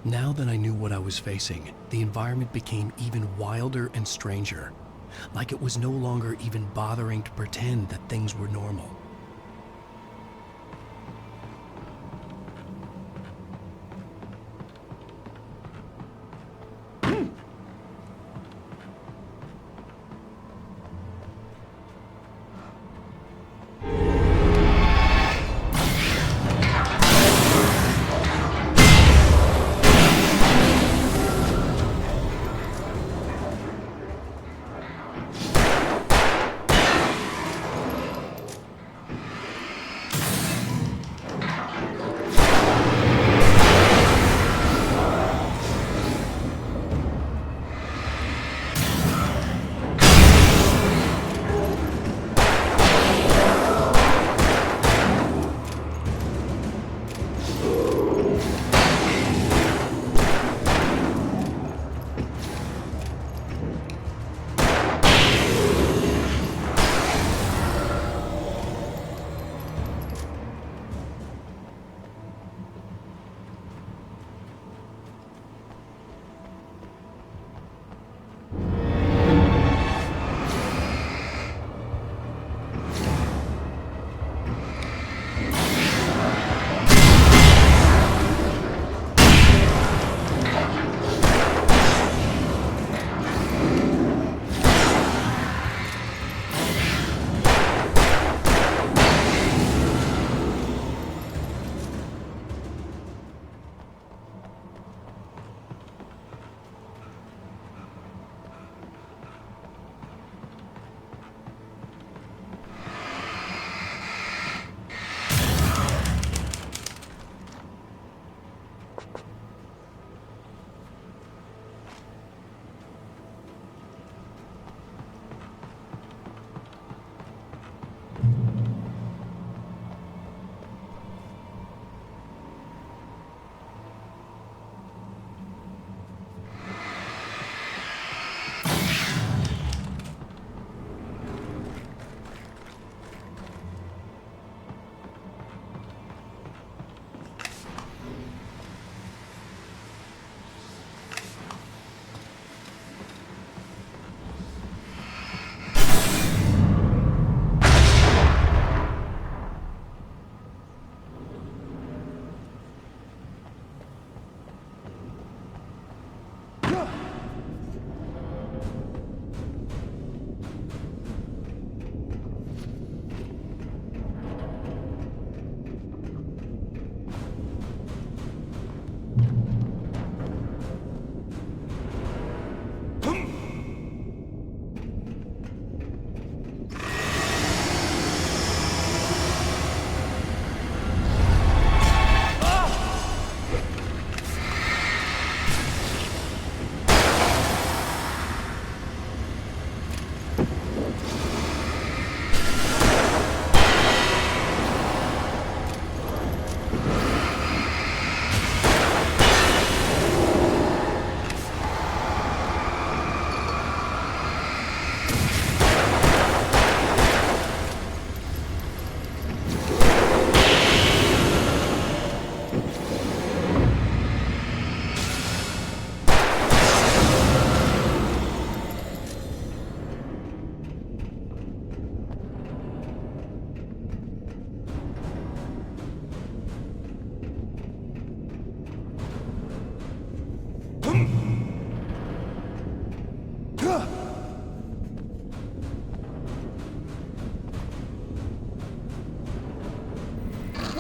Now that I knew what I was facing, the environment became even wilder and stranger. Like it was no longer even bothering to pretend that things were normal.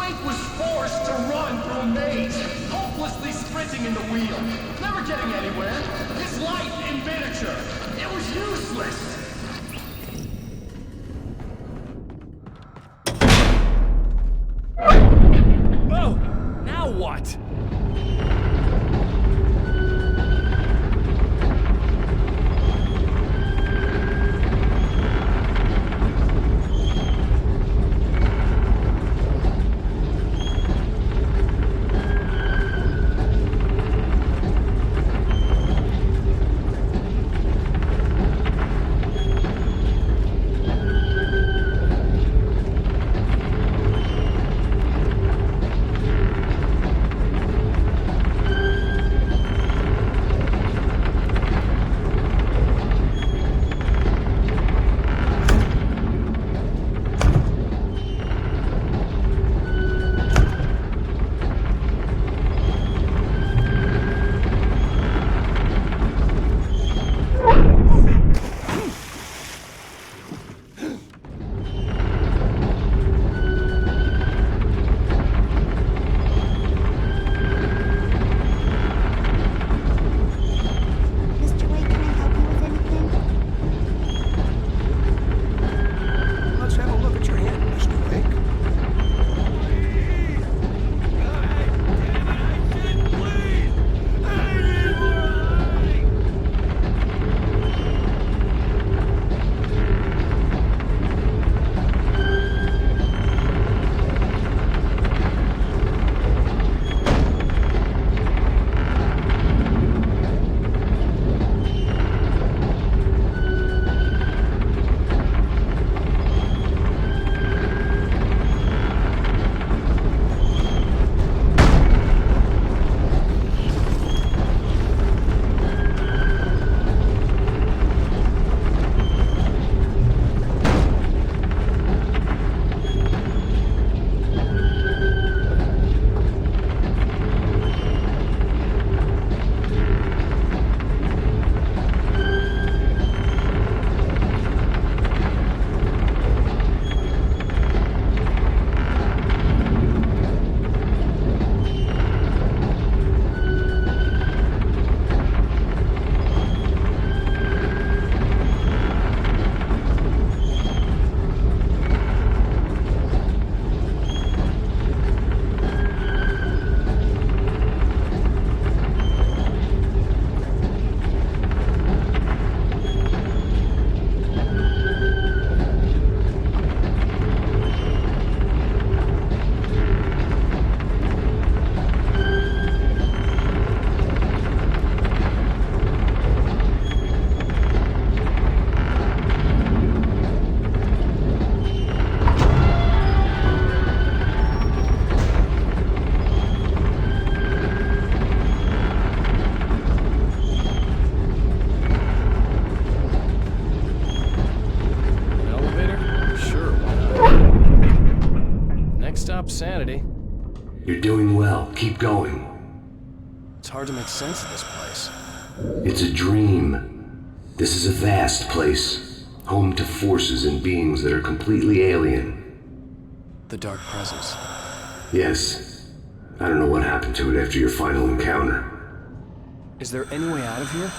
Wake was forced to run through a maze, hopelessly sprinting in the wheel, never getting anywhere. His life in miniature. It was useless. Oh! Now what? Sanity. You're doing well. Keep going. It's hard to make sense of this place. It's a dream. This is a vast place, home to forces and beings that are completely alien. The Dark Presence. Yes. I don't know what happened to it after your final encounter. Is there any way out of here?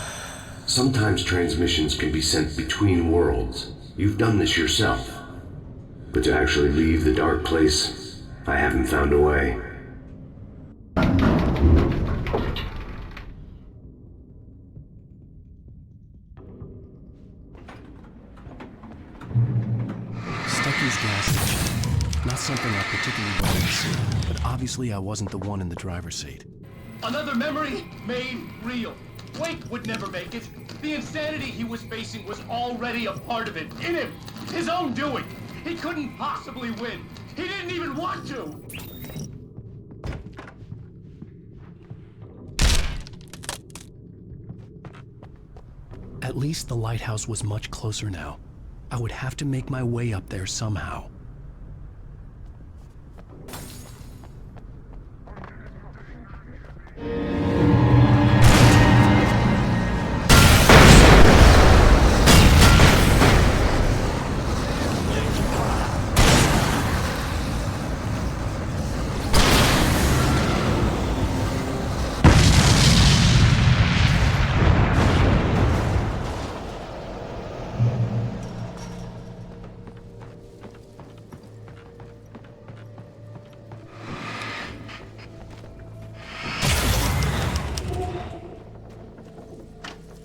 Sometimes transmissions can be sent between worlds. You've done this yourself. But to actually leave the dark place, I haven't found a way. Stucky's gas station. Not something I particularly wanted to see, but obviously I wasn't the one in the driver's seat. Another memory made real. Wake would never make it. The insanity he was facing was already a part of it, in him, his own doing. He couldn't possibly win. He didn't even want to! At least the lighthouse was much closer now. I would have to make my way up there somehow.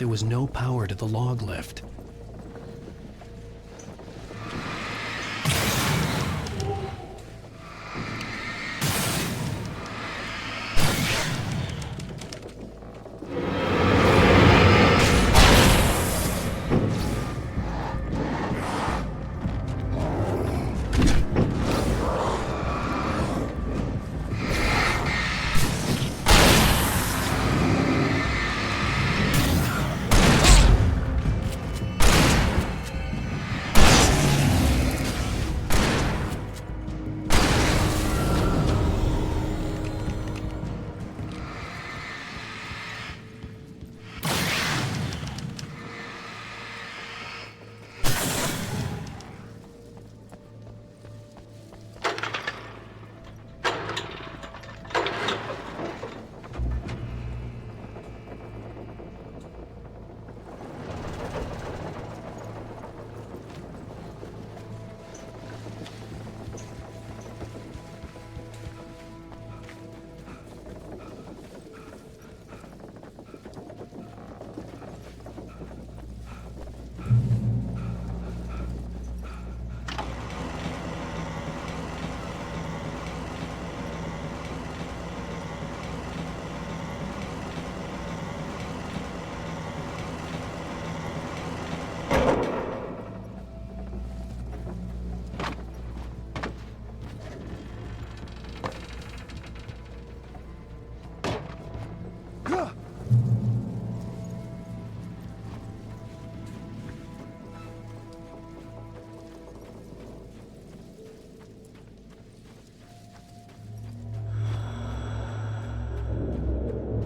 there was no power to the log lift.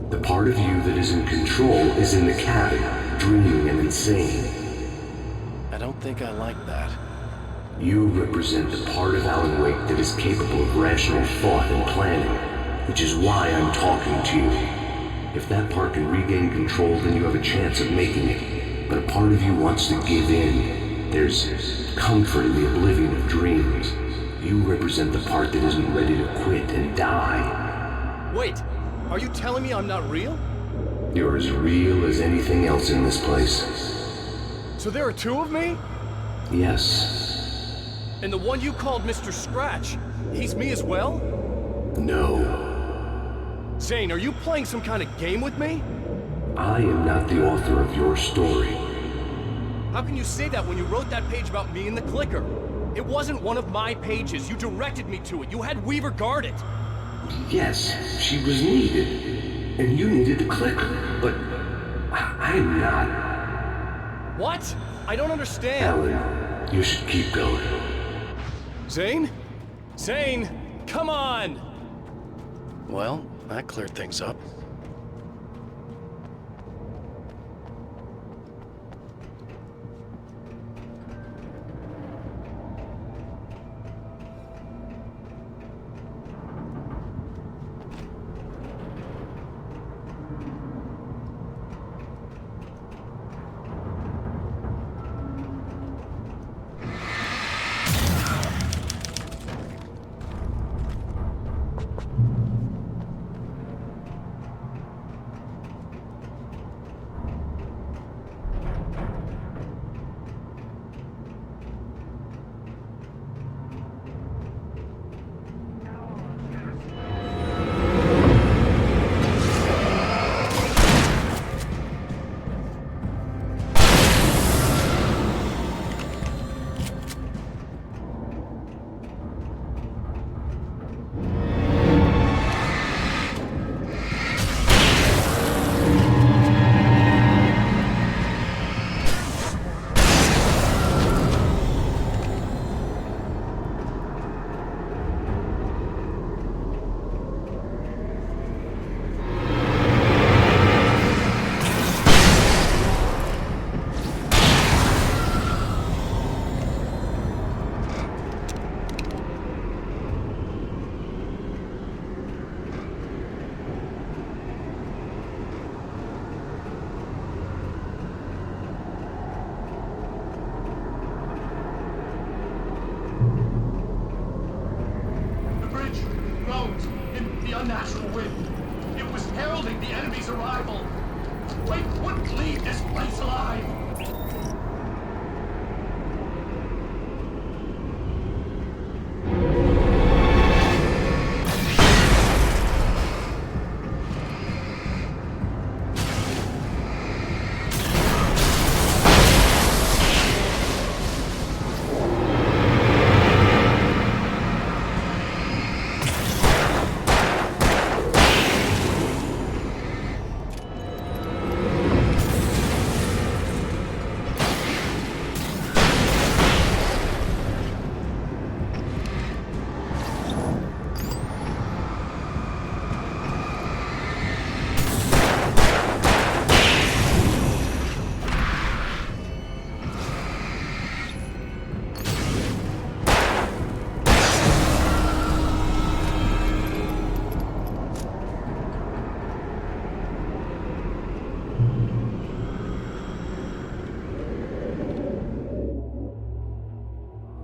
The part of you that is in control is in the cabin, dreaming and insane. I don't think I like that. You represent the part of Alan Wake that is capable of rational thought and planning, which is why I'm talking to you. If that part can regain control, then you have a chance of making it. But a part of you wants to give in. There's comfort in the oblivion of dreams. You represent the part that isn't ready to quit and die. Wait, are you telling me I'm not real? You're as real as anything else in this place. So there are two of me? Yes. And the one you called Mr. Scratch, he's me as well? No. Zane, are you playing some kind of game with me? I am not the author of your story. How can you say that when you wrote that page about me in the clicker? It wasn't one of my pages. You directed me to it. You had Weaver guard it. Yes, she was needed. And you needed the clicker. But I'm not. What? I don't understand. Alan, you should keep going. Zane? Zane, come on! Well, that cleared things up. Unnatural wind. It was heralding the enemy's arrival. Wake wouldn't leave this place alive!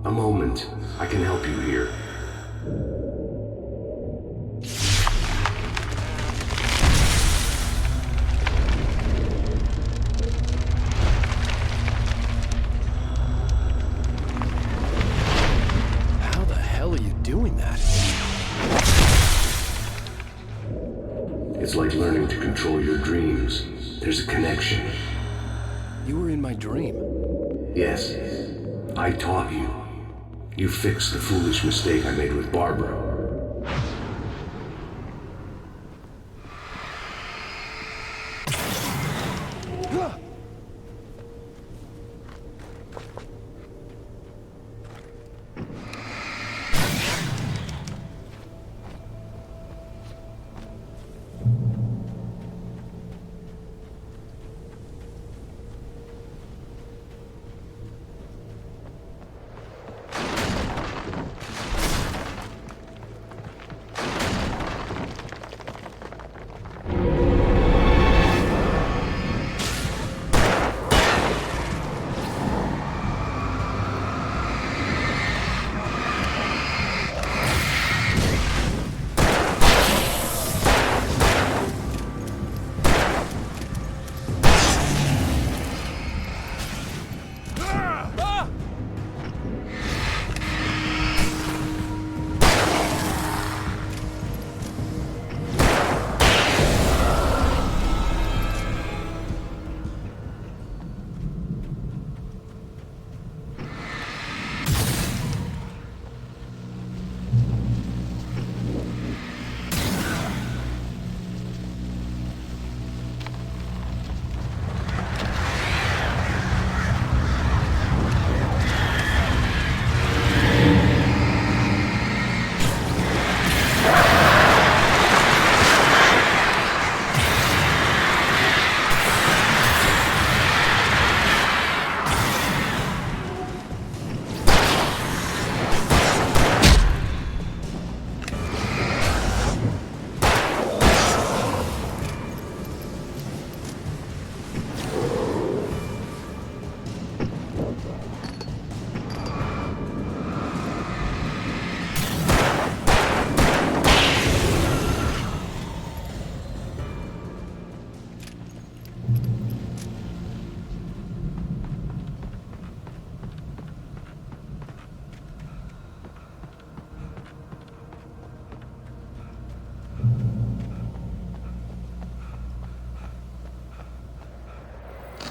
A moment. I can help you here. How the hell are you doing that? It's like learning to control your dreams. There's a connection. You were in my dream. Yes. I taught you. You fixed the foolish mistake I made with Barbara.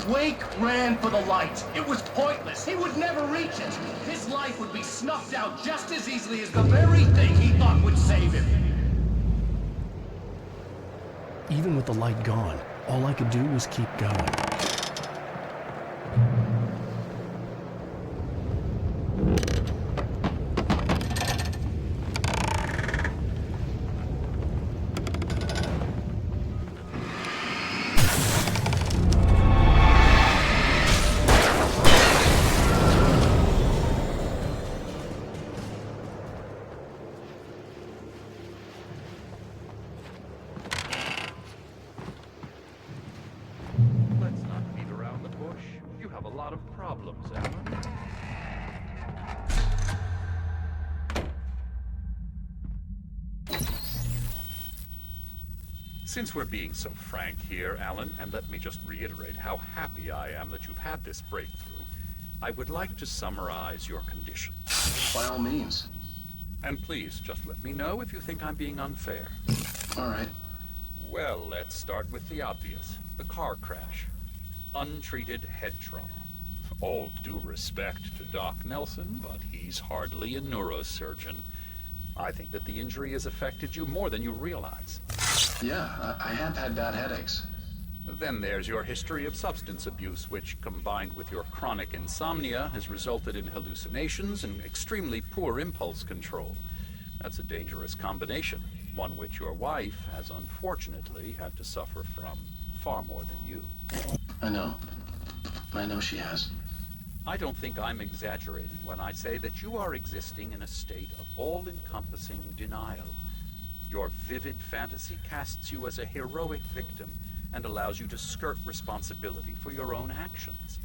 Wake ran for the light. It was pointless. He would never reach it. His life would be snuffed out just as easily as the very thing he thought would save him. Even with the light gone, all I could do was keep going. Since we're being so frank here, Alan, and let me just reiterate how happy I am that you've had this breakthrough, I would like to summarize your condition. By all means. And please, just let me know if you think I'm being unfair. All right. Well, let's start with the obvious. The car crash. Untreated head trauma. All due respect to Doc Nelson, but he's hardly a neurosurgeon. I think that the injury has affected you more than you realize. Yeah, I have had bad headaches. Then there's your history of substance abuse, which, combined with your chronic insomnia, has resulted in hallucinations and extremely poor impulse control. That's a dangerous combination, one which your wife has unfortunately had to suffer from far more than you. I know. I know she has. I don't think I'm exaggerating when I say that you are existing in a state of all-encompassing denial. Your vivid fantasy casts you as a heroic victim and allows you to skirt responsibility for your own actions.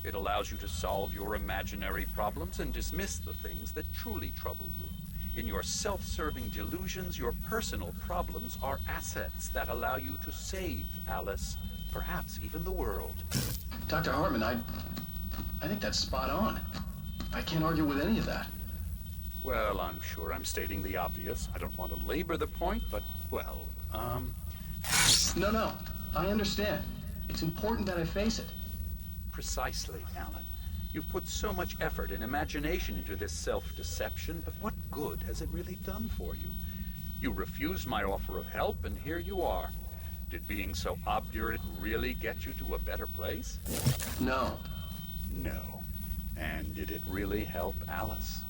It allows you to solve your imaginary problems and dismiss the things that truly trouble you. In your self-serving delusions, your personal problems are assets that allow you to save Alice, perhaps even the world. Dr. Hartman, I think that's spot on. I can't argue with any of that. Well, I'm sure I'm stating the obvious. I don't want to labor the point, but, well, No, I understand. It's important that I face it. Precisely, Alan. You've put so much effort and imagination into this self-deception, but what good has it really done for you? You refused my offer of help, and here you are. Did being so obdurate really get you to a better place? No. No. And did it really help Alice?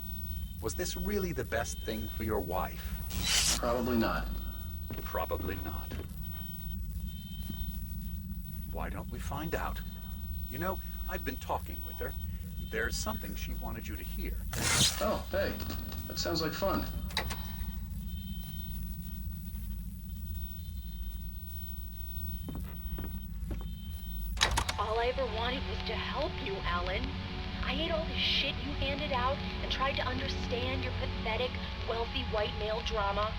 Was this really the best thing for your wife? Probably not. Probably not. Why don't we find out? You know, I've been talking with her. There's something she wanted you to hear. Oh, hey. That sounds like fun. All I ever wanted was to help you, Alan. I ate all the shit you handed out and tried to understand your pathetic, wealthy white male drama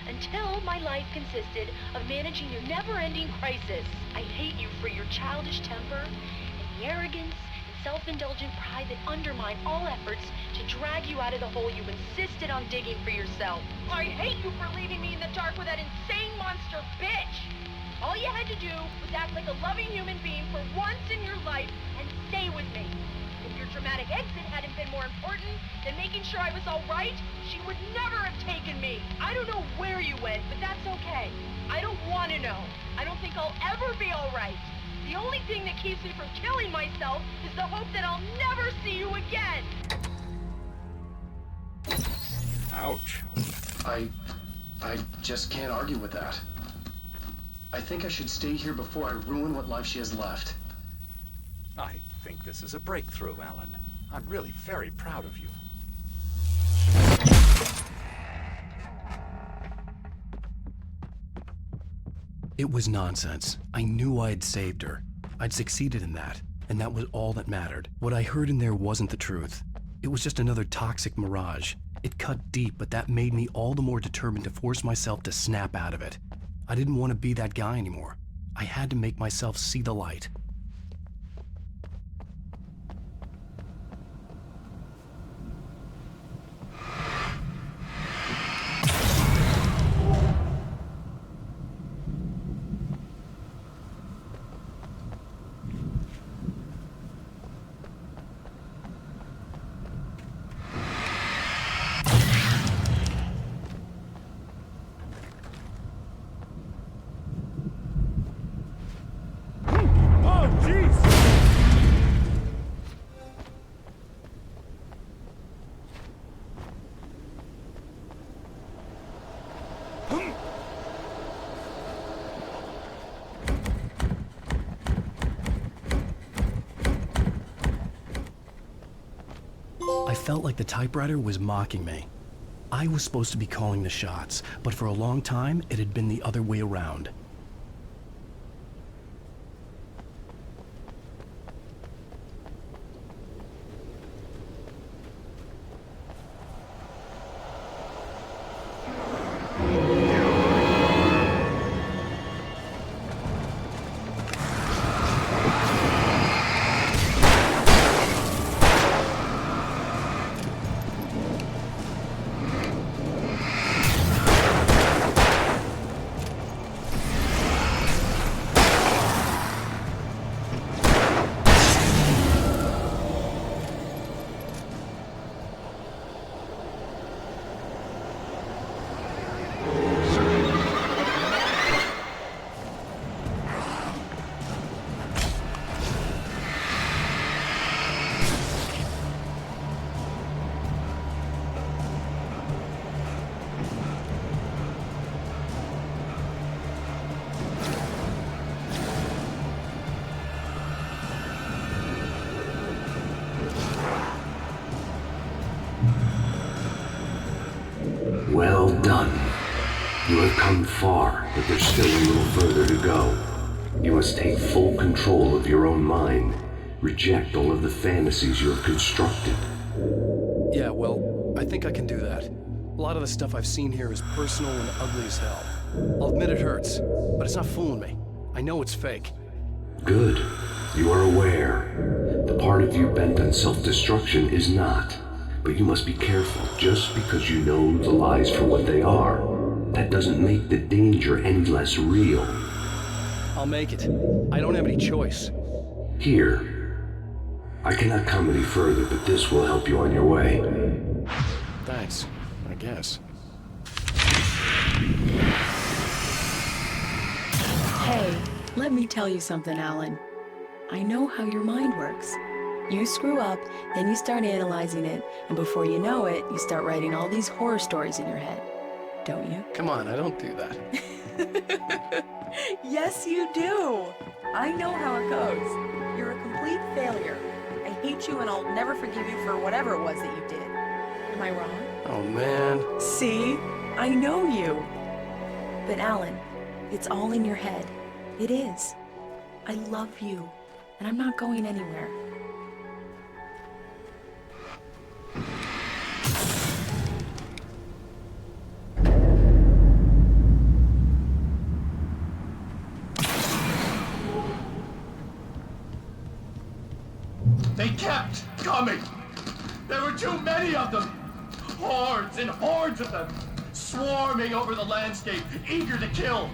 until my life consisted of managing your never-ending crisis. I hate you for your childish temper and the arrogance and self-indulgent pride that undermine all efforts to drag you out of the hole you insisted on digging for yourself. I hate you for leaving me in the dark with that insane monster bitch! All you had to do was act like a loving human being for once in your life and stay with me. If your dramatic exit hadn't been more important than making sure I was all right, she would never have taken me. I don't know where you went, but that's okay. I don't want to know. I don't think I'll ever be all right. The only thing that keeps me from killing myself is the hope that I'll never see you again. Ouch. I just can't argue with that. I think I should stay here before I ruin what life she has left. I think this is a breakthrough, Alan. I'm really very proud of you. It was nonsense. I knew I'd saved her. I'd succeeded in that, and that was all that mattered. What I heard in there wasn't the truth. It was just another toxic mirage. It cut deep, but that made me all the more determined to force myself to snap out of it. I didn't want to be that guy anymore. I had to make myself see the light. I felt like the typewriter was mocking me. I was supposed to be calling the shots, but for a long time, it had been the other way around. You have come far, but there's still a little further to go. You must take full control of your own mind. Reject all of the fantasies you have constructed. Yeah, well, I think I can do that. A lot of the stuff I've seen here is personal and ugly as hell. I'll admit it hurts, but it's not fooling me. I know it's fake. Good. You are aware. The part of you bent on self-destruction is not. But you must be careful. Just because you know the lies for what they are, that doesn't make the danger any less real. I'll make it. I don't have any choice. Here. I cannot come any further, but this will help you on your way. Thanks, I guess. Hey, let me tell you something, Alan. I know how your mind works. You screw up, then you start analyzing it, and before you know it, you start writing all these horror stories in your head. Don't you? Come on, I don't do that. Yes, you do. I know how it goes. You're a complete failure. I hate you and I'll never forgive you for whatever it was that you did. Am I wrong? Oh, man. See? I know you. But Alan, it's all in your head. It is. I love you, and I'm not going anywhere. They kept coming. There were too many of them. Hordes and hordes of them, swarming over the landscape, eager to kill.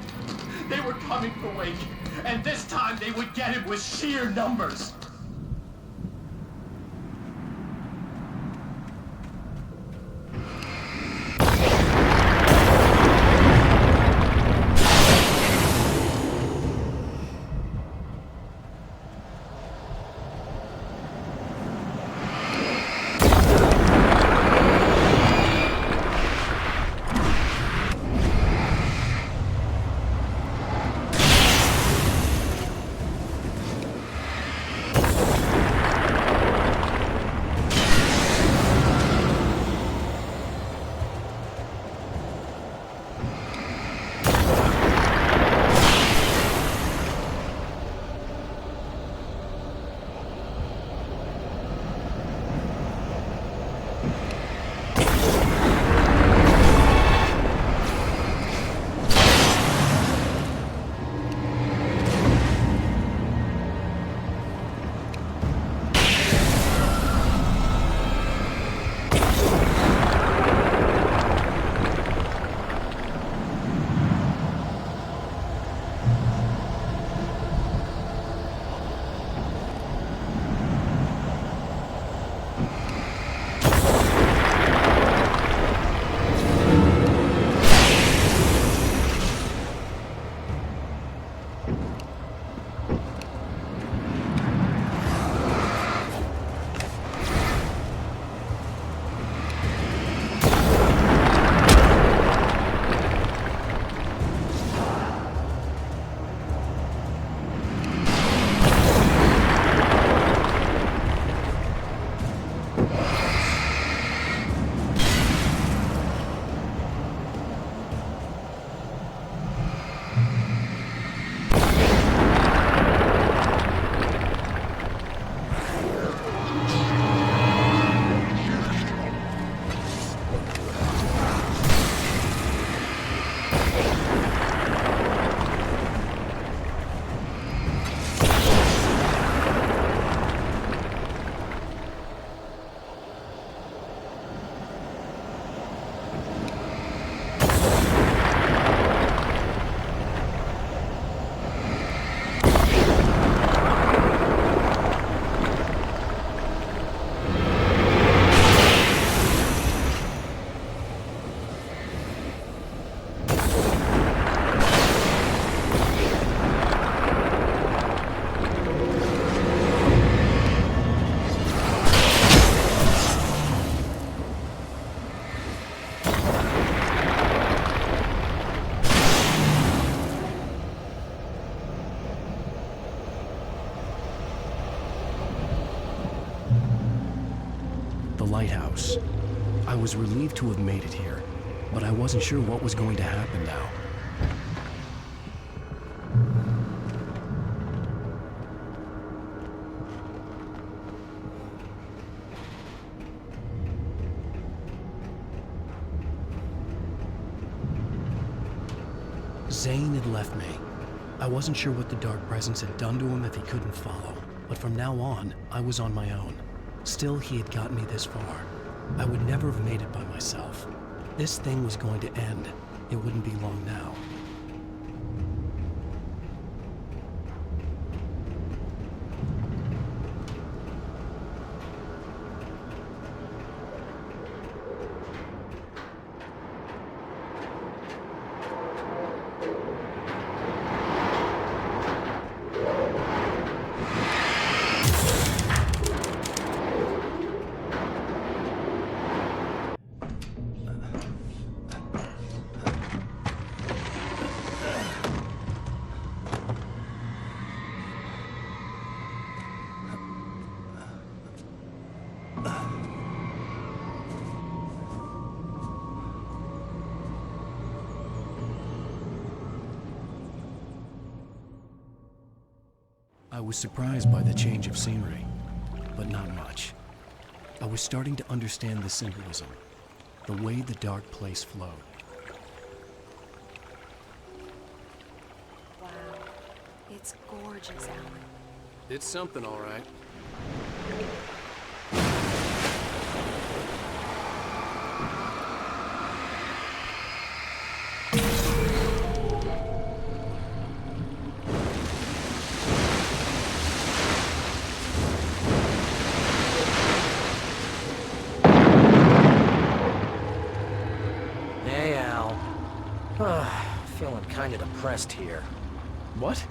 They were coming for Wake, and this time they would get him with sheer numbers. Lighthouse. I was relieved to have made it here, but I wasn't sure what was going to happen now. Zane had left me. I wasn't sure what the dark presence had done to him if he couldn't follow, but from now on, I was on my own. Still, he had gotten me this far. I would never have made it by myself. This thing was going to end. It wouldn't be long now. I was surprised by the change of scenery, but not much. I was starting to understand the symbolism, the way the dark place flowed. Wow, it's gorgeous, Alan. It's something, all right. Feeling kinda depressed here. What?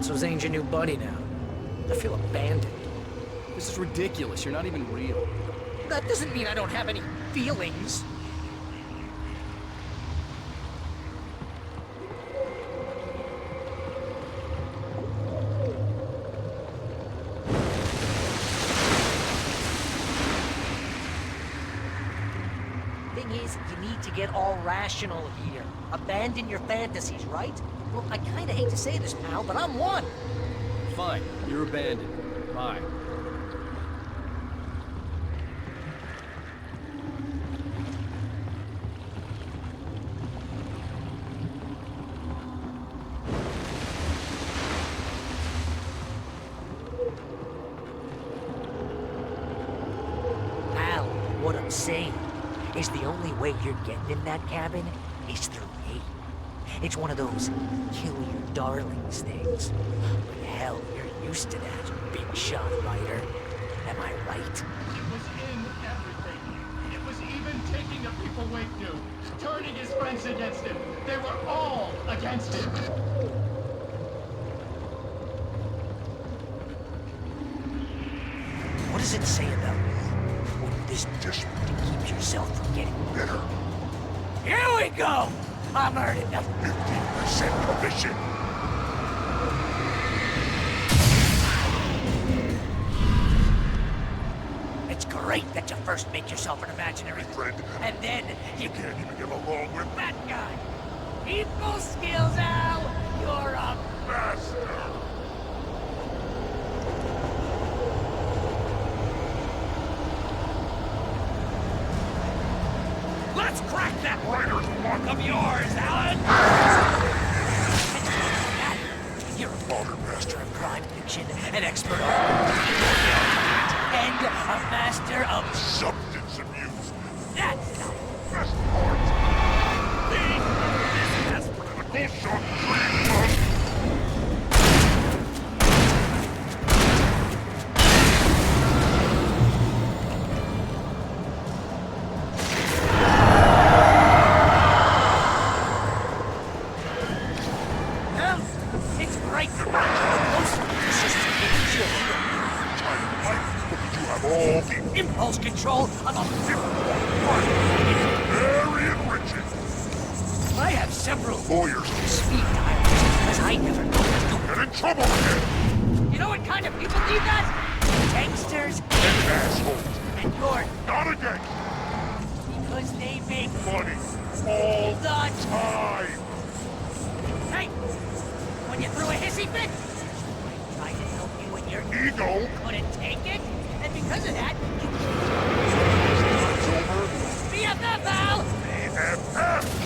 So Zane's your new buddy now. I feel abandoned. This is ridiculous. You're not even real. That doesn't mean I don't have any feelings. Thing is, you need to get all rational here. Abandon your fantasies, right? Well, I kinda hate to say this, pal, but I'm one. Fine. You're abandoned. Bye. Pal, what I'm saying is the only way you're getting in that cabin is through me. It's one of those kill your darlings things. But hell, you're used to that, big shot writer. Am I right? It was in everything. It was even taking the people Wake knew, turning his friends against him. They were all against him. What does it say about when you're this desperate to keep yourself from getting bitter? Here we go! I'm earning the 50% commission. It's great that you first make yourself an imaginary friend, and then you can't even get along with that guy. People skills, Al! You're a master! Let's crack that writer's block of yours, Alan! You're a modern master of crime fiction, an expert on and a master of substance abuse. That's the best part! This is short dream. Impulse control on a very enriching. I have several lawyers on speed dial because I never know what to do. Get in trouble again. You know what kind of people need that? Gangsters and assholes. And you're not a gangster because they make money. All the time! Hey! When you threw a hissy fit, I tried to help you and your ego couldn't take it, and because of that, you... BFF, Al! BFF!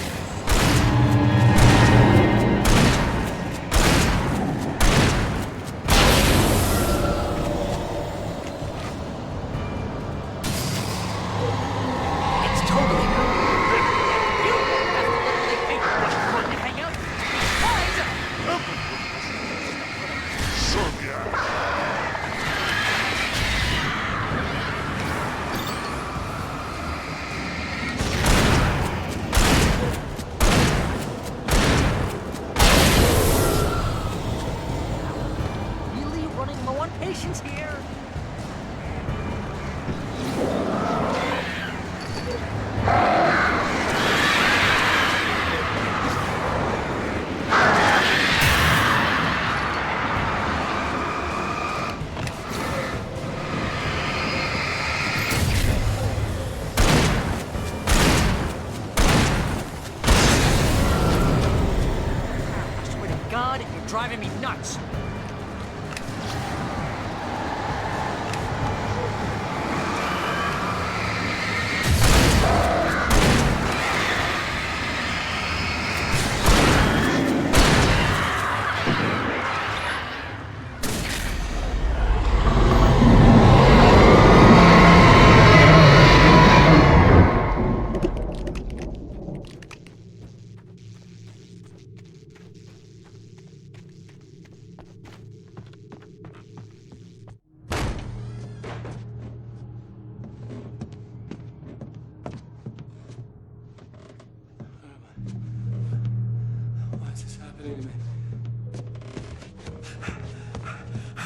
Driving me nuts.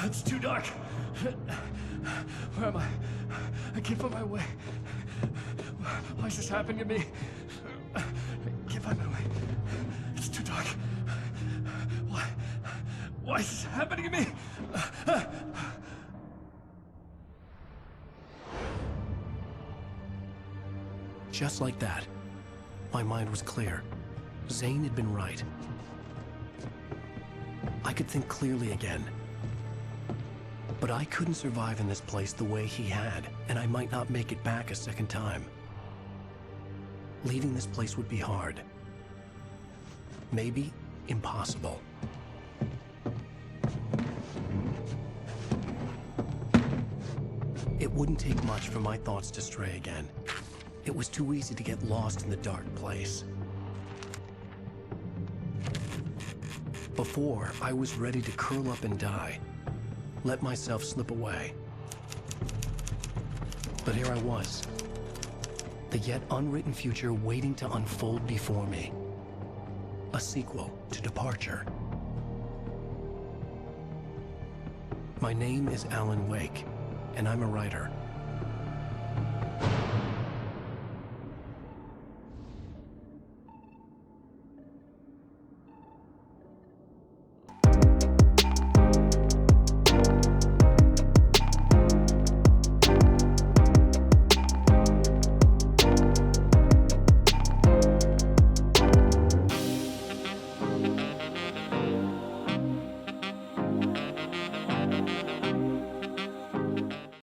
It's too dark. Where am I? I can't find my way. Why is this happening to me? I can't find my way. It's too dark. Why is this happening to me? Just like that, my mind was clear. Zane had been right. I could think clearly again. But I couldn't survive in this place the way he had, and I might not make it back a second time. Leaving this place would be hard. Maybe impossible. It wouldn't take much for my thoughts to stray again. It was too easy to get lost in the dark place. Before, I was ready to curl up and die. Let myself slip away. But here I was. The yet unwritten future waiting to unfold before me. A sequel to Departure. My name is Alan Wake, and I'm a writer.